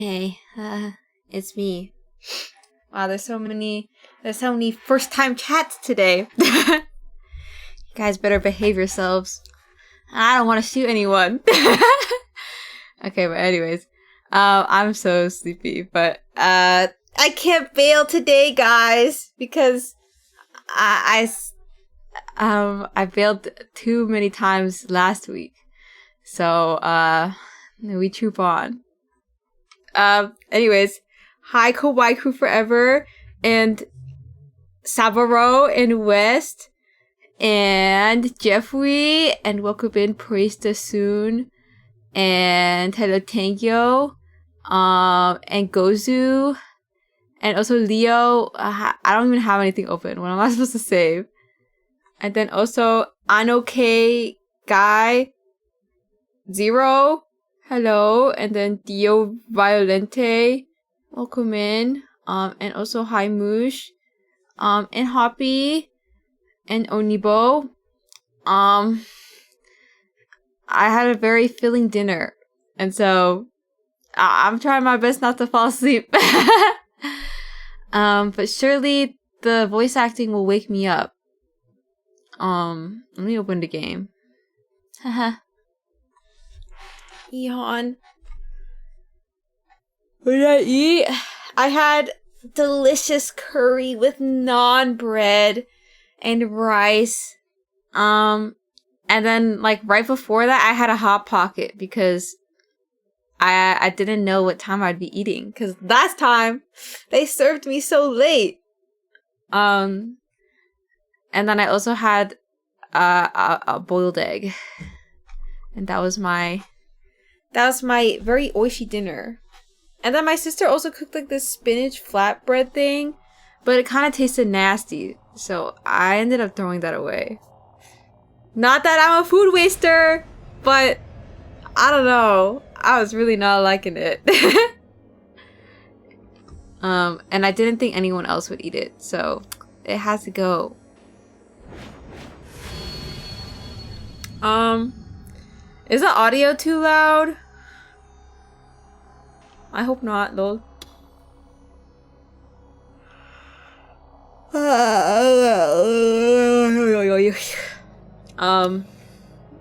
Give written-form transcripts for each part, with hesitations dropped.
Hey, it's me. Wow, there's so many first time chats today. You guys better behave yourselves. I don't want to shoot anyone. Okay, but anyways, I'm so sleepy, but I can't bail today, guys, because I bailed too many times last week. So we troop on. Anyways, hi Kawaii Crew Forever and Sabaro and West and Jeffrey and welcome in Praise the Soon and hello Tangyo and Gozu and also Leo. I don't even have anything open. What am I supposed to save? And then also Anoke Guy Zero. Hello, and then Dio Violente, welcome in, and also hi Moosh, and Hoppy, and Onibo. I had a very filling dinner, and so I'm trying my best not to fall asleep. But surely the voice acting will wake me up. Let me open the game. Haha. Yawn. What did I eat? I had delicious curry with naan bread and rice. And then like right before that I had a Hot Pocket because I didn't know what time I'd be eating because last time they served me so late. And then I also had a boiled egg. And that was my very oishi dinner. And then my sister also cooked like this spinach flatbread thing, but it kind of tasted nasty. So I ended up throwing that away. Not that I'm a food waster, but I don't know. I was really not liking it. And I didn't think anyone else would eat it, so it has to go. Is the audio too loud? I hope not, lol.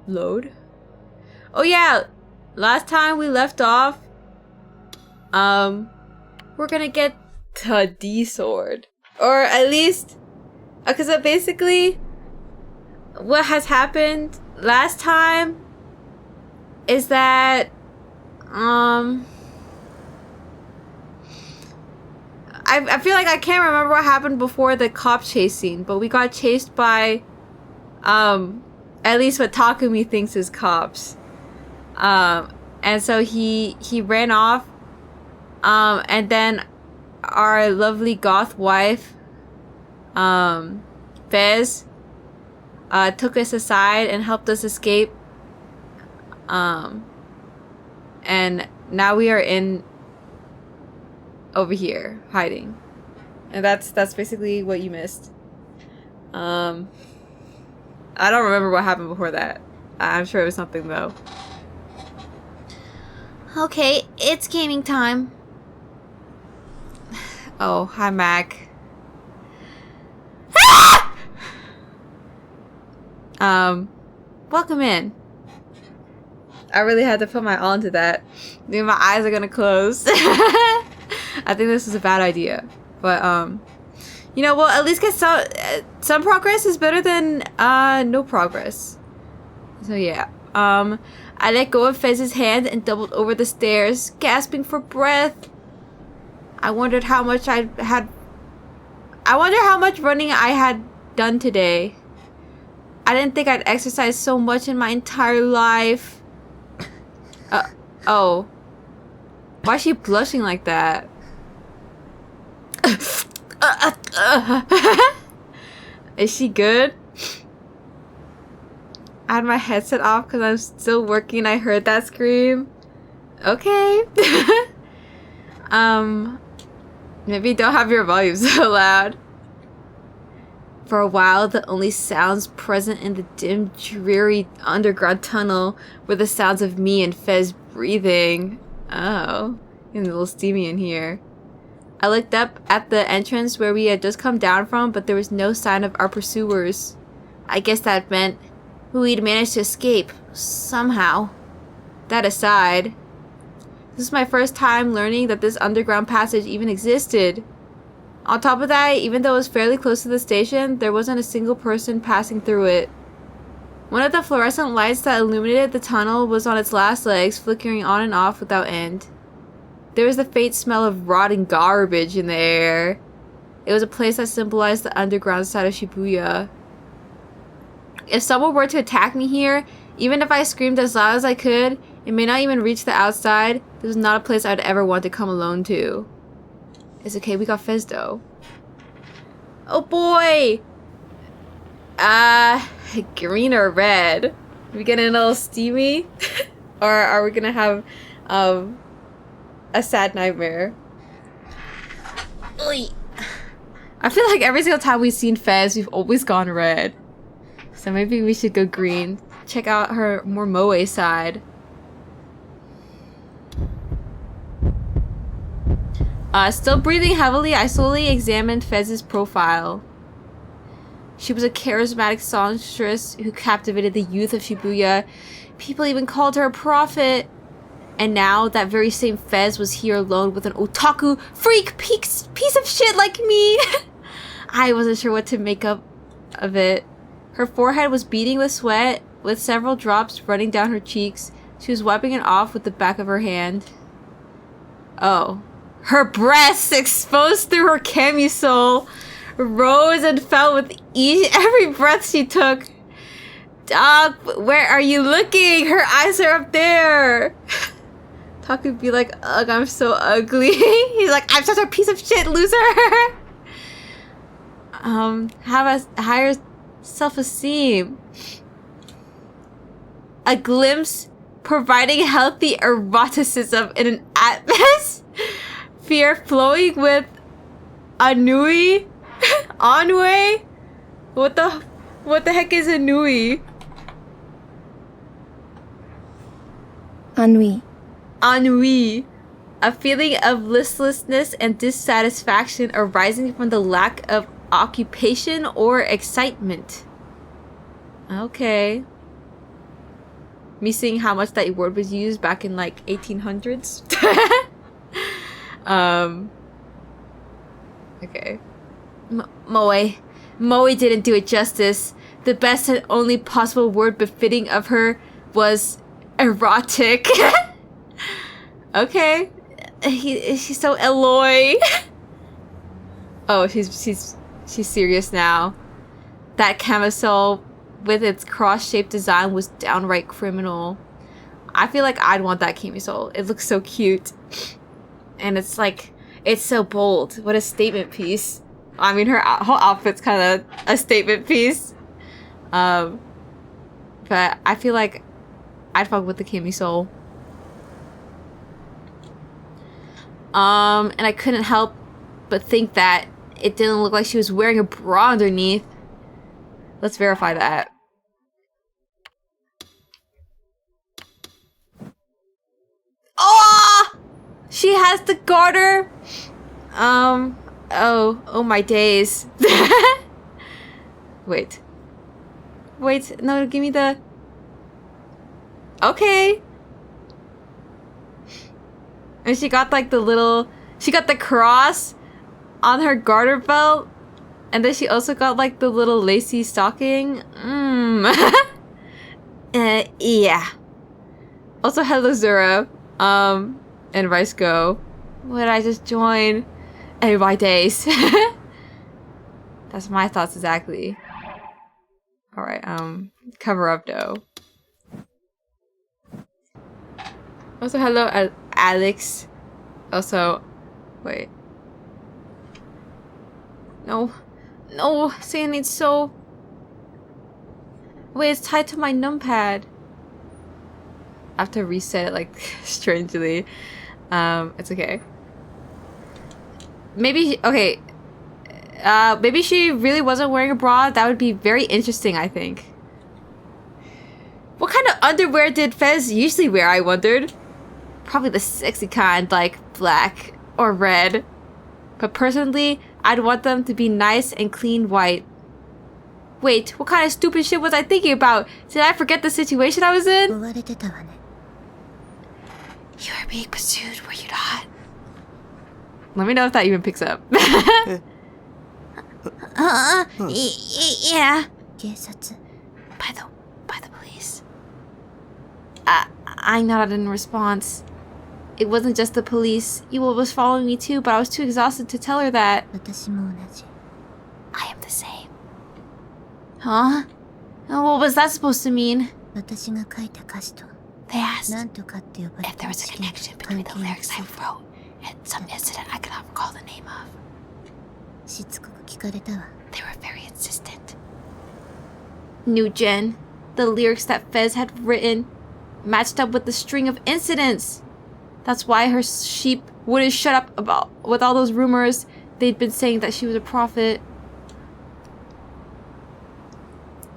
Load. Oh yeah, last time we left off, we're gonna get the D sword, or at least, because basically, what has happened last time is that, I feel like I can't remember what happened before the cop chase scene, but we got chased by, at least what Takumi thinks is cops. And so he ran off, and then our lovely goth wife, Fez, took us aside and helped us escape. And now we are in over here hiding, and that's basically what you missed. I don't remember what happened before that. I'm sure it was something though. Okay, it's gaming time. Oh, hi Mac. Welcome in. I really had to put my all into that. Maybe my eyes are gonna close. I think this is a bad idea, but you know, we'll at least get some progress is better than no progress. So yeah, I let go of Fez's hand and doubled over the stairs, gasping for breath. I wonder how much running I had done today. I didn't think I'd exercised so much in my entire life. Oh. Why is she blushing like that? Is she good? I had my headset off because I'm still working. I heard that scream. Okay. Maybe don't have your volume so loud. For a while, the only sounds present in the dim, dreary underground tunnel were the sounds of me and Fez breathing. Oh. Getting a little steamy in here. I looked up at the entrance where we had just come down from, but there was no sign of our pursuers. I guess that meant we'd managed to escape, somehow. That aside, this is my first time learning that this underground passage even existed. On top of that, even though it was fairly close to the station, there wasn't a single person passing through it. One of the fluorescent lights that illuminated the tunnel was on its last legs, flickering on and off without end. There was the faint smell of rotting garbage in the air. It was a place that symbolized the underground side of Shibuya. If someone were to attack me here, even if I screamed as loud as I could, it may not even reach the outside. This was not a place I'd ever want to come alone to. It's okay, we got Fez though. Oh boy! Green or red? Are we getting a little steamy? Or are we gonna have, a sad nightmare? Oy. I feel like every single time we've seen Fez, we've always gone red. So maybe we should go green. Check out her more moe side. Still breathing heavily, I slowly examined Fez's profile. She was a charismatic songstress who captivated the youth of Shibuya. People even called her a prophet. And now, that very same Fez was here alone with an otaku freak piece of shit like me. I wasn't sure what to make up of it. Her forehead was beading with sweat, with several drops running down her cheeks. She was wiping it off with the back of her hand. Oh. Her breasts, exposed through her camisole, rose and fell with every breath she took. Dog, where are you looking? Her eyes are up there. Taku would be like, ugh, I'm so ugly. He's like, I'm such a piece of shit, loser. Have a higher self-esteem. A glimpse providing healthy eroticism in an atmosphere flowing with ennui. Ennui? What the heck is ennui? Ennui. Ennui. A feeling of listlessness and dissatisfaction arising from the lack of occupation or excitement. Okay. Me seeing how much that word was used back in like 1800s. Okay. Moe didn't do it justice. The best and only possible word befitting of her was erotic. Okay. She's so Eloy. Oh, she's serious now. That camisole with its cross-shaped design was downright criminal. I feel like I'd want that camisole. It looks so cute. And it's like, it's so bold. What a statement piece. I mean, her whole outfit's kind of a statement piece. But I feel like I'd fuck with the camisole. And I couldn't help but think that it didn't look like she was wearing a bra underneath. Let's verify that. Oh! She has the garter. Oh my days. Wait, no, give me the... Okay. And she got like the little... She got the cross on her garter belt. And then she also got like the little lacy stocking. Yeah. Also, hello Zura. And Rice Go. What did I just join? Oh my days. That's my thoughts exactly. Alright, cover up though. Also, hello Alex. Also, wait. No, saying it's so... Wait, it's tied to my numpad. I have to reset it like strangely. It's okay. Maybe, okay. Maybe she really wasn't wearing a bra. That would be very interesting, I think. What kind of underwear did Fez usually wear, I wondered? Probably the sexy kind, like black or red. But personally, I'd want them to be nice and clean white. Wait, what kind of stupid shit was I thinking about? Did I forget the situation I was in? You were being pursued, were you not? Let me know if that even picks up. Yeah. By the police. I nodded in response. It wasn't just the police. Yua was following me too, but I was too exhausted to tell her that. I am the same. Huh? What was that supposed to mean? They asked if there was a connection between the lyrics I wrote and some incident I could not recall the name of. They were very insistent. New Gen. The lyrics that Fez had written matched up with the string of incidents. That's why her sheep wouldn't shut up about with all those rumors they'd been saying that she was a prophet.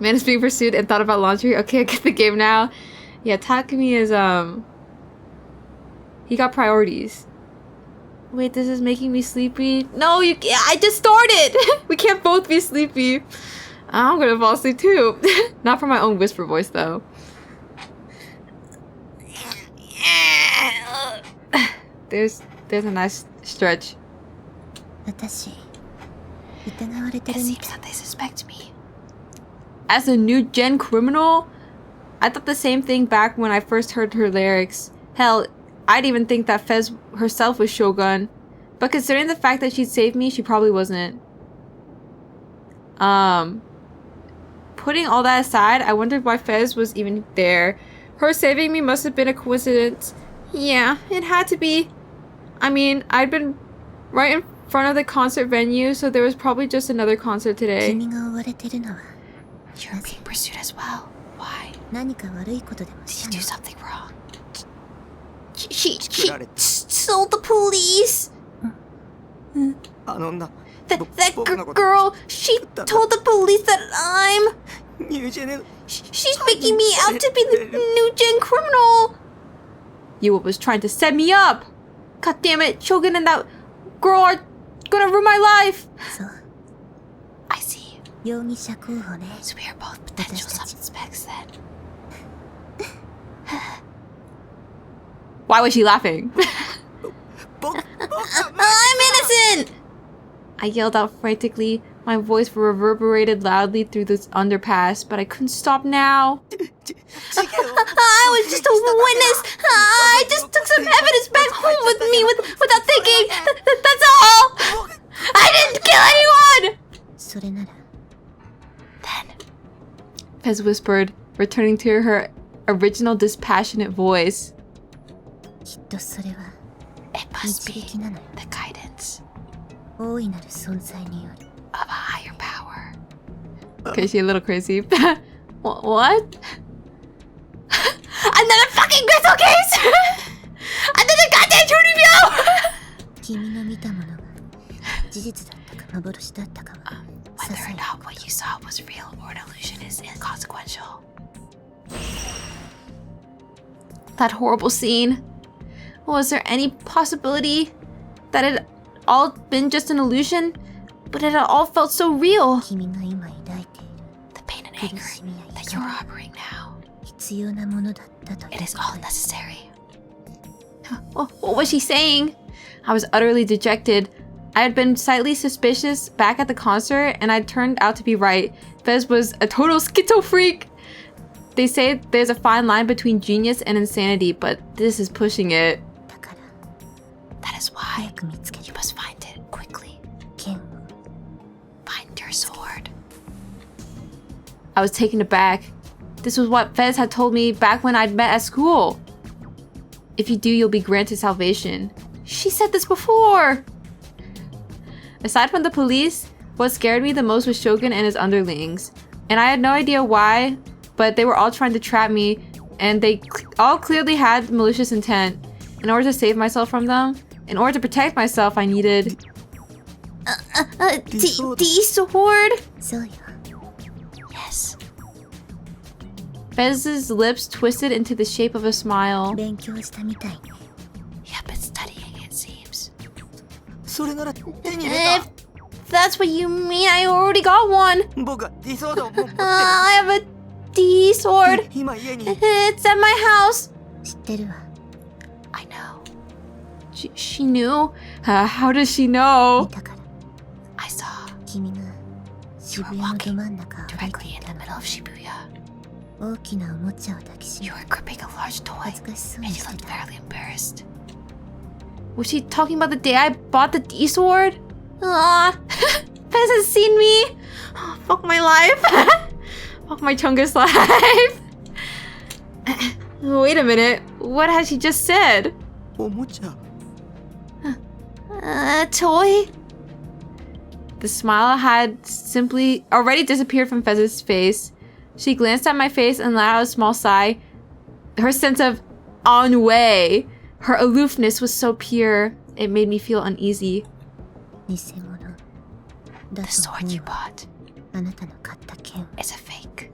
Man is being pursued and thought about laundry. Okay, I get the game now. Yeah, Takumi is he got priorities. Wait, this is making me sleepy. No, I just started. We can't both be sleepy. I'm gonna fall asleep too. Not for my own whisper voice though. There's a nice stretch. It seems that they suspect me. As a new gen criminal? I thought the same thing back when I first heard her lyrics. Hell, I'd even think that Fez herself was Shogun. But considering the fact that she'd saved me, she probably wasn't. Putting all that aside, I wondered why Fez was even there. Her saving me must have been a coincidence. Yeah, it had to be. I mean, I'd been right in front of the concert venue, so there was probably just another concert today. You're being pursued as well. Why? Did you do something wrong? She told the police. That girl, she told the police that I'm... She's making me out to be the new gen criminal. Yua was trying to set me up. God damn it, Shogun and that girl are gonna ruin my life. I see. So we are both potential suspects then. Why was she laughing? I'm innocent! I yelled out frantically. My voice reverberated loudly through this underpass, but I couldn't stop now. I was just a witness. I just took some evidence back home with me without thinking. That's all. I didn't kill anyone! Then, Pez whispered, returning to her original dispassionate voice. It must be the guidance of a higher power. Okay, she's a little crazy. What? Another fucking crystal case! Another goddamn Chunibyo! Whether or not what you saw was real or an illusion is inconsequential. That horrible scene. Was there any possibility that it all been just an illusion? But it all felt so real. The pain and anger that you're harboring now. It is all necessary. What was she saying? I was utterly dejected. I had been slightly suspicious back at the concert, and I turned out to be right. Fez was a total schizo freak. They say there's a fine line between genius and insanity, but this is pushing it. That is why you must find it quickly. Find your sword. I was taken aback. This was what Fez had told me back when I'd met at school. If you do, you'll be granted salvation. She said this before. Aside from the police, what scared me the most was Shogun and his underlings. And I had no idea why, but they were all trying to trap me, and they all clearly had malicious intent. In order to save myself from them, in order to protect myself, I needed... D-sword? Yes. Fez's lips twisted into the shape of a smile. You have been studying, it seems. If that's what you mean, I already got one. I have a D sword. It's at my house. I know. She knew? How does she know? I saw. You were walking directly in the middle of Shibuya. You were gripping a large toy, and you looked fairly embarrassed. Was she talking about the day I bought the D-sword? Aw, Pez has seen me! Oh, fuck my life. Fuck my Chungus life. Wait a minute, what has she just said? Toy? The smile had simply already disappeared from Fez's face. She glanced at my face and let out a small sigh. Her sense of ennui, her aloofness was so pure, it made me feel uneasy. The sword you bought is a fake.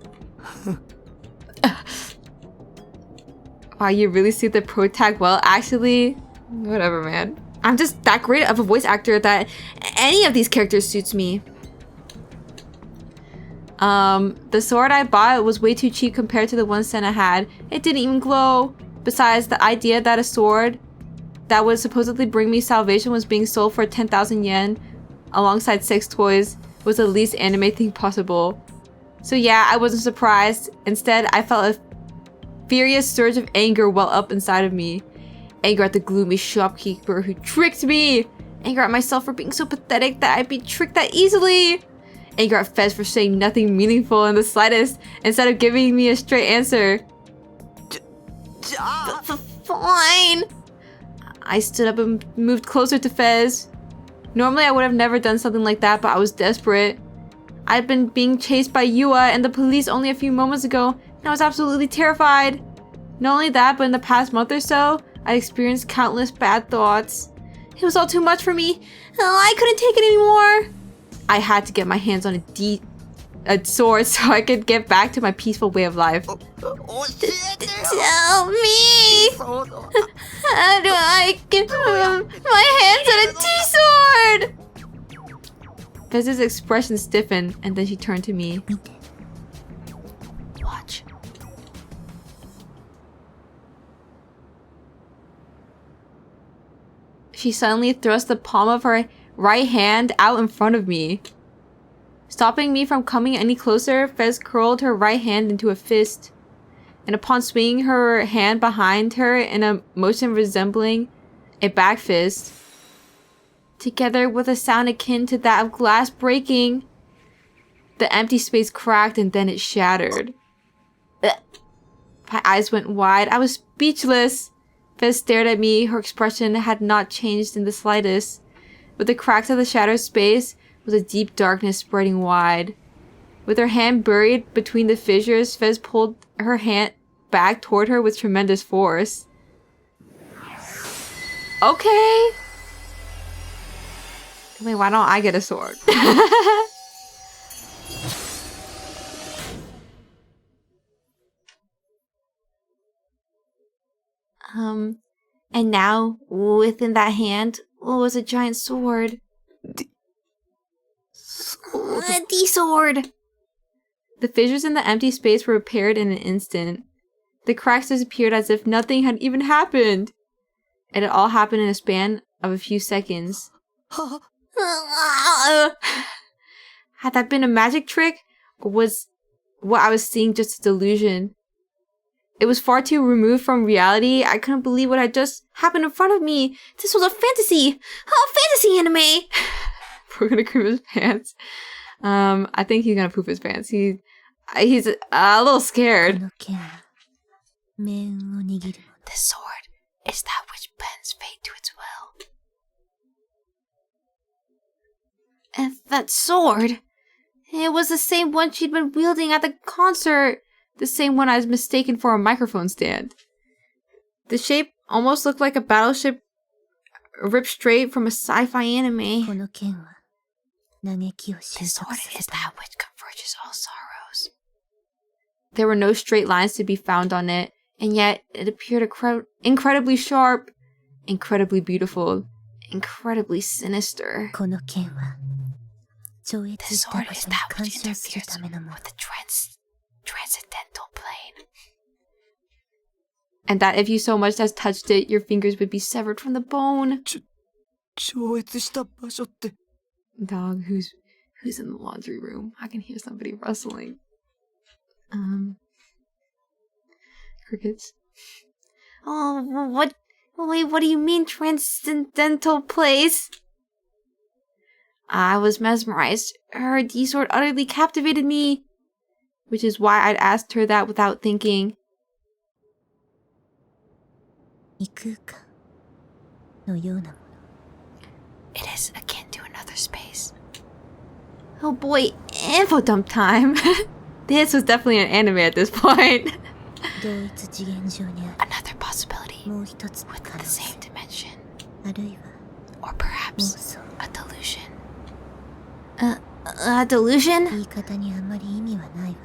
Wow, you really see the pro tag well, actually? Whatever, man. I'm just that great of a voice actor that any of these characters suits me. The sword I bought was way too cheap compared to the one Senna had. It didn't even glow. Besides, the idea that a sword that would supposedly bring me salvation was being sold for 10,000 yen alongside sex toys was the least anime thing possible. So yeah, I wasn't surprised. Instead, I felt a furious surge of anger well up inside of me. Anger at the gloomy shopkeeper who tricked me. Anger at myself for being so pathetic that I'd be tricked that easily. Anger at Fez for saying nothing meaningful in the slightest instead of giving me a straight answer. Fine. I stood up and moved closer to Fez. Normally I would have never done something like that, but I was desperate. I'd been being chased by Yua and the police only a few moments ago, and I was absolutely terrified. Not only that, but in the past month or so, I experienced countless bad thoughts. It was all too much for me. I couldn't take it anymore. I had to get my hands on a sword so I could get back to my peaceful way of life. Tell me! How do I get my hands on a T-sword? Fez's expression stiffened, and then she turned to me. Watch. She suddenly thrust the palm of her right hand out in front of me. Stopping me from coming any closer, Fez curled her right hand into a fist, and upon swinging her hand behind her in a motion resembling a back fist, together with a sound akin to that of glass breaking, the empty space cracked and then it shattered. My eyes went wide. I was speechless. Fez stared at me. Her expression had not changed in the slightest. With the cracks of the shattered space was a deep darkness spreading wide. With her hand buried between the fissures, Fez pulled her hand back toward her with tremendous force. Okay. Wait, why don't I get a sword? And now, within that hand, was a giant sword. A D-sword! The fissures in the empty space were repaired in an instant. The cracks disappeared as if nothing had even happened. And it all happened in a span of a few seconds. Had that been a magic trick? Or was what I was seeing just a delusion? It was far too removed from reality. I couldn't believe what had just happened in front of me. This was a fantasy! A fantasy anime! We're gonna poop his pants. I think he's gonna poop his pants. He's a little scared. This sword is that which bends fate to its will. And that sword, it was the same one she'd been wielding at the concert. The same one I was mistaken for a microphone stand. The shape almost looked like a battleship ripped straight from a sci-fi anime. This sword is that which converges all sorrows. There were no straight lines to be found on it, and yet it appeared incredibly sharp, incredibly beautiful, incredibly sinister. この剣は超越 This した sword 場 is 所に that 干 which 渉する interferes ためのもの with the transcendental plane. And that if you so much as touched it, your fingers would be severed from the bone. 超越した場所って Dog, who's in the laundry room? I can hear somebody rustling. Crickets. Oh, what do you mean transcendental place? I was mesmerized. Her D-sword utterly captivated me. Which is why I'd asked her that without thinking. 異空間のようなもの It is akin to another space. Oh boy, info dump time. This was definitely an anime at this point. 同一次元上にある Another possibility もう一つの within 可能 the 性 same dimension. あるいは Or 妄 perhaps 想 a delusion. A delusion? 言い方にあんまり意味はないわ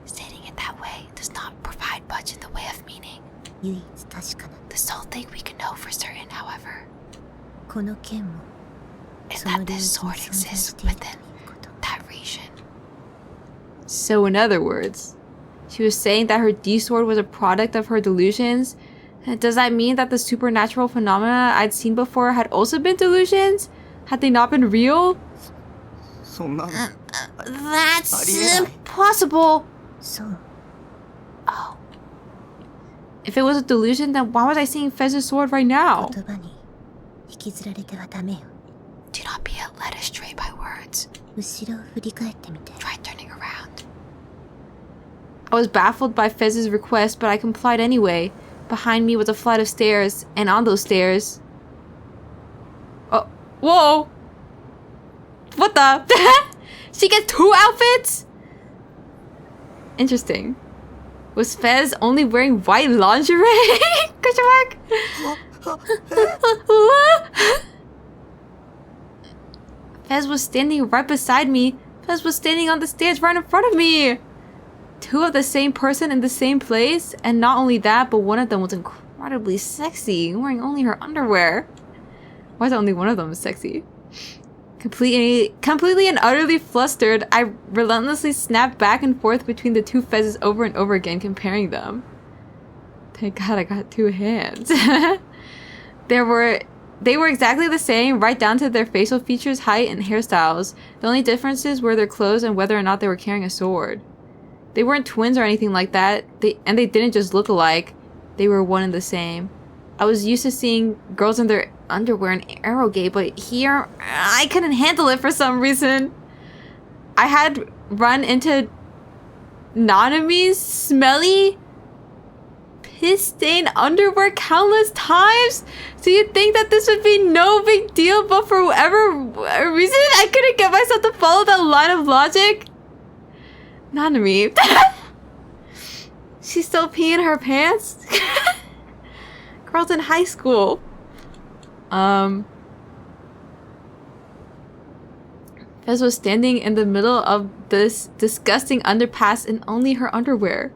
Stating it that way does not provide much in the way of meaning. 唯一確かな The sole thing we can know for certain, however, この剣も is その that 領 this 域に sword 存在 exists していると within いうこと that region. So in other words, she was saying that her D-sword was a product of her delusions. Does that mean that the supernatural phenomena I'd seen before had also been delusions? Had they not been real? そんな That's ありえない。 impossible. そう Oh. If it was a delusion, then why was I seeing Fez's sword right now? 言葉に引きずられてはダメよ Do not be led astray by words. 後ろを振り返ってみて Try turning around. I was baffled by Fez's request, but I complied anyway. Behind me was a flight of stairs, and on those stairs... Oh, whoa! What the? She gets 2 outfits? Interesting. Was Fez only wearing white lingerie? Question mark? Fez was standing right beside me. Fez was standing on the stairs right in front of me. 2 of the same person in the same place, and not only that, but one of them was incredibly sexy, wearing only her underwear. Why is only one of them sexy? Completely and utterly flustered, I relentlessly snapped back and forth between the 2 Fezes over and over again, comparing them. Thank God I got 2 hands. They were exactly the same, right down to their facial features, height, and hairstyles. The only differences were their clothes and whether or not they were carrying a sword. They weren't twins or anything like that, and they didn't just look alike. They were one and the same. I was used to seeing girls in their underwear in Arrowgate, but here, I couldn't handle it for some reason. I had run into Nanami's smelly, piss-stained underwear countless times, so you'd think that this would be no big deal, but for whatever reason, I couldn't get myself to follow that line of logic. Nanami. She's still peeing her pants? Girls in high school. Fez was standing in the middle of this disgusting underpass in only her underwear.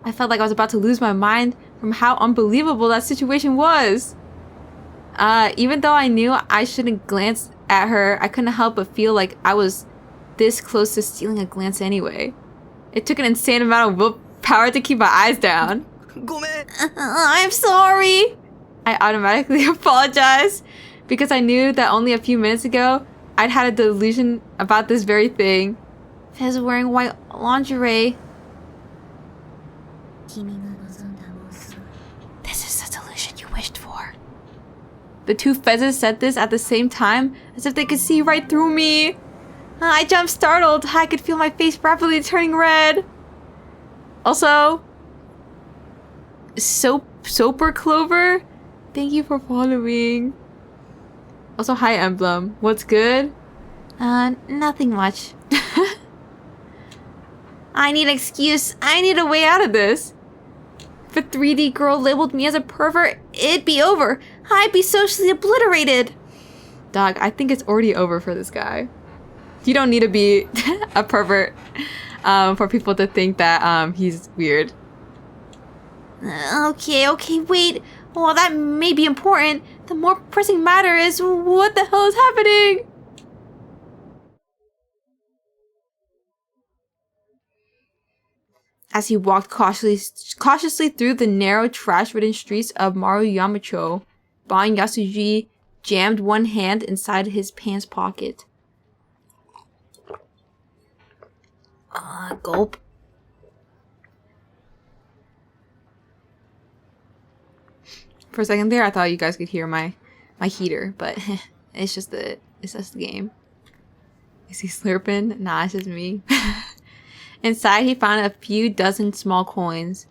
I felt like I was about to lose my mind from how unbelievable that situation was. Even though I knew I shouldn't glance at her, I couldn't help but feel like I was this close to stealing a glance anyway. It took an insane amount of willpower to keep my eyes down. ごめん I'm sorry! I automatically apologized because I knew that only a few minutes ago, I'd had a delusion about this very thing. Fez wearing white lingerie. 君が望んだ妄想 This is the delusion you wished for. The 2 Fezes said this at the same time, as if they could see right through me. I jumped startled. I could feel my face rapidly turning red. Also, Soper Clover, thank you for following. Also, hi Emblem. What's good? Nothing much. I need an excuse. I need a way out of this. If a 3D girl labeled me as a pervert, it'd be over. I'd be socially obliterated. Dog, I think it's already over for this guy. You don't need to be a pervert for people to think that he's weird. Okay, wait. Well, that may be important. The more pressing matter is, what the hell is happening? As he walked cautiously through the narrow, trash-ridden streets of Maruyamacho, Ban Yasuji jammed one hand inside his pants pocket. Gulp. For a second there, I thought you guys could hear my heater, but it's just the game. Is he slurping? Nah, it's just me. Inside, he found a few dozen small coins.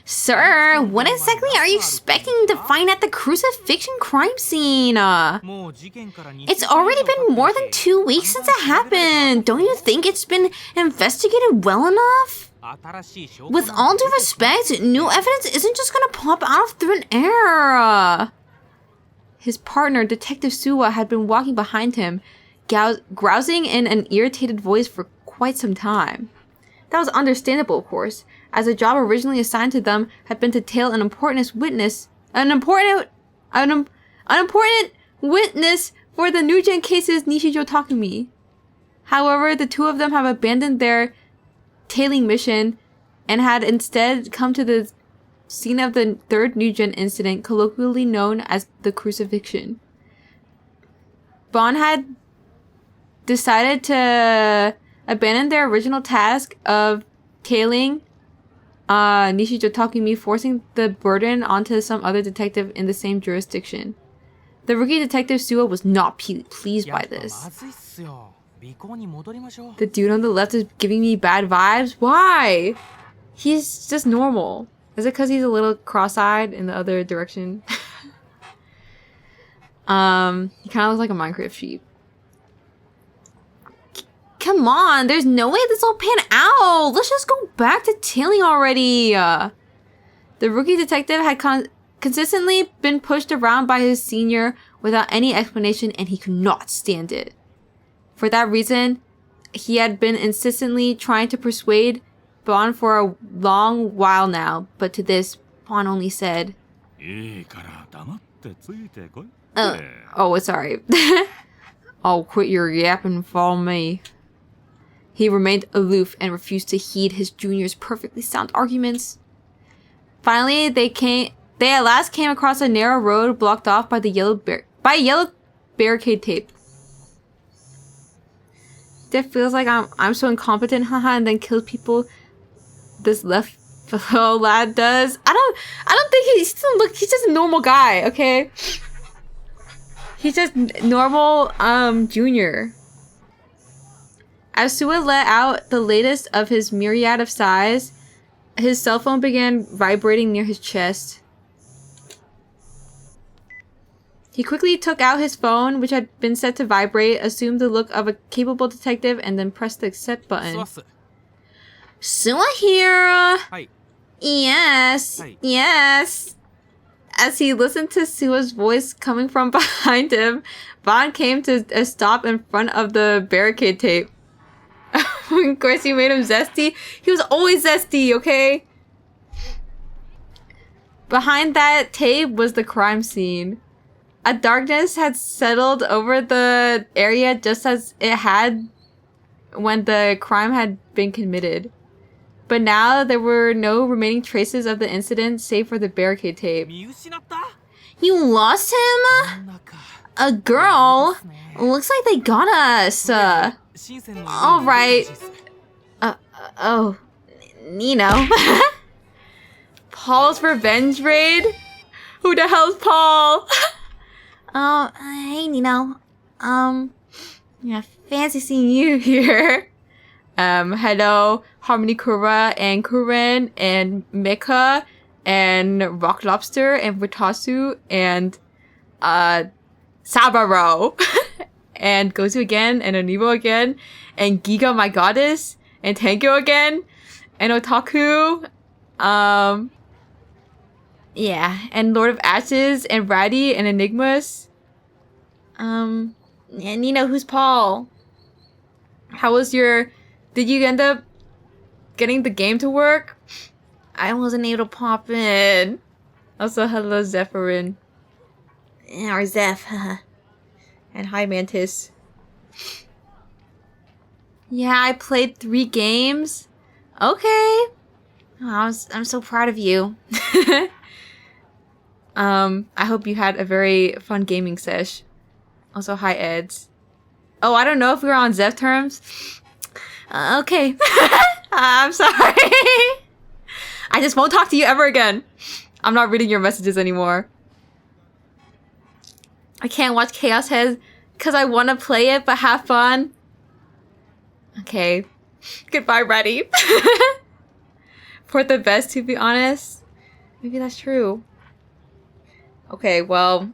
Sir, what exactly are you expecting to find at the crucifixion crime scene? It's already been more than 2 weeks since it happened. Don't you think it's been investigated well enough? With all due respect, new evidence isn't just gonna pop out of thin air. His partner, Detective Suwa, had been walking behind him, grousing in an irritated voice for quite some time. That was understandable, of course, as the job originally assigned to them had been to tail an important witness for the Nugen case's Nishijo Takumi. However, the two of them have abandoned their tailing mission and had instead come to the scene of the third Nugen incident, colloquially known as the crucifixion. Bon had decided to abandon their original task of tailing Nishijo Takumi, forcing the burden onto some other detective in the same jurisdiction. The rookie detective Suwa was not pleased by this. The dude on the left is giving me bad vibes? Why? He's just normal. Is it because he's a little cross-eyed in the other direction? He kind of looks like a Minecraft sheep. Come on, there's no way this will pan out. Let's just go back to tailing already. The rookie detective had consistently been pushed around by his senior without any explanation, and he could not stand it. For that reason, he had been insistently trying to persuade Bon for a long while now, but to this, Bon only said, oh, sorry. Oh, quit your yapping and follow me. He remained aloof and refused to heed his junior's perfectly sound arguments. Finally, they at last came across a narrow road blocked off by yellow barricade tape. That feels like I'm so incompetent, haha, and then kills people. This left fellow lad does. I don't think he's just a normal guy, okay? He's just normal junior. As Suwa let out the latest of his myriad of sighs, his cell phone began vibrating near his chest. He quickly took out his phone, which had been set to vibrate, assumed the look of a capable detective, and then pressed the accept button. Suwa here! Hi. Yes! Hi. Yes! As he listened to Suwa's voice coming from behind him, Bon came to a stop in front of the barricade tape. Of course, you made him zesty. He was always zesty, okay? Behind that tape was the crime scene. A darkness had settled over the area just as it had when the crime had been committed. But now there were no remaining traces of the incident save for the barricade tape. You lost him? A girl? Looks like they got us. Alright. Oh. Nino. Paul's revenge raid? Who the hell's Paul? Oh, hey Nino. Yeah, fancy seeing you here. Hello, Harmony Kura and Kuren and Mecha and Rock Lobster and Watasu and Sabaro and Gozu again and Onibo again and Giga my goddess and Tango again and Otaku. Yeah, and Lord of Ashes and Ratty and Enigmas. And Nino, who's Paul? How was your... Did you end up getting the game to work? I wasn't able to pop in. Also, hello, Zephyrin. Or Zeph. And hi, Mantis. Yeah, I played 3 games. Okay. Oh, I'm so proud of you. I hope you had a very fun gaming sesh. Also, hi, Eds. Oh, I don't know if we were on Zeph terms. Okay. I'm sorry. I just won't talk to you ever again. I'm not reading your messages anymore. I can't watch Chaos Head because I want to play it but have fun. Okay. Goodbye, Reddy. For the best, to be honest. Maybe that's true. Okay, well.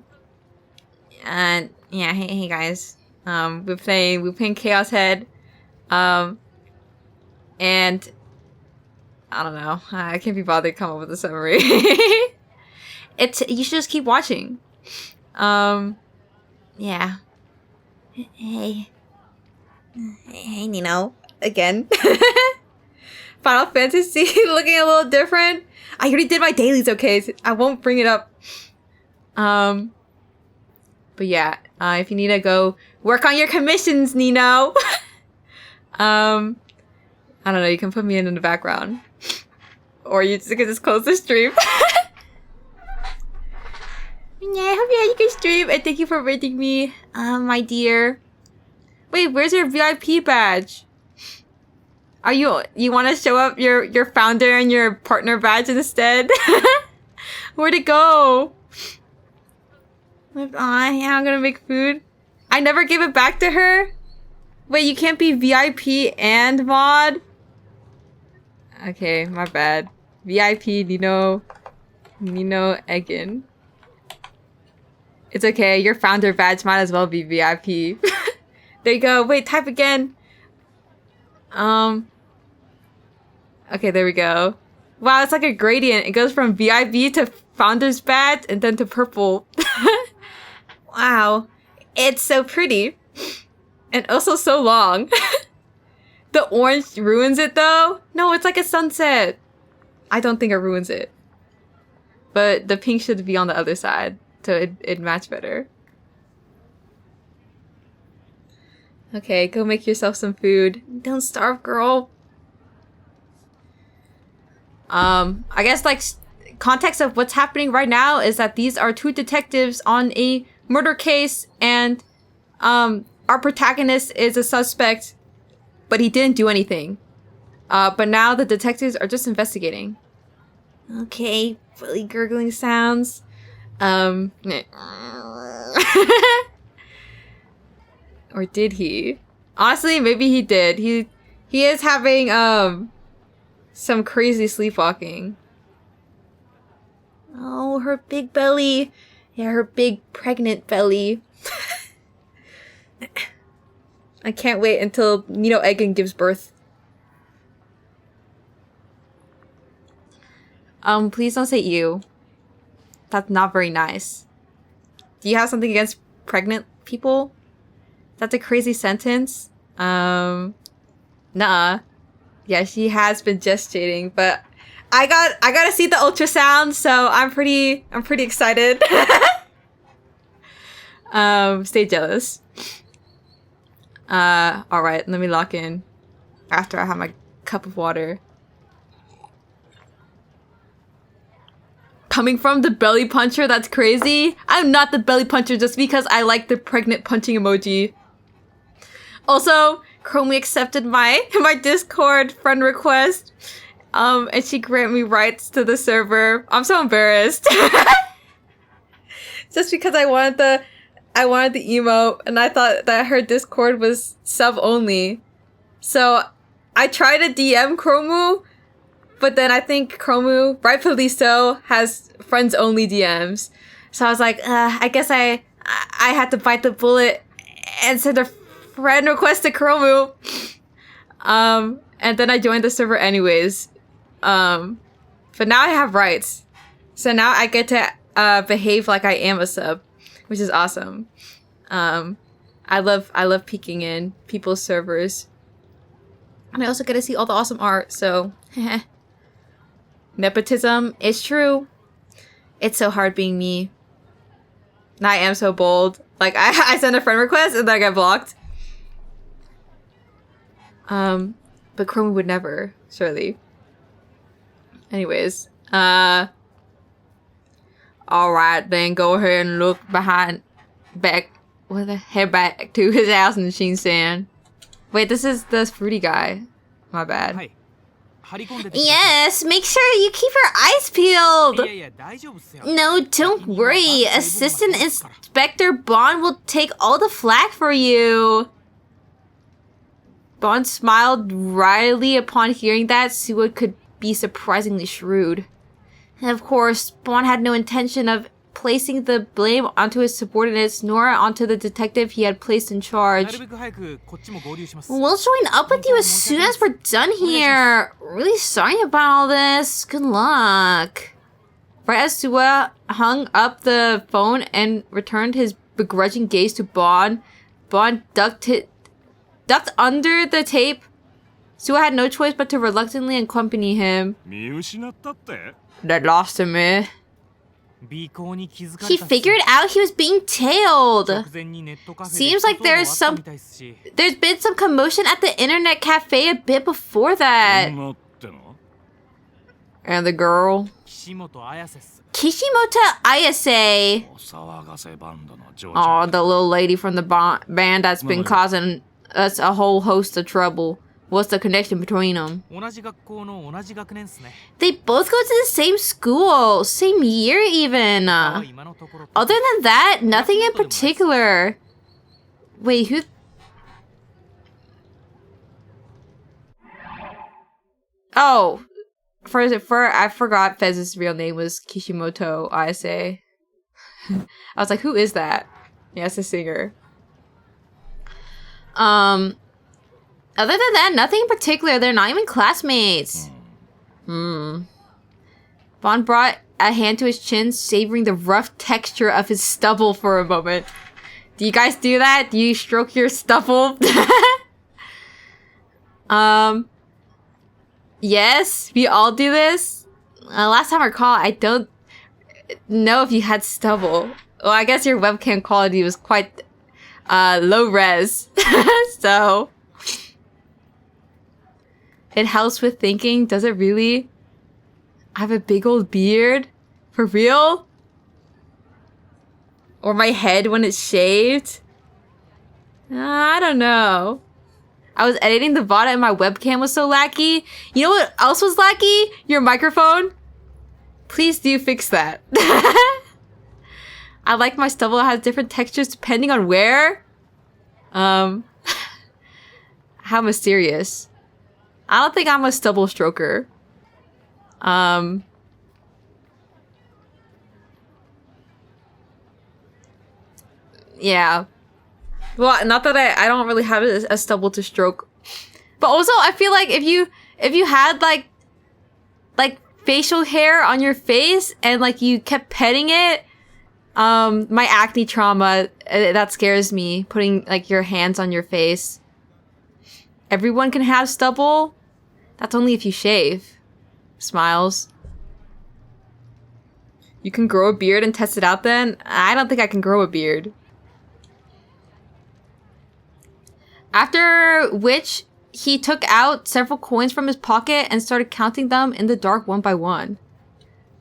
And yeah, hey guys. We're playing Chaos Head. And I don't know. I can't be bothered to come up with a summary. You should just keep watching. Yeah. Hey, Nino. Again. Final Fantasy looking a little different. I already did my dailies, okay? So I won't bring it up. But yeah, if you need to go work on your commissions, Nino. I don't know, you can put me in the background. Or you can just close the stream. Yeah, I hope you had a good stream, and thank you for rating me, my dear. Wait, where's your VIP badge? You want to show up your founder and your partner badge instead? Where'd it go? Yeah, I'm gonna make food. I never gave it back to her? Wait, you can't be VIP and mod? Okay, my bad. VIP Nino Eggin. It's okay, your founder badge might as well be VIP. There you go. Wait, type again. Okay, there we go. Wow, it's like a gradient. It goes from VIP to founder's badge and then to purple. Wow. It's so pretty. And also so long. The orange ruins it though. No, it's like a sunset. I don't think it ruins it. But the pink should be on the other side. So it'd match better. Okay, go make yourself some food. Don't starve, girl. I guess like context of what's happening right now is that these are 2 detectives on a murder case, and our protagonist is a suspect, but he didn't do anything. But now the detectives are just investigating. Okay, really gurgling sounds. Or did he? Honestly, maybe he did. He is having some crazy sleepwalking. Oh, her big belly. Yeah, her big pregnant belly. I can't wait until Nino Egan gives birth. Please don't say you. That's not very nice. Do you have something against pregnant people? That's a crazy sentence. Nuh-uh. Yeah, she has been gestating, but I gotta see the ultrasound, so I'm pretty excited. Stay jealous. Alright, let me lock in after I have my cup of water. Coming from the belly puncher, that's crazy. I'm not the belly puncher just because I like the pregnant punching emoji. Also, Chromie accepted my Discord friend request. And she granted me rights to the server. I'm so embarrassed. Just because I wanted the emote, and I thought that her Discord was sub only. So I tried to DM Chromu, but then I think Chromu, rightfully so, has friends only DMs. So I was like, I guess I had to bite the bullet and send a friend request to Chromu. And then I joined the server anyways. But now I have rights. So now I get to behave like I am a sub, which is awesome. I love peeking in people's servers. And I also get to see all the awesome art, so nepotism is true. It's so hard being me. I am so bold. Like, I send a friend request and then I get blocked. But Chrome would never, surely. Anyways, alright, then go ahead and look head back to his house in Shinsan. Wait, this is the fruity guy. My bad. Yes, make sure you keep your eyes peeled. No, don't worry. Assistant Inspector Bond will take all the flack for you. Bond smiled wryly upon hearing that Suwa could be surprisingly shrewd. And of course, Bond had no intention of placing the blame onto his subordinates nor onto the detective he had placed in charge. We'll join up with you as soon as we're done here. Really sorry about all this. Good luck. Right as Suwa hung up the phone and returned his begrudging gaze to Bond, Bond ducked under the tape. Suwa had no choice but to reluctantly accompany him. That lost him, eh? He figured out he was being tailed. Seems like there's been some commotion at the internet cafe a bit before that. And the girl? Kishimoto Ayase. Oh, the little lady from the band that's been causing us a whole host of trouble. What's the connection between them? They both go to the same school, same year even. Other than that, nothing in particular. Wait, who? Oh, I forgot Fez's real name was Kishimoto Ayase. I was like, who is that? Yeah, it's a singer. Other than that, nothing in particular. They're not even classmates. Bond brought a hand to his chin, savoring the rough texture of his stubble for a moment. Do you guys do that? Do you stroke your stubble? Yes, we all do this. Last time I recall, I don't know if you had stubble. Well, I guess your webcam quality was quite low res. So it helps with thinking. Does it really? I have a big old beard? For real? Or my head when it's shaved? I don't know. I was editing the VOD and my webcam was so laggy. You know what else was laggy? Your microphone. Please do fix that. I like my stubble has different textures depending on where. How mysterious. I don't think I'm a stubble stroker. Yeah. Well, not that I don't really have a stubble to stroke. But also, I feel like if you had like facial hair on your face and like you kept petting it, my acne trauma, that scares me, putting like your hands on your face. Everyone can have stubble. That's only if you shave. Smiles. You can grow a beard and test it out then? I don't think I can grow a beard. After which, he took out several coins from his pocket and started counting them in the dark one by one.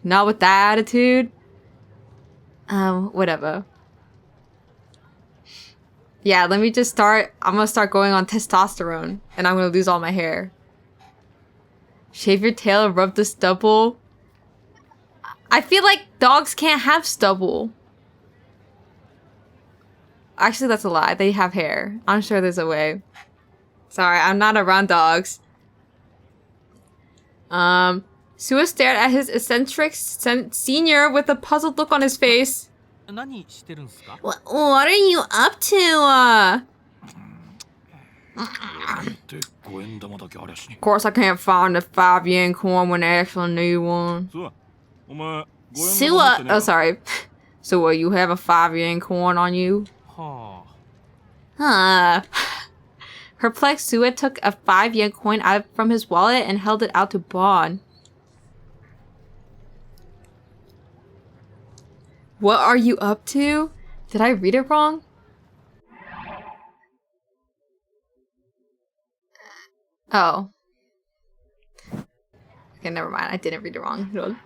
Not with that attitude. Whatever. Yeah, let me just start. I'm gonna start going on testosterone and I'm gonna lose all my hair. Shave your tail and rub the stubble. I feel like dogs can't have stubble. Actually, that's a lie. They have hair. I'm sure there's a way. Sorry, I'm not around dogs. Suwa stared at his eccentric senior with a puzzled look on his face. What are you up to? Of course, I can't find a 5 yen coin when I actually need one. Suwa. Oh, sorry. Suwa, you have a 5 yen coin on you? Perplexed, Suwa took a 5 yen coin out from his wallet and held it out to Bond. What are you up to? Did I read it wrong? Oh. Okay, never mind. I didn't read it wrong.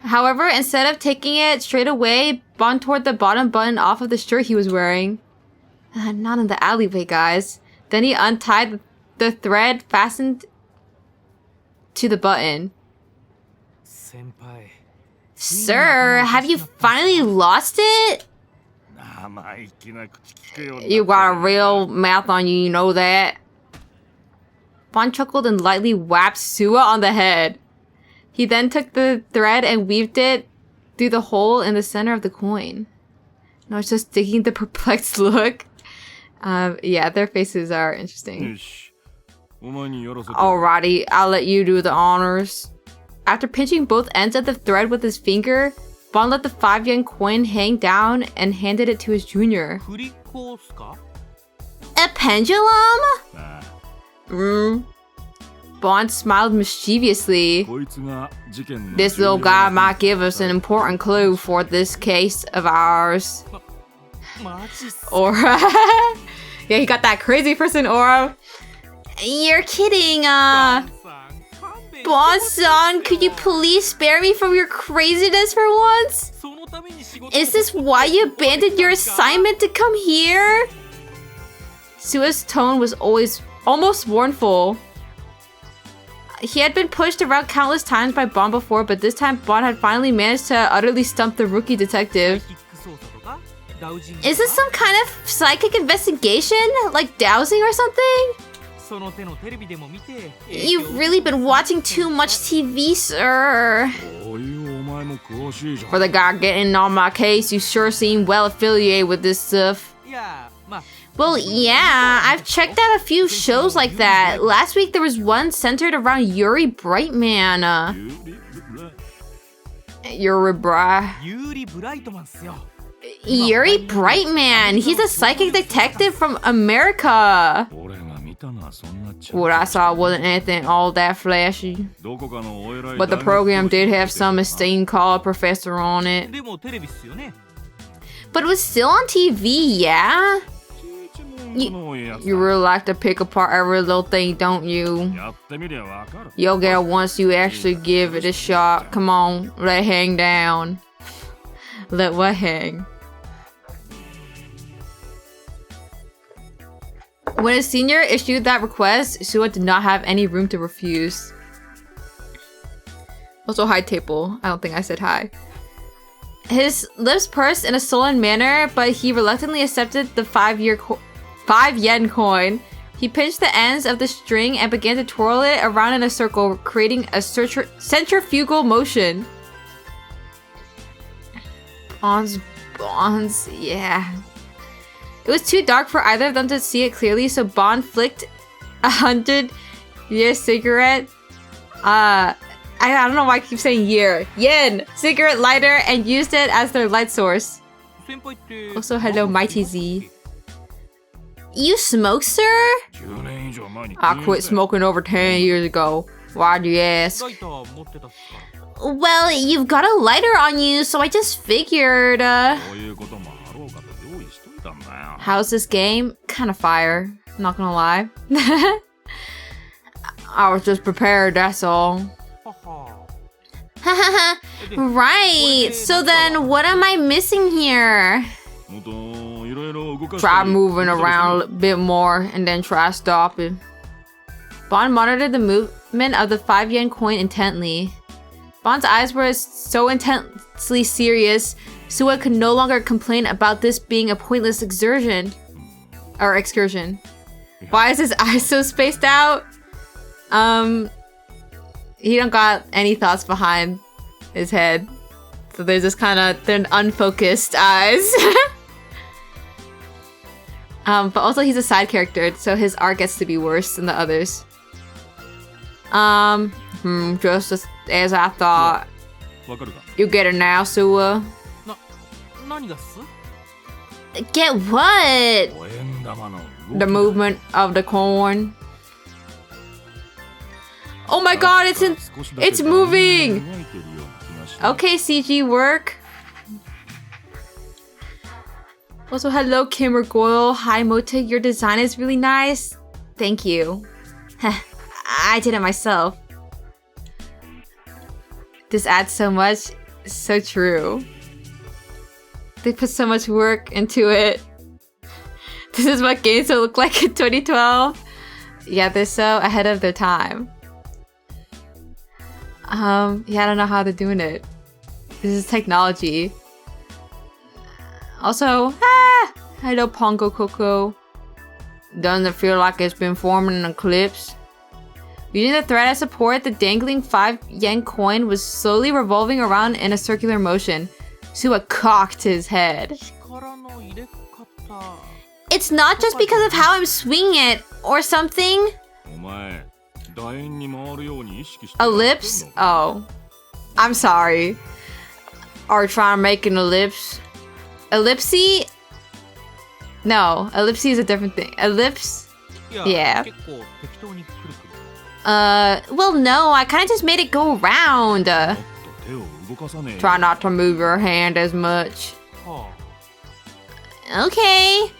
However, instead of taking it straight away, Bon tore the bottom button off of the shirt he was wearing. Not in the alleyway, guys. Then he untied the thread fastened to the button. Sir, have you finally lost it? You got a real mouth on you, you know that? Bon chuckled and lightly whapped Sua on the head. He then took the thread and weaved it through the hole in the center of the coin. No, it's just digging the perplexed look. Yeah, their faces are interesting. Alrighty, I'll let you do the honors. After pinching both ends of the thread with his finger, Bon let the 5-yen coin hang down and handed it to his junior. A pendulum? Bon smiled mischievously. This little guy might give us an important clue for this case of ours. Aura. Yeah, he got that crazy person aura. You're kidding, Bon-san, could you please spare me from your craziness for once? Is this why you abandoned your assignment to come here? Sua's tone was almost mournful. He had been pushed around countless times by Bon before, but this time Bon had finally managed to utterly stump the rookie detective. Is this some kind of psychic investigation? Like dowsing or something? You've really been watching too much TV, sir. For the guy getting on my case, you sure seem well affiliated with this stuff. Well, yeah, I've checked out a few shows like that. Last week there was one centered around Yuri Brightman. Yuri Brightman. He's a psychic detective from America. What I saw wasn't anything all that flashy. But the program did have some esteemed college professor on it. But it was still on TV, yeah? You really like to pick apart every little thing, don't you? You'll get it once you actually give it a shot. Come on, let it hang down. Let what hang? When his senior issued that request, Sua did not have any room to refuse. Also, hi, Table. I don't think I said hi. His lips pursed in a sullen manner, but he reluctantly accepted the 5-yen coin. He pinched the ends of the string and began to twirl it around in a circle, creating a centrifugal motion. Bonds, yeah. It was too dark for either of them to see it clearly, so Bon flicked a 100-year cigarette. I don't know why I keep saying year. Yen! Cigarette lighter and used it as their light source. Also, hello, Mighty Z. You smoke, sir? I quit smoking over 10 years ago. Why'd you ask? Well, you've got a lighter on you, so I just figured, How's this game? Kinda fire. Not gonna lie. I was just prepared, that's all. Right, so then what am I missing here? Try moving around a bit more and then try stopping. Bon monitored the movement of the 5-yen coin intently. Bon's eyes were so intensely serious, Sua could no longer complain about this being a pointless excursion. Why is his eyes so spaced out? He don't got any thoughts behind his head. So they're just they're unfocused eyes. But also he's a side character, so his art gets to be worse than the others. Just as I thought. You get it now, Sua? Get what? The movement of the coin. Oh my god, it's moving! Okay, CG work. Also, hello Kim or Goyle. Hi Motig, your design is really nice. Thank you. I did it myself. This adds so much. It's so true. They put so much work into it. This is what games will look like in 2012. Yeah, they're so ahead of their time. Yeah, I don't know how they're doing it. This is technology. Also, hello Pongo Coco. Doesn't it feel like it's been forming an eclipse? Using the thread as support, the dangling 5 yen coin was slowly revolving around in a circular motion. Suwa cocked his head. It's not just because of how I'm swinging it, or something. Ellipse? Oh. I'm sorry. Are you trying to make an ellipse? Ellipsy? No, ellipsy is a different thing. Ellipse? Yeah. Well, no, I kind of just made it go around. Try not to move your hand as much. Okay.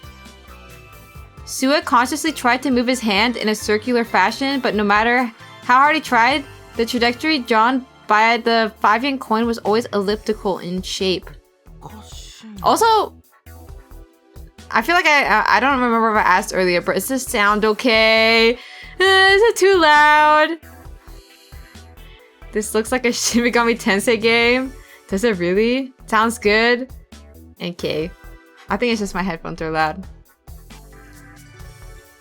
Suwa consciously tried to move his hand in a circular fashion, but no matter how hard he tried, the trajectory drawn by the 5 yen coin was always elliptical in shape. Also, I feel like I don't remember if I asked earlier, but is this sound okay? Is it too loud? This looks like a Shin Megami Tensei game. Does it really? Sounds good. Okay. I think it's just my headphones are loud.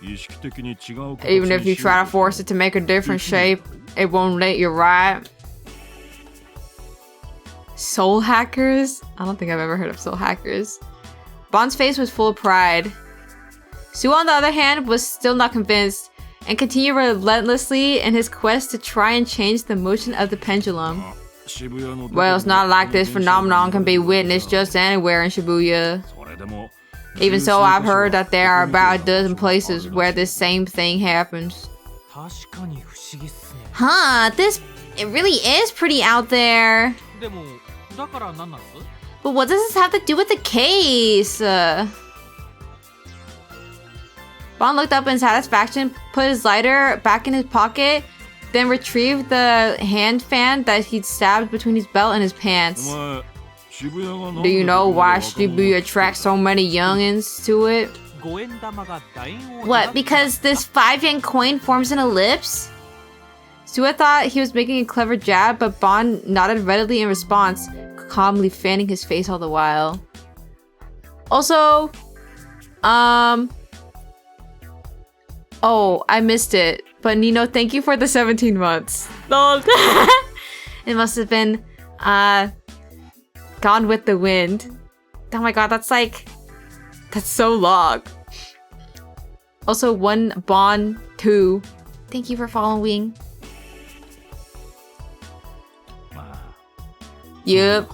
Even if you try to force it to make a different shape, it won't let you, right? Soul hackers? I don't think I've ever heard of soul hackers. Bond's face was full of pride. Suwa, on the other hand, was still not convinced and continued relentlessly in his quest to try and change the motion of the pendulum. Well, it's not like this phenomenon can be witnessed just anywhere in Shibuya. Even so, I've heard that there are about a dozen places where this same thing happens. Huh, it really is pretty out there. But what does this have to do with the case? Bond looked up in satisfaction, put his lighter back in his pocket, then retrieved the hand fan that he'd stabbed between his belt and his pants. Do you know why Shibuya attracts so many youngins to it? What, because this 5 yen coin forms an ellipse? Suwa thought he was making a clever jab, but Bond nodded readily in response, calmly fanning his face all the while. Also, oh, I missed it. But Nino, thank you for the 17 months. It must have been, Gone with the Wind. Oh my god, that's so long. Also, 1 Bond 2. Thank you for following. Yep.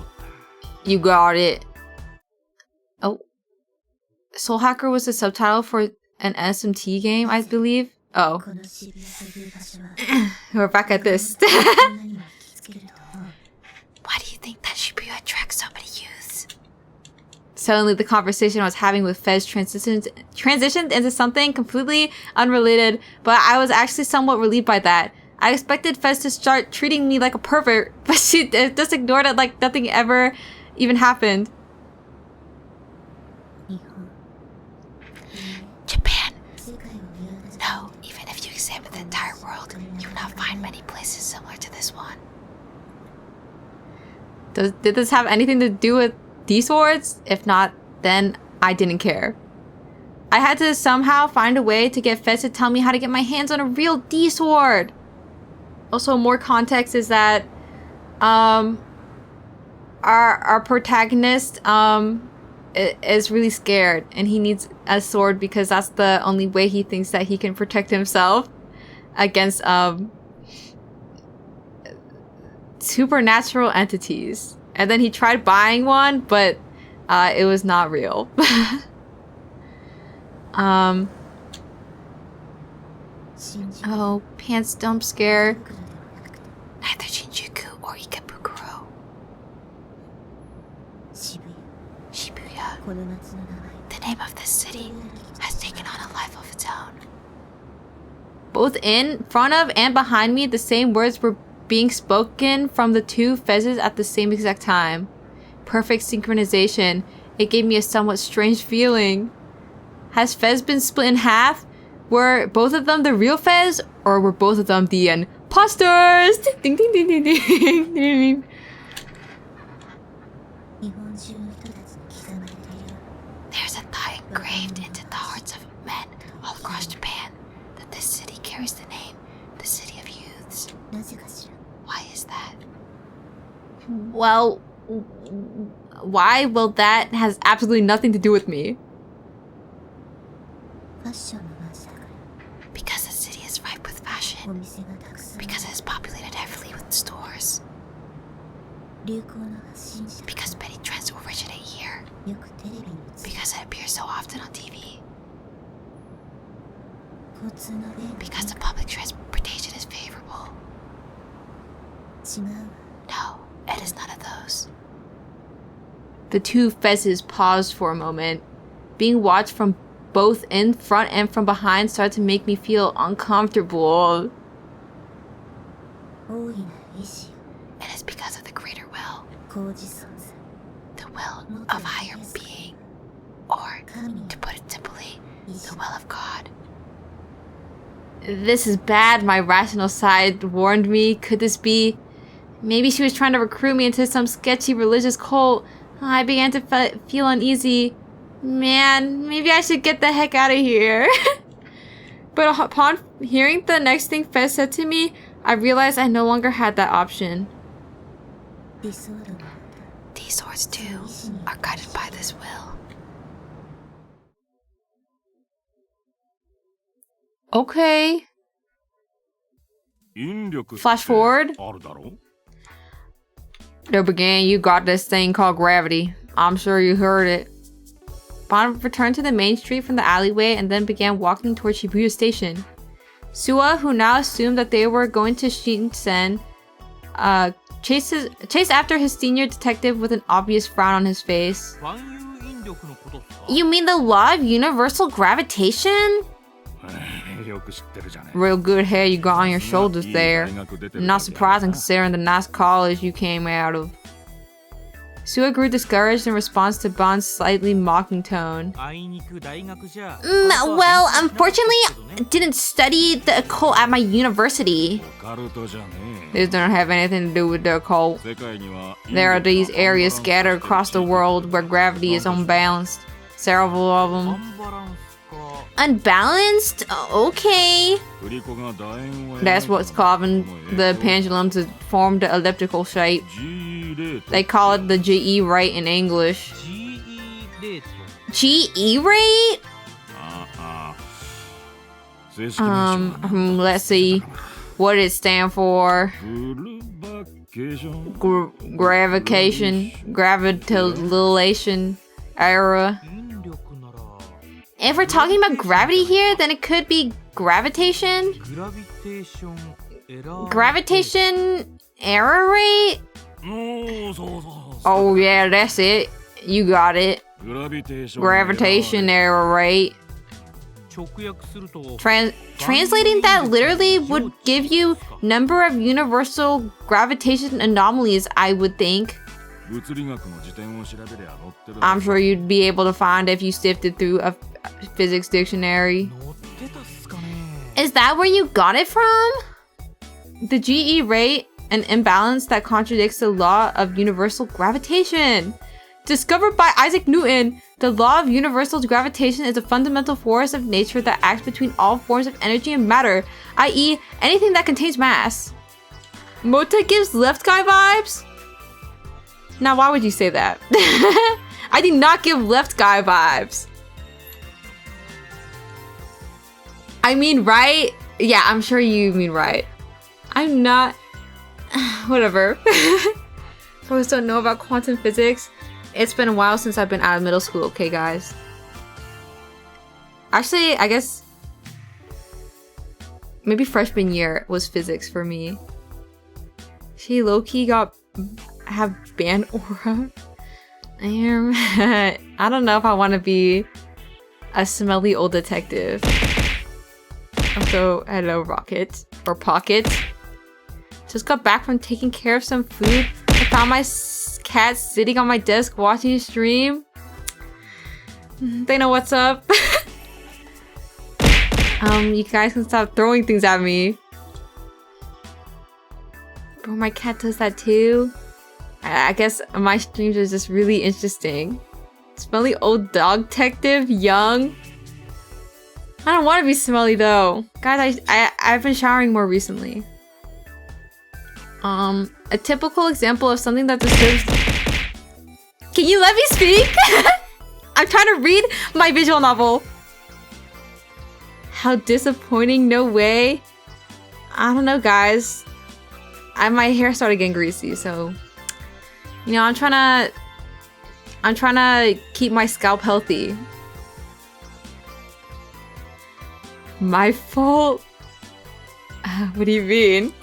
You got it. Oh. Soul Hacker was the subtitle for an SMT game, I believe. Oh. We're back at this. Why do you think that Shibuya attracts so many youths? Suddenly, the conversation I was having with Fez transitioned into something completely unrelated, but I was actually somewhat relieved by that. I expected Fez to start treating me like a pervert, but she just ignored it like nothing ever even happened. Japan. No, even if you examine the entire world, you will not find many places similar to this one. Did this have anything to do with D-swords? If not, then I didn't care. I had to somehow find a way to get Fez to tell me how to get my hands on a real D-sword. Also, more context is that our protagonist is really scared and he needs a sword because that's the only way he thinks that he can protect himself against supernatural entities. And then he tried buying one, but it was not real. Oh, pants dump scare. Neither Shinjuku or Ikebukuro. Shibuya. The name of this city has taken on a life of its own. Both in front of and behind me, the same words were being spoken from the two fezzes at the same exact time. Perfect synchronization. It gave me a somewhat strange feeling. Has Fez been split in half? Were both of them the real Fez, or were both of them the imposters? Ding ding ding ding ding ding. There's a thought engraved into the hearts of men all across Japan that this city carries the name, the City of Youths. Why is that? Well, why? Well, that has absolutely nothing to do with me. Because the city is ripe with fashion. Because it is populated heavily with stores. Because many trends originate here. Because it appears so often on TV. Because the public transportation is favorable. No, it is none of those. The two fezzes paused for a moment. Being watched from both in front and from behind started to make me feel uncomfortable. It is because of the greater will. The will of higher being. Or, to put it simply, the will of God. This is bad, my rational side warned me. Could this be... Maybe she was trying to recruit me into some sketchy religious cult. I began to feel uneasy. Man, maybe I should get the heck out of here. But upon hearing the next thing Fez said to me, I realized I no longer had that option. These swords, too, are guided by this will. Okay. Flash forward. There began, you got this thing called gravity. I'm sure you heard it. Bond returned to the main street from the alleyway and then began walking towards Shibuya Station. Suwa, who now assumed that they were going to Shinsen, chased after his senior detective with an obvious frown on his face. You mean the law of universal gravitation? Real good hair you got on your shoulders there. Not surprising considering the nice college you came out of. Suwa grew discouraged in response to Bond's slightly mocking tone. Well, unfortunately, I didn't study the occult at my university. This don't have anything to do with the occult. There are these areas scattered across the world where gravity is unbalanced. Several of them. Unbalanced? Okay. That's what's causing the pendulum to form the elliptical shape. They call it the GE rate in English. GE rate? Let's see. What did it stand for? Gravitation, gravitalization era. If we're talking about gravity here, then it could be gravitation? Gravitation error rate? Oh yeah, that's it. You got it. Gravitation error rate. Translating that literally would give you number of universal gravitation anomalies, I would think. I'm sure you'd be able to find if you sifted through a physics dictionary. Is that where you got it from? The GE rate, an imbalance that contradicts the law of universal gravitation. Discovered by Isaac Newton, the law of universal gravitation is a fundamental force of nature that acts between all forms of energy and matter, i.e. anything that contains mass. Mota gives left guy vibes? Now, why would you say that? I did not give left guy vibes. I mean right? Yeah, I'm sure you mean right. I'm not... Whatever. Folks don't know about quantum physics. It's been a while since I've been out of middle school, okay guys? Actually, I guess... maybe freshman year was physics for me. She low-key have band aura. I don't know if I want to be a smelly old detective. So, hello, Rocket. Or Pocket. Just got back from taking care of some food. I found my cat sitting on my desk watching a stream. They know what's up. You guys can stop throwing things at me. Bro, my cat does that too. I guess my streams are just really interesting. Smelly old dog detective, young. I don't want to be smelly though. Guys, I've been showering more recently. A typical example of something that deserves... Can you let me speak? I'm trying to read my visual novel. How disappointing, no way. I don't know, guys. My hair started getting greasy, so... You know, I'm trying to keep my scalp healthy. My fault? What do you mean?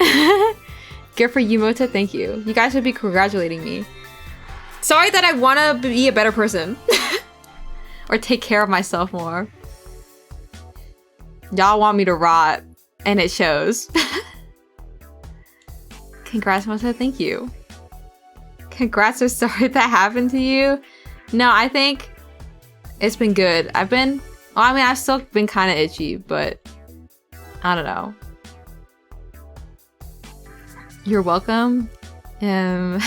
Good for you, Mota, thank you. You guys should be congratulating me. Sorry that I want to be a better person. Or take care of myself more. Y'all want me to rot, and it shows. Congrats, Mota, thank you. Congrats, or sorry that happened to you. No, I think it's been good. I've still been kind of itchy, but I don't know. You're welcome. I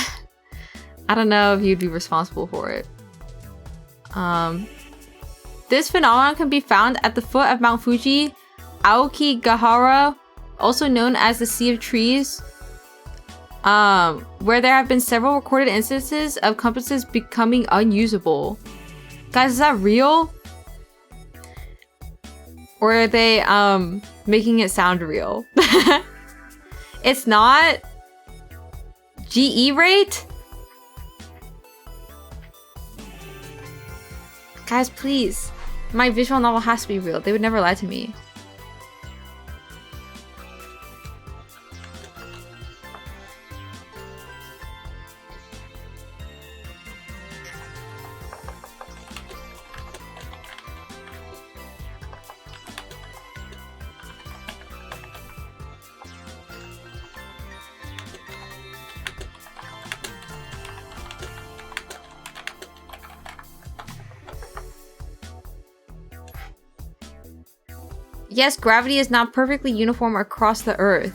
don't know if you'd be responsible for it. This phenomenon can be found at the foot of Mount Fuji, Aokigahara, also known as the Sea of Trees, where there have been several recorded instances of compasses becoming unusable. Guys, is that real? Or are they making it sound real? It's not? GE rate? Guys, please. My visual novel has to be real. They would never lie to me. Yes, gravity is not perfectly uniform across the Earth.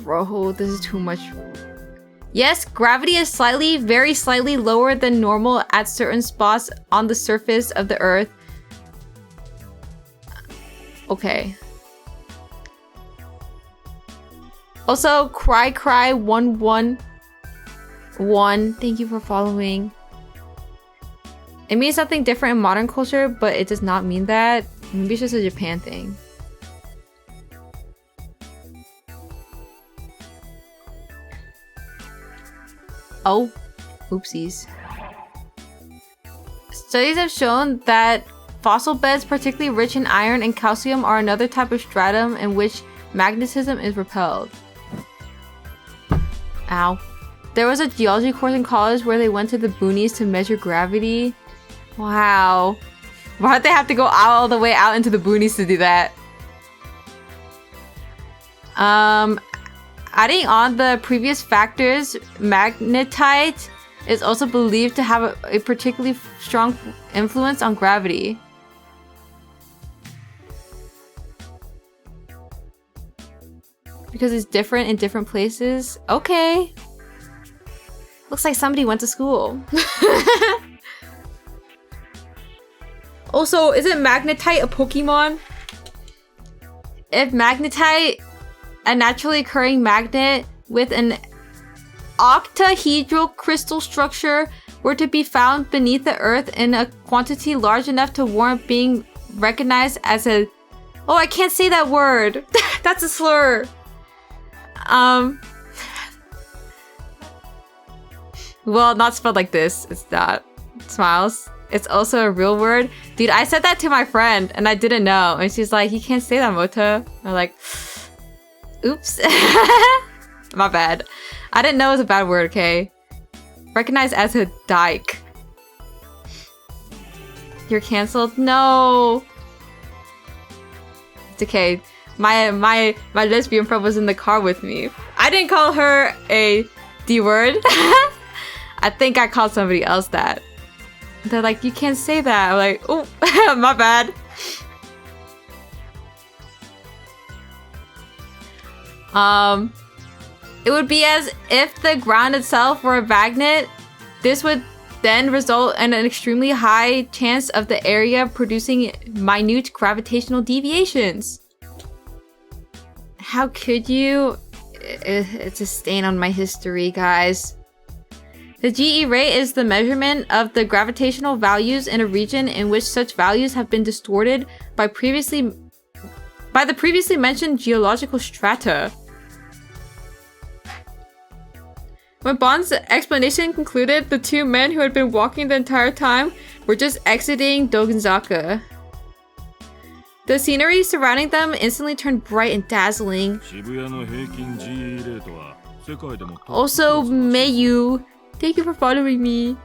Bro, this is too much. Yes, gravity is very slightly lower than normal at certain spots on the surface of the Earth. Okay. Also, Cry111, thank you for following. It means something different in modern culture, but it does not mean that. Maybe it's just a Japan thing. Oh, oopsies. Studies have shown that fossil beds, particularly rich in iron and calcium, are another type of stratum in which magnetism is repelled. Ow. There was a geology course in college where they went to the boonies to measure gravity. Wow. Why'd they have to go all the way out into the boonies to do that? Adding on the previous factors, magnetite is also believed to have a particularly strong influence on gravity. Because it's different in different places. Okay. Looks like somebody went to school. Also, isn't magnetite a Pokemon? If magnetite, a naturally occurring magnet with an octahedral crystal structure, were to be found beneath the Earth in a quantity large enough to warrant being recognized as a... Oh, I can't say that word. That's a slur. Well, not spelled like this. It's not. Smiles. it's also a real word. Dude, I said that to my friend and I didn't know. And she's like, you can't say that, Mota. I'm like, oops. My bad. I didn't know it was a bad word, okay? Recognized as a dyke. You're canceled? No. It's okay. My lesbian friend was in the car with me. I didn't call her a D word. I think I called somebody else that. They're like, you can't say that. I'm like, oh, my bad. It would be as if the ground itself were a magnet. This would then result in an extremely high chance of the area producing minute gravitational deviations. How could you? It's a stain on my history, guys. The GE rate is the measurement of the gravitational values in a region in which such values have been distorted by the previously mentioned geological strata. When Bond's explanation concluded, the two men who had been walking the entire time were just exiting Dogenzaka. The scenery surrounding them instantly turned bright and dazzling. Also, Mayu, thank you for following me.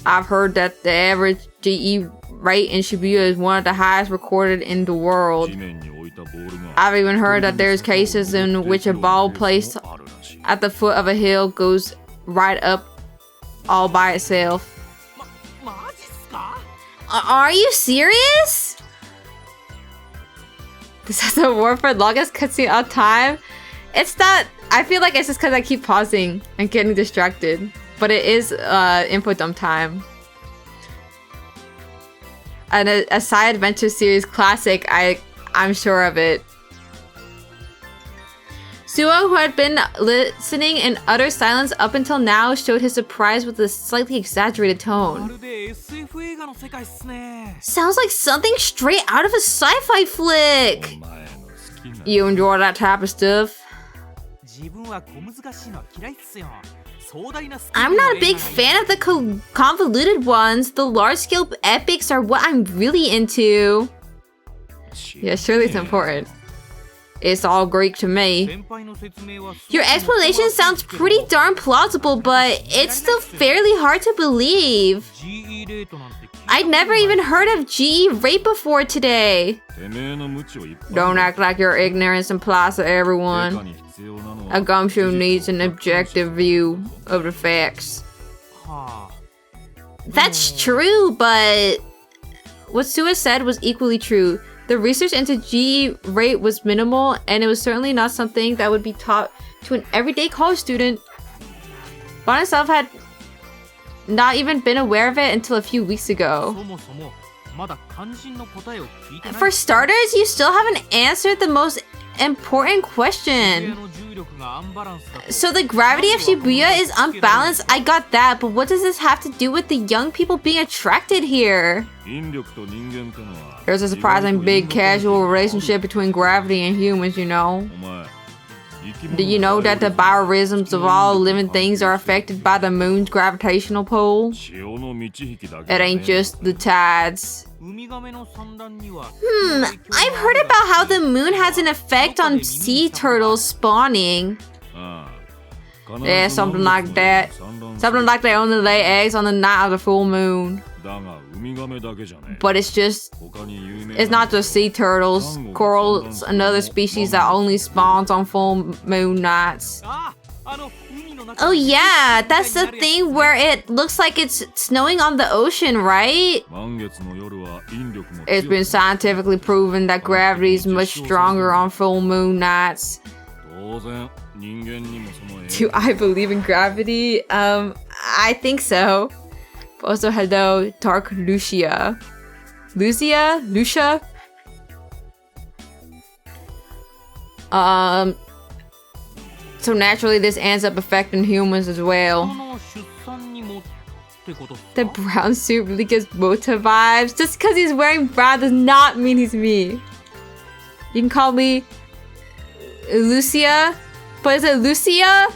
I've heard that the average GE rate in Shibuya is one of the highest recorded in the world. I've even heard that there's cases in which a ball placed at the foot of a hill goes right up all by itself. Are you serious? This is a word for longest cutscene of time. It's not. I feel like it's just because I keep pausing and getting distracted. But it is input dump time. And a side adventure series classic. I'm sure of it. Suo, who had been listening in utter silence up until now, showed his surprise with a slightly exaggerated tone. Sounds like something straight out of a sci-fi flick! You enjoy that type of stuff? I'm not a big fan of the convoluted ones. The large-scale epics are what I'm really into. Yeah, surely it's important. It's all Greek to me. Your explanation sounds pretty darn plausible, but it's still fairly hard to believe. I'd never even heard of GE rate before today. Don't act like your ignorance implies to everyone. A gumshoe needs an objective view of the facts. That's true, but what Sua said was equally true. The research into GE rate was minimal, and it was certainly not something that would be taught to an everyday college student. Bon himself had not even been aware of it until a few weeks ago. For starters, you still haven't answered the most important question. So the gravity of Shibuya is unbalanced, I got that, but what does this have to do with the young people being attracted here? There's a surprising big casual relationship between gravity and humans, you know. Do you know that the biorhythms of all living things are affected by the moon's gravitational pull? It ain't just the tides. I've heard about how the moon has an effect on sea turtles spawning. Yeah, something like that. Something like they only lay eggs on the night of the full moon. But it's not just sea turtles. Corals, another species that only spawns on full moon nights. Oh yeah, that's the thing where it looks like it's snowing on the ocean, right? It's been scientifically proven that gravity is much stronger on full moon nights. Do I believe in gravity? I think so. Also, hello, Dark Lucia. Lucia? So naturally this ends up affecting humans as well. The brown suit really gives Mota vibes. Just because he's wearing brown does not mean he's me. You can call me Lucia, but is it Lucia?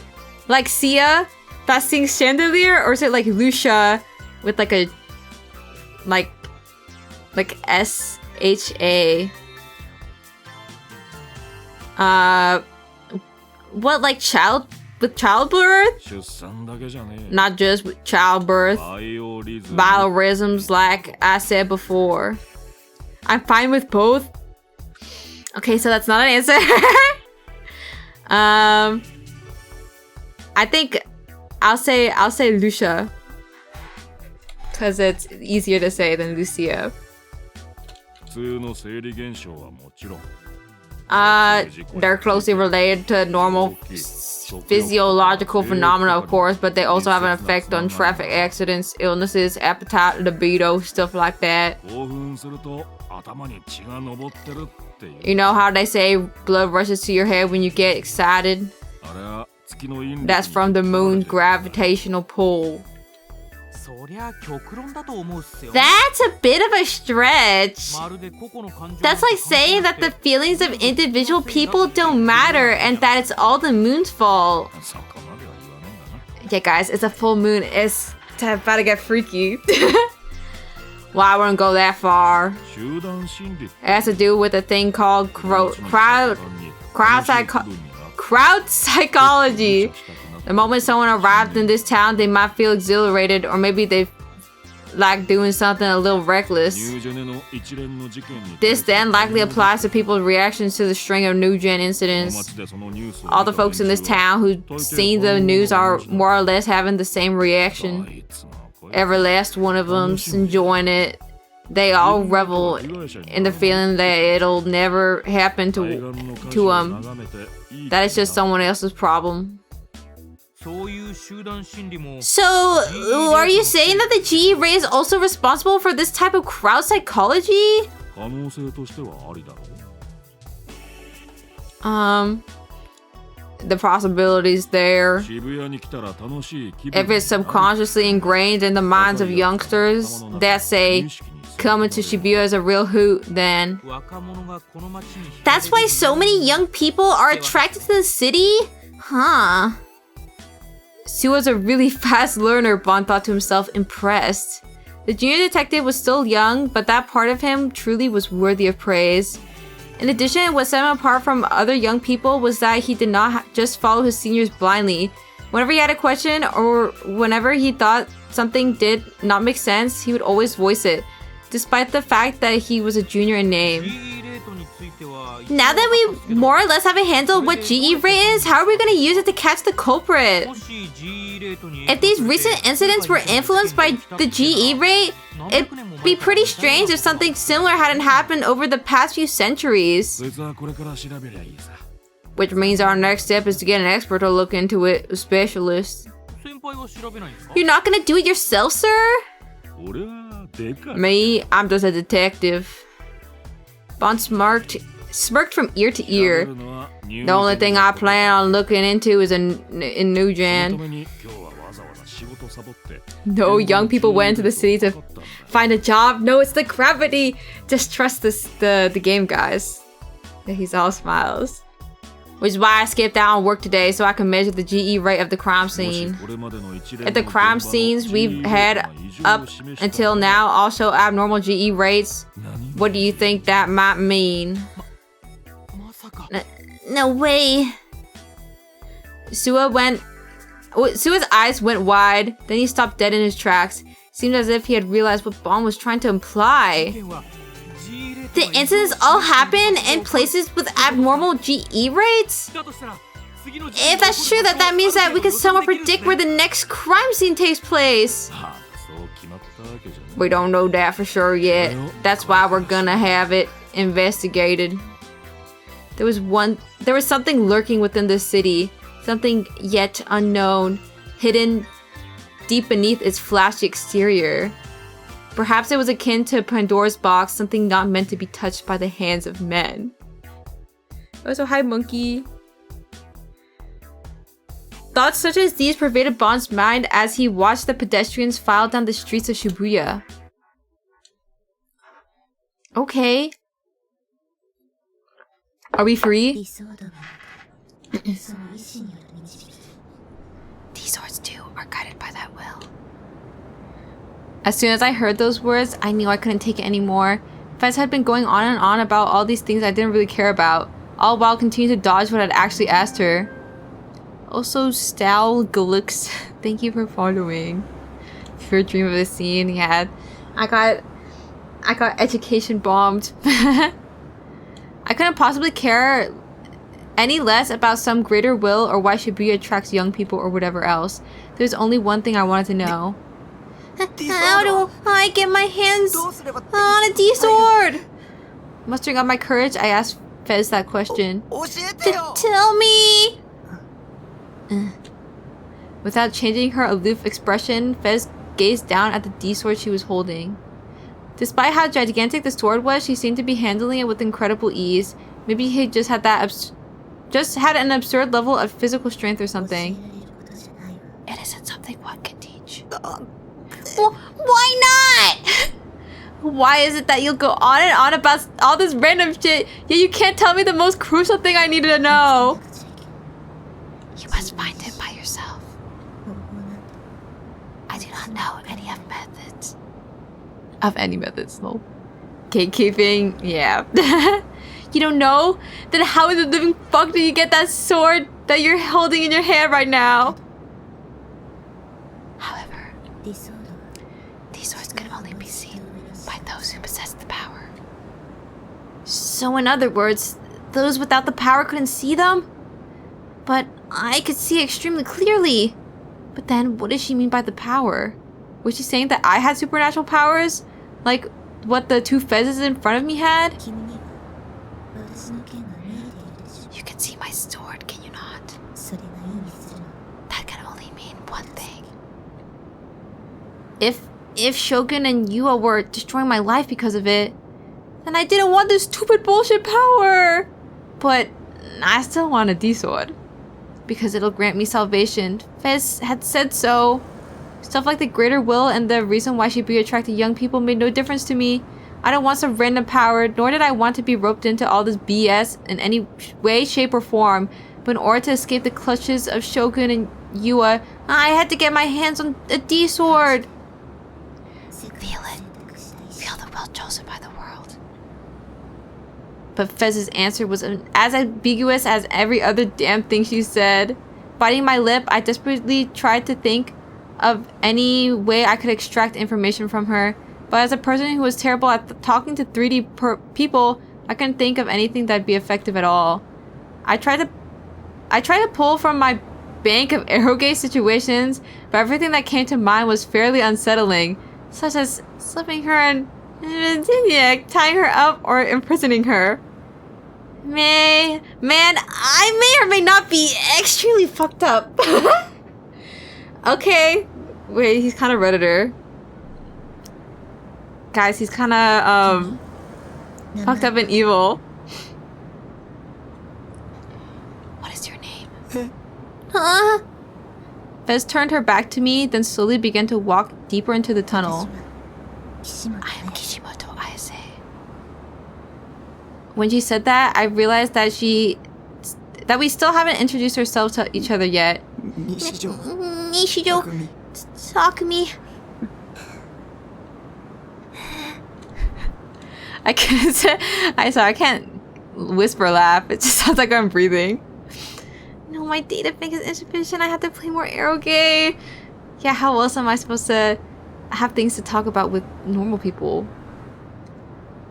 Like Sia that sings Chandelier? Or is it like Lucia with like a like SHA. What, like with childbirth? Not just with childbirth. Biorhythms, like I said before. I'm fine with both. Okay, so that's not an answer. I think I'll say Lucia. Cause it's easier to say than Lucia. They're closely related to normal physiological phenomena, of course, but they also have an effect on traffic accidents, illnesses, appetite, libido, stuff like that. You know how they say blood rushes to your head when you get excited? That's from the moon's gravitational pull. That's a bit of a stretch. That's like saying that the feelings of individual people don't matter and that it's all the moon's fault. Yeah, guys, it's a full moon. It's about to get freaky. Well, I wouldn't go that far. It has to do with a thing called crowd psychology. The moment someone arrived in this town, they might feel exhilarated, or maybe they like doing something a little reckless. This then likely applies to people's reactions to the string of new gen incidents. All the folks in this town who've seen the news are more or less having the same reaction. Every last one of them's enjoying it. They all revel in the feeling that it'll never happen to them. That is just someone else's problem. So, are you saying that the GE ray is also responsible for this type of crowd psychology? The possibilities there. If it's subconsciously ingrained in the minds of youngsters that say coming to Shibuya is a real hoot, then that's why so many young people are attracted to the city? Huh. Sua's a really fast learner, Bon thought to himself, impressed. The junior detective was still young, but that part of him truly was worthy of praise. In addition, what set him apart from other young people was that he did not just follow his seniors blindly. Whenever he had a question or whenever he thought something did not make sense, he would always voice it, despite the fact that he was a junior in name. Now that we more or less have a handle on what GE ray is, how are we going to use it to catch the culprit? If these recent incidents were influenced by the GE ray, it'd be pretty strange if something similar hadn't happened over the past few centuries. Which means our next step is to get an expert to look into it, a specialist. You're not going to do it yourself, sir? Me? I'm just a detective. Bon smirked from ear to ear. The only thing I plan on looking into is in New Gen. No, young people went into the city to find a job. No, it's the gravity. Just trust the game, guys. He's all smiles. Which is why I skipped out on work today so I can measure the GE rate of the crime scene. If the crime scenes we've had up until now all show abnormal GE rates, what do you think that might mean? No way. Sua's eyes went wide, then he stopped dead in his tracks. Seemed as if he had realized what Bon was trying to imply. The incidents all happen in places with abnormal GE rates? If that's true, that means that we can somewhat predict where the next crime scene takes place. We don't know that for sure yet. That's why we're gonna have it investigated. There was something lurking within the city, something yet unknown, hidden deep beneath its flashy exterior. Perhaps it was akin to Pandora's box, something not meant to be touched by the hands of men. Oh, so hi, monkey. Thoughts such as these pervaded Bon's mind as he watched the pedestrians file down the streets of Shibuya. Okay. Are we free? These swords, too, are guided by that will. 「 These swords too are guided by that will. As soon as I heard those words, I knew I couldn't take it anymore. Fez had been going on and on about all these things I didn't really care about, all while continuing to dodge what I'd actually asked her. Also, Stal Glux, thank you for following. For a dream of the scene, yeah. I got education bombed. I couldn't possibly care any less about some greater will or why Shibuya attracts young people or whatever else. There's only one thing I wanted to know. How do I get my hands on a D-sword? Mustering up my courage, I asked Fez that question. Tell me! Without changing her aloof expression, Fez gazed down at the D-sword she was holding. Despite how gigantic the sword was, she seemed to be handling it with incredible ease. Maybe he just had an absurd level of physical strength or something. It isn't something one can teach. Well, why not? Why is it that you'll go on and on about all this random shit, yet you can't tell me the most crucial thing I needed to know? You must find him by yourself. I do not know any methods. Of any methods, no. Gatekeeping, yeah. You don't know? Then how in the living fuck did you get that sword that you're holding in your hand right now? However, these swords can only be seen by those who possess the power. So in other words, those without the power couldn't see them? But I could see extremely clearly. But then what does she mean by the power? Was she saying that I had supernatural powers? Like what the two Fezes in front of me had? You can see my sword, can you not? That can only mean one thing. If Shogun and Yua were destroying my life because of it, then I didn't want this stupid bullshit power. But I still want a D-sword. Because it'll grant me salvation. Fez had said so. Stuff like the greater will and the reason why she'd be attracted to young people made no difference to me. I don't want some random power, nor did I want to be roped into all this BS in any way, shape, or form. But in order to escape the clutches of Shogun and Yua, I had to get my hands on a D-sword. Feel it. Feel the will chosen by the world. But Fez's answer was as ambiguous as every other damn thing she said. Biting my lip, I desperately tried to think of any way I could extract information from her. But as a person who was terrible at talking to 3D people, I couldn't think of anything that'd be effective at all. I tried to pull from my bank of arrow-gay situations, but everything that came to mind was fairly unsettling, such as slipping her in tying her up, or imprisoning her. Man, I may or may not be extremely fucked up. Okay. Wait, he's kind of Redditor. Guys, he's kind of, fucked up and evil. What is your name? Huh? Fez turned her back to me, then slowly began to walk deeper into the tunnel. I am Kishimoto Ayase. When she said that, I realized that we still haven't introduced ourselves to each other yet. Nishijo, Takumi. I can't whisper laugh. It just sounds like I'm breathing. No, my data bank is insufficient. I have to play more Aerogay. Yeah, how else am I supposed to have things to talk about with normal people?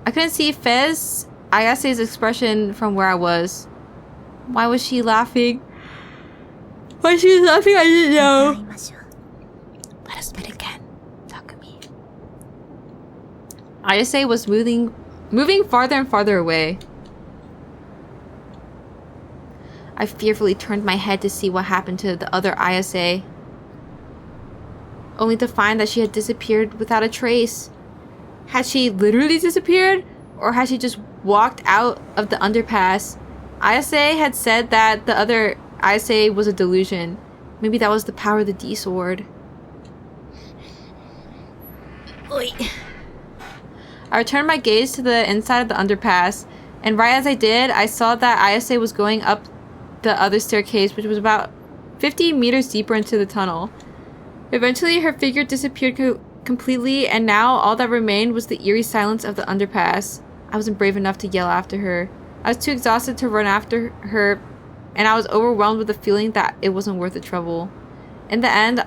I couldn't see Fez Ayase's expression from where I was. Why was she laughing? Why she was laughing, I didn't know. Let us meet again, Takumi. Ayase was moving farther and farther away. I fearfully turned my head to see what happened to the other Ayase, only to find that she had disappeared without a trace. Had she literally disappeared? Or had she just walked out of the underpass? Ayase had said that the other Ayase was a delusion. Maybe that was the power of the D-sword. Wait. I returned my gaze to the inside of the underpass, and right as I did, I saw that Ayase was going up the other staircase, which was about 50 meters deeper into the tunnel. Eventually, her figure disappeared completely, and now all that remained was the eerie silence of the underpass. I wasn't brave enough to yell after her. I was too exhausted to run after her, and I was overwhelmed with the feeling that it wasn't worth the trouble. In the end,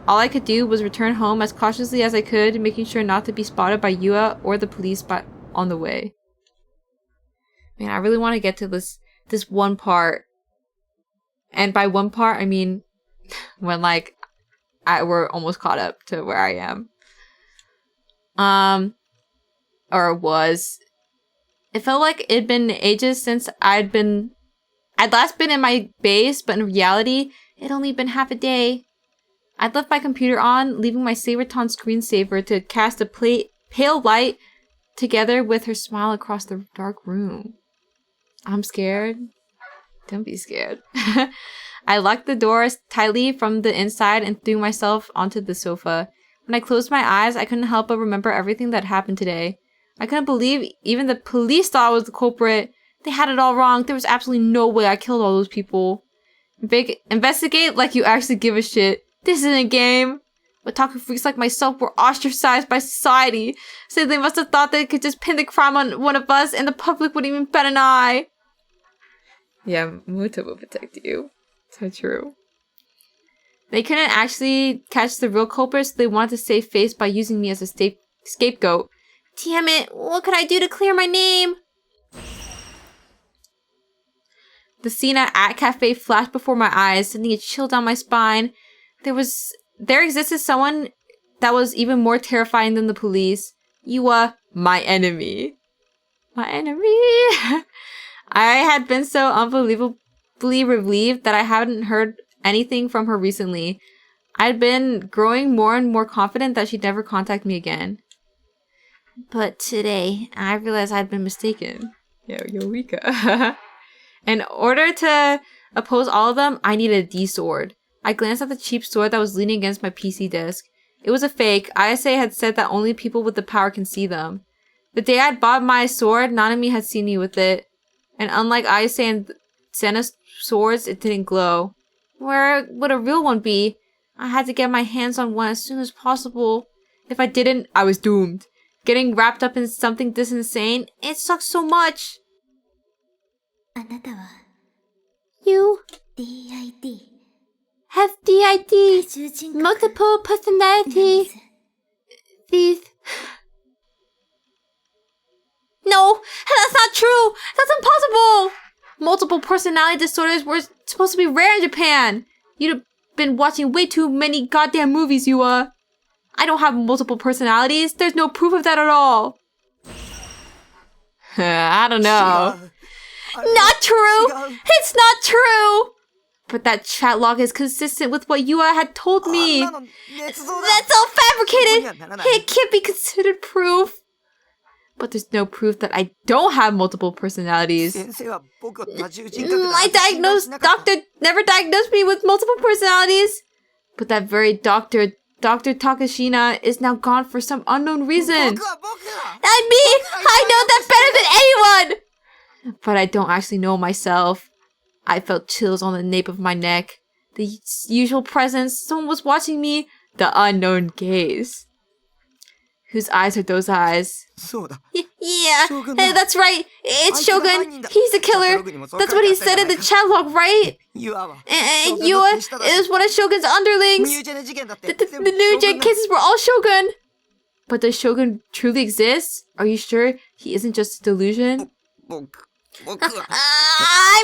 all I could do was return home as cautiously as I could, making sure not to be spotted by Yua or the police on the way. Man, I really want to get to this one part. And by one part, I mean when, like, we're almost caught up to where I am. Or was. It felt like it'd been ages since I'd last been in my base, but in reality, it'd only been half a day. I'd left my computer on, leaving my Saberton screensaver to cast a pale light together with her smile across the dark room. I'm scared. Don't be scared. I locked the door tightly from the inside and threw myself onto the sofa. When I closed my eyes, I couldn't help but remember everything that happened today. I couldn't believe even the police thought I was the culprit. They had it all wrong. There was absolutely no way I killed all those people. Investigate like you actually give a shit. This isn't a game. Otaku freaks like myself were ostracized by society. So they must have thought they could just pin the crime on one of us and the public would even bet an eye. Yeah, Muto will protect you. So true. They couldn't actually catch the real culprits, so they wanted to save face by using me as a scapegoat. Damn it, what could I do to clear my name? The scene at Cafe flashed before my eyes, sending a chill down my spine. There existed someone that was even more terrifying than the police. Yua, my enemy. My enemy. I had been so unbelievably relieved that I hadn't heard anything from her recently. I'd been growing more and more confident that she'd never contact me again. But today, I realized I'd been mistaken. Yo, Eureka. In order to oppose all of them, I needed a D-sword. I glanced at the cheap sword that was leaning against my PC desk. It was a fake. ISA had said that only people with the power can see them. The day I'd bought my sword, Nanami had seen me with it. And unlike ISA and Senna's swords, it didn't glow. Where would a real one be? I had to get my hands on one as soon as possible. If I didn't, I was doomed. Getting wrapped up in something this insane, it sucks so much. You have DID, multiple personality. These. No, that's not true. That's impossible. Multiple personality disorders were supposed to be rare in Japan. You'd have been watching way too many goddamn movies, Yua. I don't have multiple personalities. There's no proof of that at all. I don't know. Not true. It's not true. But that chat log is consistent with what Yua had told me. That's all fabricated. It can't be considered proof. But there's no proof that I don't have multiple personalities. My doctor never diagnosed me with multiple personalities. But that very doctor, Dr. Takashina, is now gone for some unknown reason. And me, I know that better than anyone. But I don't actually know myself. I felt chills on the nape of my neck. The usual presence, someone was watching me, the unknown gaze. Whose eyes are those eyes? Yeah, hey, that's right. It's Shogun. He's the killer. That's what he said in the chat log, right? And Yua is one of Shogun's underlings. The new gen cases were all Shogun. But does Shogun truly exist? Are you sure he isn't just a delusion? I'm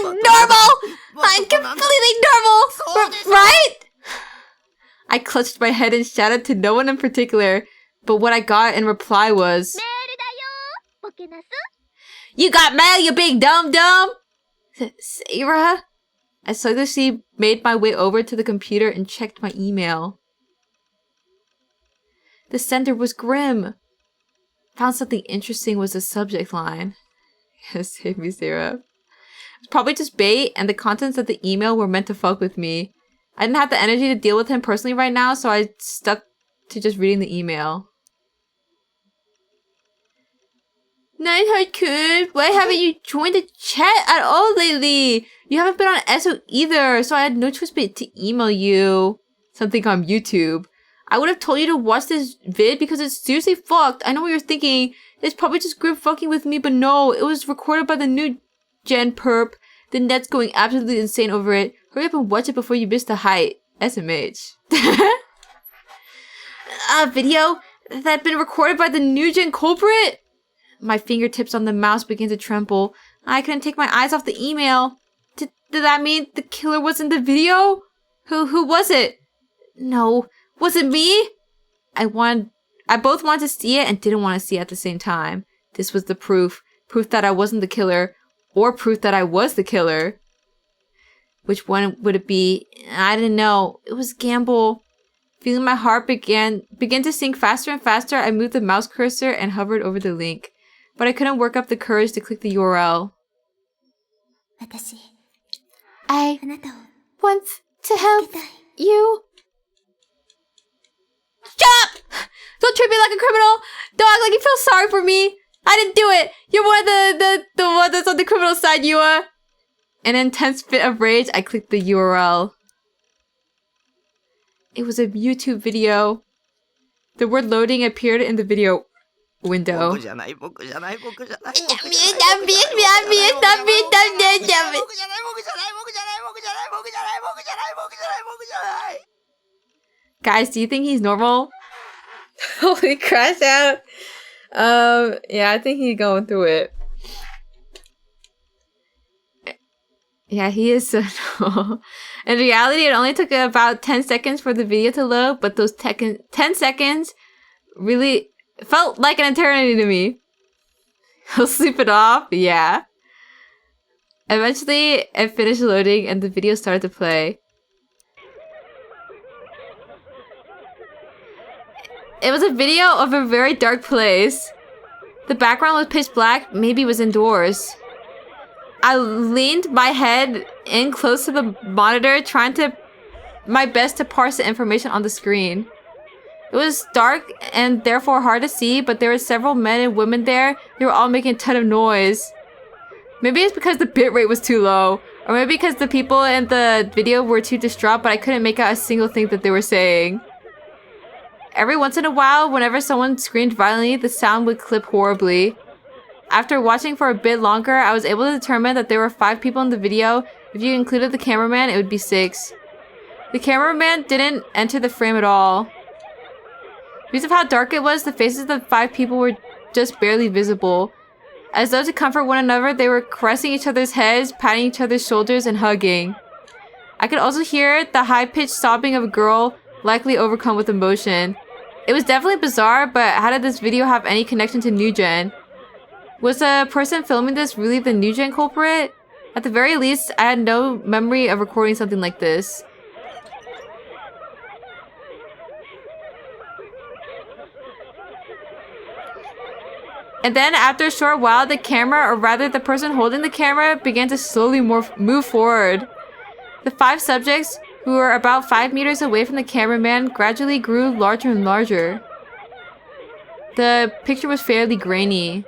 normal! I'm completely normal! Right? I clutched my head and shouted to no one in particular. But what I got in reply was, "You got mail, you big dum-dum!" Sarah? I slowly made my way over to the computer and checked my email. The sender was Grim. Found something interesting was the subject line. Save me, Sarah. It was probably just bait, and the contents of the email were meant to fuck with me. I didn't have the energy to deal with him personally right now, so I stuck to just reading the email. Nightheart-kun, why haven't you joined the chat at all lately? You haven't been on ESO either, so I had no choice but to email you. Something on YouTube. I would have told you to watch this vid because it's seriously fucked. I know what you're thinking. It's probably just group fucking with me, but no. It was recorded by the new gen perp. The net's going absolutely insane over it. Hurry up and watch it before you miss the height. SMH. A video that had been recorded by the new gen culprit? My fingertips on the mouse began to tremble. I couldn't take my eyes off the email. Did that mean the killer was in the video? Who was it? No. Was it me? I both wanted to see it and didn't want to see it at the same time. This was the proof. Proof that I wasn't the killer. Or proof that I was the killer. Which one would it be? I didn't know. It was a gamble. Feeling my heart begin to sink faster and faster, I moved the mouse cursor and hovered over the link. But I couldn't work up the courage to click the URL. I want to help you. Stop! Don't treat me like a criminal! Don't act like you feel sorry for me! I didn't do it! You're one of the one that's on the criminal side, Yua! In an intense fit of rage, I clicked the URL. It was a YouTube video. The word loading appeared in the video window. Guys, do you think he's normal? Holy crash out. Yeah, I think he's going through it. Yeah, he is so normal. In reality, it only took about 10 seconds for the video to load, but those 10 seconds really felt like an eternity to me. He'll sleep it off, yeah. Eventually, it finished loading and the video started to play. It was a video of a very dark place. The background was pitch black, maybe it was indoors. I leaned my head in close to the monitor, trying my best to parse the information on the screen. It was dark and therefore hard to see, but there were several men and women there. They were all making a ton of noise. Maybe it's because the bitrate was too low, or maybe because the people in the video were too distraught, but I couldn't make out a single thing that they were saying. Every once in a while, whenever someone screamed violently, the sound would clip horribly. After watching for a bit longer, I was able to determine that there were 5 people in the video. If you included the cameraman, it would be 6. The cameraman didn't enter the frame at all. Because of how dark it was, the faces of the 5 people were just barely visible. As though to comfort one another, they were caressing each other's heads, patting each other's shoulders, and hugging. I could also hear the high-pitched sobbing of a girl, likely overcome with emotion. It was definitely bizarre, but how did this video have any connection to New Gen? Was the person filming this really the New Gen culprit? At the very least, I had no memory of recording something like this. And then, after a short while, the camera, or rather the person holding the camera, began to slowly move forward. The 5 subjects, who were about 5 meters away from the cameraman, gradually grew larger and larger. The picture was fairly grainy.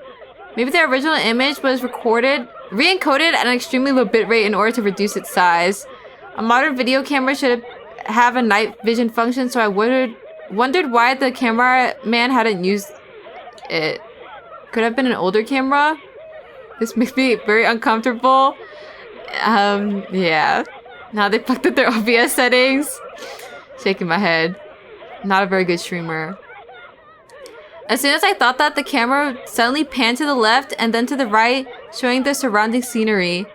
Maybe the original image was re-encoded at an extremely low bitrate in order to reduce its size. A modern video camera should have a night vision function, so I wondered why the cameraman hadn't used it. Could have been an older camera? This makes me very uncomfortable. Yeah. Now they fucked up their OBS settings. Shaking my head. Not a very good streamer. As soon as I thought that, the camera suddenly panned to the left and then to the right, showing the surrounding scenery.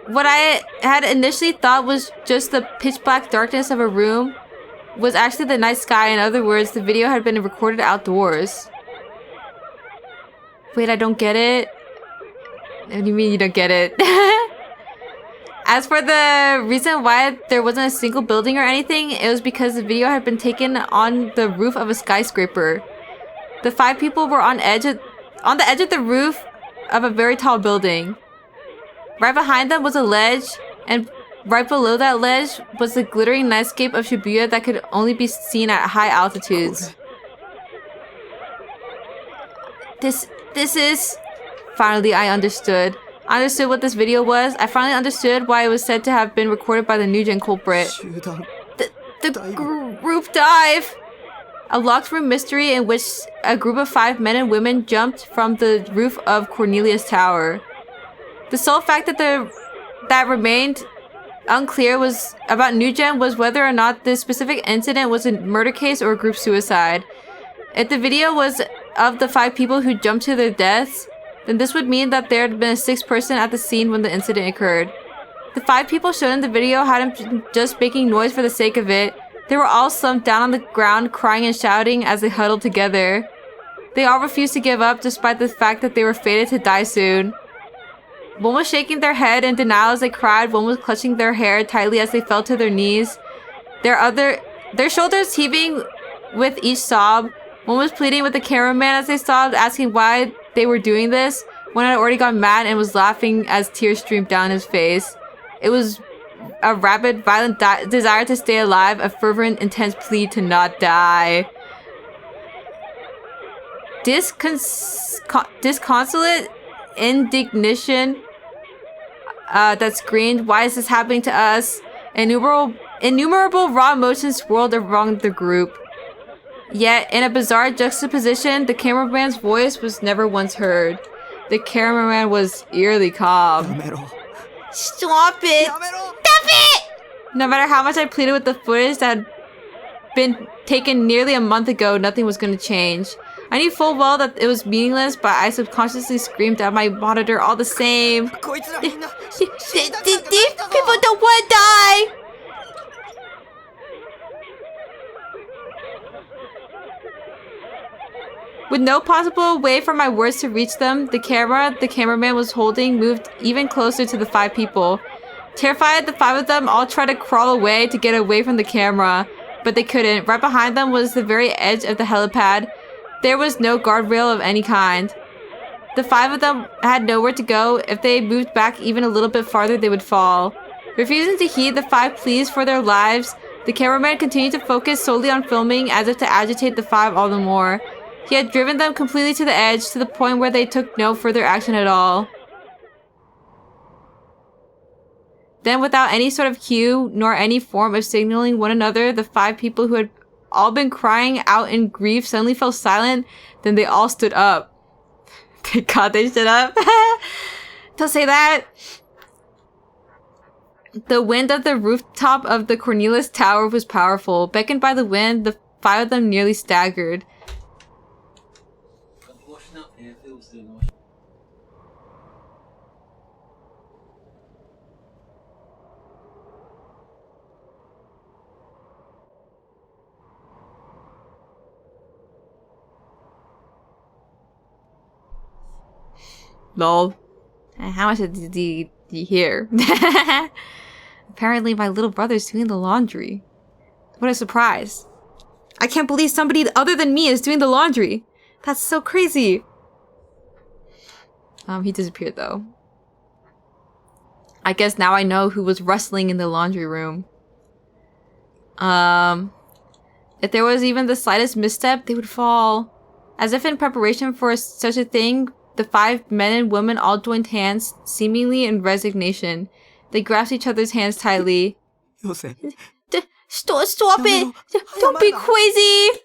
What I had initially thought was just the pitch black darkness of a room was actually the night sky. In other words, the video had been recorded outdoors. Wait, I don't get it? What do you mean you don't get it? As for the reason why there wasn't a single building or anything, it was because the video had been taken on the roof of a skyscraper. The 5 people were on the edge of the roof of a very tall building. Right behind them was a ledge, and right below that ledge was the glittering nightscape of Shibuya that could only be seen at high altitudes. This is... Finally, I understood. I understood what this video was. I finally understood why it was said to have been recorded by the New Gen culprit. The group dive! A locked room mystery in which a group of 5 men and women jumped from the roof of Cornelius Tower. The sole fact that remained unclear was about Nugent was whether or not this specific incident was a murder case or a group suicide. If the video was of the 5 people who jumped to their deaths, then this would mean that there had been a 6th person at the scene when the incident occurred. The 5 people shown in the video hadn't been just making noise for the sake of it. They were all slumped down on the ground, crying and shouting as they huddled together. They all refused to give up despite the fact that they were fated to die soon. One was shaking their head in denial as they cried, one was clutching their hair tightly as they fell to their knees, their shoulders heaving with each sob. One was pleading with the cameraman as they sobbed, asking why they were doing this. One had already gone mad and was laughing as tears streamed down his face. It was a rabid, violent desire to stay alive, a fervent, intense plea to not die. Disconsolate indignation that screamed, "Why is this happening to us?" Innumerable raw emotions swirled around the group. Yet, in a bizarre juxtaposition, the cameraman's voice was never once heard. The cameraman was eerily calm. Stop it! Stop it! No matter how much I pleaded with the footage that had been taken nearly a month ago, nothing was going to change. I knew full well that it was meaningless, but I subconsciously screamed at my monitor all the same. These people don't want to die! With no possible way for my words to reach them, the cameraman was holding moved even closer to the 5 people. Terrified, the 5 of them all tried to crawl away to get away from the camera, but they couldn't. Right behind them was the very edge of the helipad. There was no guardrail of any kind. The 5 of them had nowhere to go. If they moved back even a little bit farther, they would fall. Refusing to heed the 5 pleas for their lives, the cameraman continued to focus solely on filming as if to agitate the 5 all the more. He had driven them completely to the edge, to the point where they took no further action at all. Then, without any sort of cue, nor any form of signaling one another, the 5 people who had all been crying out in grief suddenly fell silent. Then they all stood up. Thank God they stood up. Don't say that. The wind of the rooftop of the Cornelius Tower was powerful. Beckoned by the wind, the 5 of them nearly staggered. Lol. How much did you hear? Apparently my little brother's doing the laundry. What a surprise. I can't believe somebody other than me is doing the laundry. That's so crazy. He disappeared though. I guess now I know who was rustling in the laundry room. If there was even the slightest misstep, they would fall. As if in preparation for such a thing, the 5 men and women all joined hands, seemingly in resignation. They grasped each other's hands tightly. Stop it! Don't be crazy!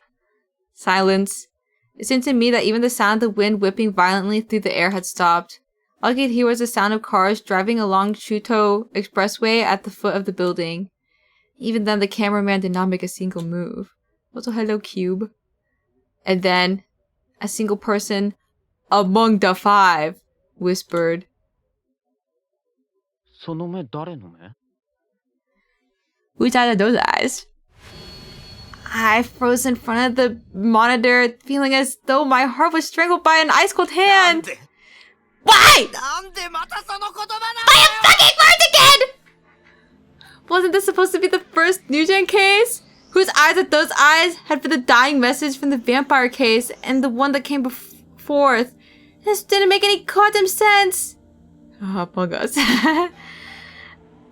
Silence. It seemed to me that even the sound of the wind whipping violently through the air had stopped. All I could hear was the sound of cars driving along Shuto Expressway at the foot of the building. Even then, the cameraman did not make a single move. Also, hello, Cube. And then, a single person among the 5 whispered, "Who's out of those eyes?" I froze in front of the monitor, feeling as though my heart was strangled by an ice-cold hand. Why? I am fucking words again! Wasn't this supposed to be the first Nugent case? Whose eyes are those eyes had been the dying message from the vampire case and the one that came forth. This didn't make any goddamn sense. Among Us.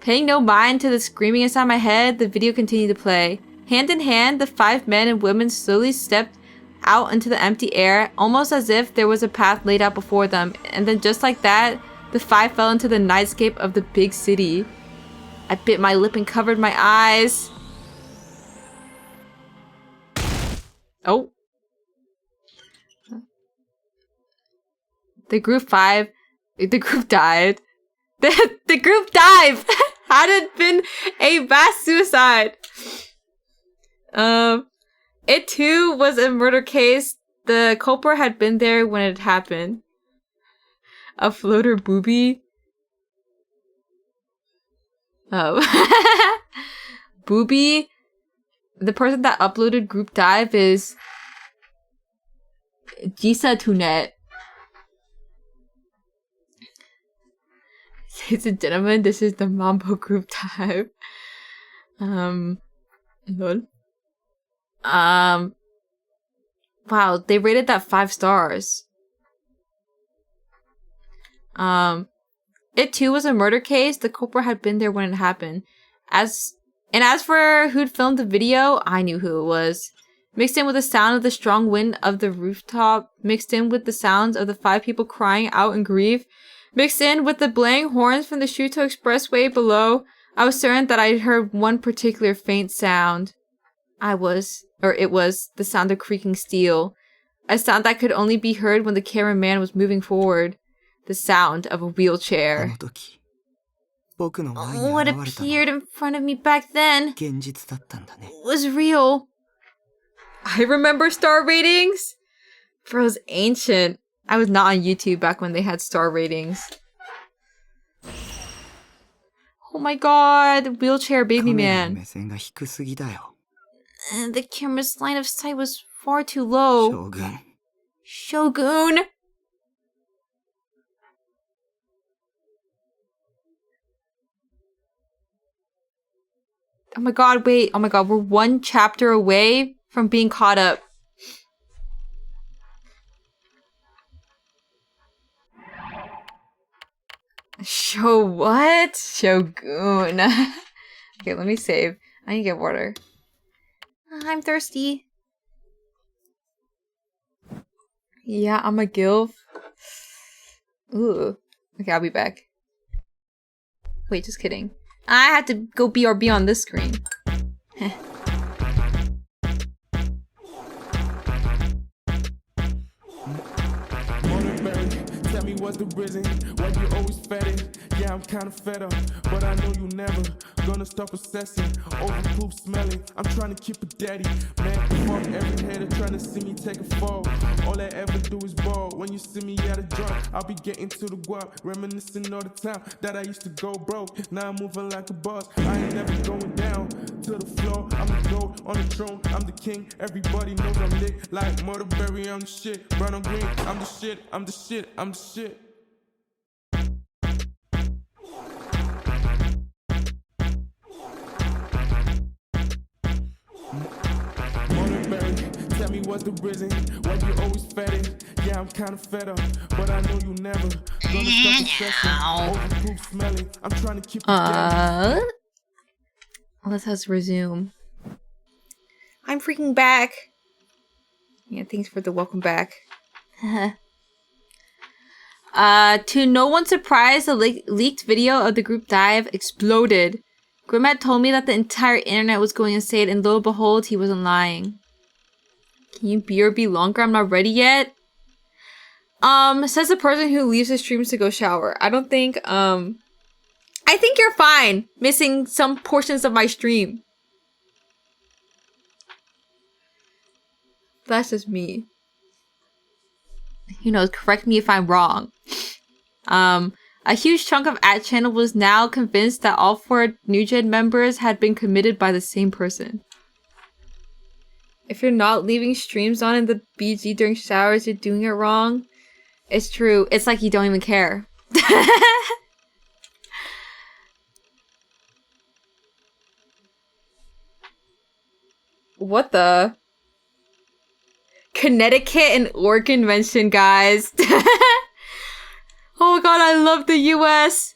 Paying no mind to the screaming inside my head, the video continued to play. Hand in hand, the 5 men and women slowly stepped out into the empty air, almost as if there was a path laid out before them, and then just like that, the 5 fell into the nightscape of the big city. I bit my lip and covered my eyes. Oh. The group died. The group died. Had it been a mass suicide. It too was a murder case. The culprit had been there when it happened. A floater booby. Oh. Booby. The person that uploaded Group Dive is Jisa Tunet. Ladies and gentlemen, this is the Mambo Group Dive. Lol. Wow, they rated that 5 stars. It too was a murder case. The culprit had been there when it happened. As for who'd filmed the video, I knew who it was. Mixed in with the sound of the strong wind of the rooftop, mixed in with the sounds of the 5 people crying out in grief, mixed in with the blaring horns from the Shuto Expressway below, I was certain that I heard one particular faint sound. It was the sound of creaking steel. A sound that could only be heard when the cameraman was moving forward. The sound of a wheelchair. What appeared in front of me back then was real. I remember star ratings. Bro's ancient. I was not on YouTube back when they had star ratings. Oh my god, wheelchair baby man. And the camera's line of sight was far too low. Shogun? Oh my god, wait. Oh my god, we're 1 chapter away from being caught up. What? Shogun. Okay, let me save. I need to get water. I'm thirsty. Yeah, I'm a gilf. Ooh. Okay, I'll be back. Wait, just kidding. I had to go BRB on this screen. Tell me what's the reason why you always fed. Yeah, I'm kinda fed up, but I know you never gonna stop assessing, over poop smelling. I'm trying to keep it daddy, man. Fuck every hater trying to see me take a fall. All I ever do is ball. When you see me at a drunk, I'll be getting to the guap, reminiscing all the time that I used to go broke. Now I'm moving like a boss. I ain't never going down to the floor. I'm the gold on the throne. I'm the king. Everybody knows I'm lit like Murderberry. I'm the shit. Brown on green. I'm the shit. I'm the shit. I'm the shit. Tell me what's the reason why you always fed. Yeah, I'm kinda fed up, but I know you never gonna stop stressing, over poop smelling. I'm trying to keep it Let's resume. I'm freaking back. Yeah, thanks for the welcome back. To no one's surprise, the leaked video of the group dive exploded. Grim had told me that the entire internet was going insane, and lo and behold, he wasn't lying. Can you BRB longer? I'm not ready yet. Says the person who leaves his streams to go shower. I don't think, I think you're fine missing some portions of my stream. That's just me. You know, correct me if I'm wrong. A huge chunk of @channel was now convinced that all 4 New Gen members had been committed by the same person. If you're not leaving streams on in the BG during showers, you're doing it wrong. It's true. It's like you don't even care. What the? Connecticut and Oregon mentioned, guys. Oh my god, I love the US.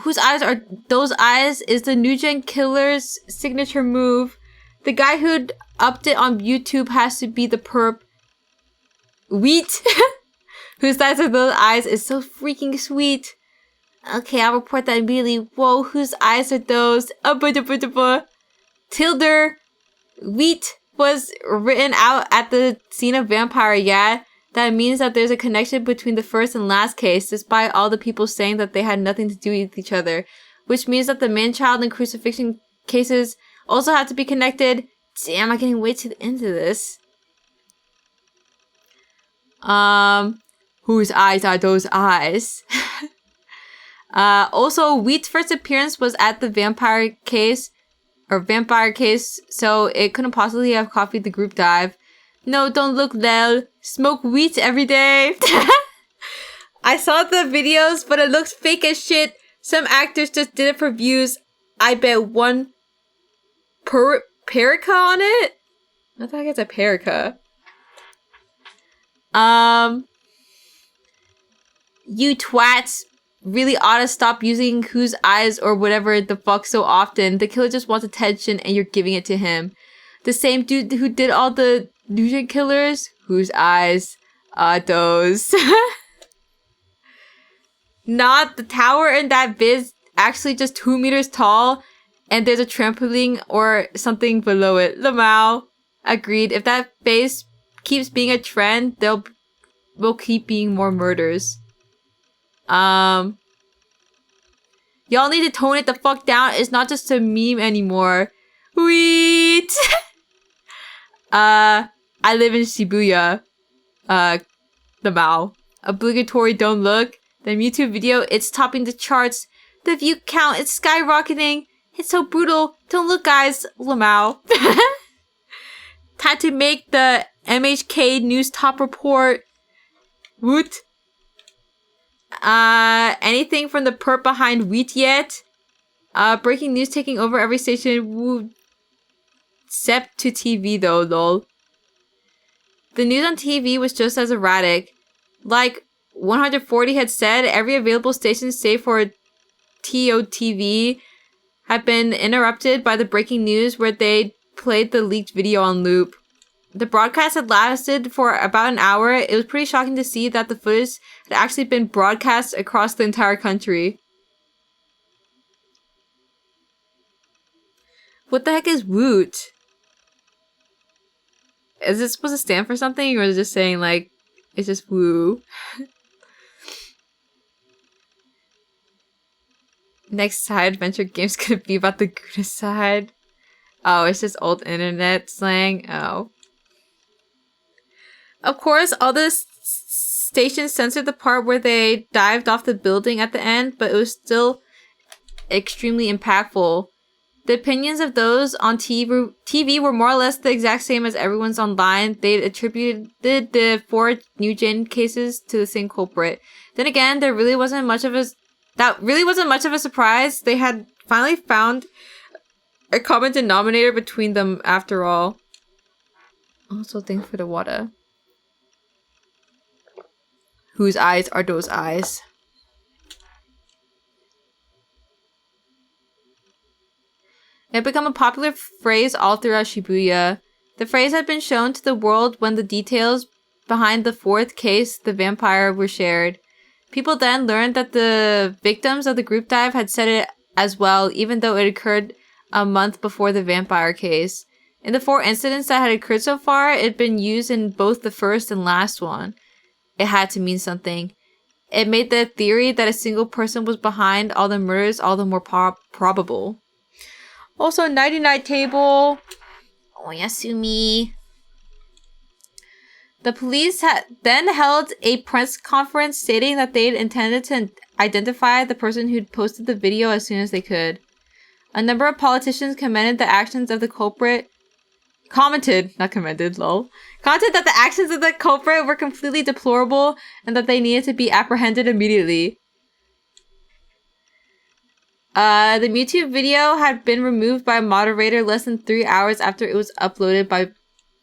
Whose eyes are those eyes is the New Gen Killer's signature move. The guy who'd upped it on YouTube has to be the perp. Wheat. Whose eyes are those eyes is so freaking sweet. Okay, I'll report that immediately. Whoa, whose eyes are those? Tilder. Wheat. was written out at the scene of Vampire, yeah, that means that there's a connection between the first and last case, despite all the people saying that they had nothing to do with each other. Which means that the man-child and crucifixion cases also have to be connected. Damn, I'm getting way too into this. Whose eyes are those eyes? Also, Wheat's first appearance was at the vampire case, so it couldn't possibly have copied the group dive. No, don't look, Lel. Smoke Wheat every day. I saw the videos, but it looks fake as shit. Some actors just did it for views. I bet one perica on it? I thought it's a perica. You twats really ought to stop using whose eyes or whatever the fuck so often. The killer just wants attention and you're giving it to him. The same dude who did all the Nugent killers, whose eyes are those? Not the tower in that biz, actually just 2 meters tall, and there's a trampoline or something below it. Lamau. Agreed. If that face keeps being a trend, will keep being more murders. Y'all need to tone it the fuck down. It's not just a meme anymore. Wheat! I live in Shibuya. Lamau. Obligatory don't look. The Mewtwo video, it's topping the charts. The view count is skyrocketing. It's so brutal. Don't look, guys. Lamau. Time to make the MHK News top report. Woot. Anything from the perp behind Wheat yet? Breaking news taking over every station. Woo. Except to TV though, lol. The news on TV was just as erratic. Like 140 had said, every available station save for TOTV had been interrupted by the breaking news where they played the leaked video on loop. The broadcast had lasted for about an hour. It was pretty shocking to see that the footage had actually been broadcast across the entire country. What the heck is Woot? Is it supposed to stand for something, or is it just saying, like, it's just woo? Next side adventure game's gonna be about the Gouda side. Oh, it's just old internet slang. Oh. Of course, all the stations censored the part where they dived off the building at the end, but it was still extremely impactful. The opinions of those on TV were more or less the exact same as everyone's online. They attributed the 4 new gen cases to the same culprit. Then again, that really wasn't much of a surprise. They had finally found a common denominator between them after all. Also, thanks for the water. Whose eyes are those eyes? It had become a popular phrase all throughout Shibuya. The phrase had been shown to the world when the details behind the 4th case, the vampire, were shared. People then learned that the victims of the group dive had said it as well, even though it occurred a month before the vampire case. In the 4 incidents that had occurred so far, it had been used in both the first and last one. It had to mean something. It made the theory that a single person was behind all the murders all the more probable. Also, nighty-night table. Oyasumi. The police had then held a press conference stating that they intended to identify the person who'd posted the video as soon as they could. A number of politicians commented the actions of the culprit. Commented that the actions of the culprit were completely deplorable and that they needed to be apprehended immediately. The Mewtwo video had been removed by a moderator less than 3 hours after it was uploaded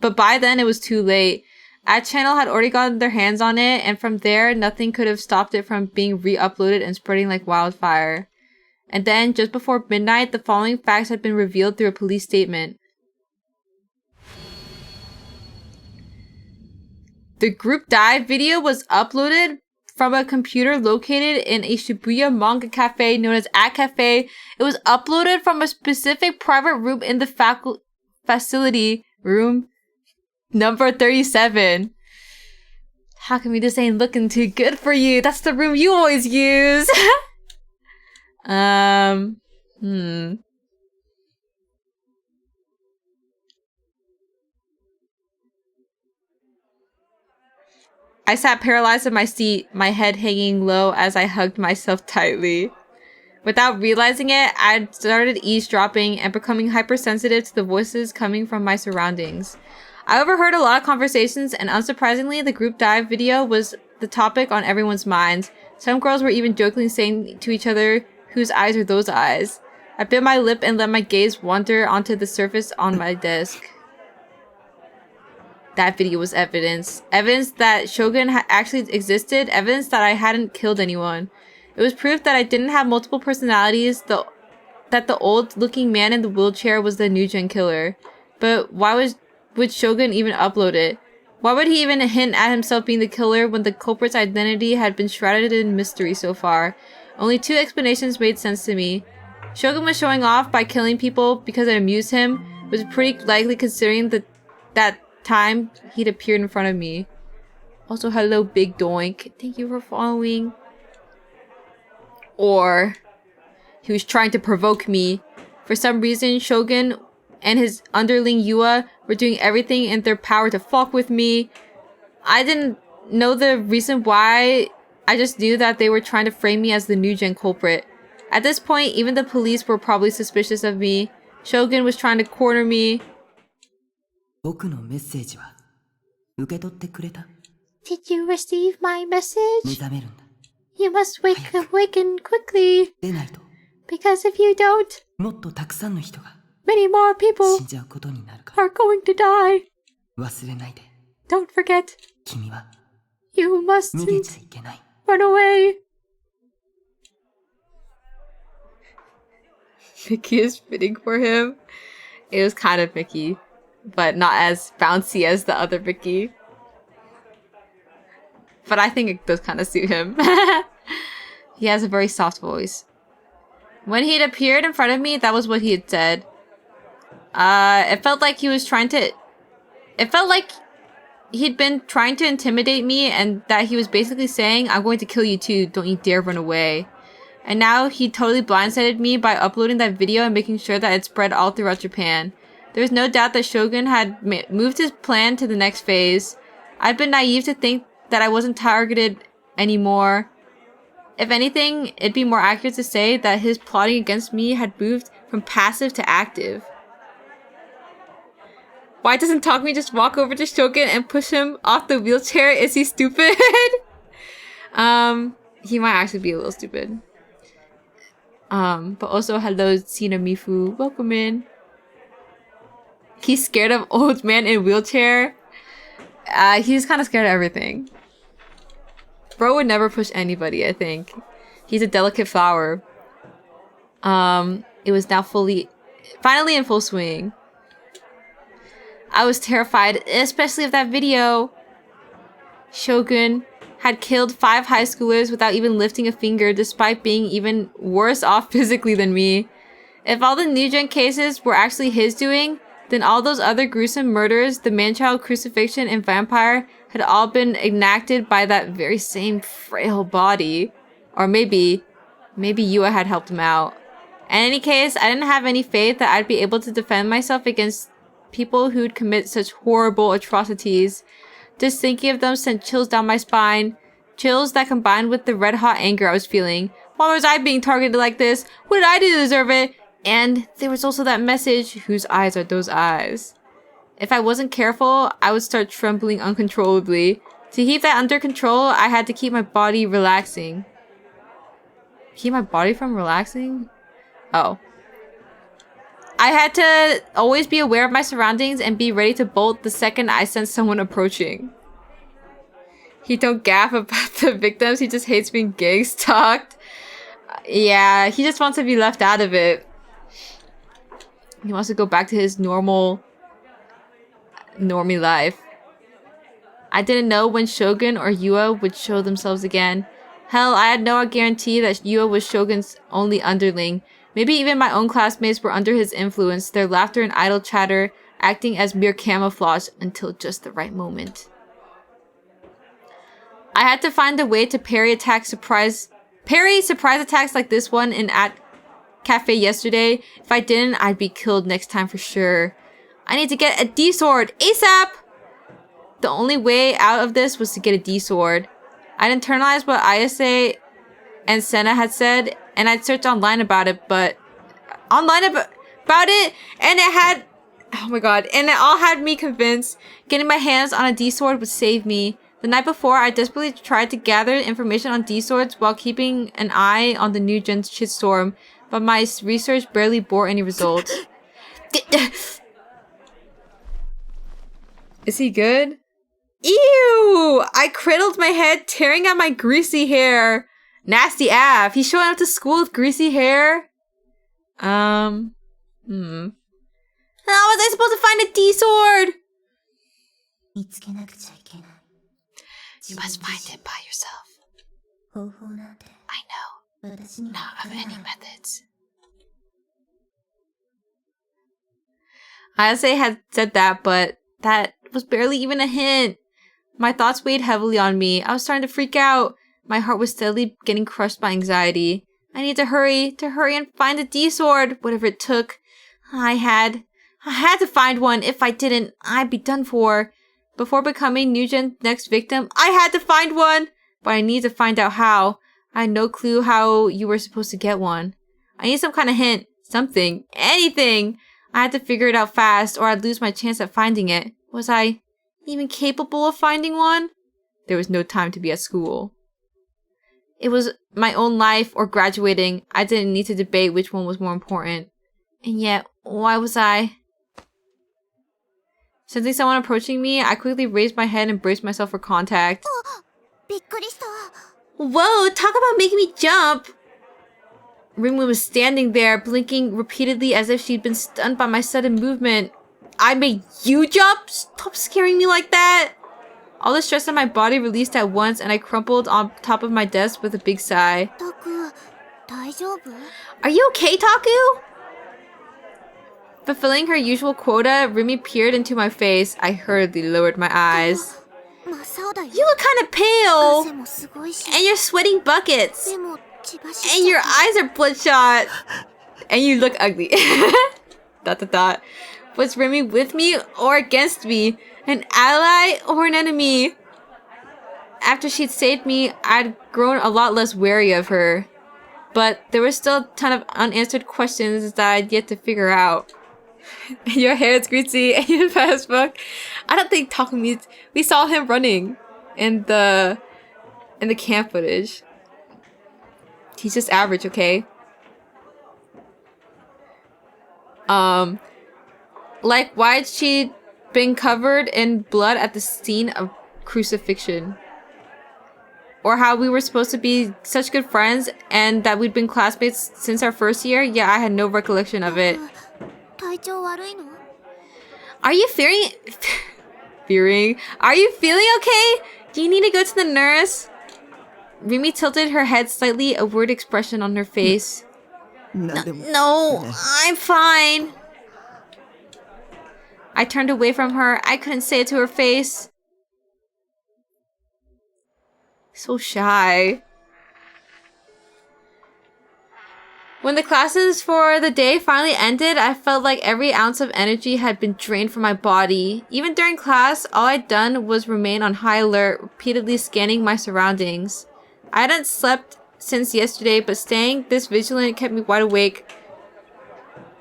but by then it was too late. Ad channel had already gotten their hands on it, and from there, nothing could have stopped it from being re-uploaded and spreading like wildfire. And then, just before midnight, the following facts had been revealed through a police statement. The group dive video was uploaded from a computer located in a Shibuya manga cafe known as At Cafe. It was uploaded from a specific private room in the facility Room number 37. How come this ain't looking too good for you? That's the room you always use. I sat paralyzed in my seat, my head hanging low as I hugged myself tightly. Without realizing it, I'd started eavesdropping and becoming hypersensitive to the voices coming from my surroundings. I overheard a lot of conversations, and unsurprisingly, the group dive video was the topic on everyone's minds. Some girls were even jokingly saying to each other, "Whose eyes are those eyes?" I bit my lip and let my gaze wander onto the surface on my desk. That video was evidence. Evidence that Shogun actually existed. Evidence that I hadn't killed anyone. It was proof that I didn't have multiple personalities, that the old-looking man in the wheelchair was the new-gen killer. But why would Shogun even upload it? Why would he even hint at himself being the killer when the culprit's identity had been shrouded in mystery so far? Only two explanations made sense to me. Shogun was showing off by killing people because it amused him, which was pretty likely considering that time he'd appeared in front of me. Also, hello, Big Doink. Thank you for following. Or he was trying to provoke me. For some reason, Shogun and his underling Yua were doing everything in their power to fuck with me. I didn't know the reason why. I just knew that they were trying to frame me as the new gen culprit. At this point, even the police were probably suspicious of me. Shogun was trying to corner me. Did you receive my message? You must awaken quickly. Because if you don't, many more people are going to die. Don't forget, you mustn't run away. Mickey is fitting for him. It was kind of Mickey, but not as bouncy as the other Mickey. But I think it does kind of suit him. He has a very soft voice. When he had appeared in front of me, that was what he had said. It felt like he was trying to... It felt like he'd been trying to intimidate me and that he was basically saying, "I'm going to kill you too, don't you dare run away." And now he totally blindsided me by uploading that video and making sure that it spread all throughout Japan. There was no doubt that Shogun had moved his plan to the next phase. I'd been naive to think that I wasn't targeted anymore. If anything, it'd be more accurate to say that his plotting against me had moved from passive to active. Why doesn't Takumi just walk over to Shogun and push him off the wheelchair? Is he stupid? He might actually be a little stupid. But also, hello, Sina Mifu. Welcome in. He's scared of old man in wheelchair. He's kind of scared of everything. Bro would never push anybody, I think. He's a delicate flower. It was now finally in full swing. I was terrified, especially of that video. Shogun had killed 5 high schoolers without even lifting a finger, despite being even worse off physically than me. If all the new gen cases were actually his doing, then all those other gruesome murders, the man-child crucifixion and vampire, had all been enacted by that very same frail body. Or maybe Yua had helped him out. In any case, I didn't have any faith that I'd be able to defend myself against people who'd commit such horrible atrocities. Just thinking of them sent chills down my spine. Chills that combined with the red-hot anger I was feeling. Why was I being targeted like this? What did I do to deserve it? And there was also that message, "Whose eyes are those eyes?" If I wasn't careful, I would start trembling uncontrollably. To keep that under control, I had to keep my body relaxing. Keep my body from relaxing? Oh. I had to always be aware of my surroundings and be ready to bolt the second I sense someone approaching. He don't gaff about the victims, he just hates being gang stalked. Yeah, he just wants to be left out of it. He wants to go back to his normie life. I didn't know when Shogun or Yua would show themselves again. Hell, I had no guarantee that Yua was Shogun's only underling. Maybe even my own classmates were under his influence, their laughter and idle chatter acting as mere camouflage until just the right moment. I had to find a way to parry surprise attacks like this one in at cafe yesterday. If I didn't, I'd be killed next time for sure. I need to get a D sword ASAP! The only way out of this was to get a D sword. I'd internalized what Ayase and Senna had said, and I'd searched online about it, and it had, oh my god, and it all had me convinced getting my hands on a D sword would save me. The night before, I desperately tried to gather information on D swords while keeping an eye on the new gen shitstorm, but my research barely bore any results. Is he good? Ew! I cradled my head, tearing at my greasy hair. Nasty Av. He's showing up to school with greasy hair? How was I supposed to find a D sword? You must find it by yourself. I know. Not of any methods. Ayase had said that, but that was barely even a hint. My thoughts weighed heavily on me. I was starting to freak out. My heart was steadily getting crushed by anxiety. I need to hurry and find a D sword, whatever it took. I had to find one. If I didn't, I'd be done for. Before becoming Nugent's next victim, I had to find one! But I need to find out how. I had no clue how you were supposed to get one. I need some kind of hint. Something. Anything! I had to figure it out fast, or I'd lose my chance at finding it. Was I even capable of finding one? There was no time to be at school. It was my own life or graduating. I didn't need to debate which one was more important. And yet, why was I? Sensing someone approaching me, I quickly raised my head and braced myself for contact. Whoa, talk about making me jump! Ringwood was standing there, blinking repeatedly as if she'd been stunned by my sudden movement. I made you jump? Stop scaring me like that! All the stress in my body released at once, and I crumpled on top of my desk with a big sigh. Are you okay, Taku? Fulfilling her usual quota, Rimi peered into my face. I hurriedly lowered my eyes. You look kind of pale! And you're sweating buckets! And your eyes are bloodshot! And you look ugly. ... Was Rimi with me or against me? An ally or an enemy? After she'd saved me, I'd grown a lot less wary of her. But there were still a ton of unanswered questions that I'd yet to figure out. Your hair is greasy and you're fast fuck. I don't think Takumi... We saw him running in the camp footage. He's just average, okay? Like, why'd she been covered in blood at the scene of crucifixion? Or how we were supposed to be such good friends and that we'd been classmates since our first year? Yeah, I had no recollection of it. Are you Are you feeling okay? Do you need to go to the nurse? Rimi tilted her head slightly, a worried expression on her face. No, I'm fine. I turned away from her. I couldn't say it to her face. So shy. When the classes for the day finally ended, I felt like every ounce of energy had been drained from my body. Even during class, all I'd done was remain on high alert, repeatedly scanning my surroundings. I hadn't slept since yesterday, but staying this vigilant kept me wide awake.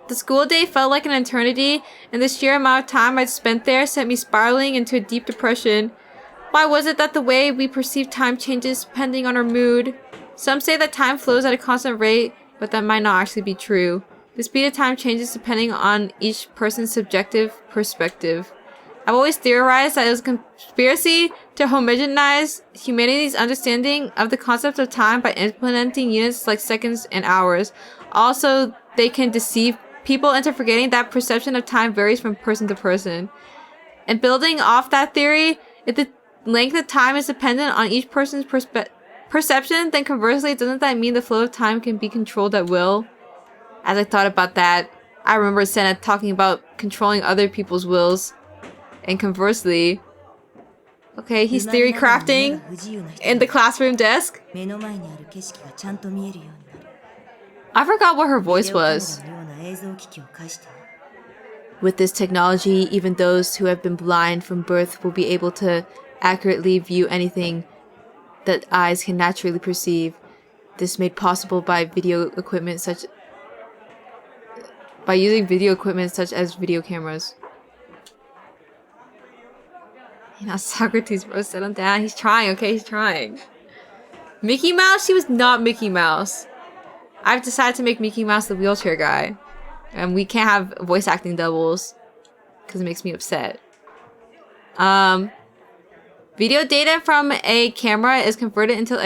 The school day felt like an eternity, and the sheer amount of time I'd spent there sent me spiraling into a deep depression. Why was it that the way we perceive time changes depending on our mood? Some say that time flows at a constant rate, but that might not actually be true. The speed of time changes depending on each person's subjective perspective. I've always theorized that it was a conspiracy to homogenize humanity's understanding of the concept of time by implementing units like seconds and hours. Also, they can deceive people into forgetting that perception of time varies from person to person. And building off that theory, if the length of time is dependent on each person's perception, then conversely, doesn't that mean the flow of time can be controlled at will? As I thought about that, I remember Senna talking about controlling other people's wills. And conversely... Okay, he's theory crafting in the classroom desk. I forgot what her voice was. With this technology, even those who have been blind from birth will be able to accurately view anything that eyes can naturally perceive. This made possible by using video equipment such as video cameras. You know, Socrates, bro, set him down. He's trying, okay? He's trying. Mickey Mouse? She was not Mickey Mouse. I've decided to make Mickey Mouse the wheelchair guy. And we can't have voice acting doubles. Because it makes me upset. Video data from a camera is converted into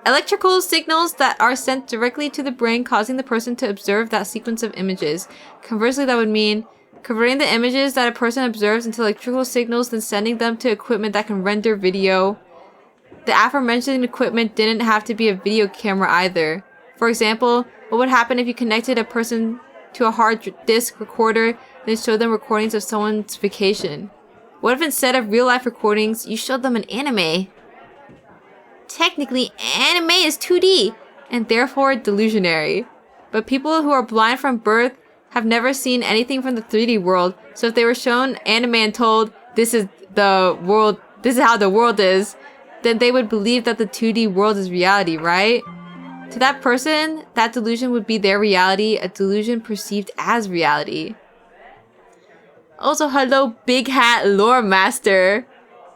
electrical signals that are sent directly to the brain, causing the person to observe that sequence of images. Conversely, that would mean converting the images that a person observes into electrical signals, then sending them to equipment that can render video. The aforementioned equipment didn't have to be a video camera either. For example, what would happen if you connected a person to a hard disk recorder and then showed them recordings of someone's vacation? What if instead of real-life recordings, you showed them an anime? Technically, anime is 2D, and therefore delusionary. But people who are blind from birth have never seen anything from the 3D world, so if they were shown anime and told, this is how the world is, then they would believe that the 2D world is reality, right? To that person, that delusion would be their reality, a delusion perceived as reality. Also, hello, Big Hat Lore Master.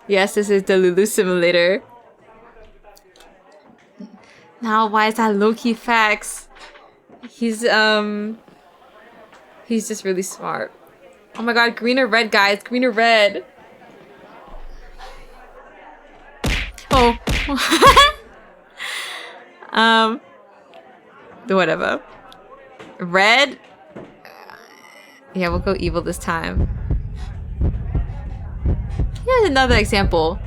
Yes, this is the Lulu Simulator. Now, why is that low-key facts? He's just really smart. Oh my god, green or red, guys. Green or red. Oh. Whatever. Red. Yeah, we'll go evil this time. Here's another example.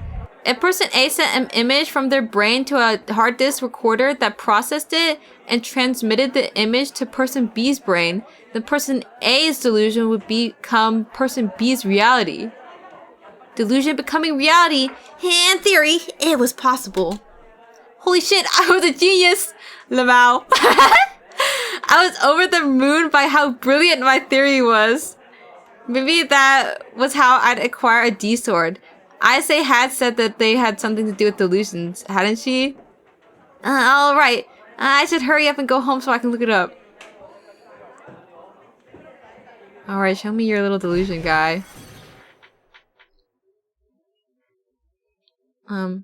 If person A sent an image from their brain to a hard disk recorder that processed it and transmitted the image to person B's brain, then person A's delusion would become person B's reality. Delusion becoming reality. In theory, it was possible. Holy shit, I was a genius! Lamau. I was over the moon by how brilliant my theory was. Maybe that was how I'd acquire a D-sword. I say had said that they had something to do with delusions, hadn't she? Alright. I should hurry up and go home so I can look it up. Alright, show me your little delusion, guy. I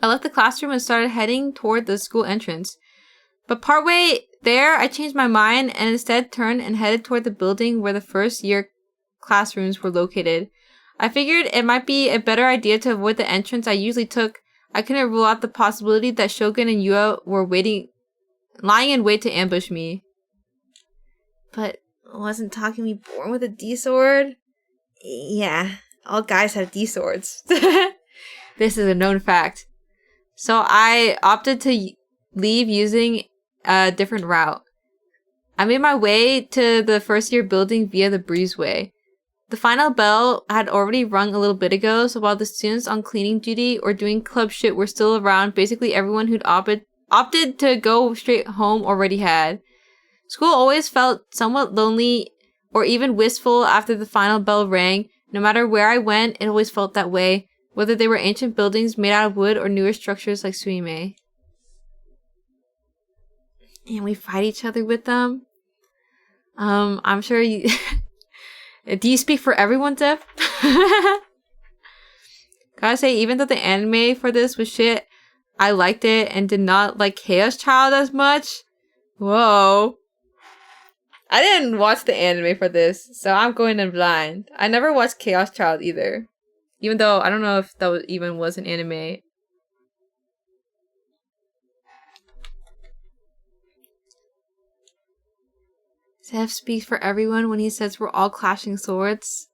left the classroom and started heading toward the school entrance. But partway there, I changed my mind and instead turned and headed toward the building where the first year classrooms were located. I figured it might be a better idea to avoid the entrance I usually took. I couldn't rule out the possibility that Shogun and Yua were lying in wait to ambush me. But wasn't Takumi born with a D-sword? Yeah, all guys have D-swords. This is a known fact. So I opted to leave using a different route. I made my way to the first year building via the breezeway. The final bell had already rung a little bit ago, so while the students on cleaning duty or doing club shit were still around, basically everyone who'd opted to go straight home already had. School always felt somewhat lonely or even wistful after the final bell rang. No matter where I went, it always felt that way, whether they were ancient buildings made out of wood or newer structures like Suime. And we fight each other with them. I'm sure you... Do you speak for everyone, Zeph? Gotta say, even though the anime for this was shit, I liked it and did not like Chaos Child as much. Whoa. I didn't watch the anime for this, so I'm going in blind. I never watched Chaos Child either. Even though I don't know if that even was an anime. Zeph speaks for everyone when he says we're all clashing swords.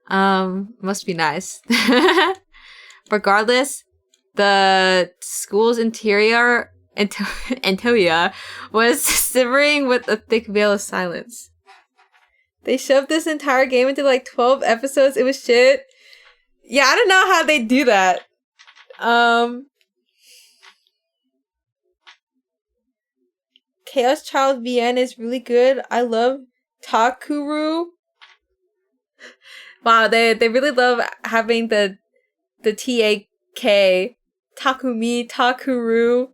Must be nice. Regardless, the school's interior Antonia was simmering with a thick veil of silence. They shoved this entire game into like 12 episodes. It was shit. Yeah, I don't know how they do that. Chaos Child VN is really good. I love Takuru. Wow, they really love having the TAK. Takumi, Takuru.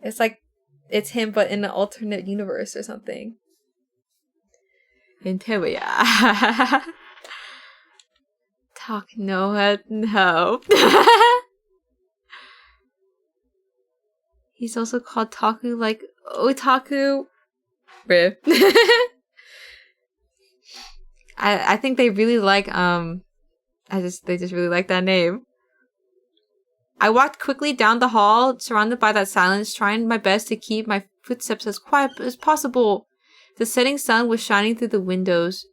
It's like it's him but in an alternate universe or something. Interior. Talk no. He's also called Taku like Otaku. Rip. I think they really like they just really like that name. I walked quickly down the hall, surrounded by that silence, trying my best to keep my footsteps as quiet as possible. The setting sun was shining through the windows.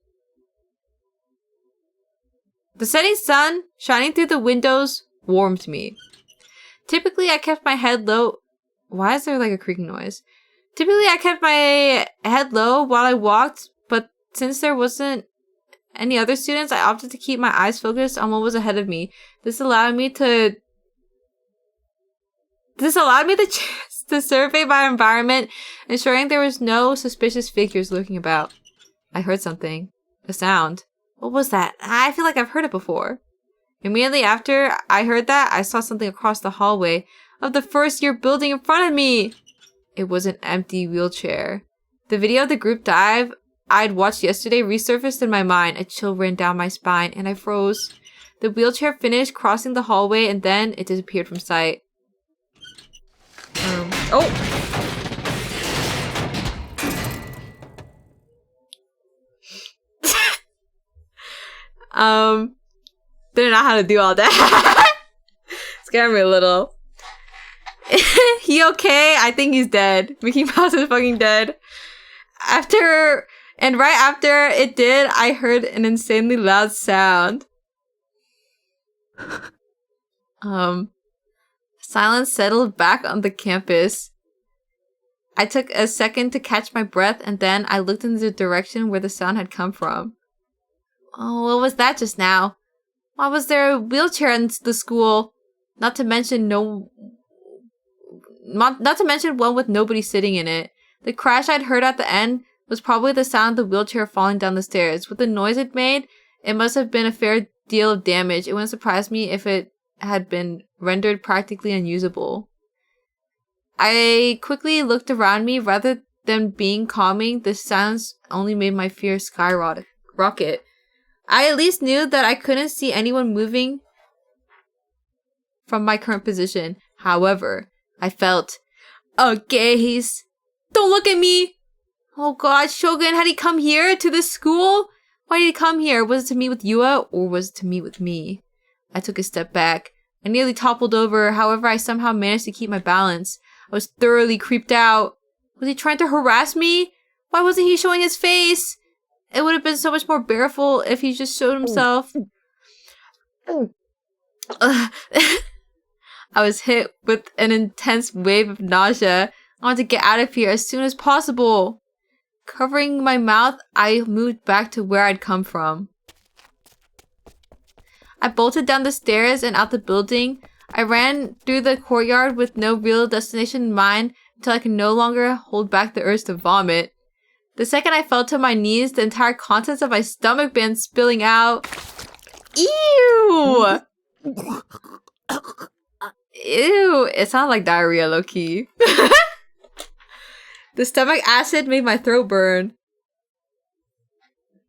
The setting sun shining through the windows warmed me. Typically, I kept my head low. Why is there like a creaking noise? Typically, I kept my head low while I walked, but since there wasn't any other students, I opted to keep my eyes focused on what was ahead of me. This allowed me the chance to survey my environment, ensuring there was no suspicious figures lurking about. I heard something. A sound. What was that? I feel like I've heard it before. Immediately after I heard that, I saw something across the hallway of the first-year building in front of me. It was an empty wheelchair. The video of the group dive I'd watched yesterday resurfaced in my mind. A chill ran down my spine, and I froze. The wheelchair finished crossing the hallway, and then it disappeared from sight. Didn't know how to do all that. Scared me a little. He okay? I think he's dead. Mickey Mouse is fucking dead. Right after it did, I heard an insanely loud sound. Silence settled back on the campus. I took a second to catch my breath, and then I looked in the direction where the sound had come from. Oh, what was that just now? Why was there a wheelchair in the school? Not to mention one with nobody sitting in it. The crash I'd heard at the end was probably the sound of the wheelchair falling down the stairs. With the noise it made, it must have been a fair deal of damage. It wouldn't surprise me if it had been rendered practically unusable. I quickly looked around me. Rather than being calming, the sounds only made my fear skyrocket. I at least knew that I couldn't see anyone moving from my current position. However, I felt a gaze. Don't look at me! Oh god, Shogun, had he come here to this school? Why did he come here? Was it to meet with Yua, or was it to meet with me? I took a step back. I nearly toppled over. However, I somehow managed to keep my balance. I was thoroughly creeped out. Was he trying to harass me? Why wasn't he showing his face? It would have been so much more bearable if he just showed himself. I was hit with an intense wave of nausea. I wanted to get out of here as soon as possible. Covering my mouth, I moved back to where I'd come from. I bolted down the stairs and out the building. I ran through the courtyard with no real destination in mind until I could no longer hold back the urge to vomit. The second I fell to my knees, the entire contents of my stomach began spilling out. Ew! Ew, it sounded like diarrhea, low-key. The stomach acid made my throat burn.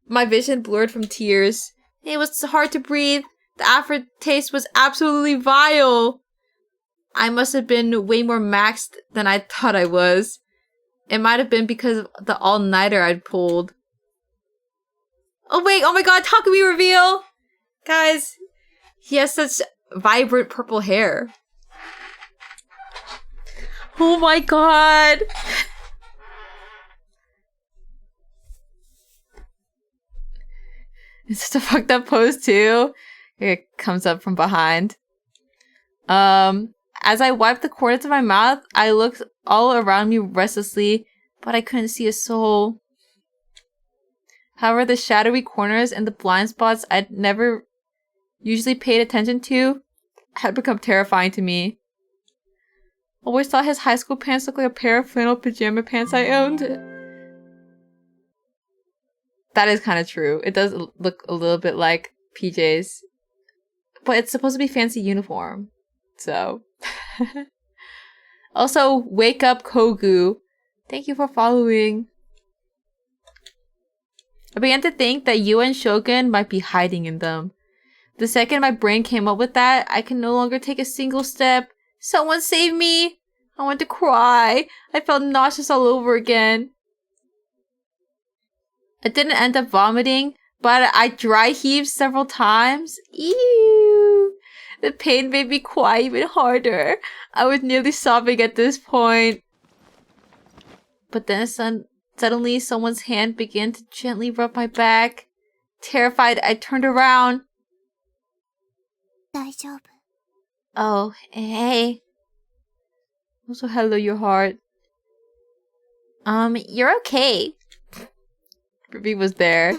My vision blurred from tears. It was hard to breathe. The aftertaste was absolutely vile. I must have been way more maxed than I thought I was. It might have been because of the all-nighter I'd pulled. Oh wait, oh my god, Takumi reveal! Guys, he has such vibrant purple hair. Oh my god! It's just a fucked up pose too. It comes up from behind. As I wiped the corners of my mouth, I looked all around me restlessly, but I couldn't see a soul. However, the shadowy corners and the blind spots I'd never usually paid attention to had become terrifying to me. Always thought his high school pants looked like a pair of flannel pajama pants I owned. That is kind of true. It does look a little bit like PJs. But it's supposed to be fancy uniform. So. Also, wake up Kogu. Thank you for following. I began to think that you and Shogun might be hiding in them. The second my brain came up with that, I can no longer take a single step. Someone save me! I want to cry. I felt nauseous all over again. I didn't end up vomiting, but I dry heaved several times. Ew! The pain made me cry even harder. I was nearly sobbing at this point. But then suddenly someone's hand began to gently rub my back. Terrified, I turned around. Oh, hey. Also, hello, your heart. You're okay. Ruby was there.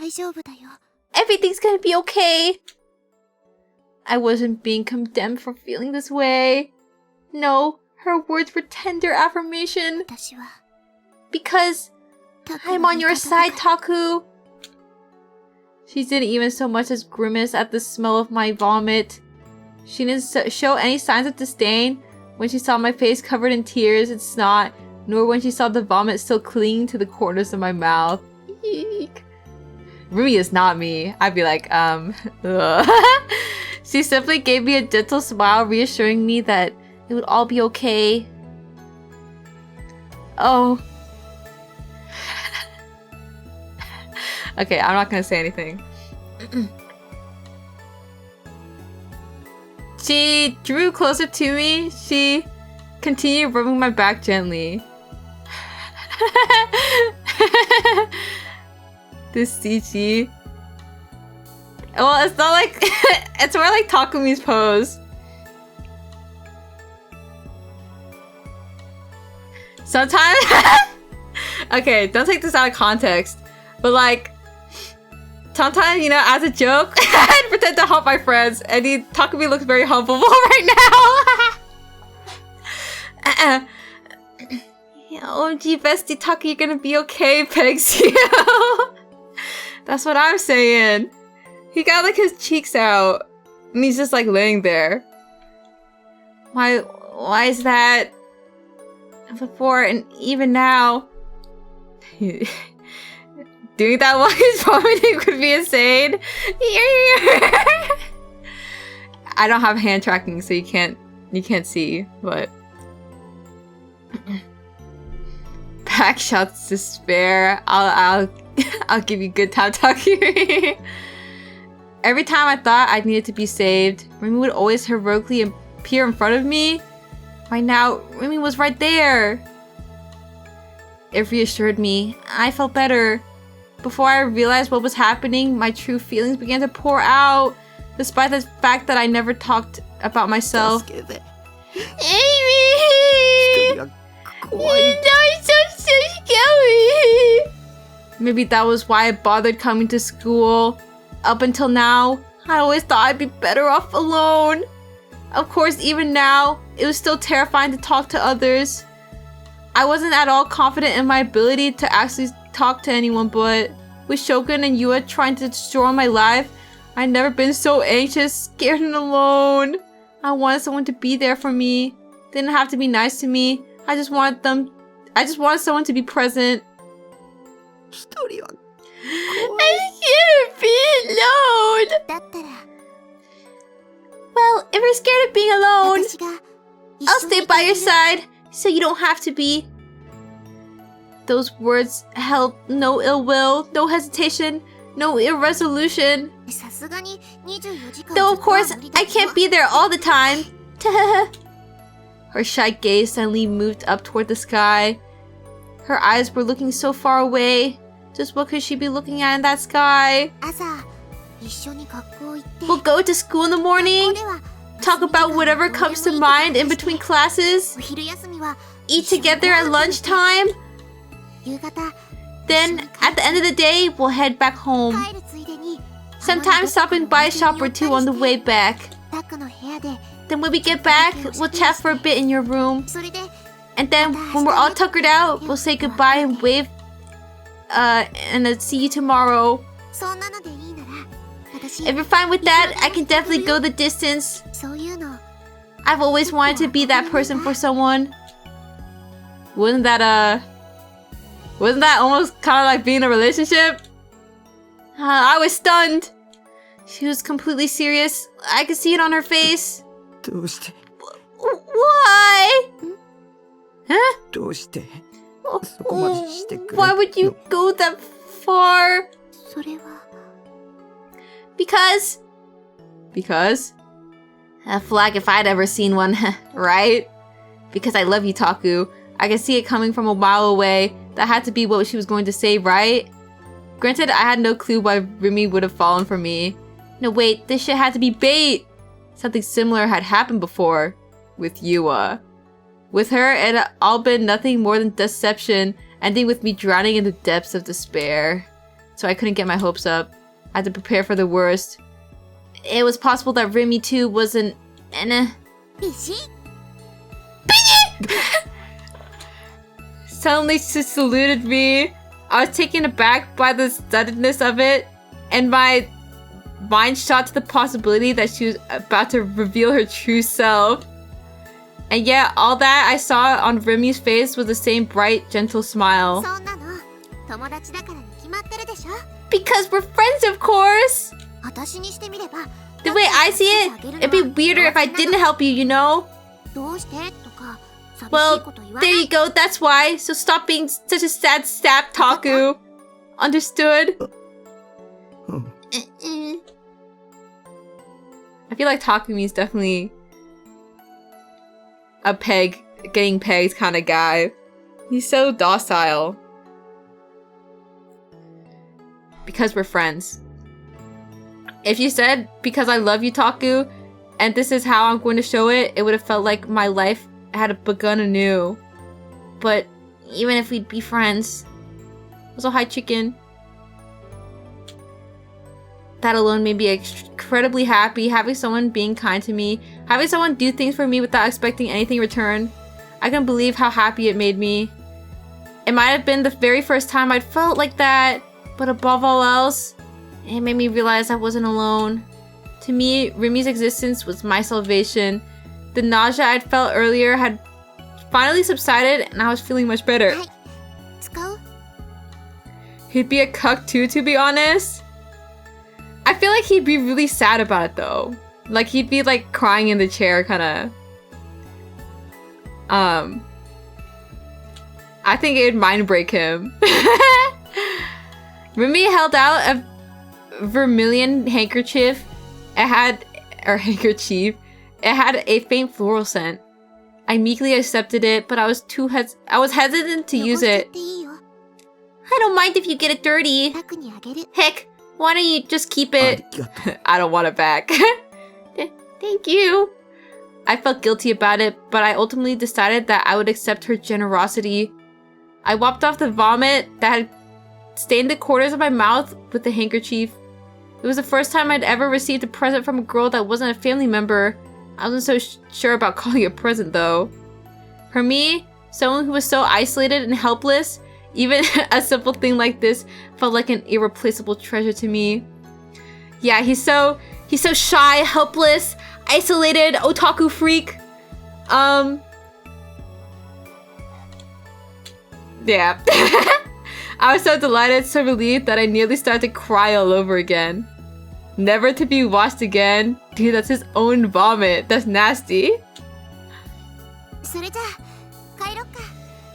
Everything's gonna be okay. I wasn't being condemned for feeling this way. No, her words were tender affirmation. Because I'm on your side, Taku. She didn't even so much as grimace at the smell of my vomit. She didn't show any signs of disdain when she saw my face covered in tears and snot, nor when she saw the vomit still clinging to the corners of my mouth. Eek. Rumi is not me. I'd be like, ugh. She simply gave me a gentle smile, reassuring me that it would all be okay. Oh. Okay, I'm not gonna say anything. She drew closer to me. She continued rubbing my back gently. This CG. Well, it's not like... it's more like Takumi's pose. Sometimes... Okay, don't take this out of context. But like... Sometimes, you know, as a joke, I'd pretend to help my friends, and Takumi looks very humble right now. OMG, bestie Taku, you're gonna be okay, pegs you. That's what I'm saying. He got like his cheeks out, and he's just like laying there. Why is that? Before and even now. Doing that while he's vomiting would be insane. I don't have hand tracking, so you can't see, but back shots despair. I'll give you good time talking. Every time I thought I needed to be saved, Rumi would always heroically appear in front of me. Right now, Rumi was right there. It reassured me. I felt better. Before I realized what was happening, my true feelings began to pour out, despite the fact that I never talked about myself. Amy! It's so scary! Maybe that was why I bothered coming to school. Up until now, I always thought I'd be better off alone. Of course, even now, it was still terrifying to talk to others. I wasn't at all confident in my ability to actually talk to anyone, but with Shogun and Yua trying to destroy my life, I'd never been so anxious, scared, and alone. I wanted someone to be there for me. They didn't have to be nice to me. I just wanted someone to be present. I can't be alone. Well, if you're scared of being alone, I'll stay by your side, so you don't have to be. Those words held no ill will, no hesitation, no irresolution. Though of course, I can't be there all the time. Her shy gaze suddenly moved up toward the sky. Her eyes were looking so far away. Just what could she be looking at in that sky? We'll go to school in the morning. talk about whatever comes to mind in between classes, eat together at lunchtime. Then, at the end of the day, we'll head back home. Sometimes stopping by a shop or two on the way back. Then when we get back, we'll chat for a bit in your room. And then, when we're all tuckered out, we'll say goodbye and wave. And see you tomorrow. If you're fine with that, I can definitely go the distance. I've always wanted to be that person for someone. Wasn't that almost kind of like being in a relationship? I was stunned. She was completely serious. I could see it on her face. どうして Why? Huh? どうしてそこまでしてくれ Why would you go that far? Because? A flag if I'd ever seen one, right? Because I love you, Taku. I could see it coming from a mile away. That had to be what she was going to say, right? Granted, I had no clue why Rimi would have fallen for me. No, wait, this shit had to be bait! Something similar had happened before. With Yua. With her, it had all been nothing more than deception, ending with me drowning in the depths of despair. So I couldn't get my hopes up. I had to prepare for the worst. It was possible that Rimi too was an... Suddenly she saluted me. I was taken aback by the suddenness of it, and my mind shot to the possibility that she was about to reveal her true self. And yet, all that I saw on Rimi's face was the same bright, gentle smile. Because we're friends, of course! The way I see it, it'd be weirder if I didn't help you, you know? Well, there you go, that's why. So stop being such a sad sap, Taku. Understood? I feel like Takumi is definitely a getting pegged kind of guy. He's so docile. Because we're friends. If you said, because I love you, Taku, and this is how I'm going to show it, it would have felt like my life had begun anew. But even if we'd be friends. Also, hi, chicken. That alone made me incredibly happy, having someone being kind to me, having someone do things for me without expecting anything in return. I can't believe how happy it made me. It might have been the very first time I'd felt like that, but above all else, it made me realize I wasn't alone. To me, Rimi's existence was my salvation. The nausea I'd felt earlier had finally subsided, and I was feeling much better. He'd be a cuck too, to be honest. I feel like he'd be really sad about it though. Like he'd be like crying in the chair kinda. I think it'd mind break him. Rimi held out a vermilion handkerchief. It had a faint floral scent. I meekly accepted it, but I was hesitant to use it. I don't mind if you get it dirty. Heck, why don't you just keep it? I don't want it back. Thank you. I felt guilty about it, but I ultimately decided that I would accept her generosity. I wiped off the vomit that had stained the corners of my mouth with the handkerchief. It was the first time I'd ever received a present from a girl that wasn't a family member. I wasn't so sure about calling it a present though. For me, someone who was so isolated and helpless, even a simple thing like this felt like an irreplaceable treasure to me. Yeah, he's so shy, helpless, isolated, otaku freak. Yeah. I was so delighted, so relieved that I nearly started to cry all over again. Never to be washed again. Dude, that's his own vomit. That's nasty.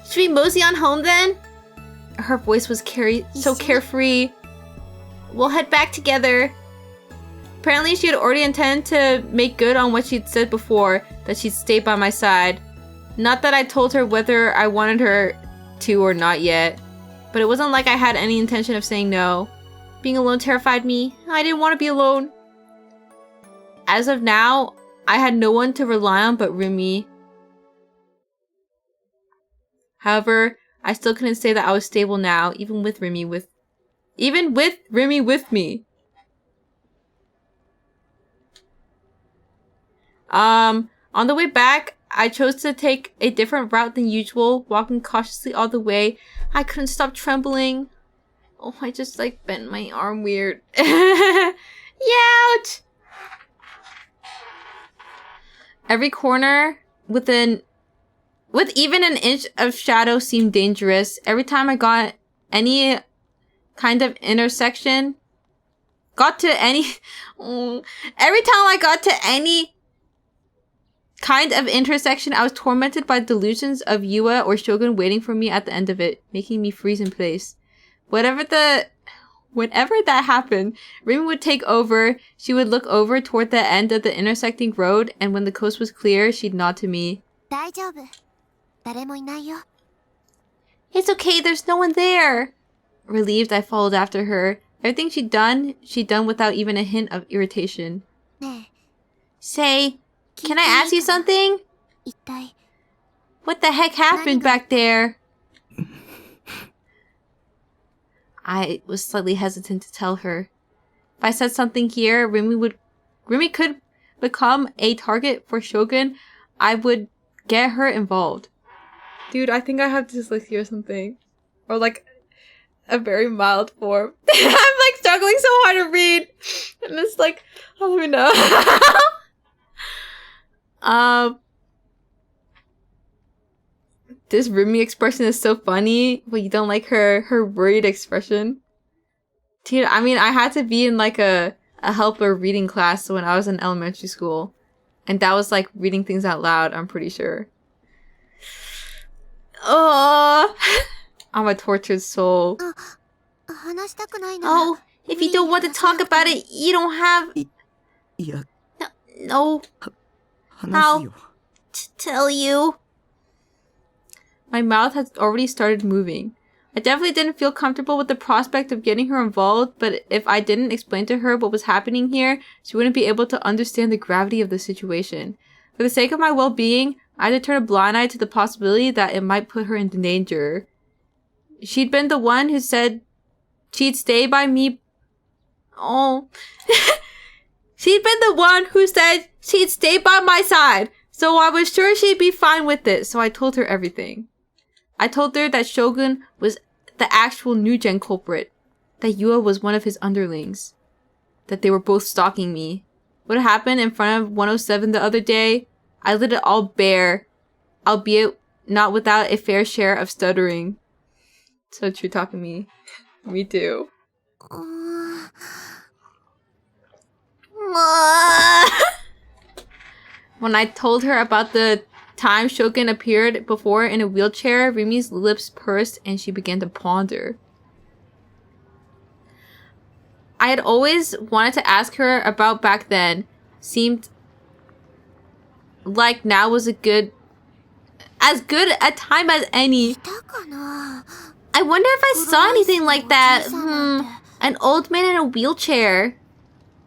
Should we mosey on home then? Her voice was so carefree. We'll head back together. Apparently she had already intended to make good on what she'd said before, that she'd stay by my side. Not that I told her whether I wanted her to or not yet, but it wasn't like I had any intention of saying no. Being alone terrified me. I didn't want to be alone. As of now, I had no one to rely on but Rumi. However, I still couldn't say that I was stable now, even with Rumi with me. On the way back, I chose to take a different route than usual, walking cautiously all the way. I couldn't stop trembling. Oh, I just like bent my arm weird. Youch! Every corner with even an inch of shadow seemed dangerous. Every time I got any kind of intersection, I was tormented by delusions of Yua or Shogun waiting for me at the end of it, making me freeze in place. Whenever that happened, Rimi would take over. She would look over toward the end of the intersecting road, and when the coast was clear, she'd nod to me. It's okay, there's no one there. Relieved, I followed after her. Everything she'd done without even a hint of irritation. Say, can I ask you something? What the heck happened back there? I was slightly hesitant to tell her. If I said something here, Rimi could become a target for Shogun. I would get her involved. Dude, I think I have dyslexia or something. Or like a very mild form. I'm like struggling so hard to read. And it's like, I don't even know. This Rumi expression is so funny, but you don't like her worried expression. Dude, I mean, I had to be in like a helper reading class when I was in elementary school. And that was like reading things out loud, I'm pretty sure. Oh, I'm a tortured soul. Oh, if you don't want to talk about it, you don't have... No. I'll tell you. My mouth has already started moving. I definitely didn't feel comfortable with the prospect of getting her involved, but if I didn't explain to her what was happening here, she wouldn't be able to understand the gravity of the situation. For the sake of my well-being, I had to turn a blind eye to the possibility that it might put her in danger. She'd been the one who said she'd stay by me. Oh. She'd been the one who said she'd stay by my side, so I was sure she'd be fine with it, so I told her everything. I told her that Shogun was the actual new gen culprit, that Yua was one of his underlings, that they were both stalking me. What happened in front of 107 the other day, I let it all bare, albeit not without a fair share of stuttering. So true talking me. Me too. When I told her about the time Shogun appeared before in a wheelchair, Rimi's lips pursed and she began to ponder. I had always wanted to ask her about back then. Seemed like now was as good a time as any. I wonder if I saw anything like that. An old man in a wheelchair.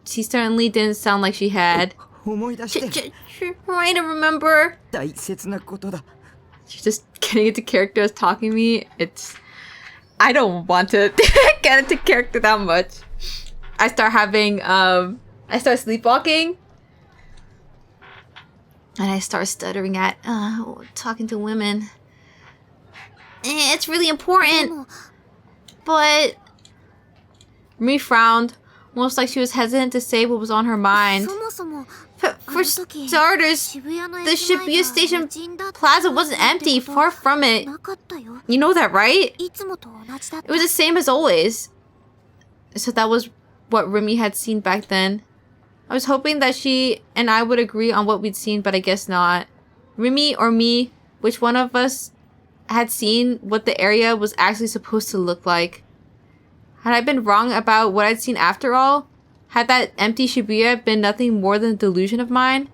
She certainly didn't sound like she had. Trying to remember. She's just getting into character as talking to me. I don't want to get into character that much. I start sleepwalking. And I start stuttering at talking to women. It's really important. But Rumi frowned, almost like she was hesitant to say what was on her mind. For starters, the Shibuya Station Plaza wasn't empty, far from it. You know that, right? It was the same as always. So that was what Rumi had seen back then. I was hoping that she and I would agree on what we'd seen, but I guess not. Rumi or me, which one of us had seen what the area was actually supposed to look like? Had I been wrong about what I'd seen after all? Had that empty Shibuya been nothing more than a delusion of mine?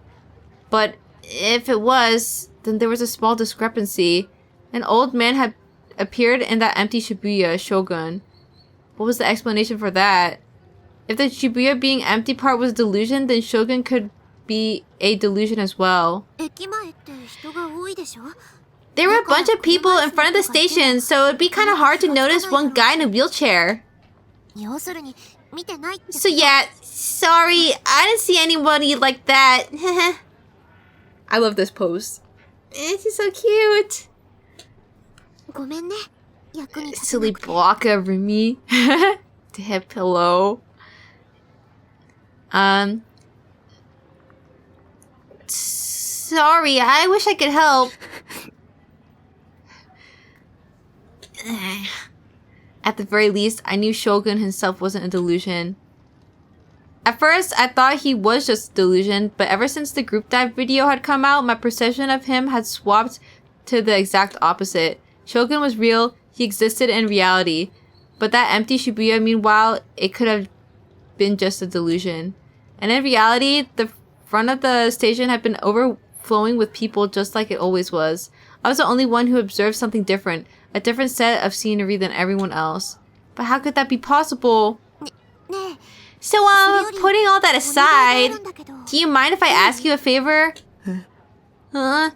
But if it was, then there was a small discrepancy. An old man had appeared in that empty Shibuya, Shogun. What was the explanation for that? If the Shibuya being empty part was delusion, then Shogun could be a delusion as well. There were a bunch of people in front of the station, so it'd be kind of hard to notice one guy in a wheelchair. So yeah, sorry, I didn't see anybody like that. I love this pose. She's so cute. Silly blocker, Rumi. The head pillow. Sorry, I wish I could help. At the very least, I knew Shogun himself wasn't a delusion. At first, I thought he was just a delusion, but ever since the group dive video had come out, my perception of him had swapped to the exact opposite. Shogun was real, he existed in reality. But that empty Shibuya, meanwhile, it could have been just a delusion. And in reality, the front of the station had been overflowing with people just like it always was. I was the only one who observed something different, a different set of scenery than everyone else. But how could that be possible? So, putting all that aside, do you mind if I ask you a favor? Huh?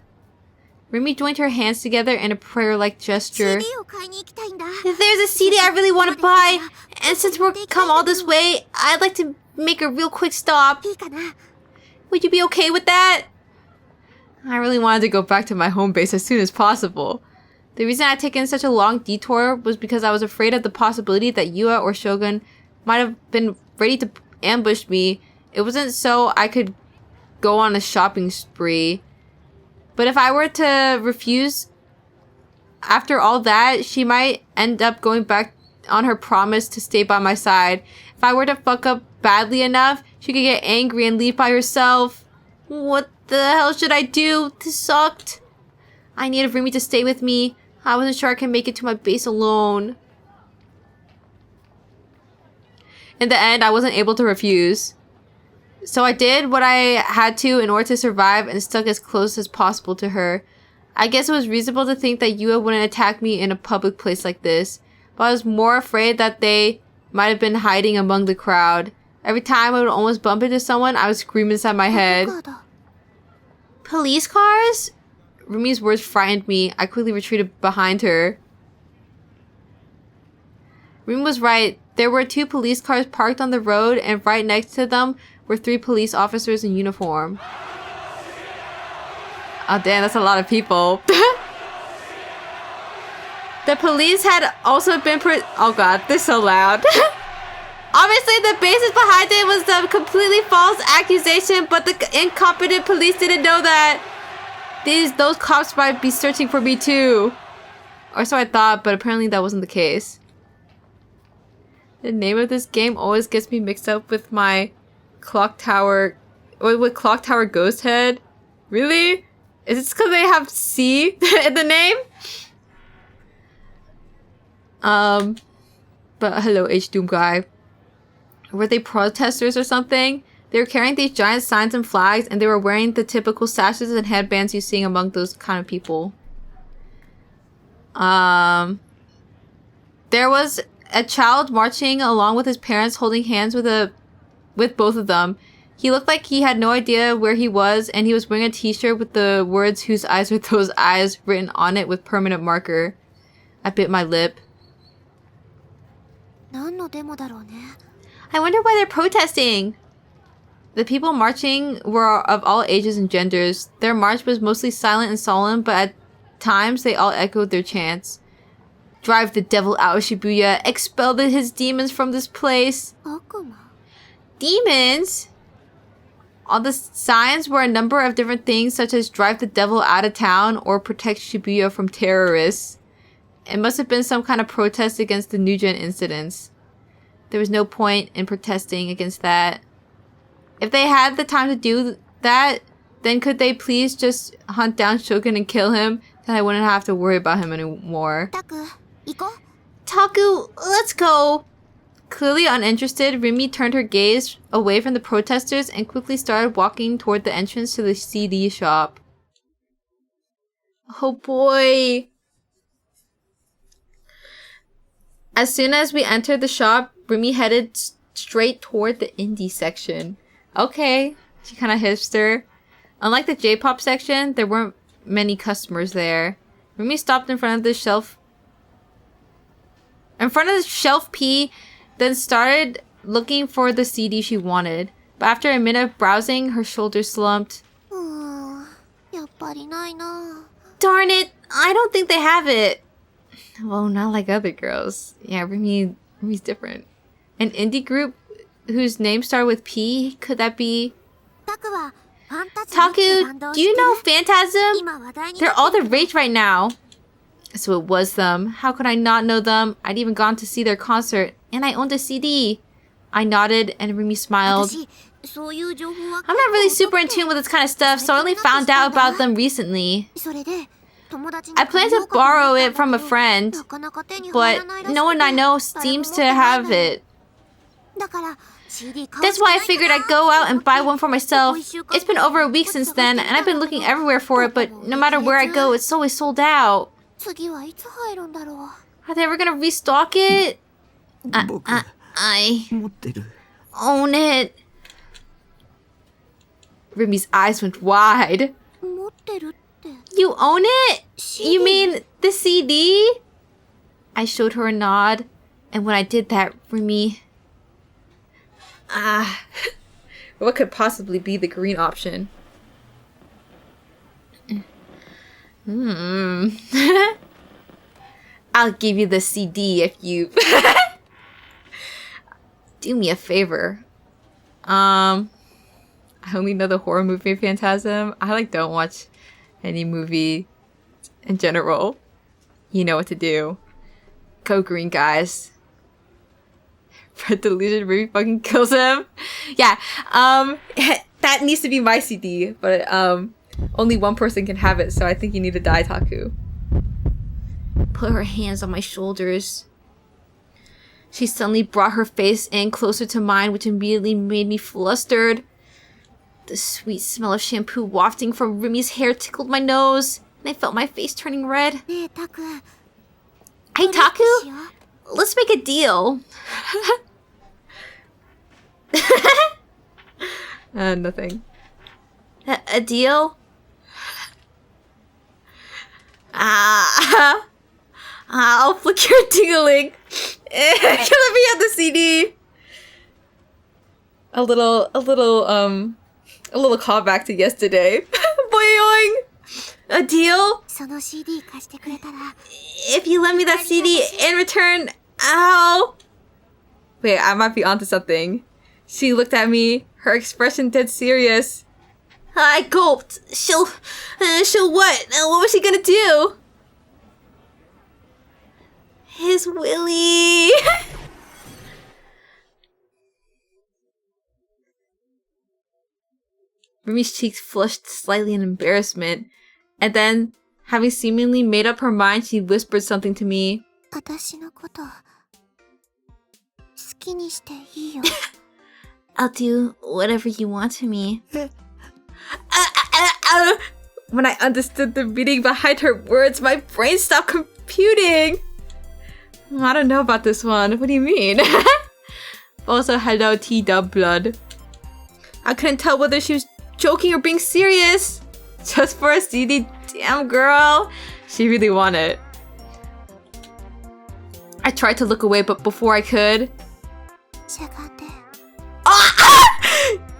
Rumi joined her hands together in a prayer-like gesture. There's a CD I really want to buy, and since we're come all this way, I'd like to make a real quick stop. Would you be okay with that? I really wanted to go back to my home base as soon as possible. The reason I'd taken such a long detour was because I was afraid of the possibility that Yua or Shogun might have been ready to ambush me. It wasn't so I could go on a shopping spree. But if I were to refuse after all that, she might end up going back on her promise to stay by my side. If I were to fuck up badly enough, she could get angry and leave by herself. What the hell should I do? This sucked. I needed Rumi to stay with me. I wasn't sure I could make it to my base alone. In the end, I wasn't able to refuse. So I did what I had to in order to survive and stuck as close as possible to her. I guess it was reasonable to think that Yua wouldn't attack me in a public place like this, but I was more afraid that they might have been hiding among the crowd. Every time I would almost bump into someone, I would scream inside my head. Police cars? Rumi's words frightened me. I quickly retreated behind her. Rumi was right. There were 2 police cars parked on the road, and right next to them were 3 police officers in uniform. Oh damn, that's a lot of people. The police had also been oh god, this is so loud. Obviously, the basis behind it was the completely false accusation, but the incompetent police didn't know that those cops might be searching for me too. Or so I thought, but apparently that wasn't the case. The name of this game always gets me mixed up with my Clock Tower... with Clock Tower Ghost Head. Really? Is it because they have C in the name? But hello, H-Doom guy. Were they protesters or something? They were carrying these giant signs and flags, and they were wearing the typical sashes and headbands you see among those kind of people. There was a child marching along with his parents, holding hands with both of them. He looked like he had no idea where he was, and he was wearing a t-shirt with the words "Whose eyes are those eyes" written on it with permanent marker. I bit my lip. I wonder why they're protesting. The people marching were of all ages and genders. Their march was mostly silent and solemn, but at times they all echoed their chants. Drive the devil out of Shibuya. Expel his demons from this place. Demons? On the signs were a number of different things, such as drive the devil out of town or protect Shibuya from terrorists. It must have been some kind of protest against the Nugent incidents. There was no point in protesting against that. If they had the time to do that, then could they please just hunt down Shogun and kill him? Then I wouldn't have to worry about him anymore. Taku, let's go. Clearly uninterested, Rumi turned her gaze away from the protesters and quickly started walking toward the entrance to the CD shop. Oh boy. As soon as we entered the shop, Rumi headed straight toward the indie section. Okay, She kind of hipster. Unlike the J-pop section, there weren't many customers there. Rumi stopped in front of the shelf. In front of the shelf P, then started looking for the CD she wanted. But after a minute of browsing, her shoulders slumped. Darn it! I don't think they have it. Well, not like other girls. Yeah, Rumi's different. An indie group whose name started with P? Could that be... Taku, do you know Phantasm? They're all the rage right now. So it was them. How could I not know them? I'd even gone to see their concert, and I owned a CD. I nodded, and Rumi smiled. I'm not really super in tune with this kind of stuff, so I only found out about them recently. I plan to borrow it from a friend, but no one I know seems to have it. That's why I figured I'd go out and buy one for myself. It's been over a week since then, and I've been looking everywhere for it, but no matter where I go, it's always sold out. Are they ever gonna restock it? I own it. Rumi's eyes went wide. You own it? You mean the CD? I showed her a nod, and when I did that, Rumi... what could possibly be the green option? I'll give you the CD if you... Do me a favor. I only know the horror movie Phantasm. I don't watch any movie in general. You know what to do. Go green, guys. Red Delusion really fucking kills him. Yeah, that needs to be my CD, but only one person can have it, so I think you need to die, Taku. Put her hands on my shoulders. She suddenly brought her face in closer to mine, which immediately made me flustered. The sweet smell of shampoo wafting from Rumi's hair tickled my nose, and I felt my face turning red. Hey, Taku, let's make a deal. Nothing. A deal? I'll flick your tingling. Let me have the CD. A little callback to yesterday. Boing! A deal? If you lend me that CD in return, ow! Wait, I might be onto something. She looked at me, her expression dead serious. I gulped. She'll what? What was she gonna do? His Willy. Rumi's cheeks flushed slightly in embarrassment, and then, having seemingly made up her mind, she whispered something to me. I'll do whatever you want to me. When I understood the meaning behind her words, my brain stopped computing. I don't know about this one. What do you mean? Also, hello, T-Dub Blood. I couldn't tell whether she was joking or being serious. Just for a CD, damn girl. She really wanted it. I tried to look away, but before I could...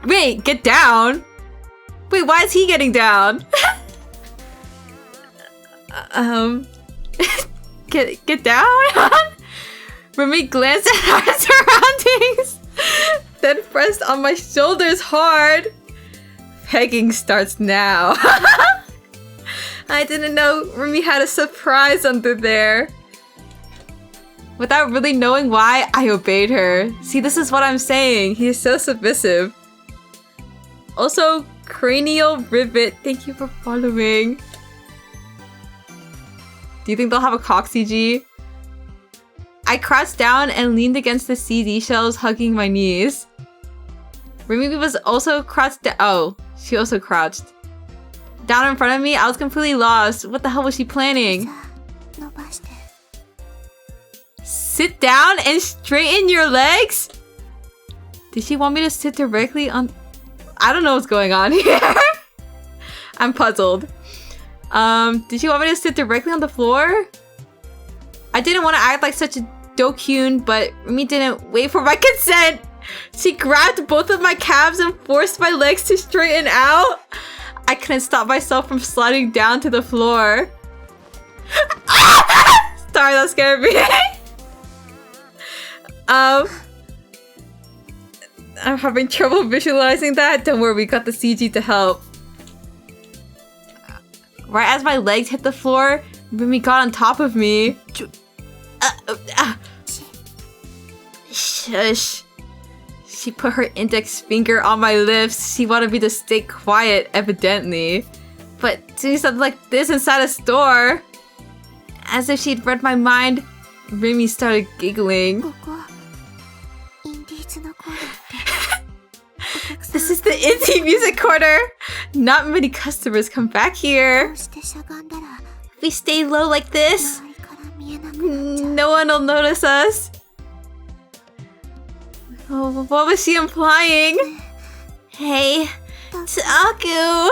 Wait, get down? Wait, why is he getting down? Get down? Rumi glanced at our surroundings, then pressed on my shoulders hard. Pegging starts now. I didn't know Rumi had a surprise under there. Without really knowing why, I obeyed her. See, this is what I'm saying. He is so submissive. Also, Cranial Rivet, thank you for following. Do you think they'll have a cock CG? I crouched down and leaned against the CD shelves, hugging my knees. Rumi was also crouched down. Oh, she also crouched. Down in front of me, I was completely lost. What the hell was she planning? Sit down and straighten your legs? Did she want me to sit directly on I don't know what's going on here. I'm puzzled. Did you want me to sit directly on the floor? I didn't want to act like such a dokyun, but Rumi didn't wait for my consent. She grabbed both of my calves and forced my legs to straighten out. I couldn't stop myself from sliding down to the floor. Sorry, that scared me. I'm having trouble visualizing that. Don't worry, we got the CG to help. Right as my legs hit the floor, Rumi got on top of me. Shush. She put her index finger on my lips. She wanted me to stay quiet, evidently. But doing something like this inside a store. As if she'd read my mind, Rumi started giggling. This is the indie music corner. Not many customers come back here. If we stay low like this, no one will notice us. Oh, what was she implying? Hey, Taku.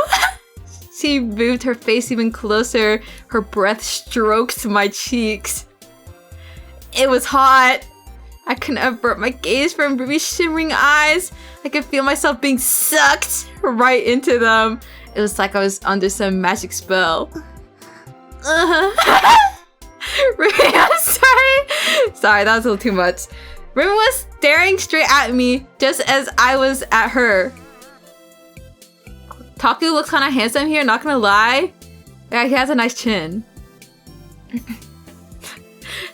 She moved her face even closer. Her breath stroked my cheeks. It was hot. I couldn't avert my gaze from Ruby's shimmering eyes. I could feel myself being sucked right into them. It was like I was under some magic spell. Ruby, I'm sorry. Sorry, that was a little too much. Ruby was staring straight at me, just as I was at her. Taku looks kind of handsome here, not gonna lie. Yeah, he has a nice chin.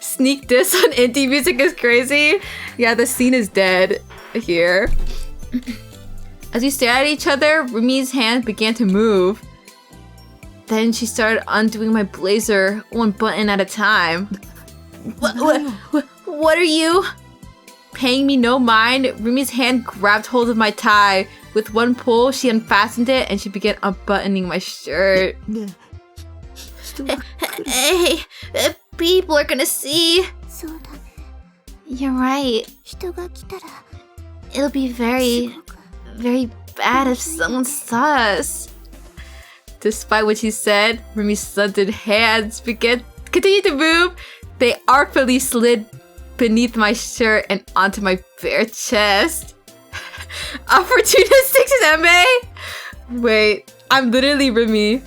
Sneak diss on indie music is crazy. Yeah, the scene is dead here. As we stared at each other, Rumi's hand began to move. Then she started undoing my blazer, one button at a time. What are you? Paying me no mind, Rumi's hand grabbed hold of my tie. With one pull, she unfastened it and she began unbuttoning my shirt. Hey, people are gonna see. You're right. It'll be very, very bad if someone saw us. Despite what she said, Rumi's stunted hands continued to move. They artfully slid beneath my shirt and onto my bare chest. Opportunistic Senbei? Wait, I'm literally Rumi.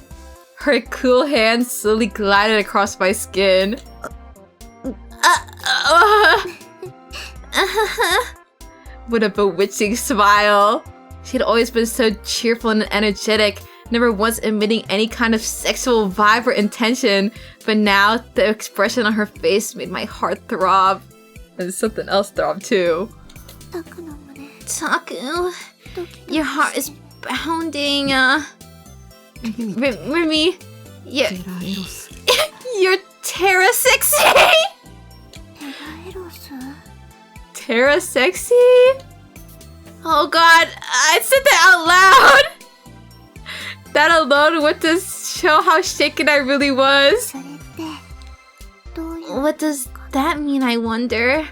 Her cool hand slowly glided across my skin. With a bewitching smile. She had always been so cheerful and energetic, never once emitting any kind of sexual vibe or intention. But now, the expression on her face made my heart throb. And something else throb too. Taku, your heart is pounding. Rumi, you're Terra sexy. Terra sexy? Oh god, I said that out loud. That alone would just show how shaken I really was. What does that mean, I wonder?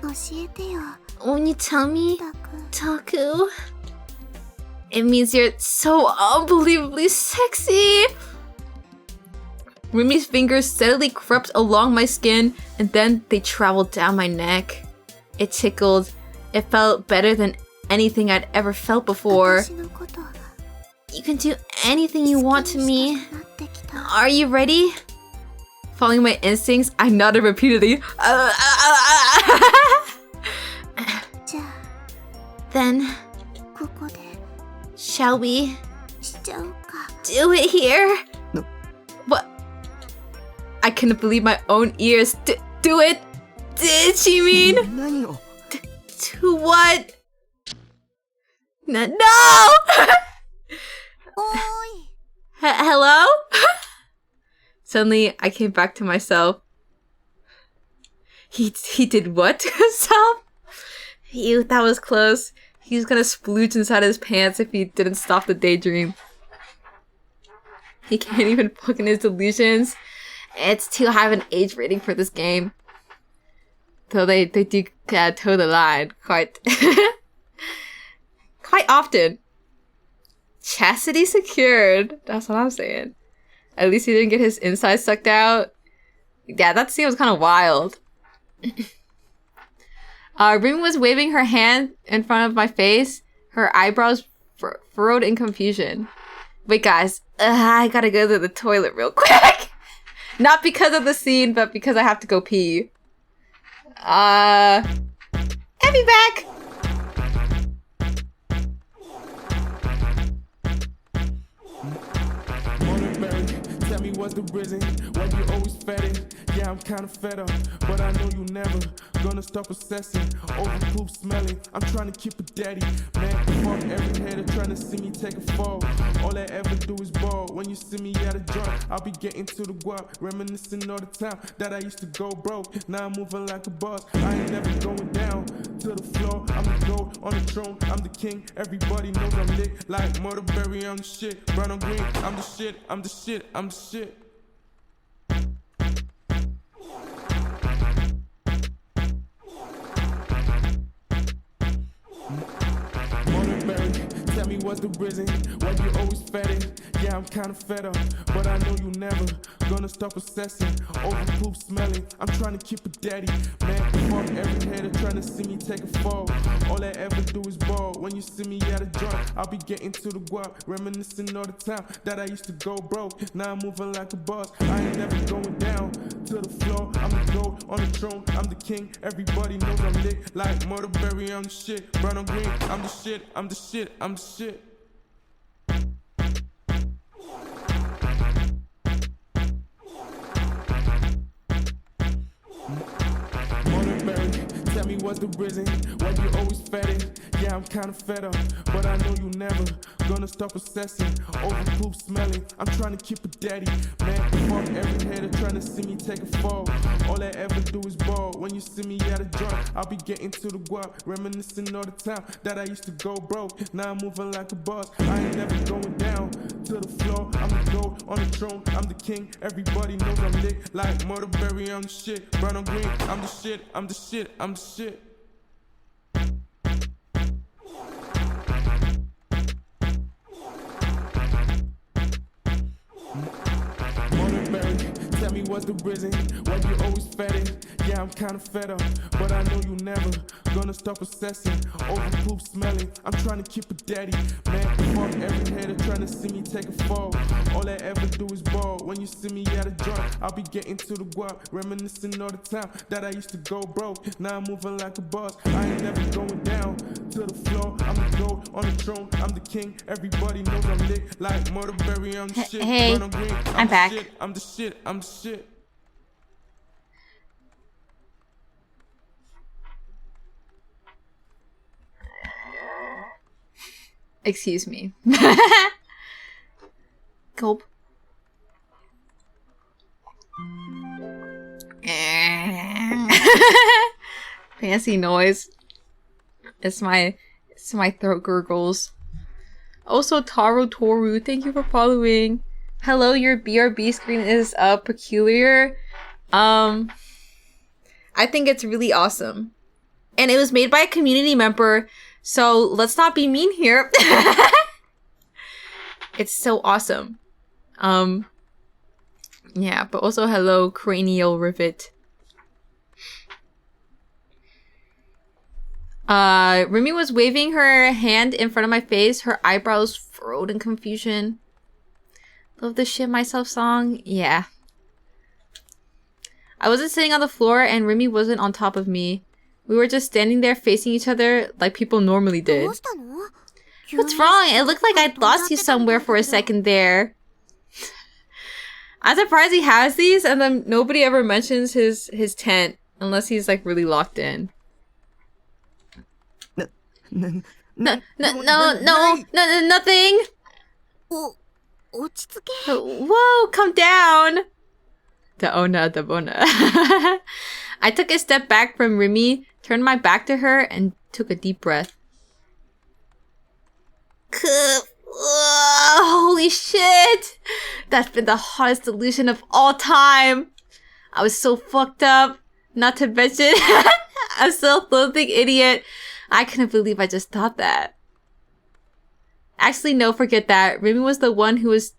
Won't you tell me, Taku? It means you're so unbelievably sexy. Rumi's fingers steadily crept along my skin, and then they traveled down my neck. It tickled. It felt better than anything I'd ever felt before. You can do anything you want to me. Are you ready? Following my instincts, I nodded repeatedly. Then, shall we do it here? No. What? I couldn't believe my own ears. Do it? Did she mean? To what? No! Hello? Suddenly, I came back to myself. He did what to himself? Phew, that was close. He was gonna splooge inside his pants if he didn't stop the daydream. He can't even book in his delusions. It's too high of an age rating for this game. Though they do toe the line quite quite often. Chastity secured. That's what I'm saying. At least he didn't get his inside sucked out. Yeah, that scene was kind of wild. Rumi was waving her hand in front of my face. Her eyebrows furrowed in confusion. Wait, guys. I gotta go to the toilet real quick. Not because of the scene, but because I have to go pee. I'll be back. Tell me what's the reason why you always fetting. Yeah, I'm kinda fed up, but I know you never gonna stop assessing. Over poop smelling, I'm trying to keep it daddy. Man, fuck every hater trying to see me take a fall. All I ever do is ball. When you see me at a joint, I'll be getting to the guap, reminiscing all the time that I used to go broke. Now I'm moving like a boss. I ain't never going down to the floor. I'm the gold on the throne. I'm the king. Everybody knows I'm lit like Murderberry. I'm the shit. Brown on green. I'm the shit. I'm the shit. I'm the shit. Tell me what's the reason why you always fetting. Yeah, I'm kinda fed up, but I know you never gonna stop assessing. Over poop smelling, I'm trying to keep it daddy. Man, fuck every hater trying to see me take a fall. All I ever do is ball. When you see me at a joint, I'll be getting to the guap, reminiscing all the time that I used to go broke. Now I'm moving like a boss. I ain't never going down to the floor. I'm the gold on the throne. I'm the king. Everybody knows I'm lit like Murderberry. I'm the shit. Brown on green. I'm the shit. I'm the shit. I'm the shit. Tell me what's the reason why you always fetting. Yeah, I'm kinda fed up, but I know you never gonna stop assessing. Over poop smelling, I'm trying to keep it daddy. Man, fuck every hater trying to see me take a fall. All I ever do is ball. When you see me at a joint, I'll be getting to the guap, reminiscing all the time that I used to go broke. Now I'm moving like a boss. I ain't never going down to the floor. I'm the gold on the throne. I'm the king. Everybody knows I'm lit like Murderberry. I'm the shit. Brown on green. I'm the shit. I'm the shit. I'm the shit. Tell me what's the reason why you always fetting. Yeah, I'm kinda fed up, but I know you never gonna stop assessing. Over poop smelling, I'm trying to keep it daddy. Man, fuck every hater trying to see me take a fall. All I ever do is ball. When you see me at a joint, I'll be getting to the guap, reminiscing all the time that I used to go broke. Now I'm moving like a boss. I ain't never going down to the floor. I'm the gold on the throne. I'm the king. Everybody knows I'm lit like Murderberry. I'm the shit. Hey, Brown on green. I'm back. Shit. I'm the shit. I'm the shit. Excuse me. Gulp. Fancy noise. It's my throat gurgles. Also, Taro Toru, thank you for following. Hello, your BRB screen is peculiar. I think it's really awesome. And it was made by a community member, so let's not be mean here. It's so awesome. Yeah, but also hello, Cranial Rivet. Rumi was waving her hand in front of my face, her eyebrows furrowed in confusion. Love the Shit Myself song? Yeah. I wasn't sitting on the floor and Rumi wasn't on top of me. We were just standing there facing each other like people normally did. What's wrong? It looked like I'd lost you somewhere for a second there. I'm surprised he has these and then nobody ever mentions his tent unless he's like really locked in. No, nothing. Whoa, calm down. The bona. I took a step back from Rimi, turned my back to her, and took a deep breath. Holy shit! That's been the hottest delusion of all time. I was so fucked up. Not to mention, I'm still a loathing idiot. I couldn't believe I just thought that. Actually, no, forget that. Remy was the one who was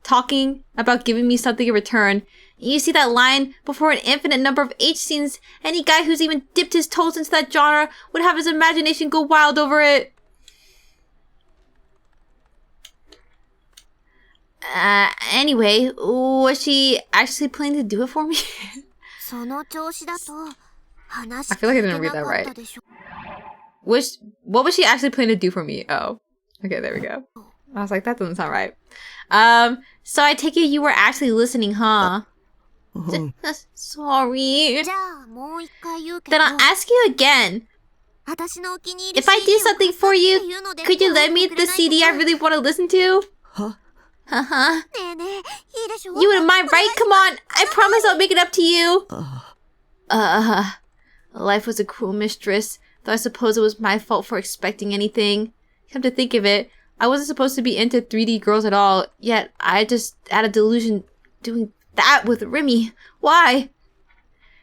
talking about giving me something in return. You see that line, before an infinite number of H scenes, any guy who's even dipped his toes into that genre would have his imagination go wild over it. Anyway, was she actually planning to do it for me? I feel like I didn't read that right. What was she actually planning to do for me? Oh. Okay, there we go. I was like, that doesn't sound right. So I take it you were actually listening, huh? Sorry. Then I'll ask you again. If I do something for you, could you lend me the CD I really want to listen to? Huh? Uh-huh. You wouldn't mind, right? Come on. I promise I'll make it up to you. Life was a cruel mistress, though I suppose it was my fault for expecting anything. Come to think of it, I wasn't supposed to be into 3D girls at all, yet I just had a delusion doing that with Remy. Why?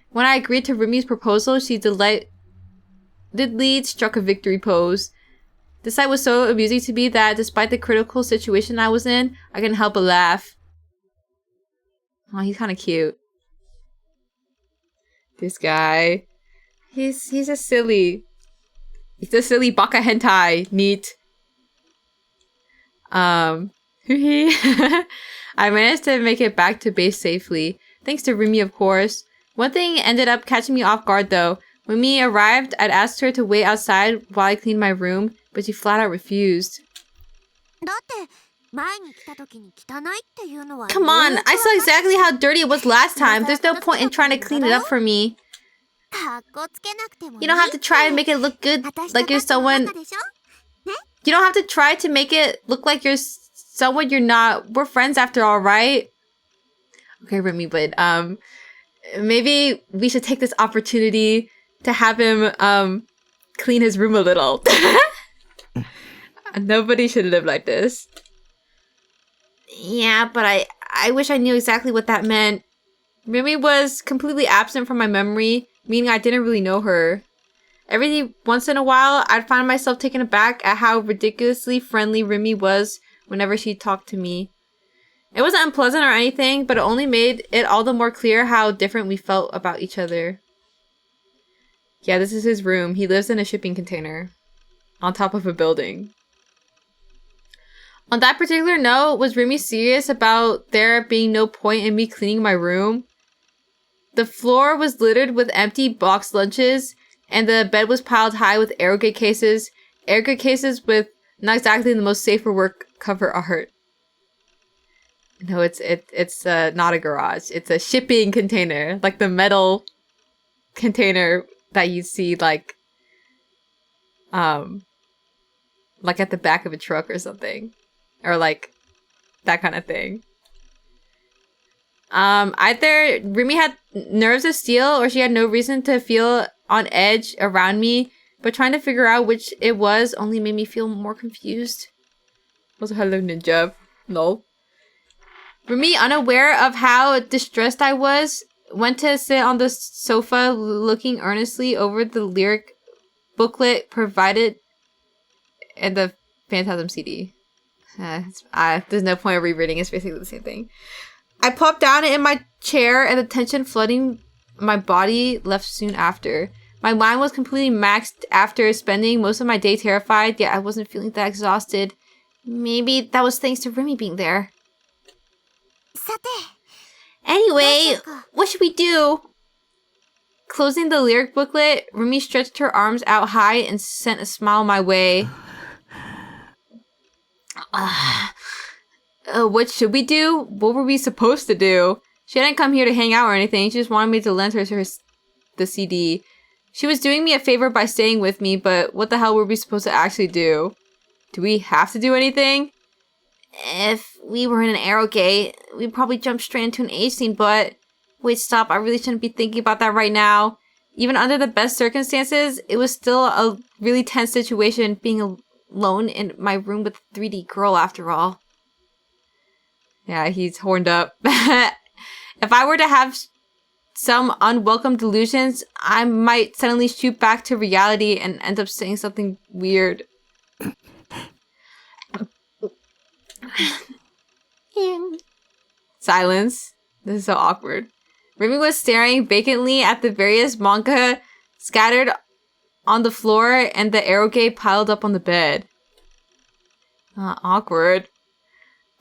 When I agreed to Remy's proposal, she delightedly struck a victory pose. The sight was so amusing to me that despite the critical situation I was in, I couldn't help but laugh. Oh, he's kind of cute. This guy. He's a silly. He's a silly baka hentai. Neat. I managed to make it back to base safely. Thanks to Remy, of course. One thing ended up catching me off guard though. When me arrived, I'd asked her to wait outside while I cleaned my room, but she flat out refused. Come on, I saw exactly how dirty it was last time. There's no point in trying to clean it up for me. You don't have to try and make it look good like you're someone... You don't have to try to make it look like you're someone you're not. We're friends after all, right? Okay, Remy, but maybe we should take this opportunity to have him clean his room a little. Nobody should live like this. Yeah, but I wish I knew exactly what that meant. Remy was completely absent from my memory, meaning I didn't really know her. Every once in a while, I'd find myself taken aback at how ridiculously friendly Remy was whenever she talked to me. It wasn't unpleasant or anything, but it only made it all the more clear how different we felt about each other. Yeah, this is his room. He lives in a shipping container on top of a building. On that particular note, was Remy serious about there being no point in me cleaning my room? The floor was littered with empty boxed lunches, and the bed was piled high with aerogate cases. Aerogate cases with not exactly the most safe for work cover art. No, it's not a garage. It's a shipping container, like the metal container that you see like at the back of a truck or something, or like that kind of thing. Either Remy had nerves of steel or she had no reason to feel on edge around me, but trying to figure out which it was only made me feel more confused. Also, hello ninja. No. Remy, unaware of how distressed I was, went to sit on the sofa looking earnestly over the lyric booklet provided in the Phantasm CD. There's no point of rereading, it's basically the same thing. I plopped down in my chair and the tension flooding my body left soon after. My mind was completely maxed after spending most of my day terrified, yet I wasn't feeling that exhausted. Maybe that was thanks to Remy being there. Anyway, what should we do? Closing the lyric booklet, Remy stretched her arms out high and sent a smile my way. What should we do? What were we supposed to do? She hadn't come here to hang out or anything. She just wanted me to lend her the CD. She was doing me a favor by staying with me, but what the hell were we supposed to actually do? Do we have to do anything? If we were in an aerogate, we'd probably jump straight into an H scene, but... Wait, stop. I really shouldn't be thinking about that right now. Even under the best circumstances, it was still a really tense situation being alone in my room with a 3D girl after all. Yeah, he's horned up. If I were to have some unwelcome delusions, I might suddenly shoot back to reality and end up saying something weird. Silence. This is so awkward. Remy was staring vacantly at the various manga scattered on the floor and the eroge piled up on the bed. Awkward.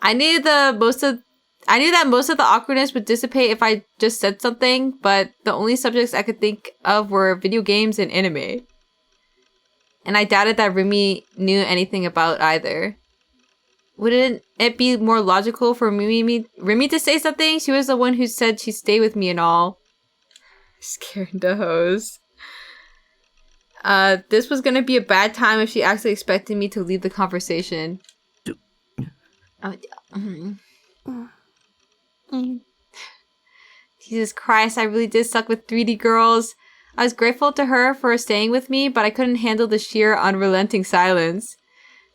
I knew that most of the awkwardness would dissipate if I just said something, but the only subjects I could think of were video games and anime. And I doubted that Remy knew anything about either. Wouldn't it be more logical for Remy to say something? She was the one who said she'd stay with me and all. Scaring the hose. This was gonna be a bad time if she actually expected me to leave the conversation. Jesus Christ, I really did suck with 3D girls. I was grateful to her for staying with me, but I couldn't handle the sheer unrelenting silence.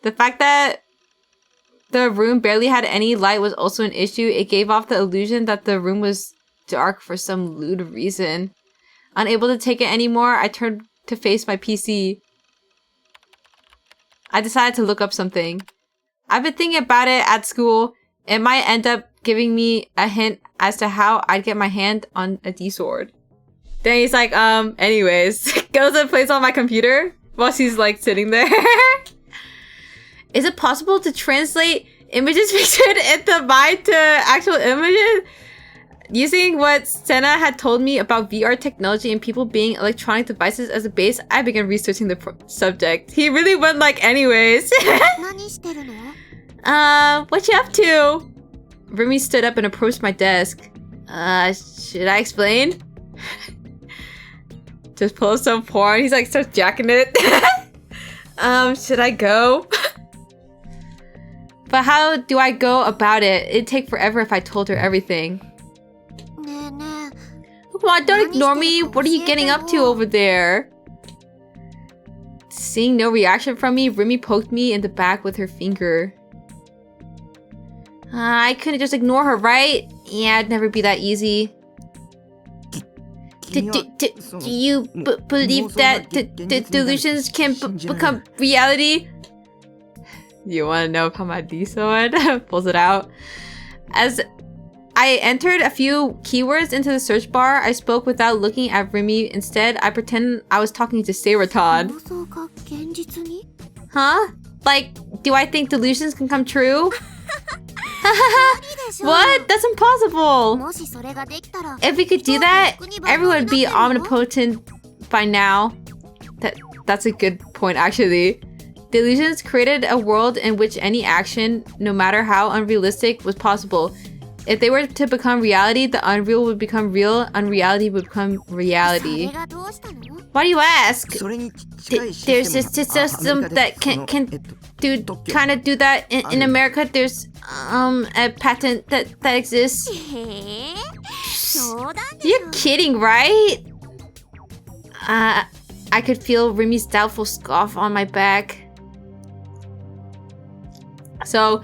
The fact that the room barely had any light was also an issue. It gave off the illusion that the room was dark for some lewd reason. Unable to take it anymore, I turned to face my PC. I decided to look up something. I've been thinking about it at school. It might end up giving me a hint as to how I'd get my hand on a D-sword. Then he's like, anyways, goes and plays on my computer while she's like sitting there. Is it possible to translate images pictured in the mind to actual images? Using what Senna had told me about VR technology and people being electronic devices as a base, I began researching the subject. He really went like, anyways. What you up to? Remy stood up and approached my desk. Should I explain? Just pull up some porn. He's like, starts jacking it. Should I go? But how do I go about it? It'd take forever if I told her everything. Come on, don't ignore me. What are you getting up to over there? Seeing no reaction from me, Remy poked me in the back with her finger. I couldn't just ignore her, right? Yeah, it'd never be that easy. Do you believe that delusions can become reality? You want to know how my D-sword pulls it out? As I entered a few keywords into the search bar, I spoke without looking at Remy. Instead, I pretended I was talking to Seiraton. Huh? Like, do I think delusions can come true? What? That's impossible! If we could do that, everyone would be omnipotent by now. That's a good point, actually. Delusions created a world in which any action, no matter how unrealistic, was possible. If they were to become reality, the unreal would become real, unreality would become reality. Why do you ask? There's this system that can do that. In America, there's a patent that exists. You're kidding, right? I could feel Remy's doubtful scoff on my back. So,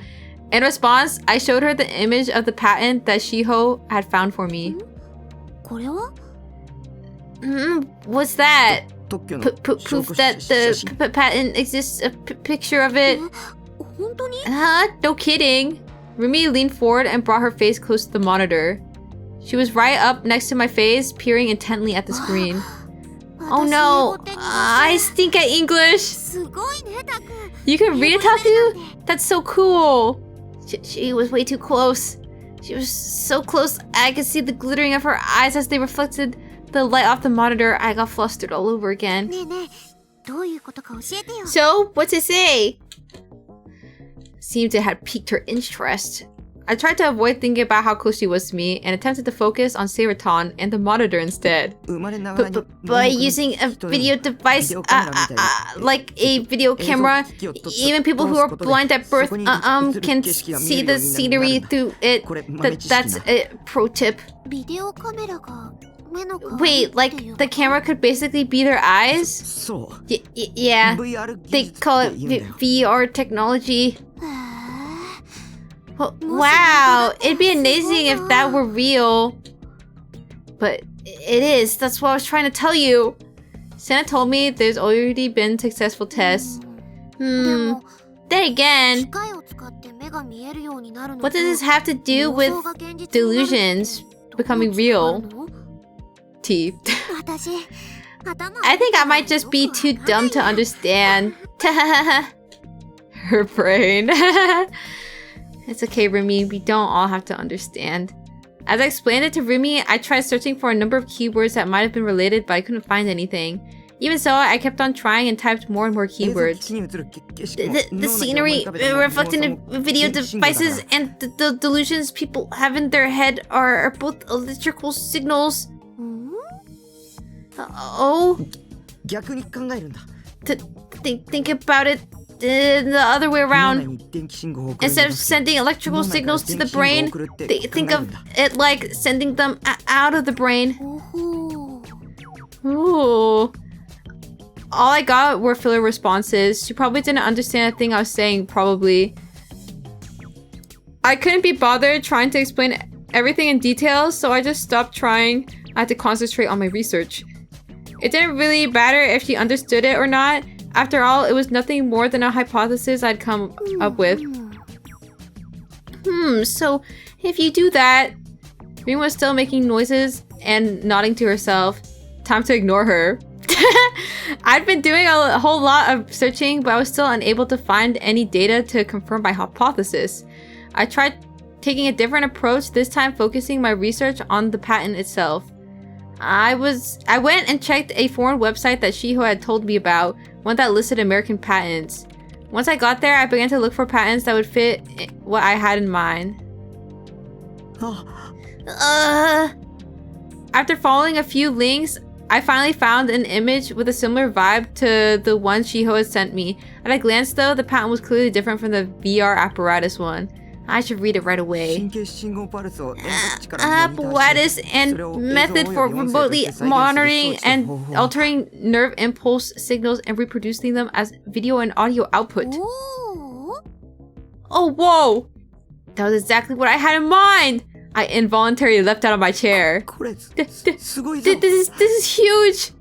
in response, I showed her the image of the patent that Shiho had found for me. What's that? Proof that the patent exists, a picture of it. Huh? No kidding. Remy leaned forward and brought her face close to the monitor. She was right up next to my face, peering intently at the screen. Oh no, I stink at English. You can read it, Taku? That's so cool. She was way too close. She was so close, I could see the glittering of her eyes as they reflected the light off the monitor. I got flustered all over again. So, what's it say? Seemed it had piqued her interest. I tried to avoid thinking about how close she was to me and attempted to focus on Seiraton and the monitor instead. By using a video device, like a video camera, even people who are blind at birth can see the scenery through it. That's a pro tip. Wait, like the camera could basically be their eyes? Yeah, they call it VR technology. Wow, it'd be amazing if that were real. But it is, that's what I was trying to tell you. Santa told me there's already been successful tests. Then again, What does this have to do with delusions becoming real? T. I think I might just be too dumb to understand. Her brain. It's okay, Rumi. We don't all have to understand. As I explained it to Rumi, I tried searching for a number of keywords that might have been related, but I couldn't find anything. Even so, I kept on trying and typed more and more keywords. The scenery reflected in video devices and the delusions people have in their head are both electrical signals. Think about it the other way around. Instead of sending electrical signals to the brain, think of it like sending them out of the brain. Ooh. All I got were filler responses. She probably didn't understand a thing I was saying, probably. I couldn't be bothered trying to explain everything in detail, so I just stopped trying. I had to concentrate on my research. It didn't really matter if she understood it or not. After all, it was nothing more than a hypothesis I'd come up with. So if you do that... Ring was still making noises and nodding to herself. Time to ignore her. I'd been doing a whole lot of searching, but I was still unable to find any data to confirm my hypothesis. I tried taking a different approach, this time focusing my research on the patent itself. I went and checked a foreign website that Shiho had told me about, one that listed American patents. Once I got there, I began to look for patents that would fit what I had in mind. After following a few links, I finally found an image with a similar vibe to the one Shiho had sent me. At a glance though, the patent was clearly different from the VR apparatus one. I should read it right away. Apparatus and method for remotely monitoring and altering nerve impulse signals and reproducing them as video and audio output. Oh, whoa! That was exactly what I had in mind! I involuntarily leapt out of my chair. This is huge!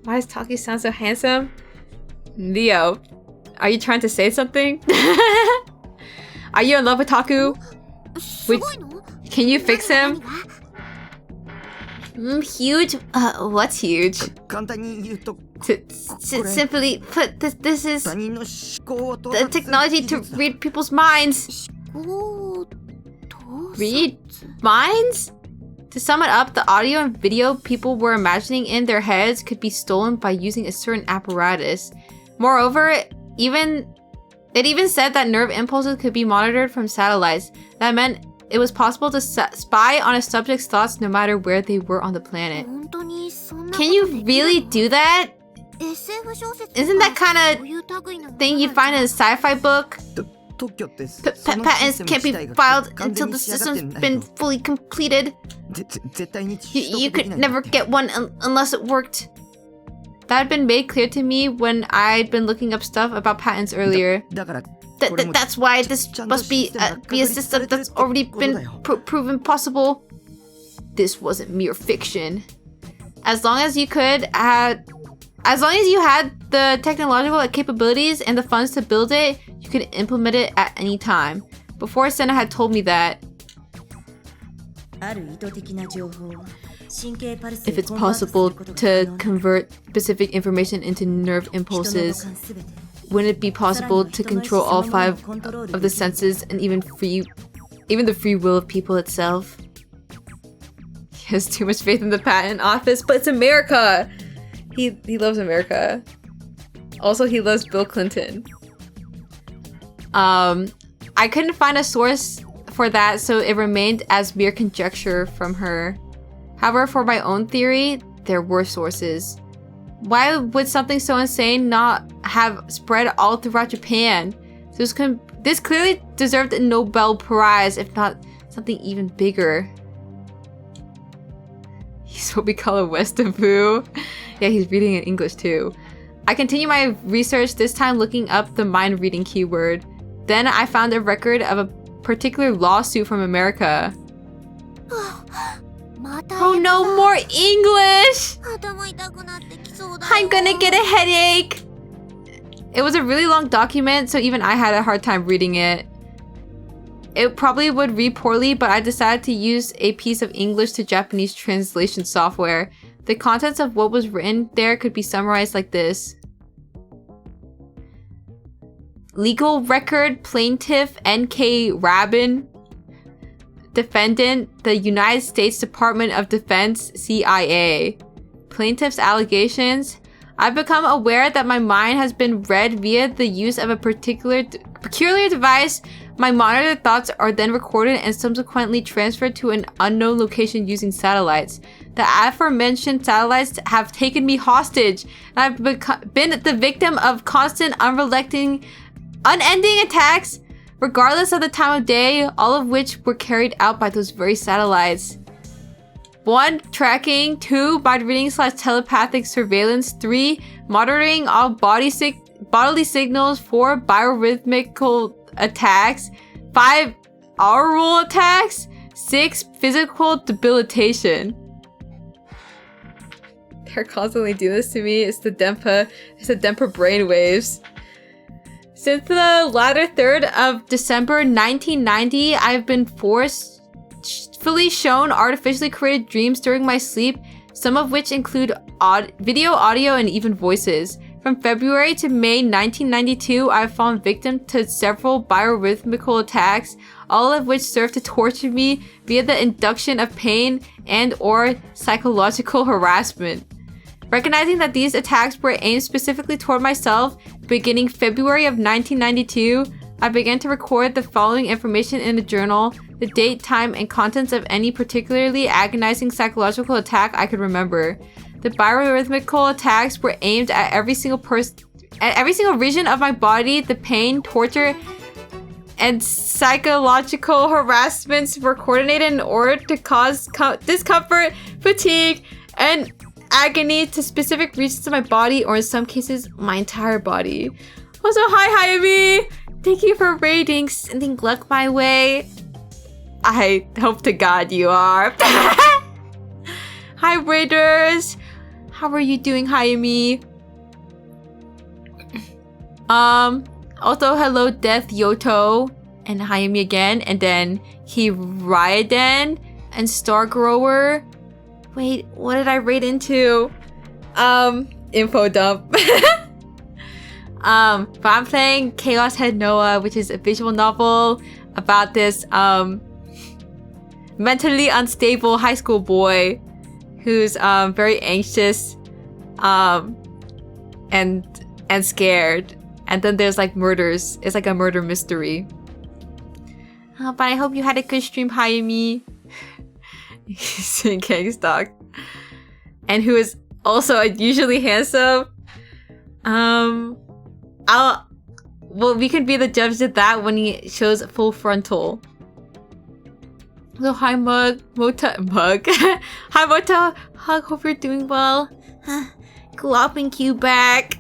Why does Taki sound so handsome? Leo, are you trying to say something? Are you in love with Taku? Wait, can you fix him? Huge? What's huge? Simply put, this is the technology to read people's minds. Read minds? To sum it up, the audio and video people were imagining in their heads could be stolen by using a certain apparatus. Moreover, it even said that nerve impulses could be monitored from satellites. That meant it was possible to spy on a subject's thoughts no matter where they were on the planet. Can you really do that? Isn't that kind of thing you find in a sci-fi book? Patents can't be filed until the system's been fully completed. You could never get one unless it worked. That had been made clear to me when I'd been looking up stuff about patents earlier. That's why this must be a system that's already been proven possible. This wasn't mere fiction. As long as you had the technological capabilities and the funds to build it, you could implement it at any time. Before, Senna had told me that if it's possible to convert specific information into nerve impulses, wouldn't it be possible to control all 5 of the senses and even the free will of people itself? He has too much faith in the patent office, but it's America! He loves America. Also, he loves Bill Clinton. I couldn't find a source for that, so it remained as mere conjecture from her. However, for my own theory, there were sources. Why would something so insane not have spread all throughout Japan? This clearly deserved a Nobel Prize, if not something even bigger. He's what we call a Westaboo. Yeah, he's reading in English too. I continue my research, this time looking up the mind reading keyword. Then I found a record of a particular lawsuit from America. Oh no, more English! I'm gonna get a headache! It was a really long document, so even I had a hard time reading it. it probably would read poorly, but I decided to use a piece of English to Japanese translation software. The contents of what was written there could be summarized like this. Legal record, plaintiff N.K. Rabin. Defendant, the United States Department of Defense, CIA. Plaintiff's allegations. I've become aware that my mind has been read via the use of a peculiar device. My monitored thoughts are then recorded and subsequently transferred to an unknown location using satellites. The aforementioned satellites have taken me hostage, and I've been the victim of constant, unending attacks, regardless of the time of day, all of which were carried out by those very satellites. 1. Tracking. 2. Mind reading/telepathic surveillance. 3. Monitoring all bodily signals. 4. Biorhythmical attacks. 5. Aural attacks. 6. Physical debilitation. They're constantly doing this to me. It's the Denpa brainwaves. Since the latter third of December 1990, I've been forcefully shown artificially created dreams during my sleep, some of which include video, audio, and even voices. From February to May 1992, I've fallen victim to several biorhythmical attacks, all of which serve to torture me via the induction of pain and/or psychological harassment. Recognizing that these attacks were aimed specifically toward myself, beginning February of 1992, I began to record the following information in a journal: the date, time, and contents of any particularly agonizing psychological attack I could remember. The biorhythmical attacks were aimed at every single region of my body. The pain, torture, and psychological harassments were coordinated in order to cause discomfort, fatigue, and agony to specific regions of my body, or in some cases, my entire body. Also, hi Hayami! Thank you for raiding, sending luck my way. I hope to God you are. Hi raiders! How are you doing, Hayami? Also, hello Death Yoto, and Hayami again, and then Raiden, and Star Grower. Wait, what did I raid into? Info dump. But I'm playing Chaos Head Noah, which is a visual novel about this mentally unstable high school boy who's very anxious and scared. And then there's like murders. It's like a murder mystery. But I hope you had a good stream, Hayami. He's in Kangstock. And who is also unusually handsome. Well, we can be the judge of that when he shows full frontal. So hi Mug. Hi Mota. Hug, hope you're doing well. Glopping you back.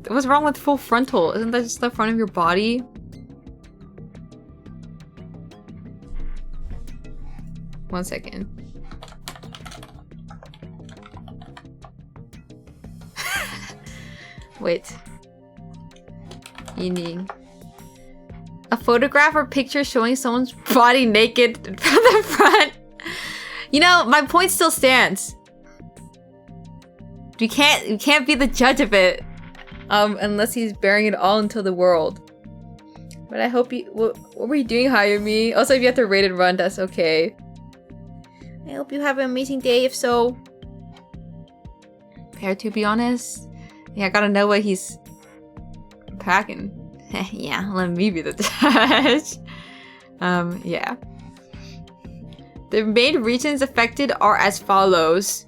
What's wrong with full frontal? Isn't that just the front of your body? One second. Wait. Meaning a photograph or picture showing someone's body naked from the front. You know, my point still stands. You can't be the judge of it. Unless he's bearing it all into the world. But I hope you... What were you doing, Hayami? Also, if you have to raid and run, that's okay. I hope you have an amazing day, if so. Fair, to be honest. Yeah, I gotta know what he's packing. Yeah, let me be the judge. Yeah. The main regions affected are as follows.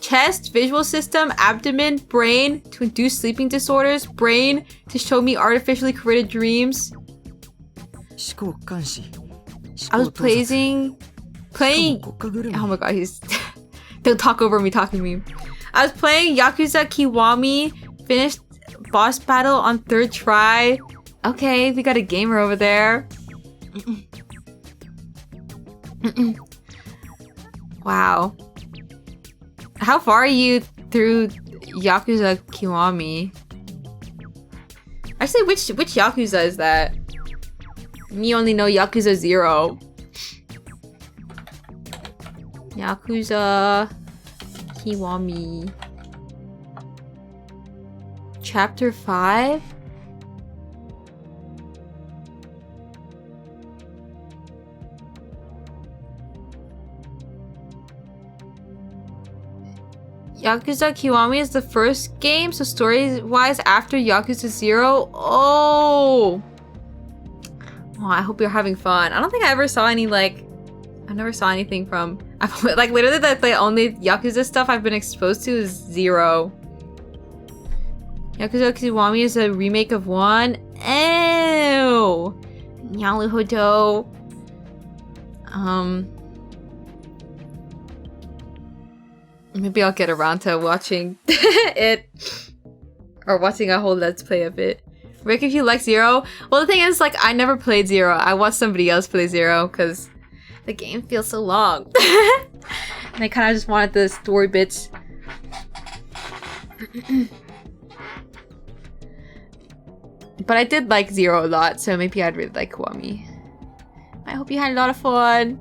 Chest, visual system, abdomen, brain to induce sleeping disorders, brain to show me artificially created dreams. I was playing. Oh my god, he's. Don't talk over me, talking to me. I was playing Yakuza Kiwami, finished boss battle on 3rd try. Okay, we got a gamer over there. Wow. How far are you through Yakuza Kiwami. Actually, which Yakuza is that? Me only know Yakuza 0. Yakuza Kiwami. Chapter 5? Yakuza Kiwami is the first game, so story-wise after Yakuza 0. Oh, I hope you're having fun. I don't think I ever saw any, like, I never saw anything from, like, literally the only Yakuza stuff I've been exposed to is 0. Yakuza Kiwami is a remake of 1. Ew. Naruhodo. Maybe I'll get around to watching it. Or watching a whole Let's Play of it. Rick, if you like 0. Well, the thing is, like, I never played 0. I watched somebody else play 0 because the game feels so long. And I kind of just wanted the story bits. But I did like 0 a lot, so maybe I'd really like Kiwami. I hope you had a lot of fun.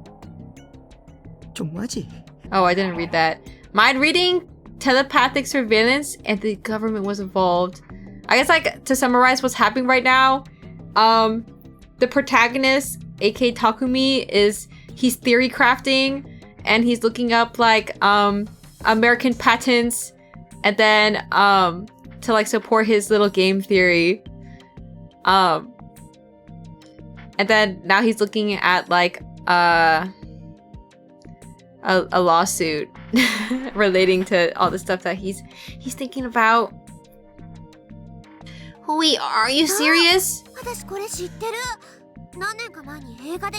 Oh, I didn't read that. Mind reading, telepathic surveillance, and the government was involved. I guess, like, to summarize what's happening right now, the protagonist, aka Takumi, he's theory crafting, and he's looking up, like, American patents, and then, to, like, support his little game theory. And then now he's looking at, like, a lawsuit relating to all the stuff that he's thinking about. Wait, are you serious?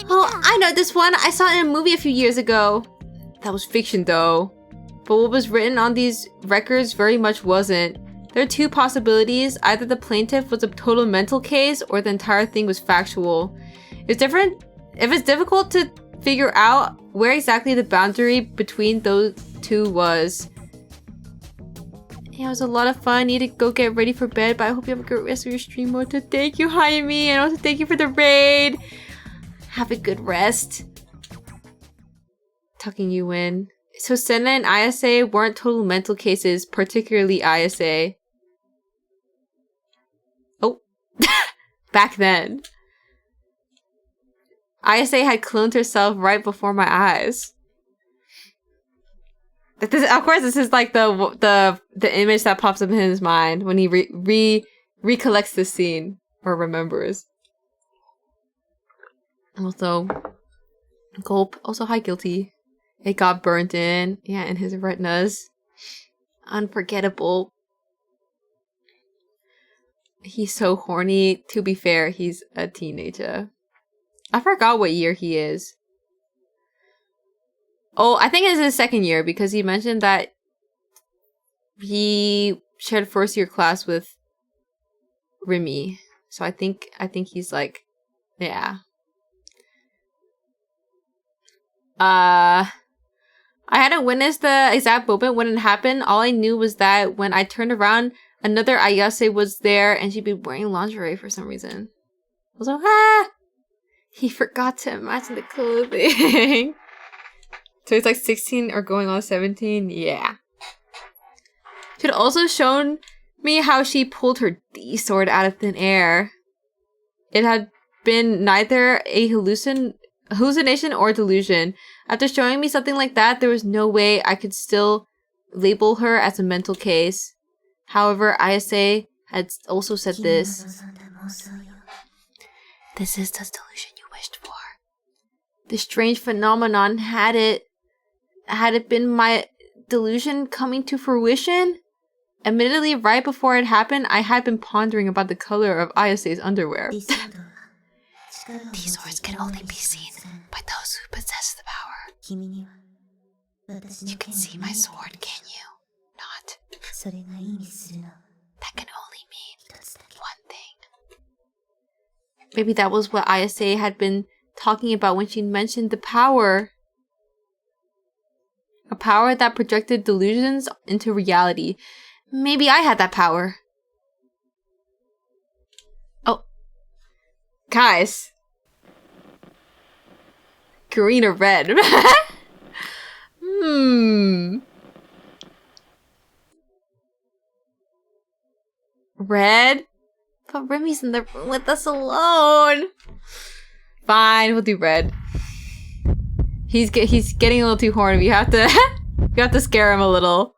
Oh, I know this one. I saw it in a movie a few years ago. That was fiction though. But what was written on these records very much wasn't. There are two possibilities. Either the plaintiff was a total mental case or the entire thing was factual. If it's difficult to figure out where exactly the boundary between those two was. Yeah, it was a lot of fun. I need to go get ready for bed, but I hope you have a good rest of your stream. I want to thank you, Jaime, and also thank you for the raid. Have a good rest. Tucking you in. So Senna and ISA weren't total mental cases, particularly ISA. Oh. Back then. ISA had cloned herself right before my eyes. Of course, this is like the image that pops up in his mind when he recollects this scene or remembers. Also, gulp. Also, hi, guilty. It got burnt in. Yeah, in his retinas. Unforgettable. He's so horny. To be fair, he's a teenager. I forgot what year he is. Oh, I think it's his second year because he mentioned that he shared first year class with Remy. So I think he's like, yeah. I hadn't witnessed the exact moment when it happened. All I knew was that when I turned around, another Ayase was there and she'd be wearing lingerie for some reason. I was like, he forgot to imagine the clothing. So he's like 16 or going on 17? Yeah. She had also shown me how she pulled her D sword out of thin air. It had been neither a hallucination or delusion. After showing me something like that, there was no way I could still label her as a mental case. However, ISA had also said this. This is the delusion you wished for. The strange phenomenon had it been my delusion coming to fruition? Admittedly, right before it happened, I had been pondering about the color of Ayase's underwear. These swords can only be seen by those who possess the power. You can see my sword, can you? Not. That can only mean one thing. Maybe that was what ISA had been talking about when she mentioned the power. A power that projected delusions into reality. Maybe I had that power. Oh. Guys. Green or red? Red? But Remy's in the room with us alone. Fine, we'll do red. He's getting a little too horny. We have to we have to scare him a little.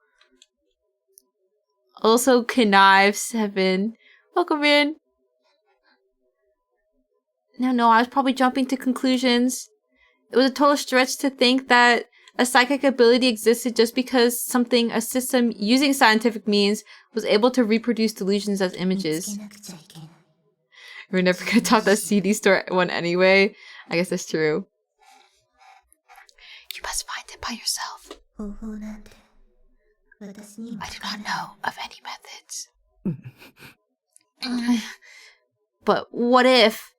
Also, Knive7. Welcome in. No, I was probably jumping to conclusions. It was a total stretch to think that a psychic ability existed just because a system using scientific means was able to reproduce delusions as images. We're never gonna top that CD store one anyway. I guess that's true. You must find it by yourself. I do not know of any methods. But what if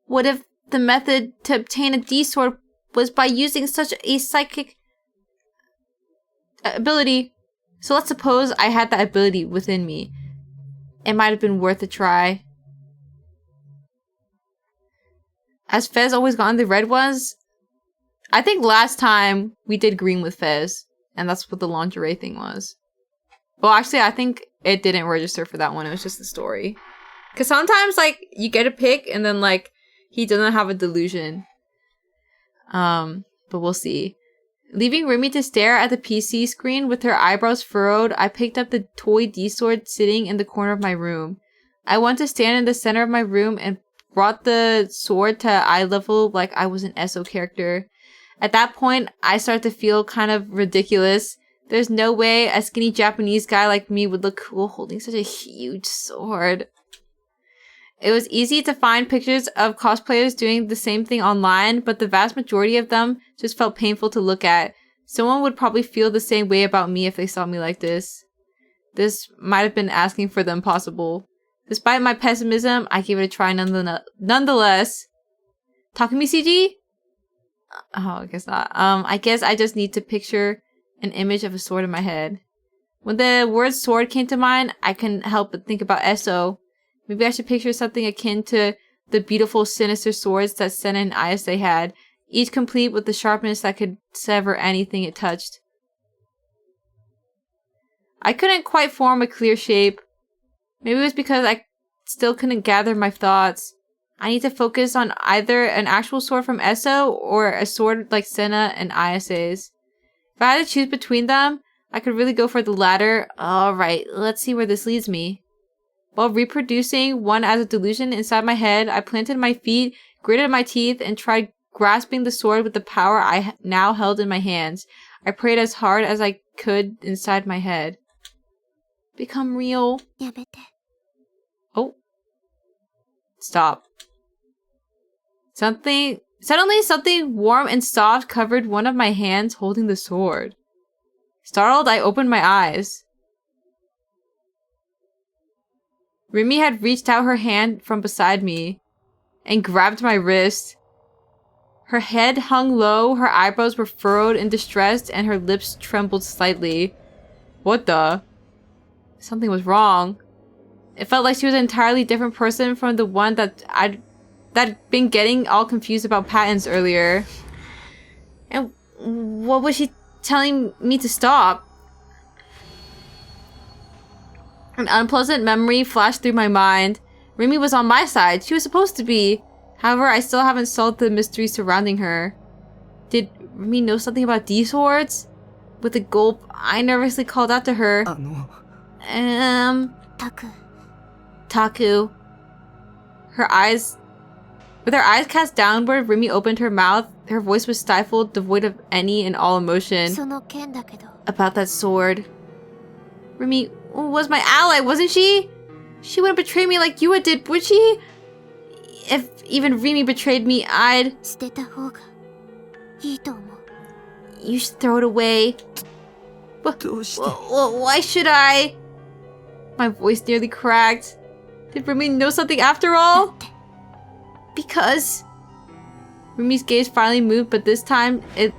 the method to obtain a D-sword was by using such a psychic ability? So let's suppose I had that ability within me. It might have been worth a try. Has Fez always gotten the red ones? I think last time we did green with Fez, and that's what the lingerie thing was. Well, actually, I think it didn't register for that one. It was just the story. Because sometimes, like, you get a pick, and then, like, he doesn't have a delusion. But we'll see. Leaving Remy to stare at the PC screen with her eyebrows furrowed, I picked up the toy D-sword sitting in the corner of my room. I went to stand in the center of my room and brought the sword to eye level like I was an SO character. At that point, I started to feel kind of ridiculous. There's no way a skinny Japanese guy like me would look cool holding such a huge sword. It was easy to find pictures of cosplayers doing the same thing online, but the vast majority of them just felt painful to look at. Someone would probably feel the same way about me if they saw me like this. This might have been asking for the impossible. Despite my pessimism, I gave it a try nonetheless. Takumi CG? Oh, I guess not. I guess I just need to picture an image of a sword in my head. When the word sword came to mind, I couldn't help but think about SO. Maybe I should picture something akin to the beautiful, sinister swords that Senna and Ayase had, each complete with the sharpness that could sever anything it touched. I couldn't quite form a clear shape. Maybe it was because I still couldn't gather my thoughts. I need to focus on either an actual sword from Esso or a sword like Senna and Ayase's. If I had to choose between them, I could really go for the latter. Alright, let's see where this leads me. While reproducing one as a delusion inside my head, I planted my feet, gritted my teeth, and tried grasping the sword with the power I now held in my hands. I prayed as hard as I could inside my head. Become real. Oh. Stop. Suddenly something warm and soft covered one of my hands holding the sword. Startled, I opened my eyes. Remy had reached out her hand from beside me and grabbed my wrist. Her head hung low, her eyebrows were furrowed and distressed, and her lips trembled slightly. What the? Something was wrong. It felt like she was an entirely different person from the one that I'd been getting all confused about patents earlier. And what was she telling me to stop? An unpleasant memory flashed through my mind. Remy was on my side. She was supposed to be. However, I still haven't solved the mystery surrounding her. Did Remy know something about D-swords? With a gulp, I nervously called out to her. Taku. With her eyes cast downward, Remy opened her mouth. Her voice was stifled, devoid of any and all emotion. About that sword. Remy was my ally, wasn't she? She wouldn't betray me like you did, would she? If even Remy betrayed me, I'd... You should throw it away. Why should I? My voice nearly cracked. Did Remy know something after all? Because... Remy's gaze finally moved, but this time it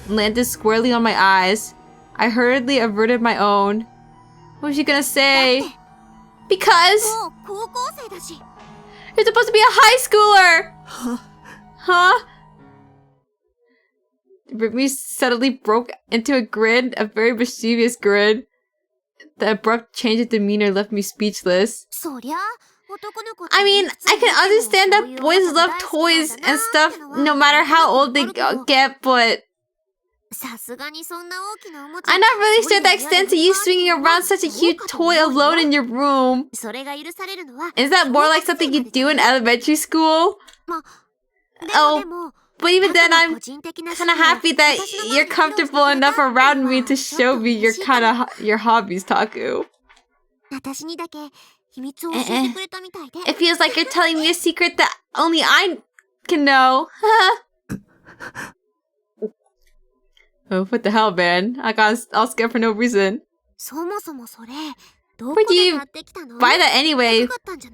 landed squarely on my eyes. I hurriedly averted my own. What was she gonna say? Because you're supposed to be a high schooler! Huh? Rumi suddenly broke into a grin, a very mischievous grin. The abrupt change of demeanor left me speechless. I mean, I can understand that boys love toys and stuff no matter how old they get, but I'm not really sure the extent to you swinging around such a huge toy alone in your room. Is that more like something you do in elementary school? Oh, but even then I'm kind of happy that you're comfortable enough around me to show me your hobbies, Taku. It feels like you're telling me a secret that only I can know. Oh, what the hell, man? I got all scared for no reason. Where'd you buy that anyway?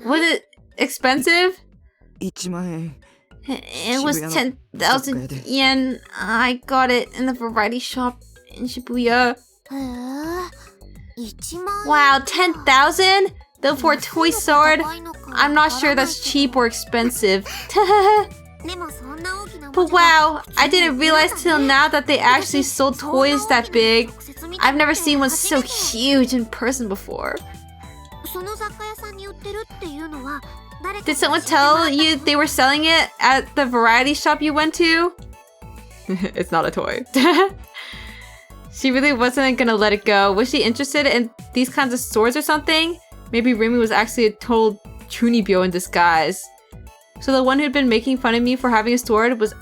Was it expensive? 1万円 It was 10,000 yen. I got it in the variety shop in Shibuya. Wow, 10,000? Though for a toy sword, I'm not sure that's cheap or expensive. But wow, I didn't realize till now that they actually sold toys that big. I've never seen one so huge in person before. Did someone tell you they were selling it at the variety shop you went to? It's not a toy. She really wasn't gonna let it go. Was she interested in these kinds of swords or something? Maybe Rimi was actually a total chunibyo in disguise. So the one who'd been making fun of me for having a sword was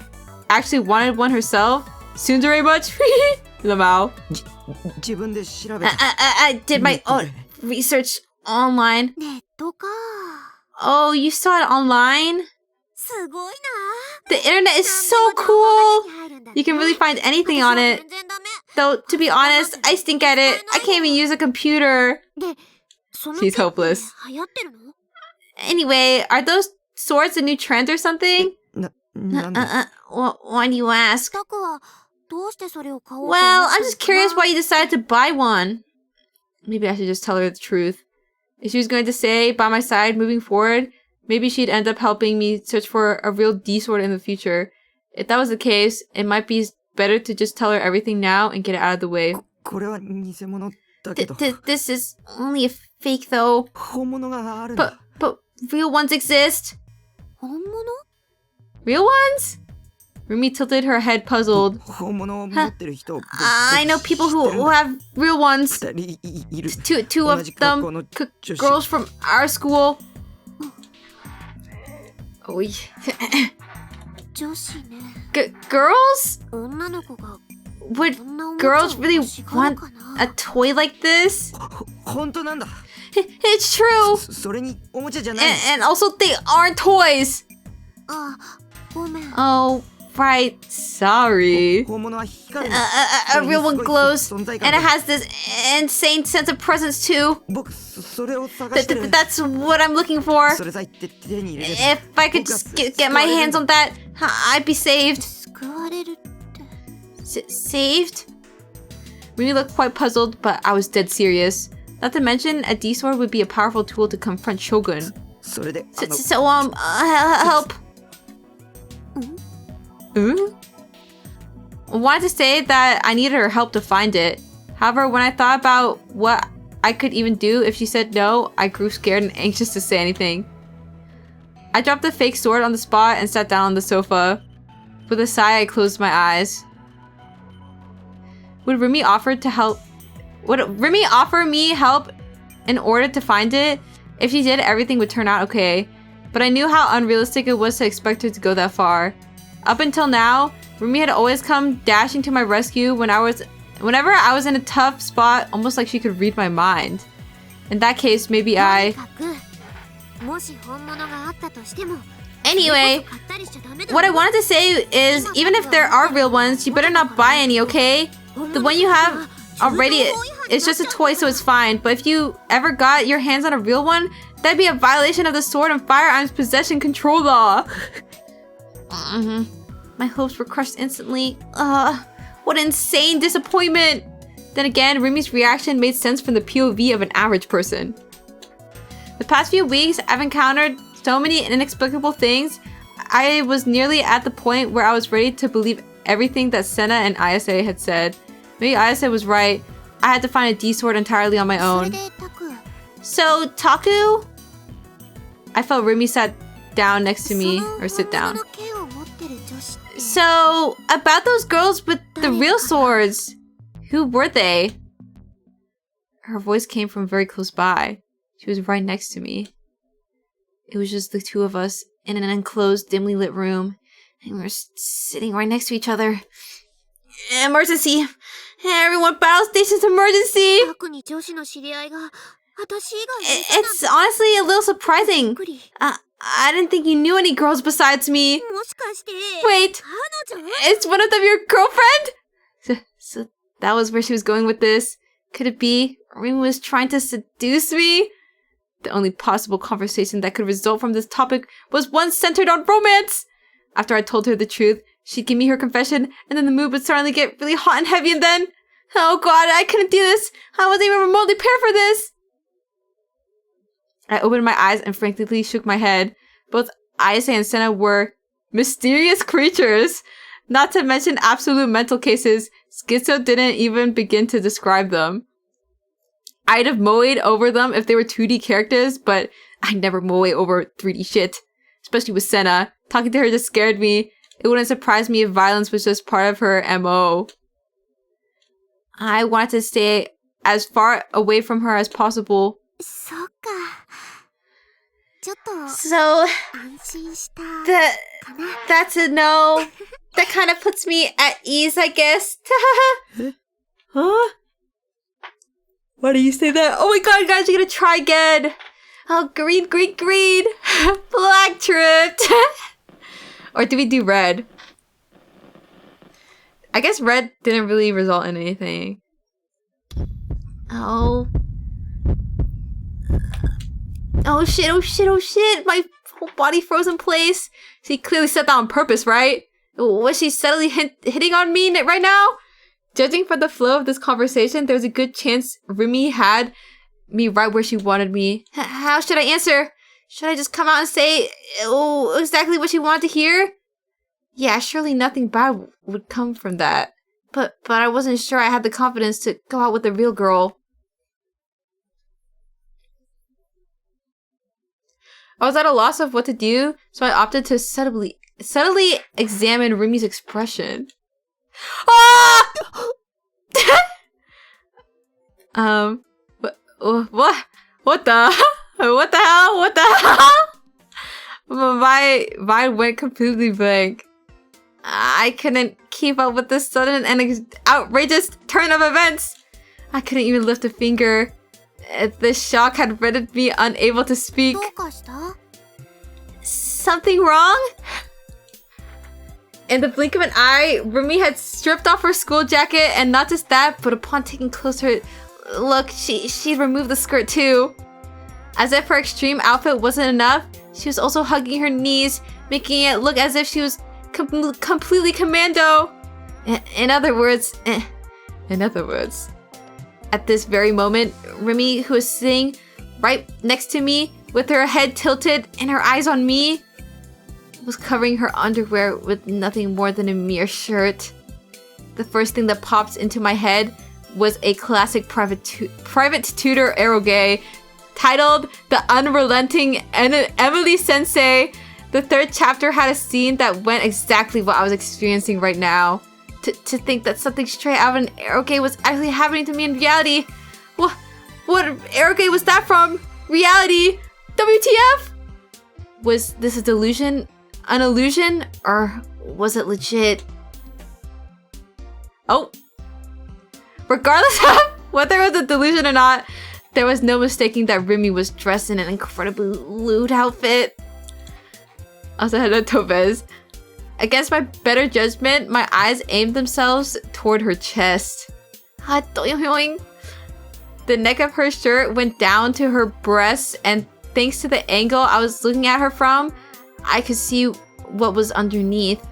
actually wanted one herself? Tsundere much? Lamau. I did my own research online. Oh, you saw it online? The internet is so cool! You can really find anything on it. Though, to be honest, I stink at it. I can't even use a computer. She's hopeless. Anyway, are those swords a new trend or something? Why do you ask? Well, I'm just curious why you decided to buy one. Maybe I should just tell her the truth. If she was going to say, by my side moving forward, maybe she'd end up helping me search for a real D-sword in the future. If that was the case, it might be better to just tell her everything now and get it out of the way. This is only a fake though. But real ones exist. Real ones? Rumi tilted her head puzzled. I know people who have real ones. Two of them, girls from our school. Girls? Would girls really want a toy like this? It's true! And also they aren't toys! Oh, right. Sorry. A real one glows, and it has this insane sense of presence too. That's what I'm looking for. If I could just get my hands on that, I'd be saved. Saved? Rumi looked quite puzzled, but I was dead serious. Not to mention, a D-sword would be a powerful tool to confront Shogun. Help. I wanted to say that I needed her help to find it. However, when I thought about what I could even do if she said no, I grew scared and anxious to say anything. I dropped the fake sword on the spot and sat down on the sofa. With a sigh, I closed my eyes. Would Rumi offer me help in order to find it? If she did, everything would turn out okay. But I knew how unrealistic it was to expect her to go that far. Up until now, Rumi had always come dashing to my rescue whenever I was in a tough spot, almost like she could read my mind. In that case, maybe I... Anyway, what I wanted to say is, even if there are real ones, you better not buy any, okay? The one you have already is just a toy, so it's fine. But if you ever got your hands on a real one, that'd be a violation of the Sword and Firearms Possession Control Law. My hopes were crushed instantly. What insane disappointment! Then again, Rumi's reaction made sense from the POV of an average person. The past few weeks, I've encountered so many inexplicable things. I was nearly at the point where I was ready to believe everything that Senna and Ayase had said. Maybe Ayase was right. I had to find a D-sword entirely on my own. So, Taku? I felt Rumi sat down next to me, or sit down. So, about those girls with the real swords. Who were they? Her voice came from very close by. She was right next to me. It was just the two of us in an enclosed, dimly lit room, and we were sitting right next to each other. Emergency! Everyone, battle station's emergency! It's honestly a little surprising. I didn't think you knew any girls besides me. Wait, it's one of them your girlfriend? So that was where she was going with this. Could it be Rumi was trying to seduce me? The only possible conversation that could result from this topic was one centered on romance. After I told her the truth, she'd give me her confession, and then the mood would suddenly get really hot and heavy, and then... Oh god, I couldn't do this! I wasn't even remotely prepared for this! I opened my eyes and frankly shook my head. Both Ayase and Senna were mysterious creatures. Not to mention absolute mental cases. Schizo didn't even begin to describe them. I'd have moe'd over them if they were 2D characters, but I never moe over 3D shit. Especially with Senna. Talking to her just scared me. It wouldn't surprise me if violence was just part of her MO. I wanted to stay as far away from her as possible. So, that's a no. That kind of puts me at ease, I guess. Huh? Why do you say that? Oh my god, guys, you're gonna try again. Oh, green. Black tripped. Or do we do red? I guess red didn't really result in anything. Oh. Oh shit. My whole body froze in place. She clearly said that on purpose, right? Was she subtly hitting on me right now? Judging from the flow of this conversation, there's a good chance Rumi had me right where she wanted me. How should I answer? Should I just come out and say exactly what she wanted to hear? Yeah, surely nothing bad would come from that. But I wasn't sure I had the confidence to go out with a real girl. I was at a loss of what to do, so I opted to subtly examine Rumi's expression. Ah! What the hell? My mind went completely blank. I couldn't keep up with this sudden and outrageous turn of events. I couldn't even lift a finger. The shock had rendered me unable to speak. Something wrong? In the blink of an eye, Rumi had stripped off her school jacket, and not just that, but upon taking closer look, she'd removed the skirt too. As if her extreme outfit wasn't enough, she was also hugging her knees, making it look as if she was completely commando. In other words, at this very moment, Rumi, who was sitting right next to me, with her head tilted and her eyes on me, was covering her underwear with nothing more than a mere shirt. The first thing that popped into my head was a classic private tutor eroge titled The Unrelenting Emily Sensei. The third chapter had a scene that went exactly what I was experiencing right now. To think that something straight out of an eroge was actually happening to me in reality. What eroge was that from? Reality? WTF? Was this a delusion? An illusion? Or was it legit? Oh. Regardless of whether it was a delusion or not, there was no mistaking that Rumi was dressed in an incredibly lewd outfit. Also, hello, Topaz. Against my better judgment, my eyes aimed themselves toward her chest. The neck of her shirt went down to her breasts, and thanks to the angle I was looking at her from, I could see what was underneath.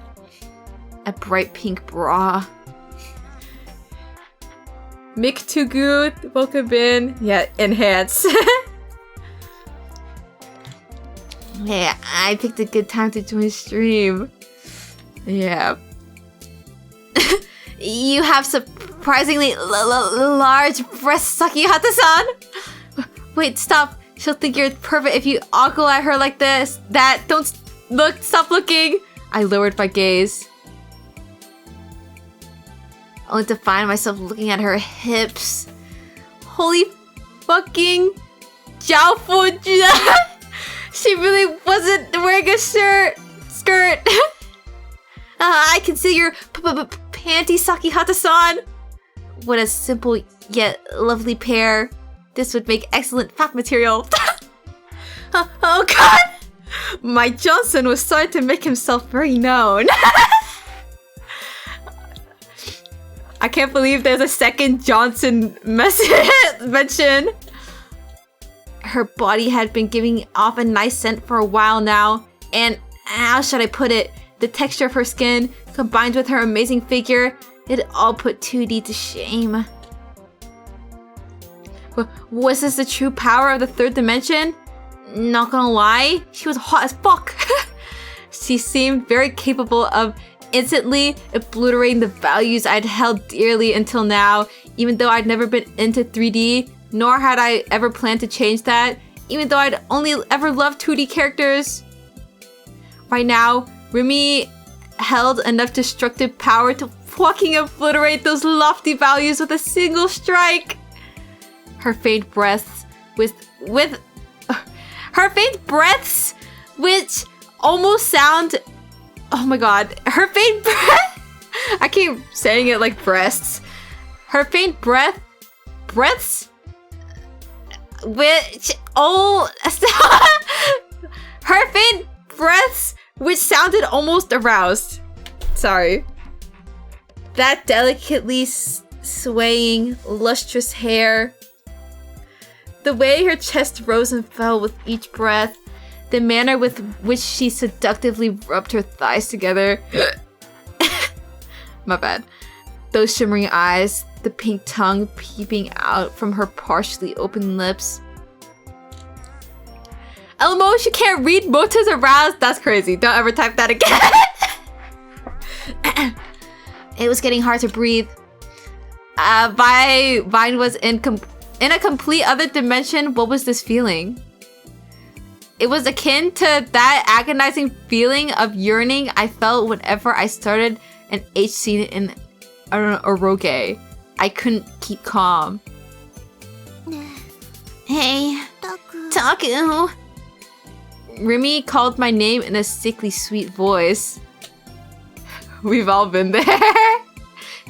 A bright pink bra. Mick Too Good, welcome in. Yeah, enhance. Yeah, I picked a good time to join stream. Yeah. You have surprisingly large breasts, Sakihata-san. Wait, stop. She'll think you're perfect if you ogle at her like this. Don't look, stop looking. I lowered my gaze, only to find myself looking at her hips. Holy fucking Jiaofu. She really wasn't wearing a skirt. I can see your panty, Sakihata-san. What a simple yet lovely pair. This would make excellent fat material. Oh god! My Johnson was starting to make himself very known. I can't believe there's a second Johnson mention. Her body had been giving off a nice scent for a while now, and how should I put it? The texture of her skin, combined with her amazing figure, it all put 2D to shame. Was this the true power of the third dimension? Not gonna lie, she was hot as fuck. She seemed very capable of instantly obliterating the values I'd held dearly until now, even though I'd never been into 3D, nor had I ever planned to change that, even though I'd only ever loved 2D characters. Right now, Remy held enough destructive power to fucking obliterate those lofty values with a single strike. Her faint breaths her faint breaths, which almost sound, oh my god, her faint breath, I keep saying it like breasts. Her faint breaths, which, her faint breaths, which sounded almost aroused. Sorry. That delicately swaying, lustrous hair. The way her chest rose and fell with each breath. The manner with which she seductively rubbed her thighs together. My bad. Those shimmering eyes, the pink tongue peeping out from her partially open lips. LMO, she can't read motives aroused. That's crazy. Don't ever type that again. It was getting hard to breathe. Vine was in a complete other dimension. What was this feeling? It was akin to that agonizing feeling of yearning I felt whenever I started an H scene in Eroge. I couldn't keep calm. Hey, Taku. Remy called my name in a sickly sweet voice. We've all been there.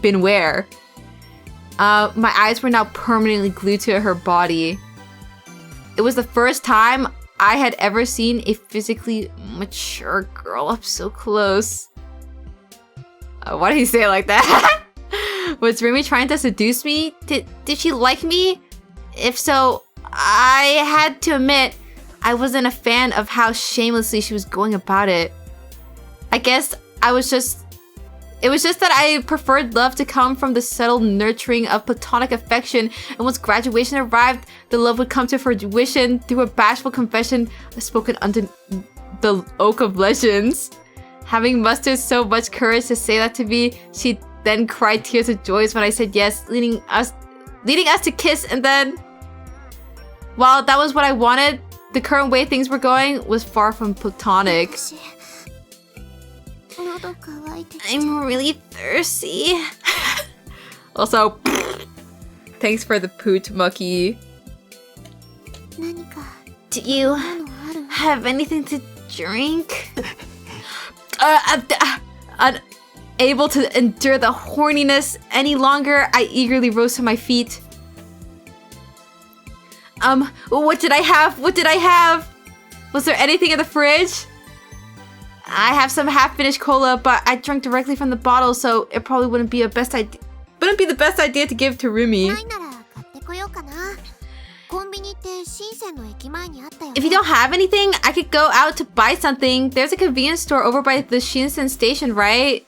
Been where? My eyes were now permanently glued to her body. It was the first time I had ever seen a physically mature girl up so close. Why did he say it like that? Was Remy trying to seduce me? Did she like me? If so, I had to admit, I wasn't a fan of how shamelessly she was going about it. I guess it was just that I preferred love to come from the subtle nurturing of platonic affection, and once graduation arrived, the love would come to fruition through a bashful confession spoken under the oak of legends. Having mustered so much courage to say that to me, she then cried tears of joy when I said yes, leading us to kiss, and then, while that was what I wanted, the current way things were going was far from platonic. I'm really thirsty. Also, thanks for the poot, Mucky. Do you have anything to drink? Unable to endure the horniness any longer, I eagerly rose to my feet. What did I have? Was there anything in the fridge? I have some half-finished cola, but I drank directly from the bottle, so it probably wouldn't be the best idea to give to Rumi. If you don't have anything, I could go out to buy something. There's a convenience store over by the Shinsen station, right?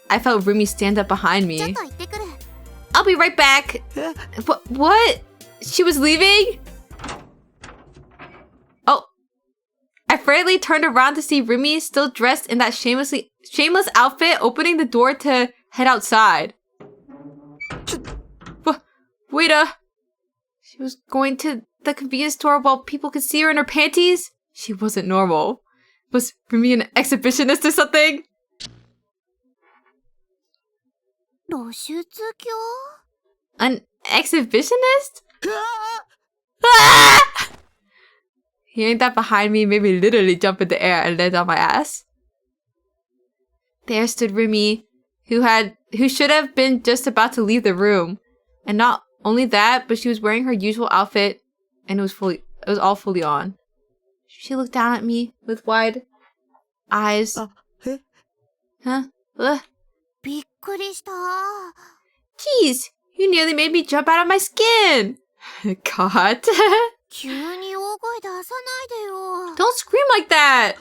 I felt Rumi stand up behind me. I'll I'll be right back. What? She was leaving? Oh. I frantically turned around to see Rumi still dressed in that shameless outfit, opening the door to head outside. Wait, she was going to the convenience store while people could see her in her panties? She wasn't normal. Was Rumi an exhibitionist or something? An exhibitionist? Ah! Hearing that behind me made me literally jump in the air and land on my ass. There stood Rumi, who should have been just about to leave the room. And not only that, but she was wearing her usual outfit and it was all fully on. She looked down at me with wide eyes. Huh? Ugh. Jeez, you nearly made me jump out of my skin. God. Don't scream like that.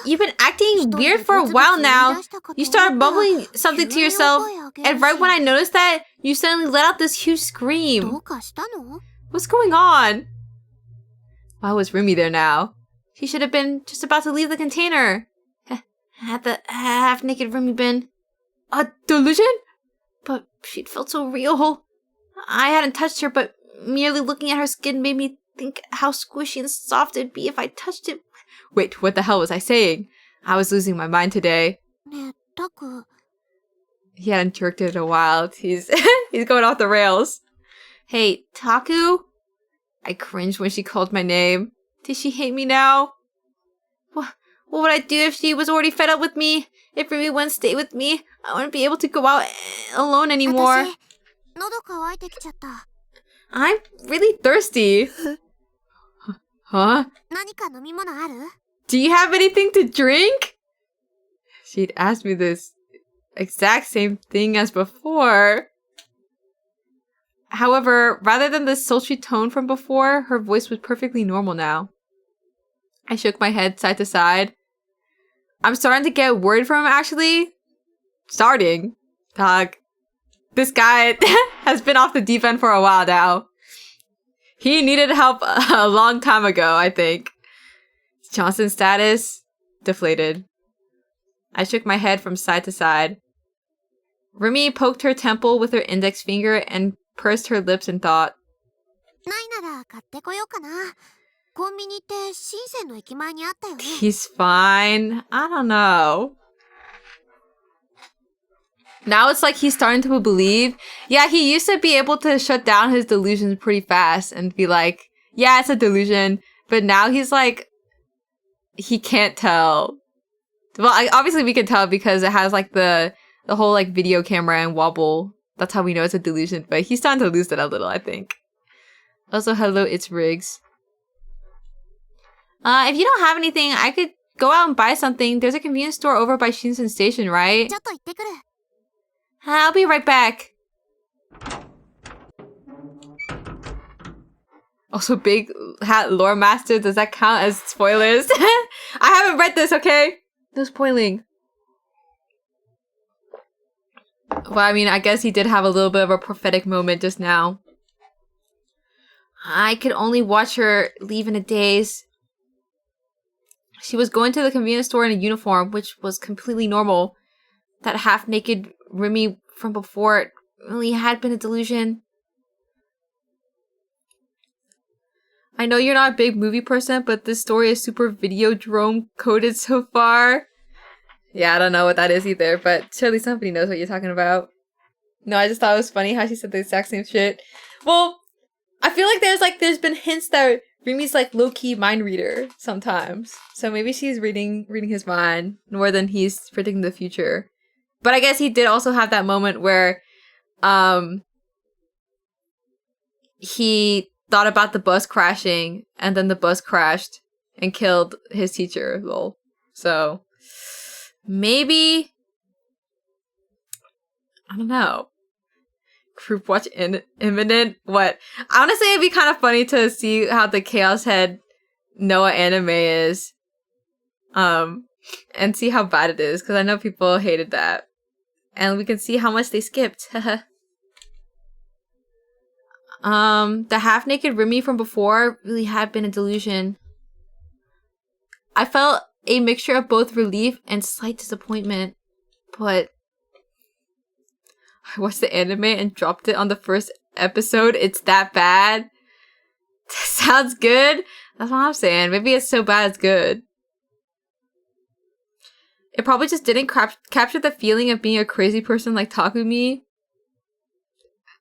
You've been acting weird for a while now. You started mumbling something to yourself, and right when I noticed that, you suddenly let out this huge scream. What's going on? Why was Rumi there now? She should have been just about to leave the container. Had the half-naked Rumi been a delusion? But she'd felt so real. I hadn't touched her, but merely looking at her skin made me think how squishy and soft it'd be if I touched it. Wait, what the hell was I saying? I was losing my mind today. He hadn't jerked it in a while. He's going off the rails. Hey, Taku? I cringed when she called my name. Did she hate me now? What would I do if she was already fed up with me? If Rumi wouldn't stay with me, I wouldn't be able to go out alone anymore. I'm really thirsty. Huh? Do you have anything to drink? She'd asked me this exact same thing as before. However, rather than the sultry tone from before, her voice was perfectly normal now. I shook my head side to side. I'm starting to get worried from him, actually. Starting. Dog. This guy has been off the deep end for a while now. He needed help a long time ago, I think. Johnson's status? Deflated. I shook my head from side to side. Rumi poked her temple with her index finger and pursed her lips in thought. He's fine. I don't know. Now it's like he's starting to believe. Yeah, he used to be able to shut down his delusions pretty fast and be like, yeah, it's a delusion. But now he's like, he can't tell. Well, obviously we can tell because it has like the whole like video camera and wobble. That's how we know it's a delusion. But he's starting to lose that a little, I think. Also, hello, it's Riggs. If you don't have anything, I could go out and buy something. There's a convenience store over by Shinsen Station, right? I'll be right back. Also, big hat lore master. Does that count as spoilers? I haven't read this, okay? No spoiling. Well, I mean, I guess he did have a little bit of a prophetic moment just now. I could only watch her leave in a daze. She was going to the convenience store in a uniform, which was completely normal. That half-naked Rumi from before really had been a delusion. I know you're not a big movie person, but this story is super Videodrome coded so far. Yeah, I don't know what that is either, but surely somebody knows what you're talking about. No, I just thought it was funny how she said the exact same shit. Well, I feel like there's been hints that Rumi's like low-key mind reader sometimes. So maybe she's reading his mind more than he's predicting the future. But I guess he did also have that moment where he thought about the bus crashing and then the bus crashed and killed his teacher, lol. So maybe, I don't know. Group watch imminent? What? Honestly, it'd be kind of funny to see how the Chaos Head Noah anime is. And see how bad it is, because I know people hated that. And we can see how much they skipped. The half-naked Remy from before really had been a delusion. I felt a mixture of both relief and slight disappointment. But I watched the anime and dropped it on the first episode. It's that bad? Sounds good? That's what I'm saying. Maybe it's so bad it's good. It probably just didn't capture the feeling of being a crazy person like Takumi.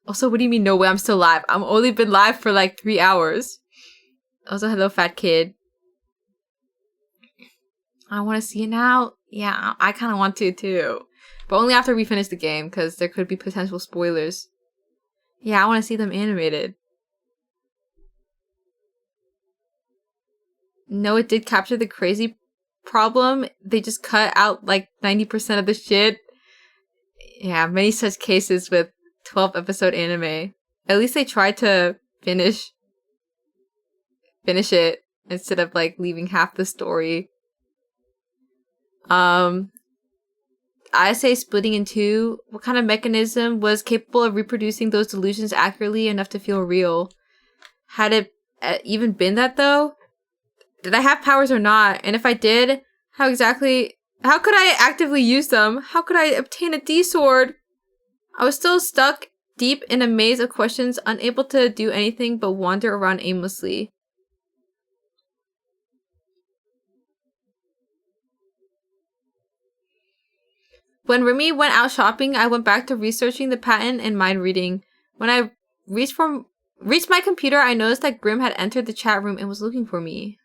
Also, what do you mean, no way, I'm still live? I've only been live for like 3 hours. Also, hello, fat kid. I want to see it now. Yeah, I kind of want to too. But only after we finish the game, because there could be potential spoilers. Yeah, I want to see them animated. No, it did capture the crazy problem. They just cut out like 90% of the shit. Yeah, many such cases with 12-episode anime. At least they tried to finish it instead of like leaving half the story. I say splitting in two. What kind of mechanism was capable of reproducing those delusions accurately enough to feel real? Had it even been that though? Did I have powers or not? And if I did, how could I actively use them? How could I obtain a D-sword? I was still stuck deep in a maze of questions, unable to do anything but wander around aimlessly. When Remy went out shopping, I went back to researching the patent and mind reading. When I reached my computer, I noticed that Grim had entered the chat room and was looking for me.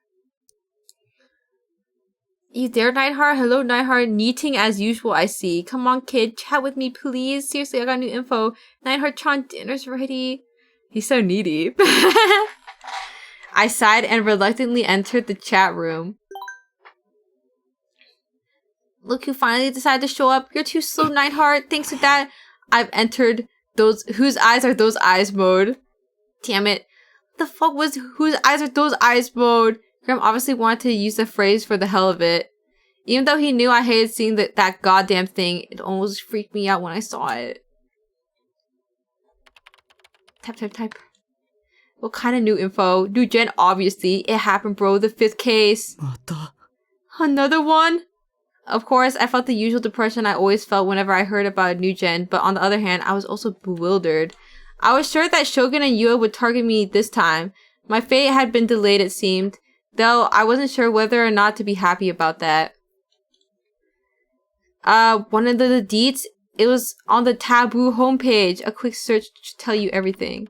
You there, Nightheart? Hello, Nightheart. Neating as usual, I see. Come on, kid. Chat with me, please. Seriously, I got new info. Nightheart-chan, dinner's ready. He's so needy. I sighed and reluctantly entered the chat room. Look who finally decided to show up. You're too slow, Nightheart. Thanks to that, I've entered those whose eyes are those eyes mode. Damn it. The fuck was whose eyes are those eyes mode? Grim obviously wanted to use the phrase for the hell of it. Even though he knew I hated seeing that goddamn thing, it almost freaked me out when I saw it. Type. What kind of new info? New gen, obviously. It happened, bro. The 5th case. Another one? Of course, I felt the usual depression I always felt whenever I heard about a new gen, but on the other hand, I was also bewildered. I was sure that Shogun and Yua would target me this time. My fate had been delayed, it seemed. Though I wasn't sure whether or not to be happy about that. One of the deets, it was on the Taboo homepage. A quick search should tell you everything.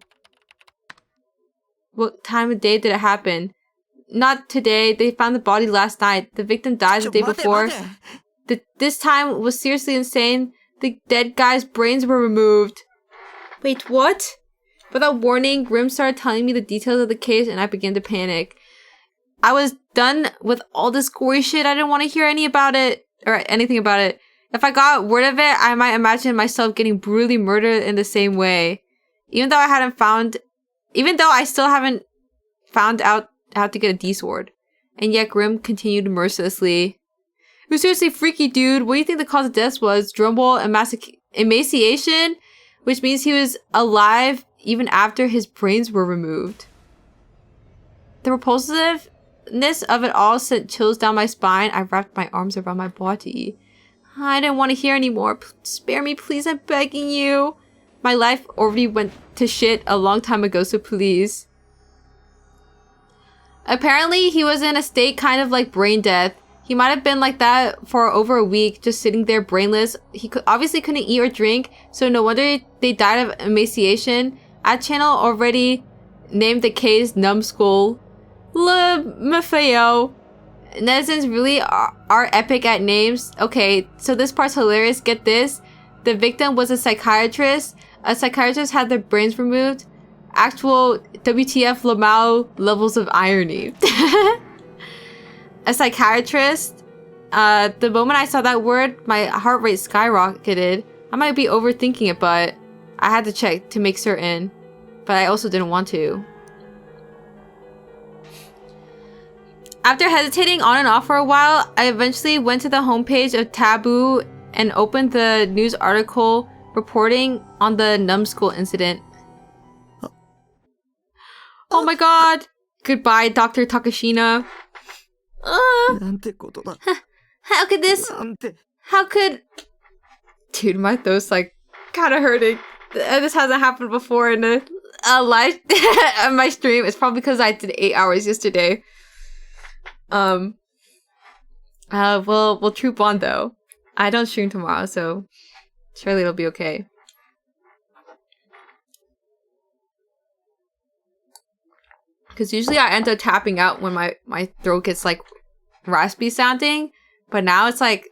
What time of day did it happen? Not today. They found the body last night. The victim died the day before. This time was seriously insane. The dead guy's brains were removed. Wait, what? Without warning, Grim started telling me the details of the case and I began to panic. I was done with all this gory shit. I didn't want to hear anything about it. If I got word of it, I might imagine myself getting brutally murdered in the same way. Even though I still haven't found out how to get a D-sword. And yet Grim continued mercilessly. It was seriously freaky, dude. What do you think the cause of death was? Drumroll, emaciation? Which means he was alive even after his brains were removed. The repulsiveness of it all sent chills down my spine. I wrapped my arms around my body. I didn't want to hear anymore. Spare me, please. I'm begging you. My life already went to shit a long time ago, so please. Apparently, he was in a state kind of like brain death. He might have been like that for over a week, just sitting there brainless. He obviously couldn't eat or drink, so no wonder they died of emaciation. Our channel already named the case Numbskull. LMFAO. Netizens really are epic at names. Okay, so this part's hilarious. Get this. The victim was a psychiatrist. A psychiatrist had their brains removed. Actual WTF Lamau levels of irony. A psychiatrist. The moment I saw that word, my heart rate skyrocketed. I might be overthinking it, but I had to check to make certain. But I also didn't want to. After hesitating on and off for a while, I eventually went to the homepage of Taboo and opened the news article reporting on the numbskull incident. Oh my god! Goodbye, Dr. Takashina. なんてことだ。 How could this... なんて。 How could... Dude, my throat's like kind of hurting. This hasn't happened before in a live on my stream. It's probably because I did 8 hours yesterday. We'll troop on though. I don't stream tomorrow, so surely it'll be okay. Because usually I end up tapping out when my throat gets like raspy sounding, but now it's like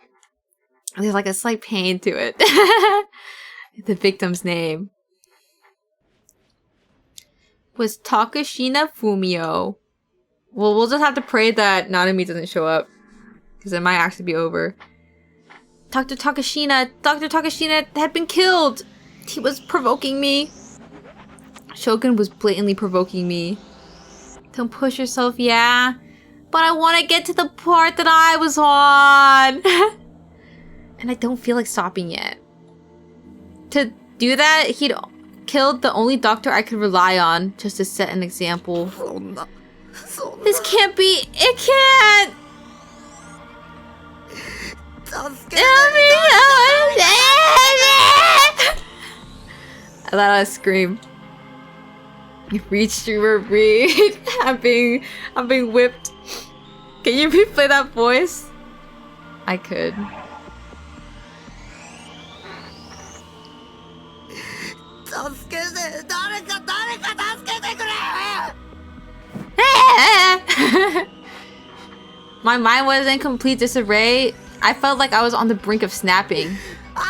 there's like a slight pain to it. The victim's name was Takashina Fumio. Well, we'll just have to pray that Nanami doesn't show up, because it might actually be over. Dr. Takashina had been killed. He was provoking me. Shogun was blatantly provoking me. Don't push yourself, yeah. But I want to get to the part that I was on. And I don't feel like stopping yet. To do that, he'd killed the only doctor I could rely on just to set an example. This can't be. It can't. I let out a scream. Read, streamer, read. I'm being whipped. Can you replay that voice? I could. My mind was in complete disarray. I felt like I was on the brink of snapping. I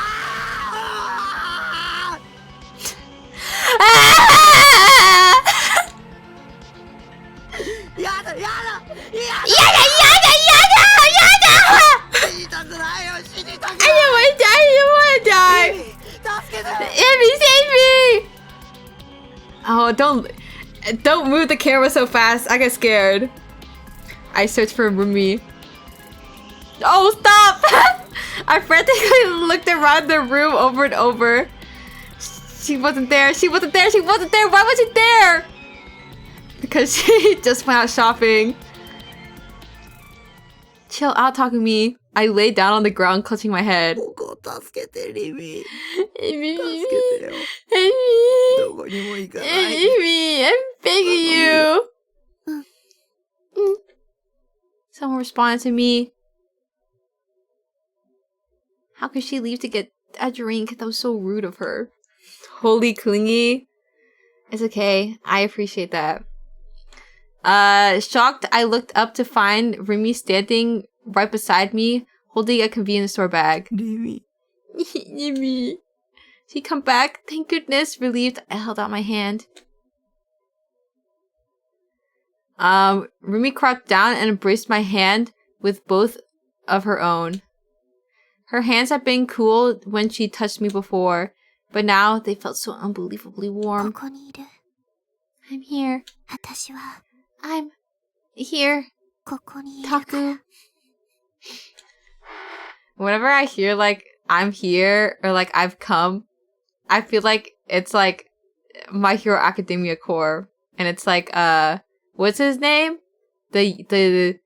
didn't want to die. Amy, save me! Oh, don't move the camera so fast. I get scared. I searched for Rumi. Oh, stop! I frantically looked around the room over and over. She wasn't there. She wasn't there. She wasn't there. Why was she there? Because she just went out shopping. Chill out, Takumi. I lay down on the ground, clutching my head. Amy, I'm begging you. Someone responded to me. How could she leave to get a drink? That was so rude of her. Holy clingy. It's okay. I appreciate that. Shocked, I looked up to find Remy standing right beside me, holding a convenience store bag. Remy. She come back. Thank goodness. Relieved, I held out my hand. Remy crouched down and embraced my hand with both of her own. Her hands had been cool when she touched me before, but now they felt so unbelievably warm. I'm here. I'm here. Taku. Whenever I hear like I'm here or like I've come, I feel like it's like My Hero Academia core, and it's like what's his name? The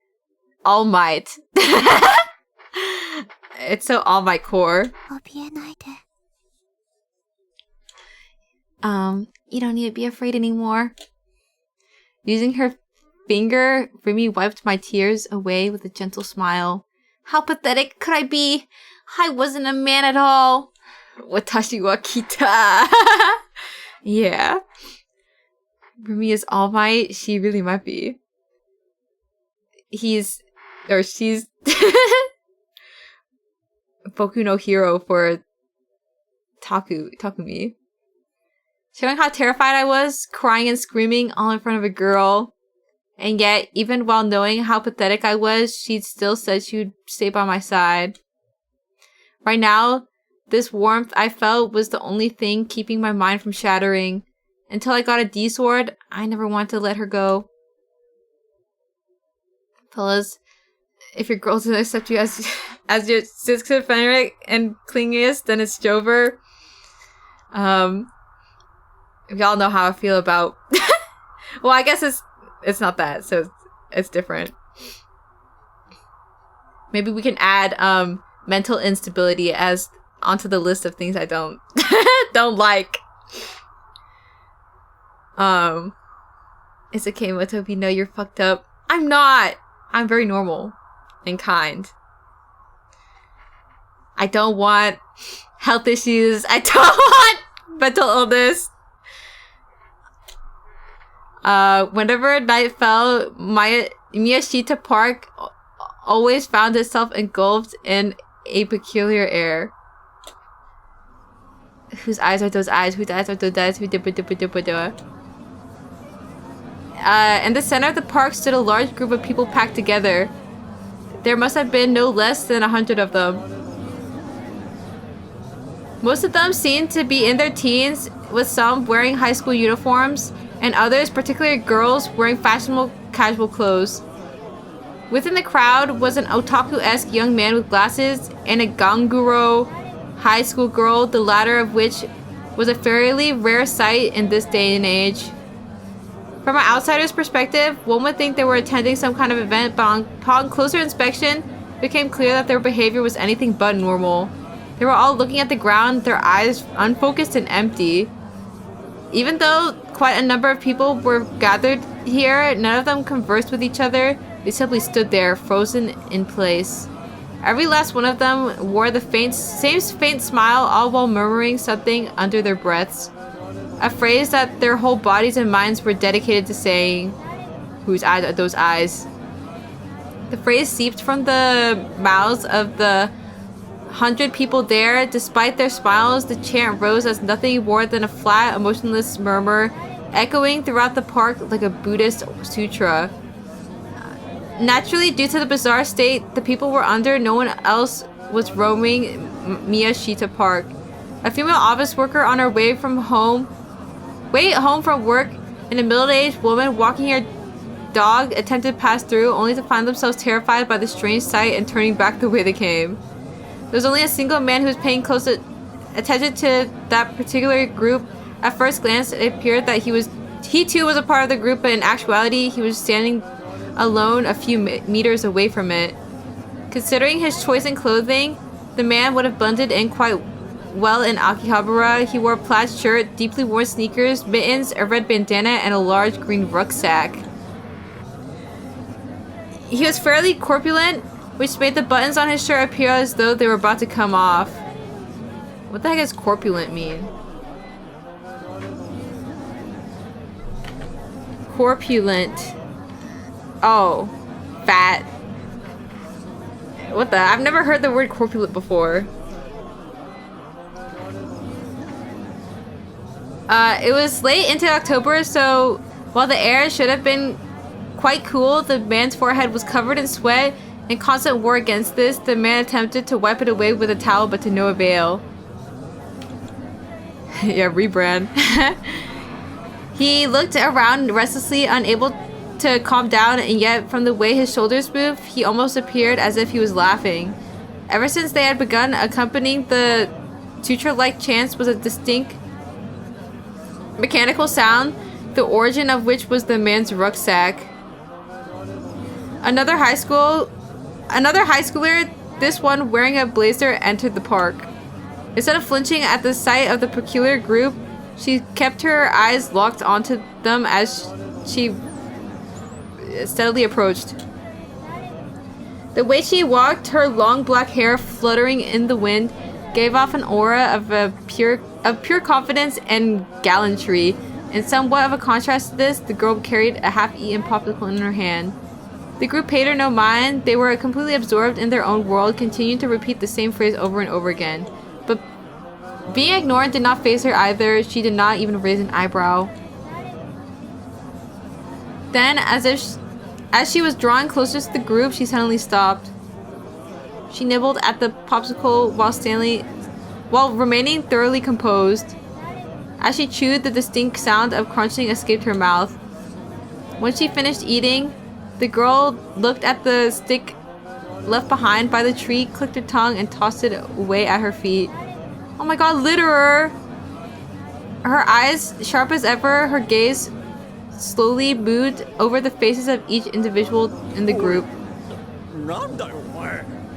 All Might. It's so All Might core. You don't need to be afraid anymore. Using her finger, Remy wiped my tears away with a gentle smile. How pathetic could I be? I wasn't a man at all. Watashi wa kita. Yeah. Remy is All Might. She really might be. She's Boku no Hero for Takumi. Showing how terrified I was, crying and screaming all in front of a girl. And yet, even while knowing how pathetic I was, she still said she would stay by my side. Right now, this warmth I felt was the only thing keeping my mind from shattering. Until I got a D-sword, I never wanted to let her go. Fellas, if your girl doesn't accept you as as your schizophrenic and clingiest, then it's Jover. Y'all know how I feel about... well, I guess it's not that, so it's different. Maybe we can add mental instability as onto the list of things I don't like. It's okay, Motobi. No, you're fucked up. I'm not. I'm very normal and kind. I don't want health issues. I don't want mental illness. Whenever night fell, Miyashita Park always found itself engulfed in a peculiar air. Whose eyes are those eyes? Whose eyes are those eyes? In the center of the park stood a large group of people packed together. There must have been no less than 100 of them. Most of them seemed to be in their teens, with some wearing high school uniforms, and others, particularly girls, wearing fashionable casual clothes. Within the crowd was an otaku-esque young man with glasses and a ganguro high school girl, the latter of which was a fairly rare sight in this day and age. From an outsider's perspective, one would think they were attending some kind of event, but upon closer inspection, it became clear that their behavior was anything but normal. They were all looking at the ground, their eyes unfocused and empty. Even though quite a number of people were gathered here, none of them conversed with each other. They simply stood there, frozen in place. Every last one of them wore the same faint smile, all while murmuring something under their breaths. A phrase that their whole bodies and minds were dedicated to saying. Whose eyes are those eyes? The phrase seeped from the mouths of the 100 people there. Despite their smiles, the chant rose as nothing more than a flat, emotionless murmur, echoing throughout the park like a Buddhist sutra. Naturally, due to the bizarre state the people were under, no one else was roaming Miyashita Park. A female office worker on her way home from work, and a middle-aged woman walking her dog attempted to pass through, only to find themselves terrified by the strange sight and turning back the way they came. There was only a single man who was paying close attention to that particular group. At first glance, it appeared that he too was a part of the group, but in actuality, he was standing alone a few meters away from it. Considering his choice in clothing, the man would have blended in quite well in Akihabara. He wore a plaid shirt, deeply worn sneakers, mittens, a red bandana, and a large green rucksack. He was fairly corpulent, which made the buttons on his shirt appear as though they were about to come off. What the heck does corpulent mean? Corpulent. Oh, fat. What the? I've never heard the word corpulent before. It was late into October, so while the air should have been quite cool, the man's forehead was covered in sweat. In constant war against this, the man attempted to wipe it away with a towel, but to no avail. Yeah, rebrand. He looked around restlessly, unable to calm down, and yet from the way his shoulders moved, he almost appeared as if he was laughing. Ever since they had begun, accompanying the sutra-like chants was a distinct mechanical sound, the origin of which was the man's rucksack. Another high schooler, this one wearing a blazer, entered the park. Instead of flinching at the sight of the peculiar group, she kept her eyes locked onto them as she steadily approached. The way she walked, her long black hair fluttering in the wind, gave off an aura of pure confidence and gallantry. And somewhat of a contrast to this, the girl carried a half-eaten popsicle in her hand. The group paid her no mind. They were completely absorbed in their own world, continuing to repeat the same phrase over and over again. But being ignored did not faze her either. She did not even raise an eyebrow. Then, as she was drawing closer to the group, she suddenly stopped. She nibbled at the popsicle while remaining thoroughly composed. As she chewed, the distinct sound of crunching escaped her mouth. When she finished eating, the girl looked at the stick left behind by the tree clicked her tongue and tossed it away at her feet. Oh my god, litterer! Her eyes, sharp as ever, her gaze slowly moved over the faces of each individual in the group.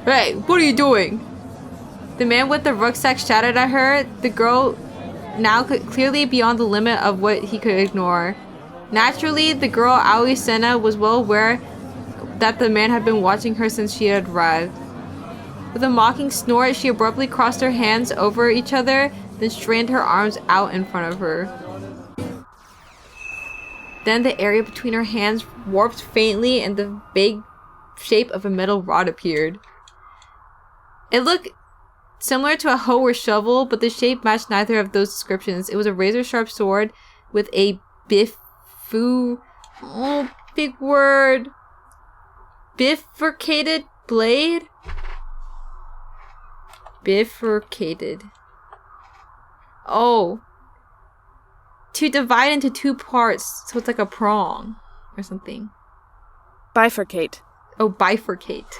Hey, what are you doing? The man with the rucksack shouted at her, the girl now clearly beyond the limit of what he could ignore. Naturally, the girl Aoi Senna was well aware that the man had been watching her since she had arrived. With a mocking snort, she abruptly crossed her hands over each other, then straightened her arms out in front of her. Then the area between her hands warped faintly and the vague shape of a metal rod appeared. It looked similar to a hoe or shovel, but the shape matched neither of those descriptions. It was a razor-sharp sword with a big word. Bifurcated blade? Bifurcated. Oh. To divide into two parts, so it's like a prong or something. Bifurcate. Oh, bifurcate.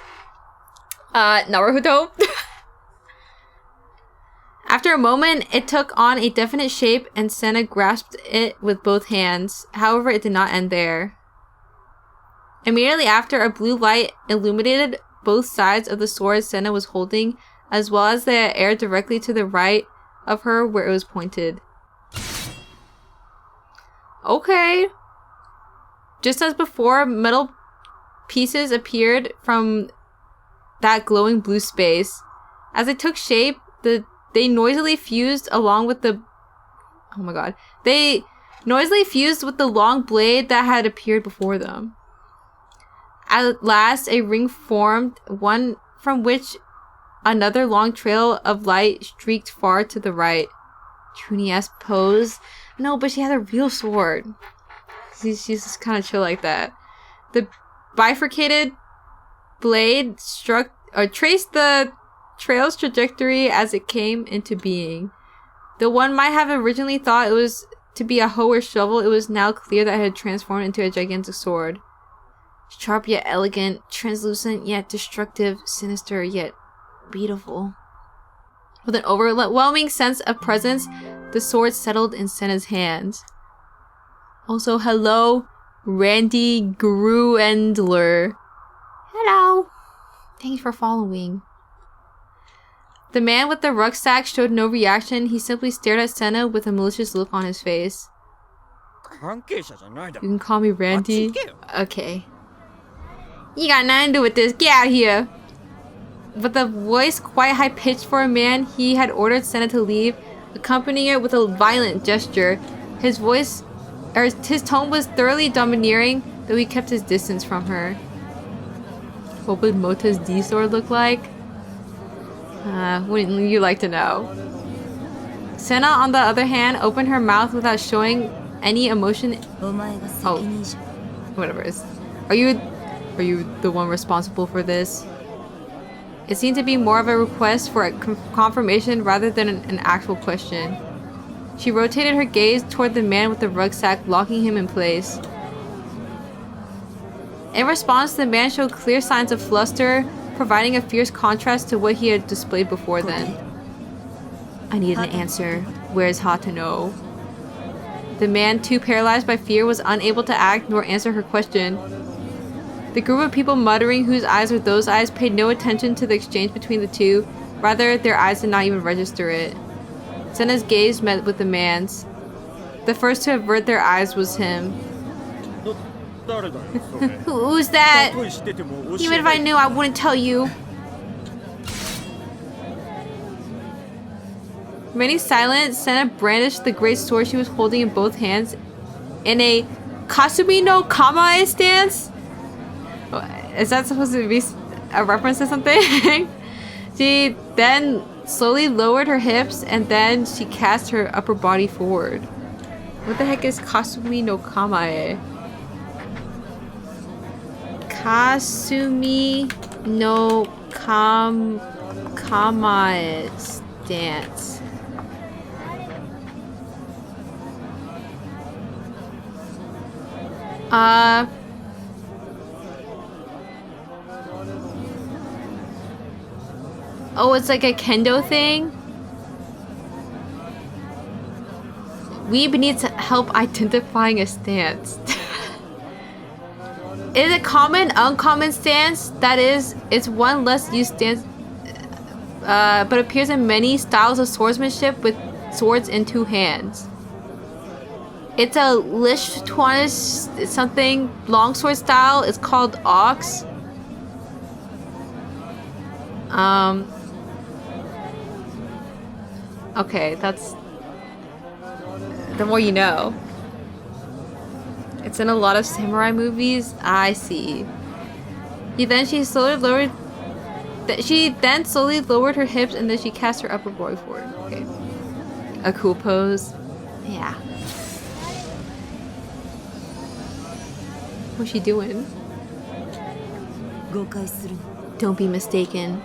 Naruto. After a moment, it took on a definite shape and Senna grasped it with both hands. However, it did not end there. Immediately after, a blue light illuminated both sides of the sword Senna was holding, as well as the air directly to the right of her where it was pointed. Okay. Just as before, metal pieces appeared from that glowing blue space. As they took shape, they noisily fused along with the... Oh my god. They noisily fused with the long blade that had appeared before them. At last, a ring formed, one from which another long trail of light streaked far to the right. Chuni-esque pose. No, but she had a real sword. She's just kind of chill like that. The bifurcated blade traced the trail's trajectory as it came into being. Though one might have originally thought it was to be a hoe or shovel, it was now clear that it had transformed into a gigantic sword. Sharp yet elegant, translucent yet destructive, sinister yet beautiful. With an overwhelming sense of presence, the sword settled in Senna's hands. Also, hello, Randy Gruendler. Hello. Thanks for following. The man with the rucksack showed no reaction. He simply stared at Senna with a malicious look on his face. You can call me Randy. Okay. You got nothing to do with this. Get out of here. With a voice quite high-pitched for a man, he had ordered Senna to leave, accompanying it with a violent gesture. His tone was thoroughly domineering, though he kept his distance from her. What would Mota's D-sword look like? Wouldn't you like to know? Senna, on the other hand, opened her mouth without showing any emotion. Oh, whatever it is. Are you the one responsible for this? It seemed to be more of a request for a confirmation rather than an actual question. She rotated her gaze toward the man with the rucksack, locking him in place. In response, the man showed clear signs of fluster, providing a fierce contrast to what he had displayed before then. I need an answer. Where's Hatano? The man, too paralyzed by fear, was unable to act nor answer her question. The group of people muttering whose eyes were those eyes paid no attention to the exchange between the two. Rather, their eyes did not even register it. Senna's gaze met with the man's. The first to avert their eyes was him. Who's that? Even if I knew, I wouldn't tell you. Remaining silent, Senna brandished the great sword she was holding in both hands in a Kasumi no Kamae stance? Is that supposed to be a reference to something? She then slowly lowered her hips and then she cast her upper body forward. What the heck is Kasumi no Kamae? Kasumi no Kamae stance. Oh, it's like a kendo thing? Weeb needs help identifying a stance. It is a common, uncommon stance. That is, it's one less used stance, but appears in many styles of swordsmanship with swords in two hands. It's a Lichtwanish something longsword style. It's called Ox. Okay, that's the more you know. It's in a lot of samurai movies. I see. She slowly lowered her hips and then she cast her upper body forward. Okay. A cool pose. Yeah. What's she doing? Don't be mistaken.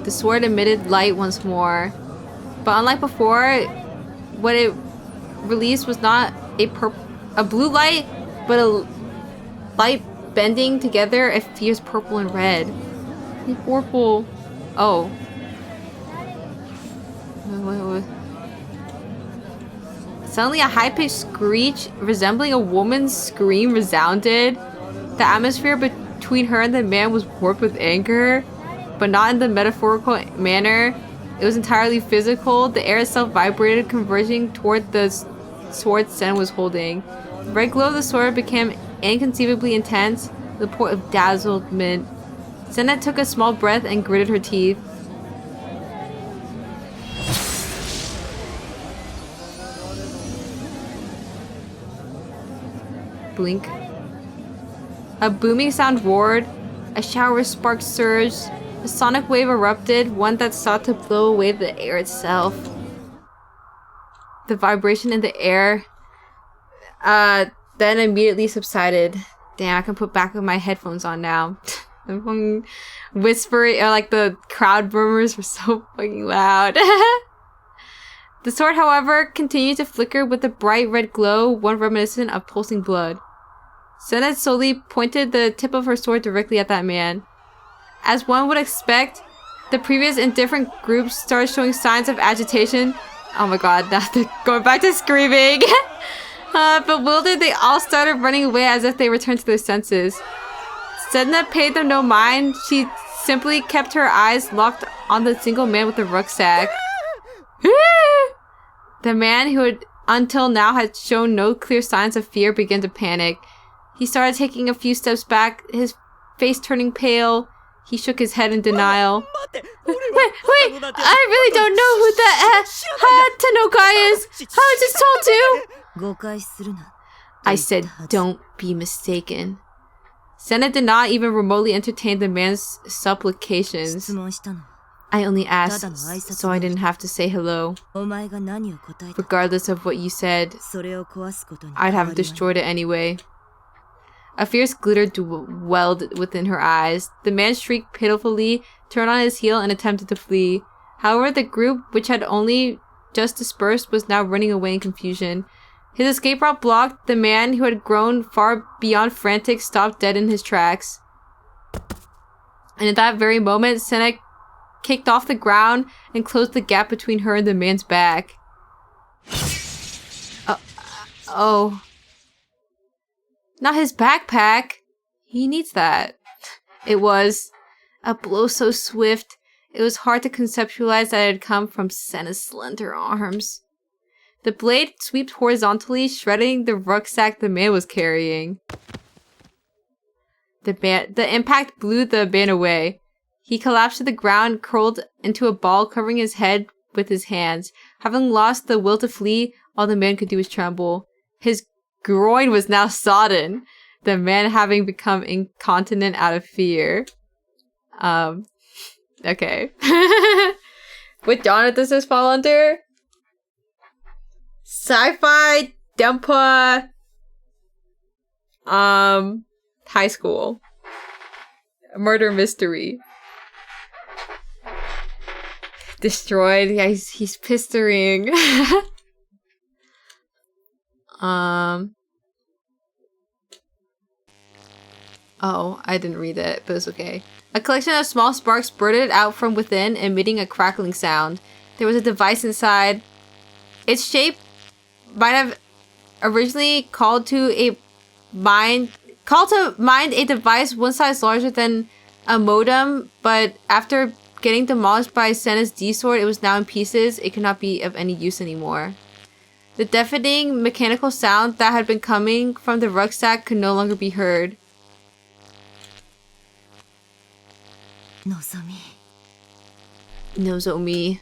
The sword emitted light once more. But unlike before, what it released was not a blue light, but a light bending together a fierce purple and red. Purple. Oh. Wait. Suddenly a high-pitched screech resembling a woman's scream resounded. The atmosphere between her and the man was warped with anger, but not in the metaphorical manner. It was entirely physical. The air itself vibrated, converging toward the sword Sen was holding. The red glow of the sword became inconceivably intense, to the point of dazzlement. Senna took a small breath and gritted her teeth. Blink. A booming sound roared. A shower of sparks surged. A sonic wave erupted, one that sought to blow away the air itself. The vibration in the air then immediately subsided. Damn, I can put back my headphones on now. I'm whispering, or like the crowd murmurs were so fucking loud. The sword, however, continued to flicker with a bright red glow, one reminiscent of pulsing blood. Senna slowly pointed the tip of her sword directly at that man. As one would expect, the previous indifferent groups started showing signs of agitation. Oh my god, now they're going back to screaming. Bewildered, they all started running away as if they returned to their senses. Sedna paid them no mind. She simply kept her eyes locked on the single man with the rucksack. The man who until now had shown no clear signs of fear began to panic. He started taking a few steps back, his face turning pale. He shook his head in denial. Wait, I really don't know who the Tanokai is. How is this told to? I said, don't be mistaken. Senna did not even remotely entertain the man's supplications. I only asked, so I didn't have to say hello. Regardless of what you said, I'd have destroyed it anyway. A fierce glitter welled within her eyes. The man shrieked pitifully, turned on his heel, and attempted to flee. However, the group, which had only just dispersed, was now running away in confusion. His escape route blocked. The man, who had grown far beyond frantic, stopped dead in his tracks. And at that very moment, Senna kicked off the ground and closed the gap between her and the man's back. Oh. Not his backpack. He needs that. It was a blow so swift, it was hard to conceptualize that it had come from Senna's slender arms. The blade swept horizontally, shredding the rucksack the man was carrying. The impact blew the man away. He collapsed to the ground, curled into a ball, covering his head with his hands. Having lost the will to flee, all the man could do was tremble. His groin was now sodden, the man having become incontinent out of fear. Okay. What genre does this fall under? Sci-fi, Dempa, high school. Murder mystery. Destroyed. Yeah, he's pistering. Oh, I didn't read it, but it's okay. A collection of small sparks spurted out from within, emitting a crackling sound. There was a device inside. Its shape might have originally called to mind a device one size larger than a modem, but after getting demolished by Senna's D-sword, it was now in pieces. It could not be of any use anymore. The deafening mechanical sound that had been coming from the rucksack could no longer be heard. Nozomi.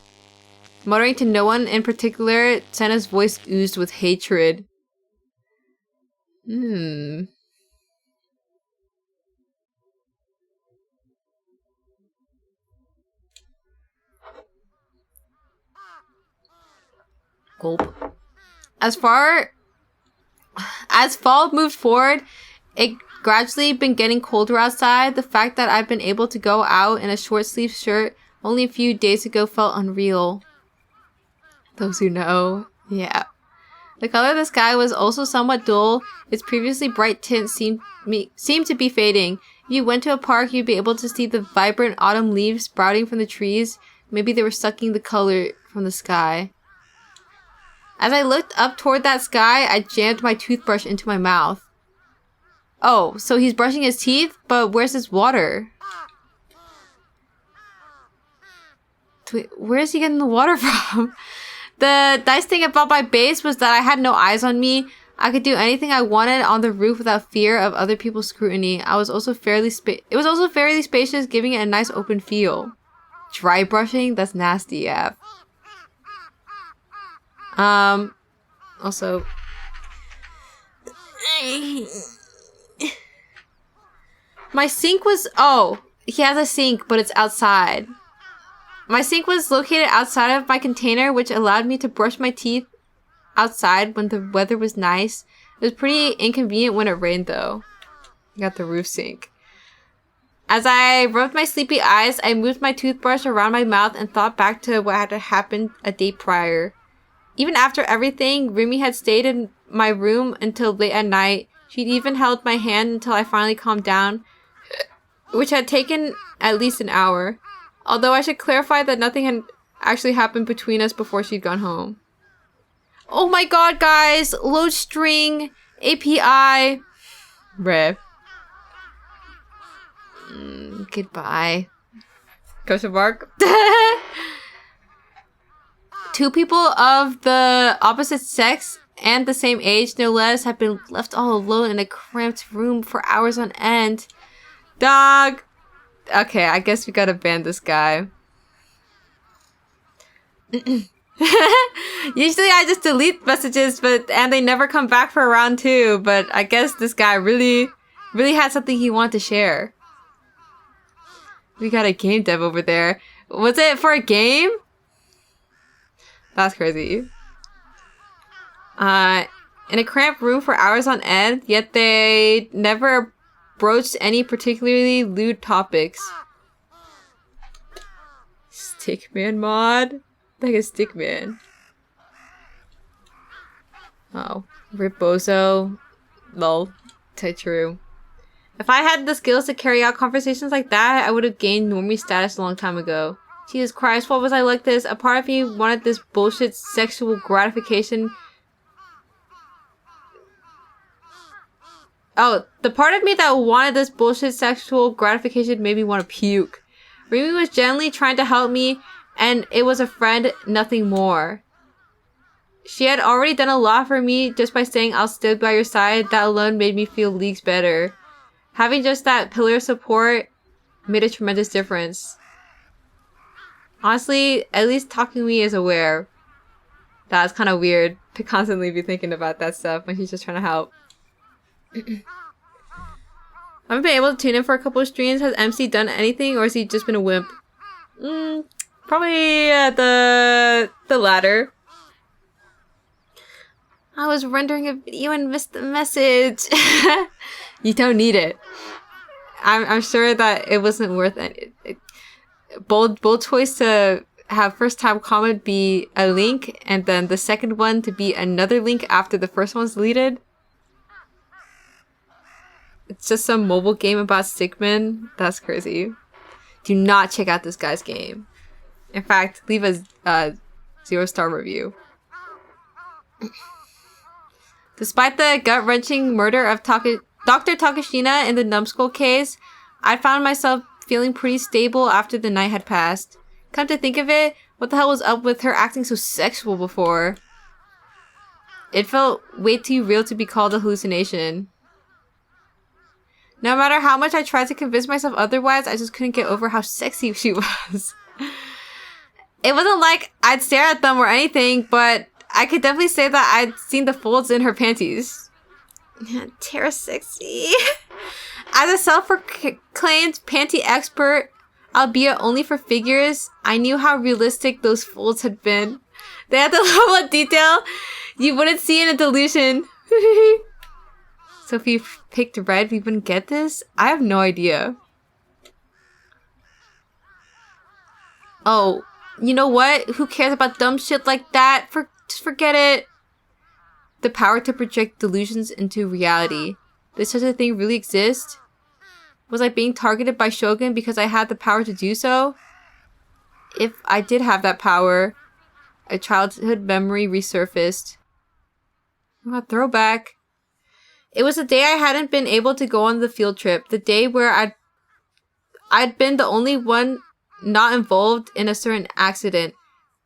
Muttering to no one in particular, Senna's voice oozed with hatred. Gulp. As fall moved forward, it gradually been getting colder outside. The fact that I've been able to go out in a short-sleeved shirt only a few days ago felt unreal. Those who know, yeah. The color of the sky was also somewhat dull. Its previously bright tint seemed to be fading. If you went to a park, you'd be able to see the vibrant autumn leaves sprouting from the trees. Maybe they were sucking the color from the sky. As I looked up toward that sky, I jammed my toothbrush into my mouth. Oh, so he's brushing his teeth? But where's his water? Where is he getting the water from? The nice thing about my base was that I had no eyes on me. I could do anything I wanted on the roof without fear of other people's scrutiny. It was also fairly spacious, giving it a nice open feel. Dry brushing? That's nasty, yeah. Also... My sink was... Oh, he has a sink, but it's outside. My sink was located outside of my container, which allowed me to brush my teeth outside when the weather was nice. It was pretty inconvenient when it rained, though. I got the roof sink. As I rubbed my sleepy eyes, I moved my toothbrush around my mouth and thought back to what had happened a day prior. Even after everything, Rumi had stayed in my room until late at night. She'd even held my hand until I finally calmed down, which had taken at least an hour. Although I should clarify that nothing had actually happened between us before she'd gone home. Oh my god, guys! Load string API. Bruh. Goodbye. Question mark. Two people of the opposite sex and the same age, no less, have been left all alone in a cramped room for hours on end. Dog! Okay, I guess we gotta ban this guy. Usually I just delete messages, and they never come back for round 2, but I guess this guy really had something he wanted to share. We got a game dev over there. Was it for a game? That's crazy. In a cramped room for hours on end, yet they never broached any particularly lewd topics. Stickman mod? Like a Stickman. Oh. Rip Bozo. Lol. True. If I had the skills to carry out conversations like that, I would have gained normie status a long time ago. Jesus Christ, what was I like this? A part of me wanted this bullshit sexual gratification. Oh, the part of me that wanted this bullshit sexual gratification made me want to puke. Rumi was genuinely trying to help me, and it was a friend, nothing more. She had already done a lot for me just by saying I'll stand by your side. That alone made me feel leagues better. Having just that pillar of support made a tremendous difference. Honestly, at least Talking Me is aware. That's kind of weird to constantly be thinking about that stuff when she's just trying to help. I haven't been able to tune in for a couple of streams. Has MC done anything, or has he just been a wimp? Probably the latter. I was rendering a video and missed the message. You don't need it. I'm sure that it wasn't worth it. Bold choice to have first time comment be a link, and then the second one to be another link after the first one's deleted. It's just some mobile game about stickmen. That's crazy. Do not check out this guy's game. In fact, leave a 0-star review. Despite the gut-wrenching murder of Dr. Takashina in the numbskull case, I found myself feeling pretty stable after the night had passed. Come to think of it, what the hell was up with her acting so sexual before? It felt way too real to be called a hallucination. No matter how much I tried to convince myself otherwise, I just couldn't get over how sexy she was. It wasn't like I'd stare at them or anything, but I could definitely say that I'd seen the folds in her panties. Tara sexy. As a self-proclaimed panty expert, albeit only for figures, I knew how realistic those folds had been. They had the level of detail you wouldn't see in a delusion. So if you picked red, we wouldn't get this? I have no idea. Oh, you know what? Who cares about dumb shit like that? Just forget it. The power to project delusions into reality. Does such a thing really exist? Was I being targeted by Shogun because I had the power to do so? If I did have that power, a childhood memory resurfaced. A throwback. It was the day I hadn't been able to go on the field trip. The day where I'd been the only one not involved in a certain accident.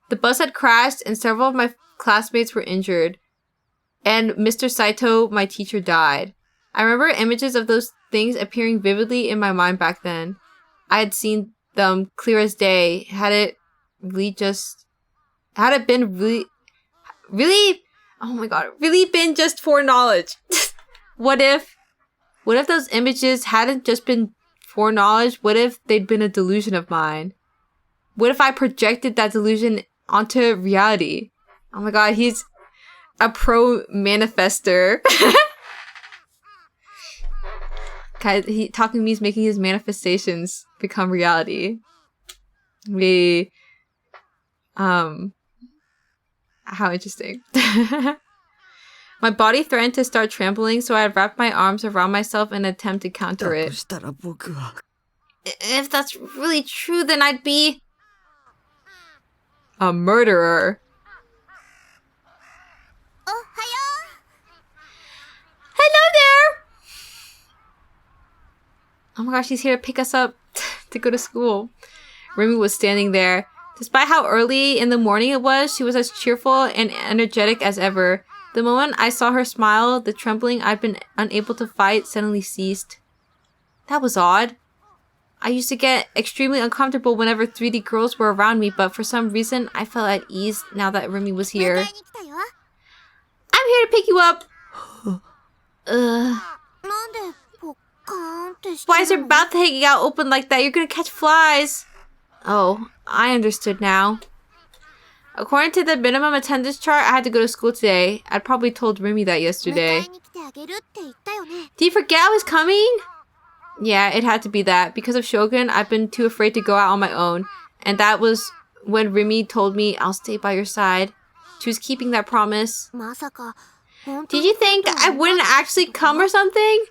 The bus had crashed and several of my classmates were injured. And Mr. Saito, my teacher, died. I remember images of those things appearing vividly in my mind back then. I had seen them clear as day. Had it been really been just foreknowledge? What if those images hadn't just been foreknowledge? What if they'd been a delusion of mine? What if I projected that delusion onto reality? Oh my god, he's a pro manifester. Guys, talking to me is making his manifestations become reality. How interesting. My body threatened to start trembling, so I wrapped my arms around myself in an attempt to counter it. If that's really true, then I'd be a murderer. Hello there! Oh my gosh, she's here to pick us up to go to school. Remy was standing there. Despite how early in the morning it was, she was as cheerful and energetic as ever. The moment I saw her smile, the trembling I'd been unable to fight suddenly ceased. That was odd. I used to get extremely uncomfortable whenever 3D girls were around me, but for some reason, I felt at ease now that Remy was here. I'm here to pick you up! Why is your mouth hanging out open like that? You're gonna catch flies! Oh, I understood now. According to the minimum attendance chart, I had to go to school today. I'd probably told Remy that yesterday. Do you forget I was coming? Yeah, it had to be that. Because of Shogun, I've been too afraid to go out on my own. And that was when Remy told me I'll stay by your side. She was keeping that promise. Did you think I wouldn't actually come or something?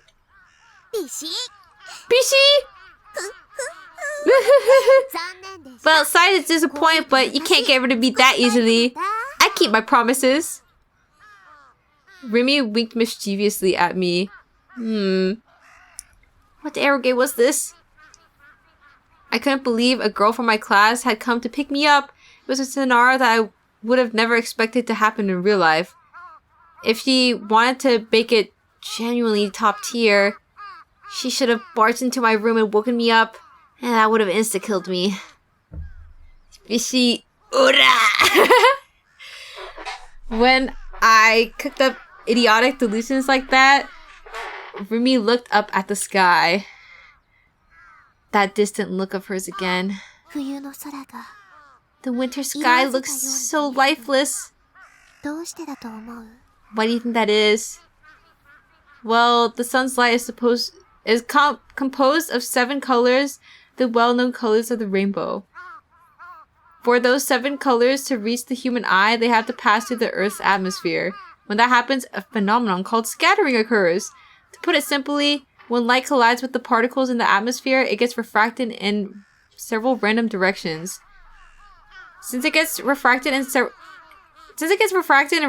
Bishi? Well, sorry to disappoint, but you can't get rid of me that easily. I keep my promises. Remy winked mischievously at me. What arrogate was this? I couldn't believe a girl from my class had come to pick me up. It was a scenario that I would have never expected to happen in real life. If she wanted to make it genuinely top tier, she should have barged into my room and woken me up. And that would have insta-killed me. Bishi, ura! When I cooked up idiotic delusions like that, Remy looked up at the sky. That distant look of hers again. The winter sky looks so lifeless. Why do you think that is? Well, the sun's light is composed of 7 colors, the well-known colors of the rainbow. For those 7 colors to reach the human eye, they have to pass through the Earth's atmosphere. When that happens, a phenomenon called scattering occurs. To put it simply, when light collides with the particles in the atmosphere, it gets refracted and several random directions. Since it gets refracted in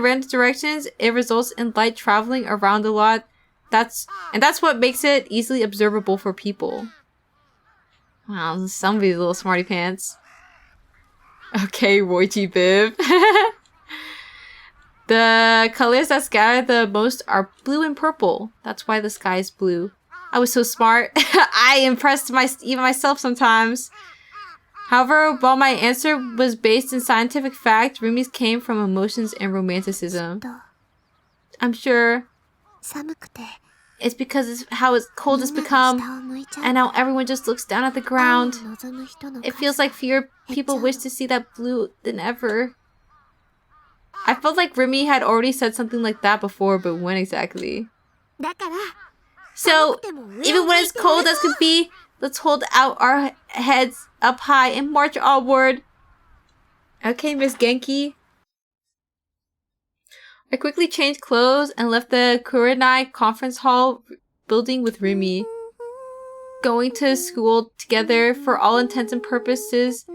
random directions, it results in light traveling around a lot. That's what makes it easily observable for people. Wow, somebody's little smarty pants. Okay, Roichi Biv. The colors that scatter the most are blue and purple. That's why the sky is blue. I was so smart. I impressed even myself sometimes. However, while my answer was based in scientific fact, Rumi's came from emotions and romanticism. I'm sure it's because it's how cold it's become, and now everyone just looks down at the ground. It feels like fewer people wish to see that blue than ever. I felt like Rumi had already said something like that before, but when exactly? So, even when it's cold as could be, let's hold out our heads up high and march onward. Okay, Miss Genki. I quickly changed clothes and left the Kurenai conference hall building with Rumi. Going to school together for all intents and purposes,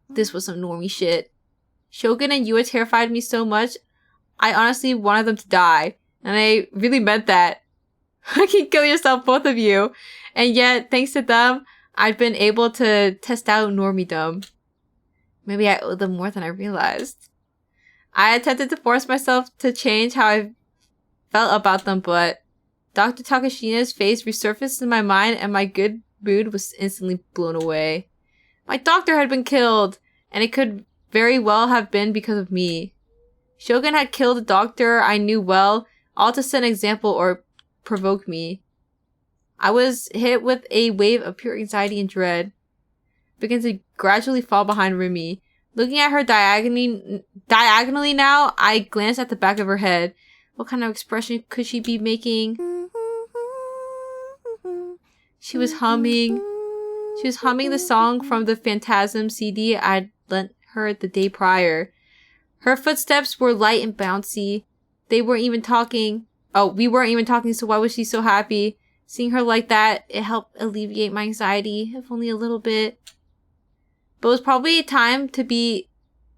this was some normie shit. Shogun and Yua terrified me so much, I honestly wanted them to die. And I really meant that. I can kill yourself, both of you. And yet, thanks to them, I'd been able to test out normiedom. Maybe I owed them more than I realized. I attempted to force myself to change how I felt about them, but Dr. Takashina's face resurfaced in my mind and my good mood was instantly blown away. My doctor had been killed, and it could very well have been because of me. Shogun had killed a doctor I knew well, all to set an example or provoke me. I was hit with a wave of pure anxiety and dread. Began to gradually fall behind Rumi. Looking at her diagonally now, I glanced at the back of her head. What kind of expression could she be making? She was humming the song from the Phantasm CD I'd lent her the day prior. Her footsteps were light and bouncy. We weren't even talking, so why was she so happy? Seeing her like that, it helped alleviate my anxiety, if only a little bit. But it was probably time to be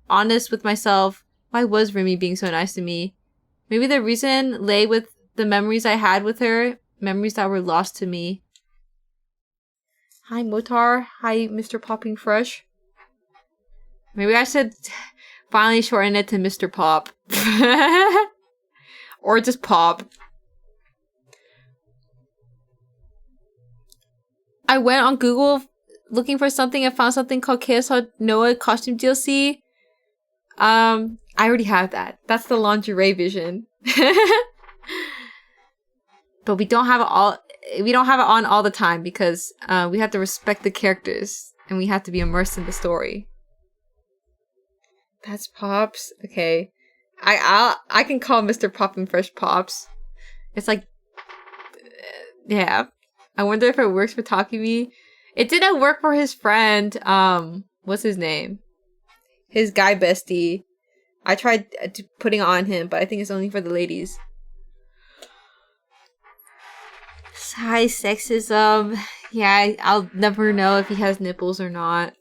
honest with myself. Why was Rumi being so nice to me? Maybe the reason lay with the memories I had with her, memories that were lost to me. Hi, Motar. Hi, Mr. Popping Fresh. Maybe I should finally shorten it to Mr. Pop. Or just Pop. I went on Google looking for something and found something called KSL Noah Costume DLC. I already have that. That's the lingerie vision. But we don't have it on all the time because we have to respect the characters and we have to be immersed in the story. That's Pops. Okay. I can call Mr. Poppin' Fresh Pops. It's like, yeah. I wonder if it works for Takumi. It didn't work for his friend. What's his name? His guy bestie. I tried putting on him, but I think it's only for the ladies. Hi, sexism. Yeah, I'll never know if he has nipples or not.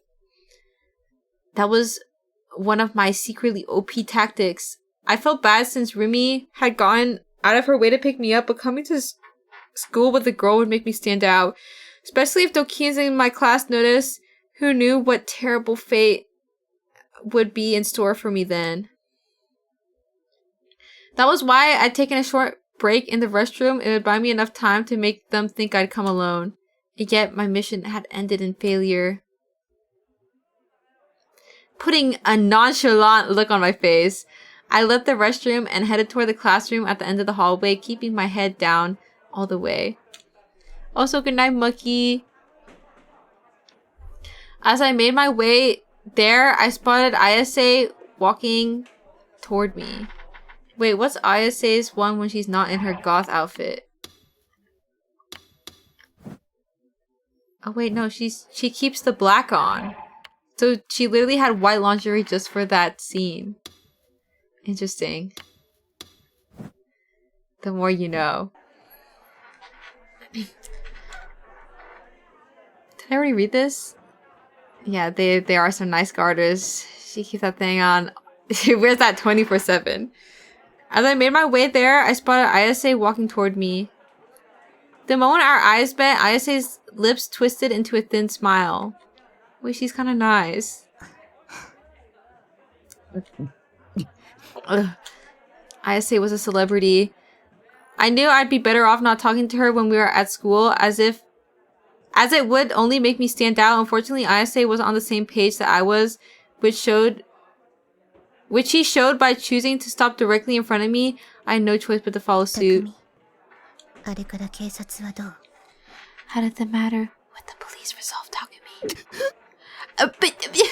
That was one of my secretly OP tactics. I felt bad since Rumi had gone out of her way to pick me up, but coming to school with a girl would make me stand out. Especially if Dokians in my class noticed, who knew what terrible fate would be in store for me then. That was why I'd taken a short break in the restroom. It would buy me enough time to make them think I'd come alone. And yet my mission had ended in failure. Putting a nonchalant look on my face, I left the restroom and headed toward the classroom at the end of the hallway, keeping my head down all the way. Also, good night, Mucky. As I made my way there, I spotted Ayase walking toward me. Wait, what's Ayase's one when she's not in her goth outfit? Oh wait, no, she keeps the black on. So she literally had white lingerie just for that scene. Interesting. The more you know. Did I already read this? Yeah, they are some nice garters. She keeps that thing on. She wears that 24/7. As I made my way there, I spotted Ayase walking toward me. The moment our eyes met, Ayase's lips twisted into a thin smile. Wait, she's kind of nice. Ugh. Ayase was a celebrity. I knew I'd be better off not talking to her when we were at school, as it would only make me stand out. Unfortunately, Ayase was on the same page that I was, which he showed by choosing to stop directly in front of me. I had no choice but to follow suit. How did that matter? What the police resolved talking to me?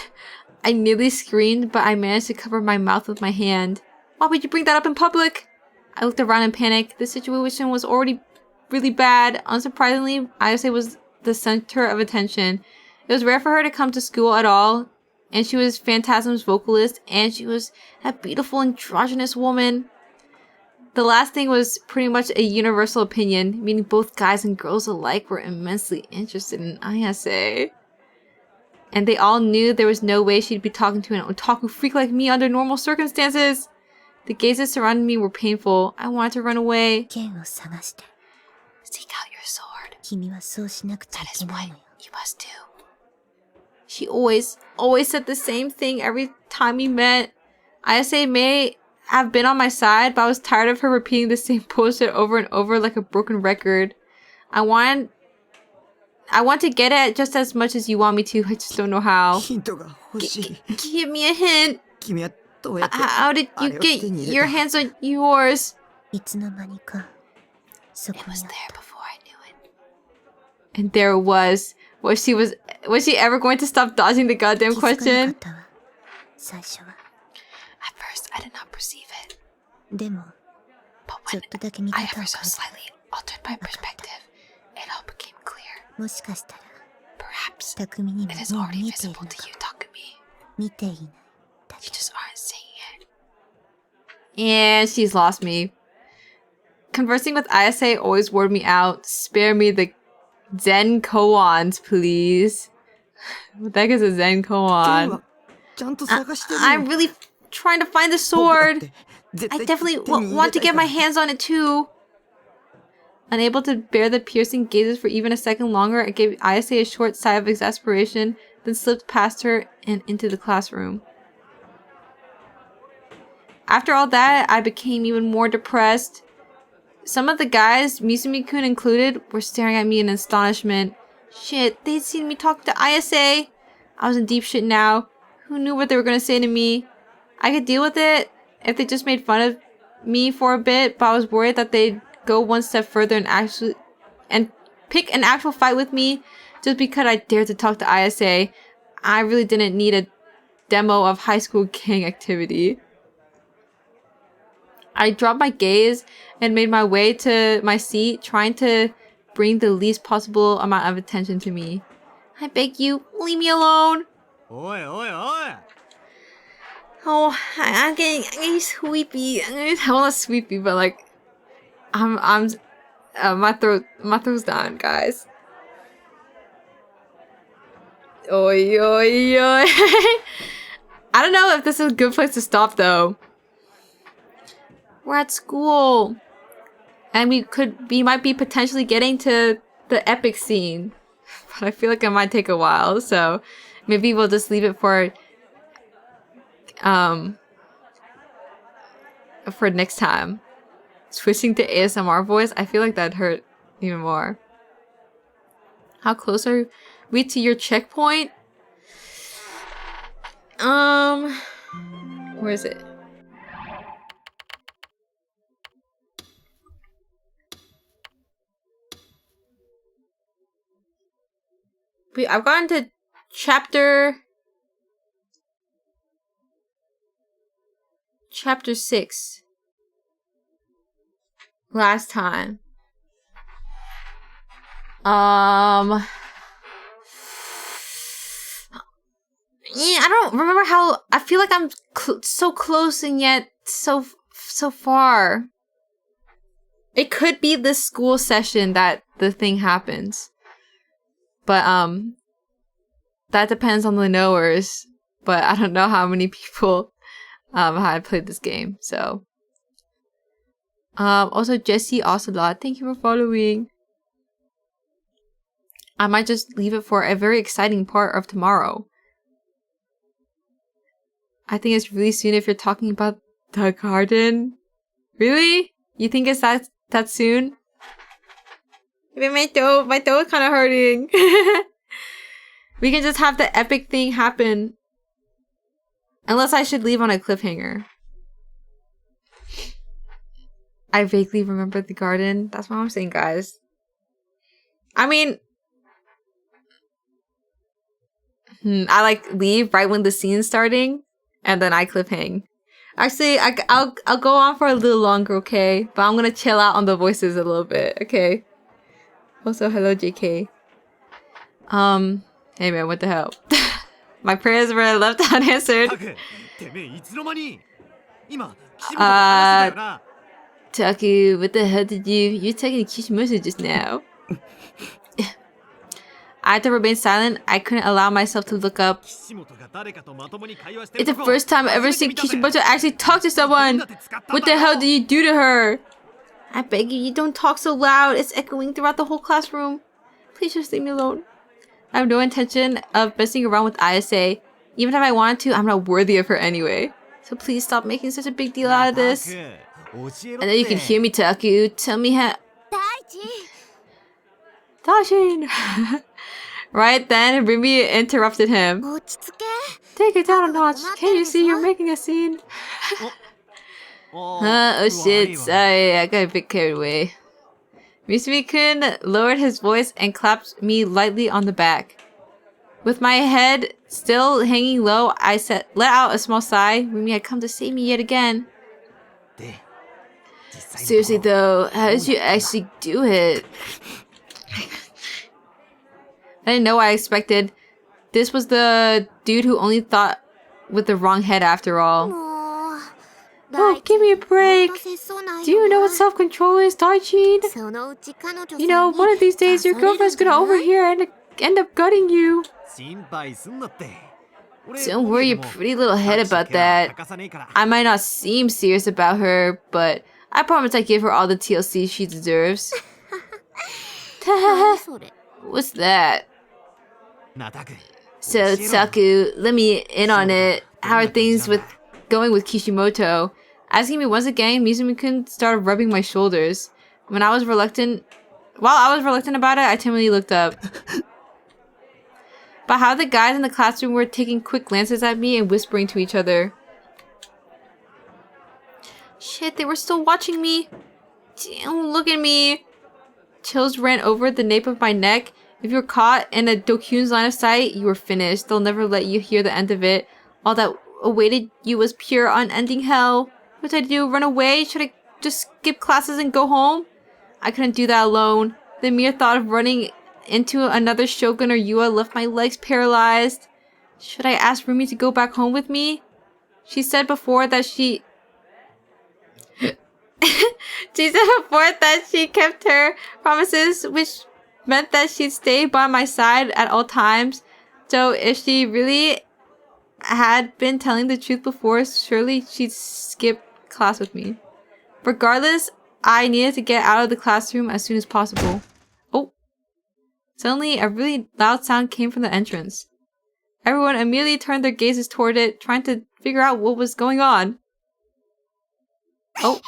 I nearly screamed, but I managed to cover my mouth with my hand. Why would you bring that up in public? I looked around in panic. The situation was already really bad. Unsurprisingly, Ayase was the center of attention. It was rare for her to come to school at all, and she was Phantasm's vocalist, and she was a beautiful androgynous woman. The last thing was pretty much a universal opinion, meaning both guys and girls alike were immensely interested in Ayase. And they all knew there was no way she'd be talking to an otaku freak like me under normal circumstances. The gazes surrounding me were painful. I wanted to run away. Seek out your sword. That is what you must do. She always said the same thing every time we met. Ayase may have been on my side, but I was tired of her repeating the same bullshit over and over like a broken record. I want to get it just as much as you want me to. I just don't know how. Give me a hint. How did you get your hands on yours? It was there before I knew it. And there it was. Was she ever going to stop dodging the goddamn question? At first, I did not perceive it. But when I ever so slightly altered my perspective, it all became clear. Perhaps it is already visible to you, Takumi. You just aren't seeing it. And she's lost me. Conversing with Ayase always wore me out. Spare me the Zen koans, please. What the heck is a Zen koan? I'm really trying to find the sword. I definitely want to get my hands on it too. Unable to bear the piercing gazes for even a second longer, I gave Ayase a short sigh of exasperation, then slipped past her and into the classroom. After all that, I became even more depressed. Some of the guys, Misumi-kun included, were staring at me in astonishment. Shit, they'd seen me talk to Ayase. I was in deep shit now. Who knew what they were gonna say to me? I could deal with it if they just made fun of me for a bit, but I was worried that they'd go one step further and pick an actual fight with me just because I dared to talk to Ayase. I really didn't need a demo of high school gang activity. I dropped my gaze and made my way to my seat, trying to bring the least possible amount of attention to me. I beg you, leave me alone. Oh, I'm getting sleepy. I'm not sleepy, but like, my throat's done, guys. Oi, oi, oi. I don't know if this is a good place to stop though. We're at school. And we might be potentially getting to the epic scene. But I feel like it might take a while, so maybe we'll just leave it for next time. Switching to ASMR voice, I feel like that'd hurt even more. How close are we to your checkpoint? Where is it? I've gotten to chapter 6 last time. Yeah, I don't remember how. I feel like I'm so close and yet so far. It could be this school session that the thing happens. But that depends on the knowers. But I don't know how many people had played this game. So also Jesse Ocelot, thank you for following. I might just leave it for a very exciting part of tomorrow. I think it's really soon if you're talking about the garden. Really? You think it's that soon? Even my throat is kind of hurting. We can just have the epic thing happen. Unless I should leave on a cliffhanger. I vaguely remember the garden. That's what I'm saying, guys. I mean, I like leave right when the scene's starting, and then I cliffhang. Actually, I'll go on for a little longer, okay? But I'm gonna chill out on the voices a little bit, okay? Also, hello, JK. Hey man, what the hell? My prayers were left unanswered. Taku, what the hell did you taking Kishimoto just now? I had to remain silent. I couldn't allow myself to look up. It's the first time I've ever seen Kishimoto actually talk to someone. What the hell did you do to her? I beg you don't talk so loud. It's echoing throughout the whole classroom. Please just leave me alone. I have no intention of messing around with Ayase. Even if I wanted to, I'm not worthy of her anyway. So please stop making such a big deal out of this. I know you can hear me, Taku. Tell me how... Dashin! Right then, Rimi interrupted him. Take it down a notch. Can't you see you're making a scene? Oh shit, sorry, I got a bit carried away. Misumi-kun lowered his voice and clapped me lightly on the back. With my head still hanging low, I let out a small sigh. Rimi had come to save me yet again. Seriously though, how did you actually do it? I didn't know what I expected. This was the dude who only thought with the wrong head after all. Oh, give me a break. Do you know what self-control is, Daichin? You know, one of these days your girlfriend's gonna overhear and end up gutting you. Don't worry your pretty little head about that. I might not seem serious about her, but I promise I give her all the TLC she deserves. What's that? So, Taku, let me in on it. How are things going with Kishimoto? Asking me once again, Misumi-kun started rubbing my shoulders. While I was reluctant about it, I timidly looked up. But how the guys in the classroom were taking quick glances at me and whispering to each other. Shit, they were still watching me. Damn, look at me. Chills ran over the nape of my neck. If you were caught in a Doku's line of sight, you were finished. They'll never let you hear the end of it. All that awaited you was pure unending hell. What did I do? Run away? Should I just skip classes and go home? I couldn't do that alone. The mere thought of running into another Shogun or Yua left my legs paralyzed. Should I ask Rumi to go back home with me? She said before that she kept her promises, which meant that she'd stay by my side at all times. So if she really had been telling the truth before, surely she'd skip class with me. Regardless, I needed to get out of the classroom as soon as possible. Oh. Suddenly, a really loud sound came from the entrance. Everyone immediately turned their gazes toward it, trying to figure out what was going on. Oh.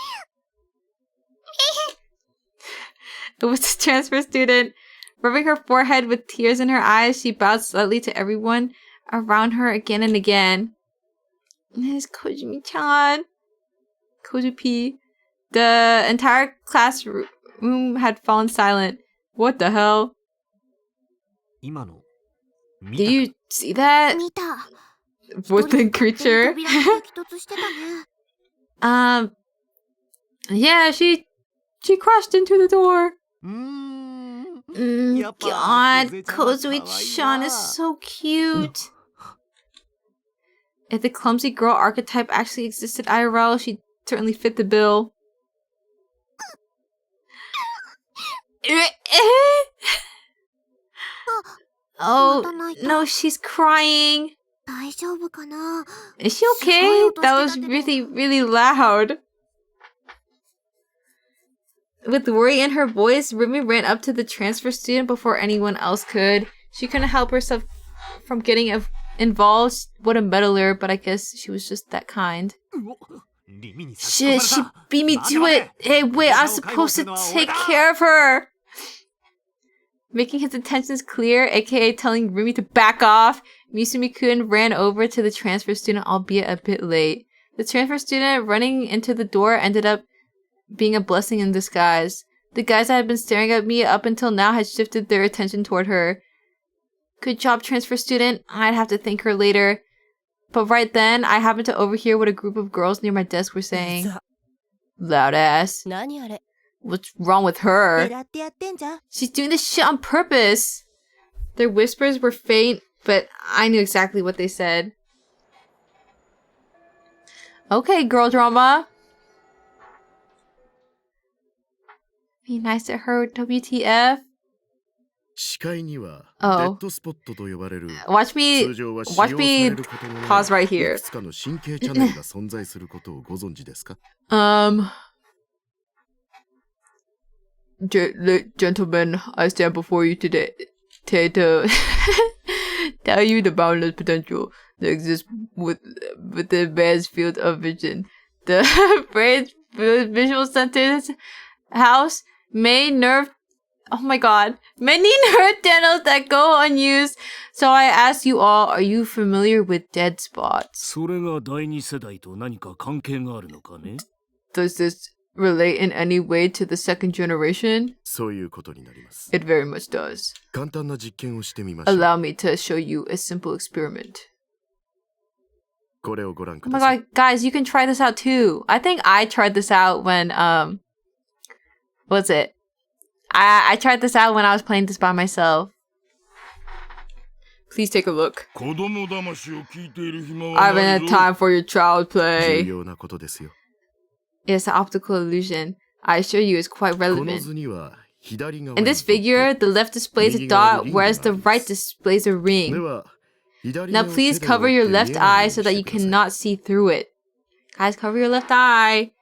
It was the transfer student. Rubbing her forehead with tears in her eyes, she bowed slightly to everyone around her again and again. It's Kojumi-chan. Kojupi. The entire classroom had fallen silent. What the hell? Did you see that? Woodland creature? Yeah, she crashed into the door. God, Kozui-chan is so cute. If the clumsy girl archetype actually existed IRL, she'd certainly fit the bill. Oh, no, she's crying. 大丈夫かな Is she okay? That was really, really loud. With worry in her voice, Rumi ran up to the transfer student before anyone else could. She couldn't help herself from getting involved. What a meddler, but I guess she was just that kind. Shit, she beat me to it. Hey, wait, I'm supposed to take care of her. Making his intentions clear, aka telling Rumi to back off, Misumi-kun ran over to the transfer student, albeit a bit late. The transfer student running into the door ended up being a blessing in disguise. The guys that had been staring at me up until now had shifted their attention toward her. Good job, transfer student. I'd have to thank her later. But right then, I happened to overhear what a group of girls near my desk were saying. Loud ass. 何あれ What's wrong with her? 狙ってやってんじゃん She's doing this shit on purpose. Their whispers were faint, but I knew exactly what they said. Okay, girl drama. Be nice to her, WTF. 視界には Oh. デッドスポットと呼ばれる Watch me 通常は使用 watch さ me れることのない pause right here. いくつかの神経チャンネルが存在することをご存知ですか Gentlemen, I stand before you today to tell you the boundless potential that exists within man's field of vision. The brain's visual centers house many nerve channels that go unused. So I ask you all, are you familiar with dead spots? それが第二世代と何か関係があるのかね Does this relate in any way to the second generation? そういうことになります It very much does. 簡単な実験をしてみましょう Allow me to show you a simple experiment. これをご覧く Oh だ my さい god, guys, you can try this out too. I think I tried this out when, what's it? I tried this out when I was playing this by myself. Please take a look. 子供魂を聞いている暇 I は haven't ない had ぞ time for your child 重 play. 要なことですよ It's an optical illusion. I assure you it's quite この relevant. 図には左側 In に this figure, the left displays a dot, whereas the right displays a で ring. は左 Now 目を please 手で cover 覆 your って見え left ないよ eye うに so that し you てください cannot see through it. Guys, cover your left eye.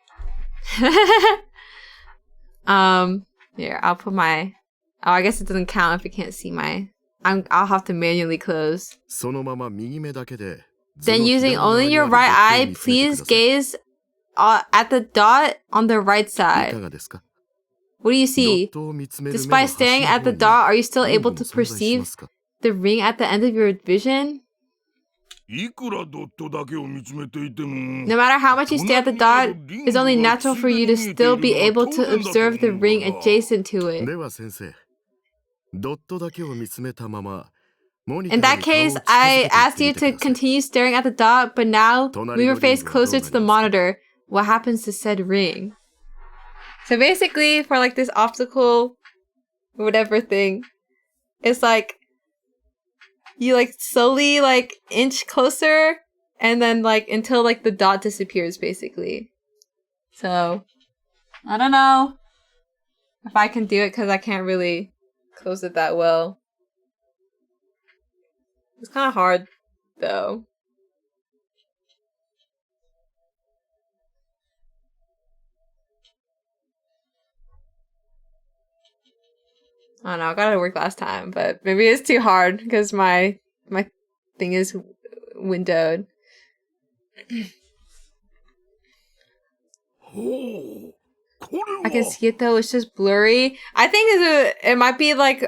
Here, I'll put my... Oh, I guess it doesn't count if you can't see my... I'll have to manually close. そのまま右目だけで図 Then の using 左側 only に your ある right ドットを eye, 見つめて please ください gaze at the dot on the right い side. かがですか What do you ドッ see? トを見つめる目の Despite 端 staring の at 方 the に dot, are you still リング able も to 存在しま perceive すか the ring at the end of your vision? いくらドットだけを見つめていても No matter how much you stare at the dot, it's only natural for you to still be able to observe the ring adjacent to it. では先生ドットだけを見つめたままモニタ In ー that に顔を case, 近づ I けて asked み you て to ください continue staring at the dot, but now move your face closer to the monitor. What happens to said ring? So basically, for like this optical whatever thing, it's like you like slowly like inch closer and then like until like the dot disappears basically. So I don't know if I can do it because I can't really close it that well. It's kind of hard though. I don't know, I got it work last time, but maybe it's too hard because my thing is windowed. ほうこれ I can は see it though, it's just blurry. I think it might be like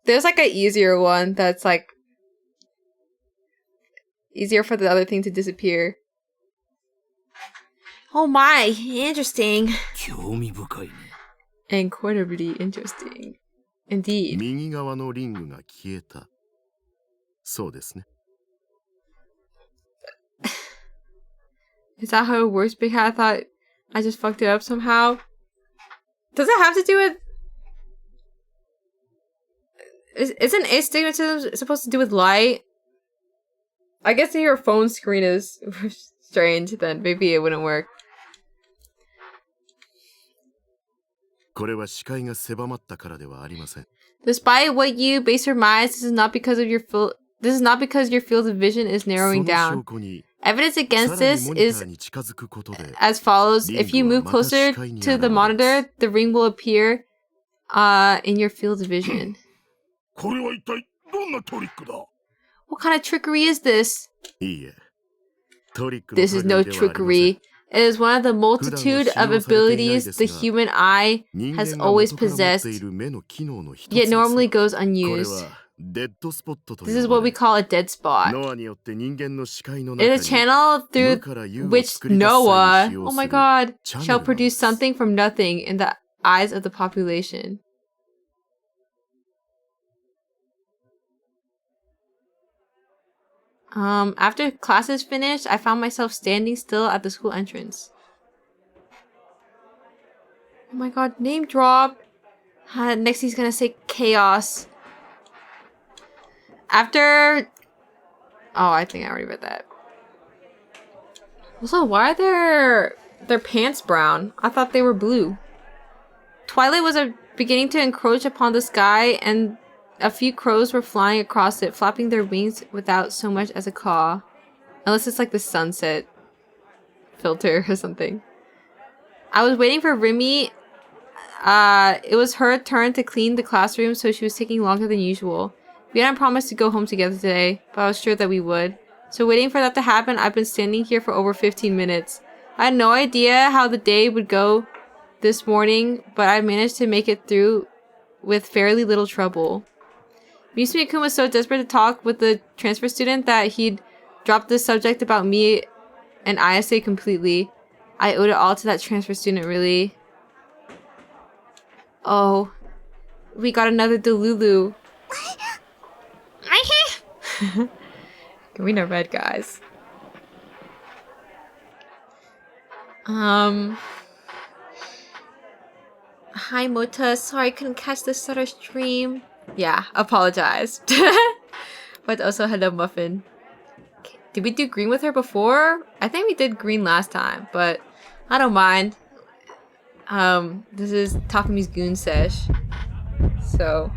there's like an easier one that's like easier for the other thing to disappear. Oh my, interesting. 興味深いね Incredibly interesting. Indeed. 右側のリングが消えたそうですね Is that how it works? Because I thought I just fucked it up somehow. Does it have to do with... Isn't astigmatism supposed to do with light? I guess if your phone screen is strange, then maybe it wouldn't work. これは視界が狭まったからではありません。 Despite what you base your minds, this is not because your field of vision is narrowing その down. 証拠に Evidence さ against らに this モニタ is ーに近づくことで as follows. If you move closer to the monitor, the ring will appear in your field of vision. これは一体どんなトリックだ？ What kind of trickery is this? いいえ、トリックの This is no 類ではありません。 trickery. It is one of the multitude of abilities the human eye 人 has 間が always 元から持ってい possessed, る目の機能の一つで yet すよ。 normally goes これ unused. はデッドスポットと This is 呼ば what we れ、 call a dead spot. ノアによって人間の視界の It 中 is a に channel 無 through から有を which 作り出す際に Noah, 使用 oh す my る god, チャンネ shall ルなので produce す。 something from nothing in the eyes of the population. After classes finished, I found myself standing still at the school entrance. Oh my god, name drop. Next he's gonna say chaos. After... Oh, I think I already read that. Also, why are their pants brown? I thought they were blue. Twilight was beginning to encroach upon the sky, and a few crows were flying across it, flapping their wings without so much as a caw. Unless it's like the sunset filter or something. I was waiting for Remy. It was her turn to clean the classroom, so she was taking longer than usual. We hadn't promised to go home together today, but I was sure that we would. So waiting for that to happen, I've been standing here for over 15 minutes. I had no idea how the day would go this morning, but I managed to make it through with fairly little trouble. Musume-kun was so desperate to talk with the transfer student that he'd dropped the subject about me and ISA completely. I owed it all to that transfer student, really. Oh, we got another Delulu. We know red, guys. Hi, Mota. Sorry, couldn't catch the Sutter stream. Yeah, apologize. But also, hello, Muffin. Okay. Did we do green with her before? I think we did green last time, but I don't mind. This is Takami's Goon Sesh. So...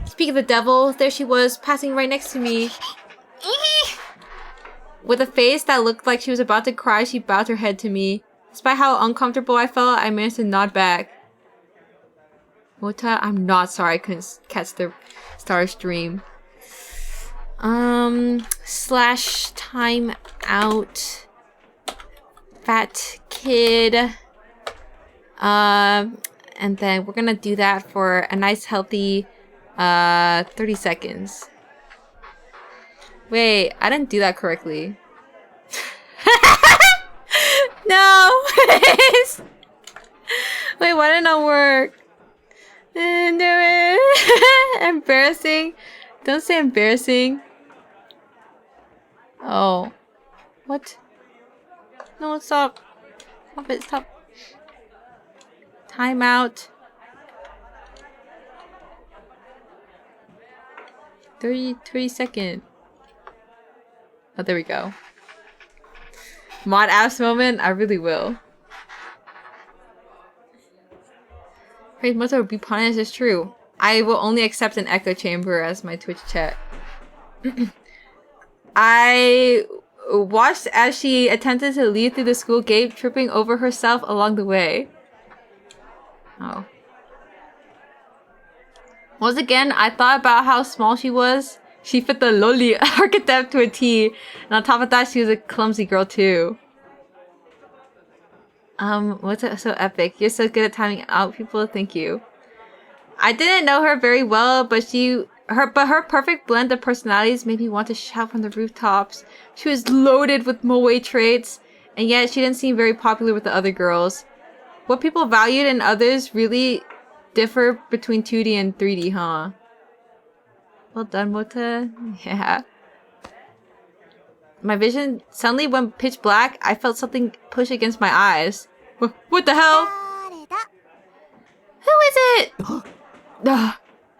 Speak of the devil, there she was, passing right next to me. With a face that looked like she was about to cry, she bowed her head to me. Despite how uncomfortable I felt, I managed to nod back. Mota, I'm not sorry I couldn't catch the star stream. Slash time out. Fat kid. And then we're gonna do that for a nice healthy 30 seconds. Wait, I didn't do that correctly. No! Wait, why didn't it work? Didn't do it. Embarrassing. Don't say embarrassing. Oh. What? No, stop. Stop it, stop. Time out. 30 second. Oh, there we go. Mod apps moment? I really will. Praise Mother will be punished is true. I will only accept an echo chamber as my Twitch chat. I watched as she attempted to leave through the school gate, tripping over herself along the way. Oh. Once again, I thought about how small she was. She fit the loli archetype to a T. And on top of that, she was a clumsy girl too. What's so epic? You're so good at timing out people. Thank you. I didn't know her very well, but her perfect blend of personalities made me want to shout from the rooftops. She was loaded with moe traits, and yet she didn't seem very popular with the other girls. What people valued in others really differ between 2D and 3D, huh? Well done, Mota. Yeah. My vision suddenly went pitch black. I felt something push against my eyes. What the hell? Who is it?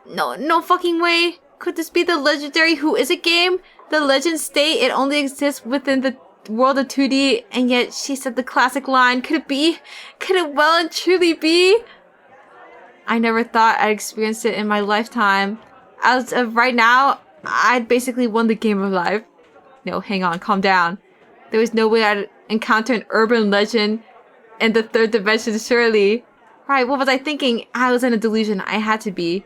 No fucking way. Could this be the legendary Who Is It game? The legends state it only exists within the world of 2D, and yet she said the classic line, could it be? Could it well and truly be? I never thought I'd experience it in my lifetime. As of right now, I'd basically won the game of life. No, hang on, calm down. There was no way I'd encounter an urban legend in the third dimension, surely. Right, what was I thinking? I was in a delusion. I had to be.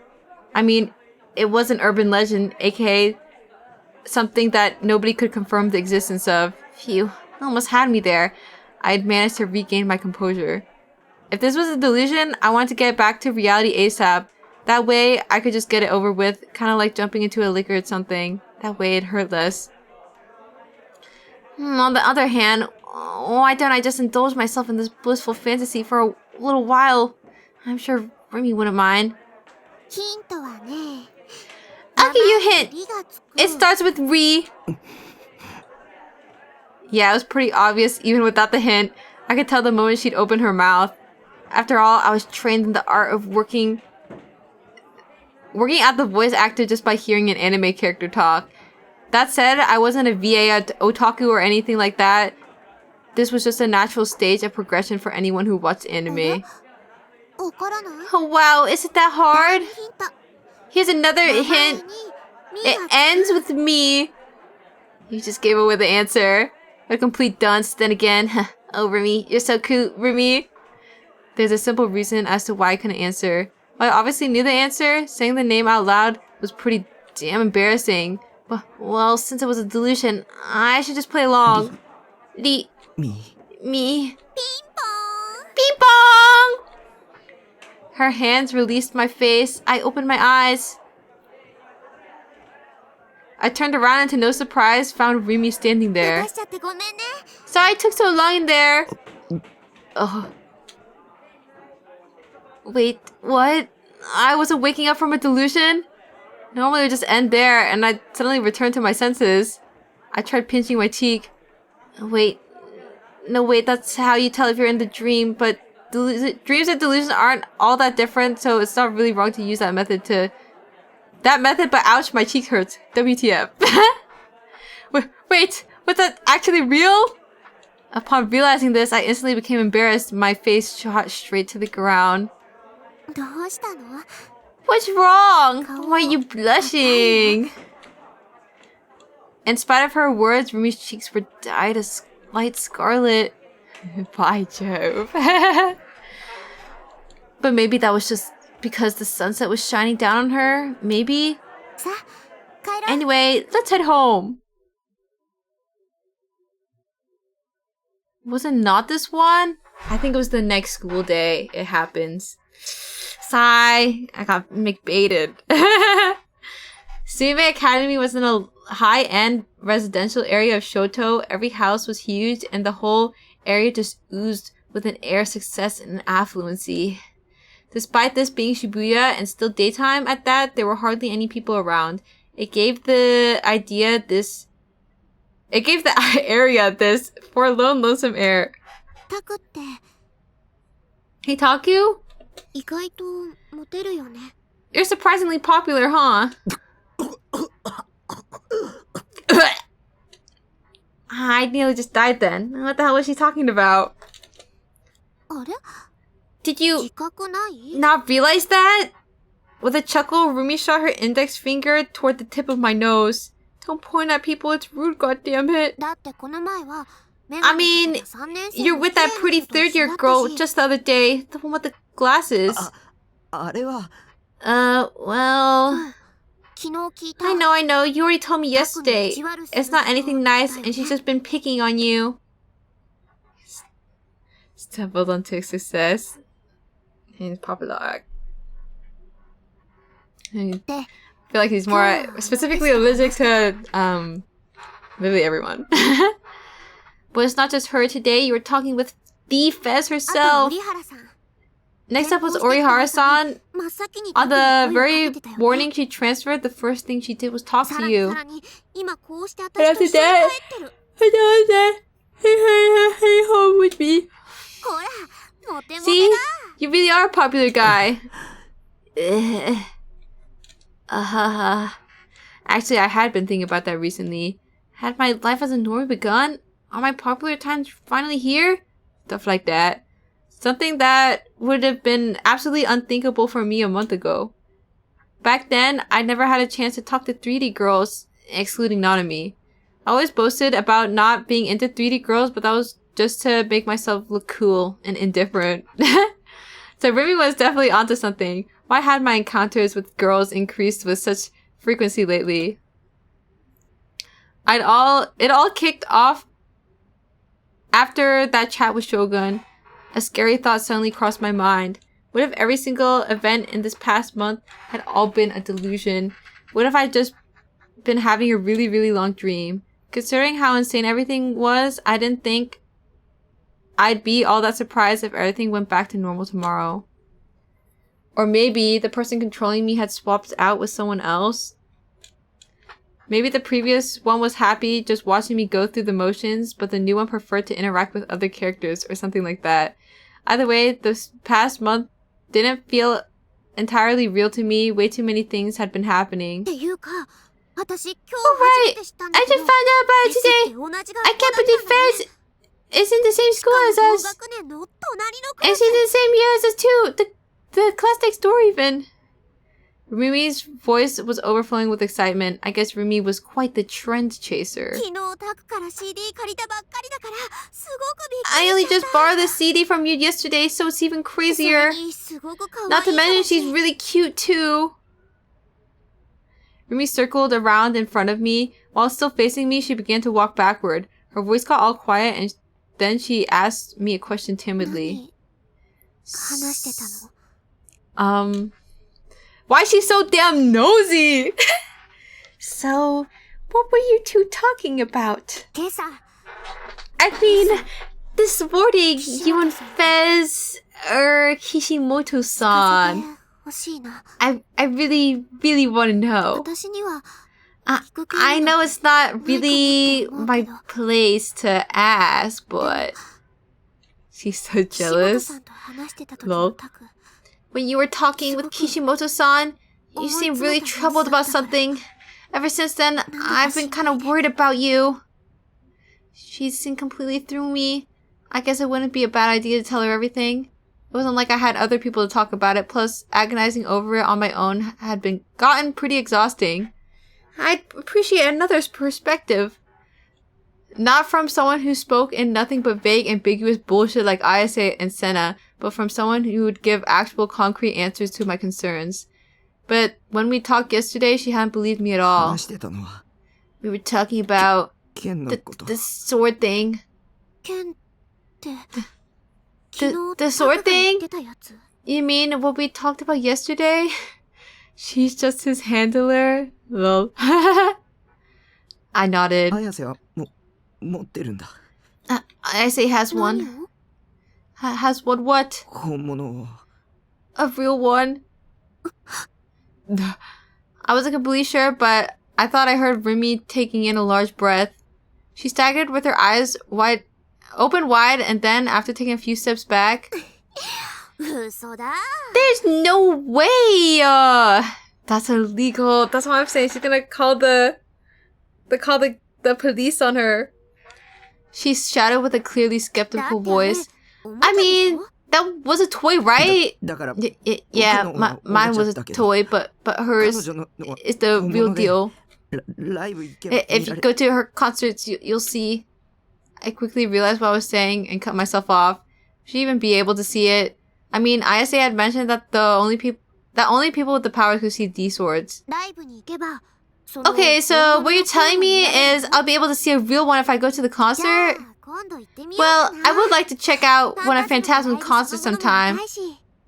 I mean, it was an urban legend, aka something that nobody could confirm the existence of. Phew, almost had me there. I'd managed to regain my composure. If this was a delusion, I wanted to get back to reality ASAP. That way, I could just get it over with, kind of like jumping into a liquor or something. That way, it hurt less. On the other hand, why don't I just indulge myself in this blissful fantasy for a little while? I'm sure Remy wouldn't mind. ヒントはね。 I'll give you a hint. リがつく It starts with re. Yeah, it was pretty obvious even without the hint. I could tell the moment she'd open her mouth. After all, I was trained in the art of working out the voice actor just by hearing an anime character talk. That said, I wasn't a VA at otaku or anything like that. This was just a natural stage of progression for anyone who watched anime. わからない Oh wow, is it that hard? ヒント Here's another 名前 hint. にみ It がつく ends with me. You just gave away the answer. A complete dunce, then again. Oh, Remy, you're so cute, Remy. There's a simple reason as to why I couldn't answer. While I obviously knew the answer, saying the name out loud was pretty damn embarrassing. But, well, since it was a delusion, I should just play along. Me. ピンポーン Ping pong! Her hands released my face. I opened my eyes. I turned around and to no surprise found Remy standing 出 there. しちゃってごめんね Sorry it took so long in there. Oh. Wait, what? I wasn't waking up from a delusion? Normally it would just end there and I'd suddenly return to my senses. I tried pinching my cheek. Wait. No, wait, that's how you tell if you're in the dream, but dreams and delusions aren't all that different, so it's not really wrong to use that method to... That method, but ouch, my cheek hurts. WTF. Wait, was that actually real? Upon realizing this, I instantly became embarrassed. My face shot straight to the ground. どうしたの What's wrong? Why are you blushing? In spite of her words, Rumi's cheeks were dyed a light scarlet. By Jove. But maybe that was just because the sunset was shining down on her. Maybe. さあ帰ろう Anyway, let's head home. Was it not this one? I think it was the next school day. It happens. Sigh. I got McBaited. Suime Academy was in a high-end residential area of Shoto. Every house was huge, and the whole area just oozed with an air of success and affluency. Despite this being Shibuya and still daytime at that, there were hardly any people around. It gave the area this forlorn, lonesome air. タクって Hey, Taku? 意外とモテるよね You're surprisingly popular, huh? I nearly just died then. What the hell was she talking about? あれ Did you 自覚ない not realize that? With a chuckle, Rumi shot her index finger toward the tip of my nose. Don't point at people, it's rude, goddammit. だってこの前は I mean, you're with that pretty third-year girl just the other day. The one with the glasses. あれは Well... 昨日聞いた I know. You already told me yesterday. It's not anything nice, and she's just been picking on you. Stumbled onto success. He's popular. I feel like he's more specifically allergic to literally everyone. But it's not just her today. You were talking with the Fez あと herself. 森原さん Next up was Orihara-san. 真っ先に On タク the に声を very かけてたよね morning she transferred, the first thing she did was talk さ to らに you. さらに今こうして And 私と after 一緒に that, 帰ってる hey, home with me. ほらモテモテ See? だ You really are a popular guy. Actually, I had been thinking about that recently. Had my life as a normie begun? Are my popular times finally here? Stuff like that. Something that would have been absolutely unthinkable for me a month ago. Back then, I never had a chance to talk to 3D girls, excluding Nanami. I always boasted about not being into 3D girls, but that was just to make myself look cool and indifferent. So Remy was definitely onto something. Why had my encounters with girls increased with such frequency lately? It all kicked off after that chat with Shogun. A scary thought suddenly crossed my mind. What if every single event in this past month had all been a delusion? What if I just been having a really, really long dream? Considering how insane everything was, I didn't think I'd be all that surprised if everything went back to normal tomorrow. Or maybe the person controlling me had swapped out with someone else. Maybe the previous one was happy just watching me go through the motions, but the new one preferred to interact with other characters or something like that. Either way, this past month didn't feel entirely real to me. Way too many things had been happening. っていうか、私今日 Alright, 初めて知ったんだ I け just ど found out about it レスって today. 同じ学校だったんだ I can't believe ね Fez is in the same しか school も as 同 us. 学年の隣のク And ラ she's ス in the same year as us too. The class next door even. Rumi's voice was overflowing with excitement. I guess Rumi was quite the trend chaser. 昨日タクから CD 借りたばっかりだからすごくびっく I り only しちゃっ just た borrowed the CD from you yesterday, so it's even それ crazier. にすごく可愛い Not to だ mention ろう she's し really cute too. Rumi circled around in front of me. While still facing me, she began to walk backward. Her voice got all quiet and then she asked me a question timidly. 何話してたの Why is she so damn nosy? So, what were you two talking about? 今朝 I mean, this morning, you and Fez, Kishimoto-san. 欲しいな I really, really want to know. 私には I know it's not really my place to ask, but she's so 岸本 jealous. さんと話してた時 Lol. のタク When you were talking with Kishimoto-san, you seemed really troubled about something. Ever since then, I've been kind of worried about you. She's seen completely through me. I guess it wouldn't be a bad idea to tell her everything. It wasn't like I had other people to talk about it, plus agonizing over it on my own had gotten pretty exhausting. I'd appreciate another's perspective. Not from someone who spoke in nothing but vague, ambiguous bullshit like Ayase and Senna, but from someone who would give actual concrete answers to my concerns. But when we talked yesterday, she hadn't believed me at all. 話してたのは We were talking about 剣のこと the sword thing. 剣って The 昨日 the sword タクが言っ thing? てたやつ You mean what we talked about yesterday? She's just his handler? Lol. I nodded. 綾瀬は持ってるんだ Ayase has 何 one. を Has one what? 本物を A real one? I wasn't completely sure, but I thought I heard Rimi taking in a large breath. She staggered with her eyes open wide, and then, after taking a few steps back, 嘘だ there's no way! That's illegal. That's what I'm saying. She's gonna call the police on her. She shouted with a clearly skeptical voice. おもちゃ I でし mean, ょ that was a toy, right? だから Yeah, Okay, no, mine was a だけど。 toy, but 彼 hers 女のは is the real 本物で deal. ライブ行けば If 見ら you れ go to her concerts, you'll see. I quickly realized what I was saying and cut myself off. Should even be able to see it. I mean, Ayase had mentioned that only people with the power could see these swords. ライブに行けばその Okay, so what you're telling me is I'll be able to see a real one if I go to the じゃあ concert? 今度行ってみよう Well, かな I would like to check out one of パンタスの Phantasm ライブ concert そのものも sometime, 見たいし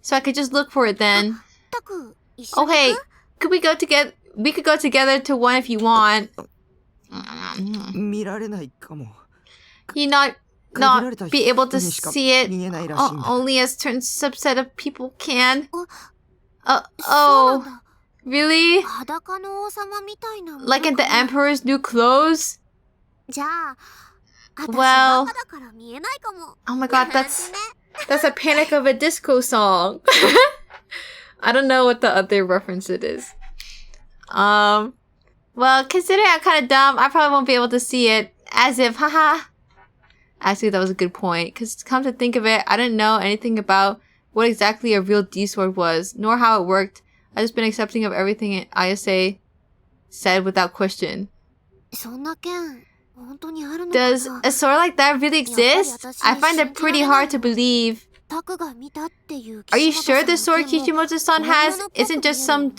so I could just look for it then. タク一緒に Okay, 行く could we go together? We could go together to one if you want. 見られないかも You not 限られた be able to 人にしか see it 見えないらしいんだ only a certain subset of people can. そうなん Oh, だ really? 裸の王様みたいなもの Like in the かな Emperor's new clothes? じゃあ私 Well- バカだから見えないかも Oh my god, なんて that's ね that's a Panic of a Disco song. I don't know what the other reference it is. Well, considering I'm kind of dumb, I probably won't be able to see it. As if, haha. Actually, that was a good point. Because come to think of it, I didn't know anything about what exactly a real D-sword was, nor how it worked. I've just been accepting of everything ISA said without question. そんな剣本当にあるのか Does な a sword like that really exist? I find it pretty hard to believe. タクが見たっていう Are you sure the sword Kishimoto-san has isn't just some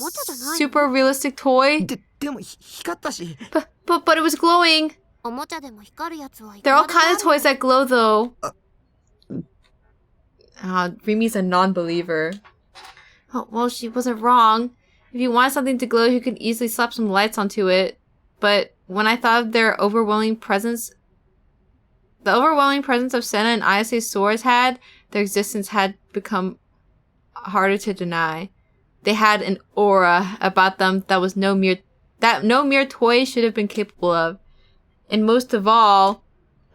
super realistic toy? でも光ったし But it was glowing. おもちゃでも光るやつはい There are all くらでも kinds of toys that glow though. Rimi's a non-believer. Oh, well, she wasn't wrong. If you wanted something to glow, you could easily slap some lights onto it. But when I thought of their overwhelming presence, the overwhelming presence of Senna and Ayase's swords their existence had become harder to deny. They had an aura about them that no mere toy should have been capable of. And most of all,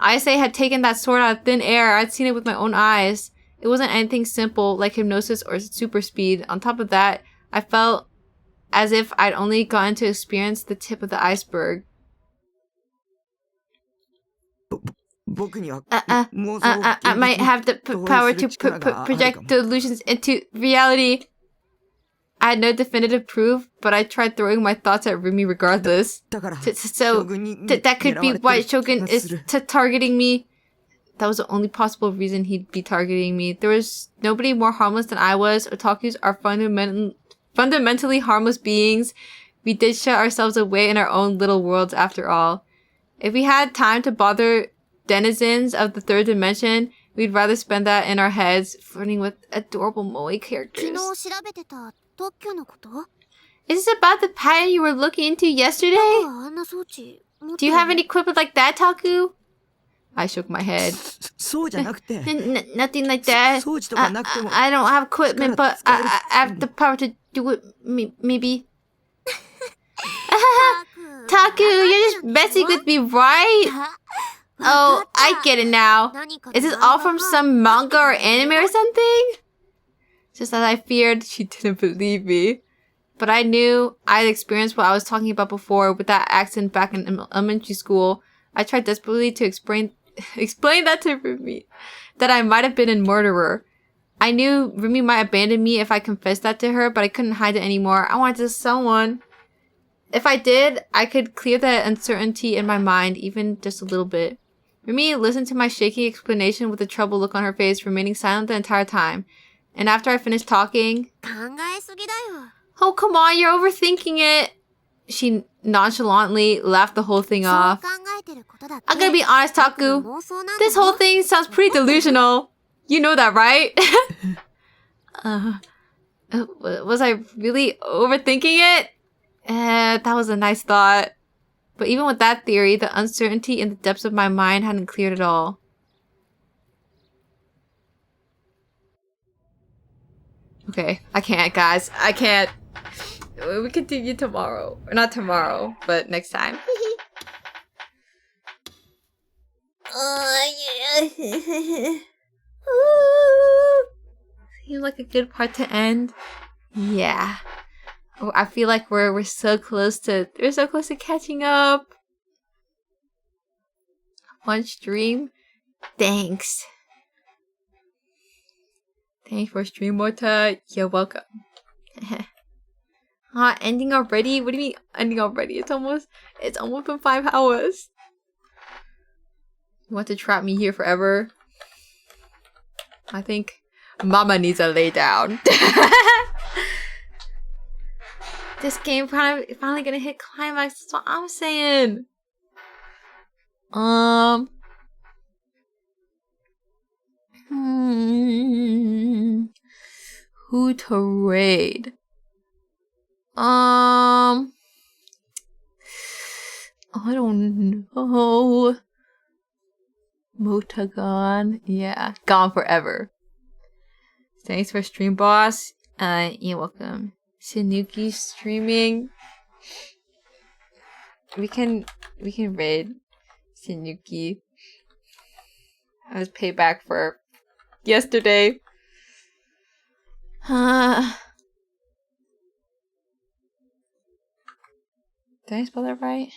Ayase had taken that sword out of thin air. I'd seen it with my own eyes. It wasn't anything simple like hypnosis or super speed. On top of that, I felt as if I'd only gotten to experience the tip of the iceberg. I might have the power to project delusions into reality. I had no definitive proof, but I tried throwing my thoughts at Rumi regardless. So that could be why Shogun is targeting me. That was the only possible reason he'd be targeting me. There was nobody more harmless than I was. Otakus are fundamentally harmless beings. We did shut ourselves away in our own little worlds after all. If we had time to bother denizens of the third dimension, we'd rather spend that in our heads, flirting with adorable moe characters. 昨日調べてた特許のこと Is this about the patent you were looking into yesterday? あんな装置持っ Do て you る have any equipment like that, Taku? I shook my head. そうじゃなくて Nothing like that. 装置とかなくても I don't have equipment, but I have the power to do it. Maybe. Taku, you're just messing with me, right? Oh, I get it now. Is this all from some manga or anime or something? Just as I feared, she didn't believe me. But I knew I'd experienced what I was talking about before with that accident back in elementary school. I tried desperately to explain that to Rumi, that I might have been a murderer. I knew Rumi might abandon me if I confessed that to her, but I couldn't hide it anymore. I wanted to tell someone. If I did, I could clear that uncertainty in my mind, even just a little bit. Rumi listened to my shaky explanation with a troubled look on her face, remaining silent the entire time. And after I finished talking, 考えすぎだよ oh, come on, you're overthinking it. She nonchalantly laughed the whole thing そう off. 考えてることだって I'm gonna be honest, Taku. 妄想なんだ This whole thing sounds pretty delusional. You know that, right? Was I really overthinking it? That was a nice thought. But even with that theory, the uncertainty in the depths of my mind hadn't cleared at all. Okay, I can't, guys. I can't. We continue tomorrow. Or not tomorrow, but next time. Seems like a good part to end. Yeah. Oh, I feel like we're so close to catching up. One stream. Thanks. Thanks for stream, Morta. You're welcome. Ending already? What do you mean ending already? It's almost been 5 hours. You want to trap me here forever? I think Mama needs to lay down. This game finally gonna hit climax. That's what I'm saying. Who to raid? I don't know. Motagon. Yeah, gone forever. Thanks for stream, boss. You're welcome. Sanuki streaming. We can raid Sanuki as payback for yesterday. Did I spell that right?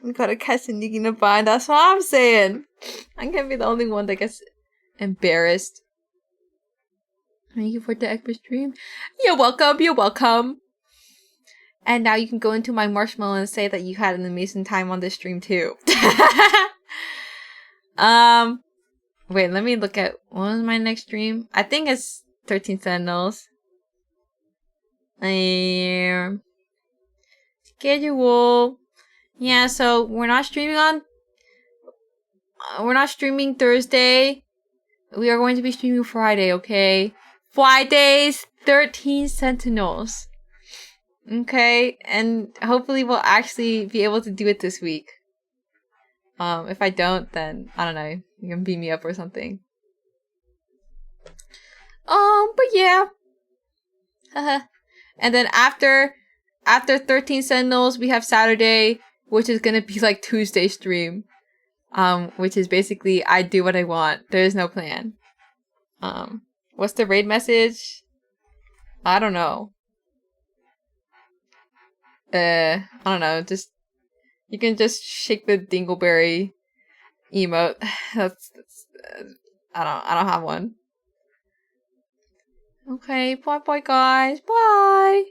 We gotta catch a Nikki in a bind. That's what I'm saying. I can't be the only one that gets embarrassed. Thank you for the extra stream. You're welcome. You're welcome. And now you can go into my marshmallow and say that you had an amazing time on this stream too. Wait, let me look at what was my next stream. I think it's 13 Sentinels. Schedule. Yeah, so we're not streaming Thursday. We are going to be streaming Friday, okay? Fridays, 13 Sentinels. Okay, and hopefully we'll actually be able to do it this week. If I don't, then I don't know. You can beat me up or something. But yeah. And then after 13 Sentinels, we have Saturday, which is gonna be like Tuesday stream. Which is basically I do what I want. There is no plan. What's the raid message? I don't know. I don't know. Just you can just shake the dingleberry emote. That's I don't have one. Okay, bye guys. Bye.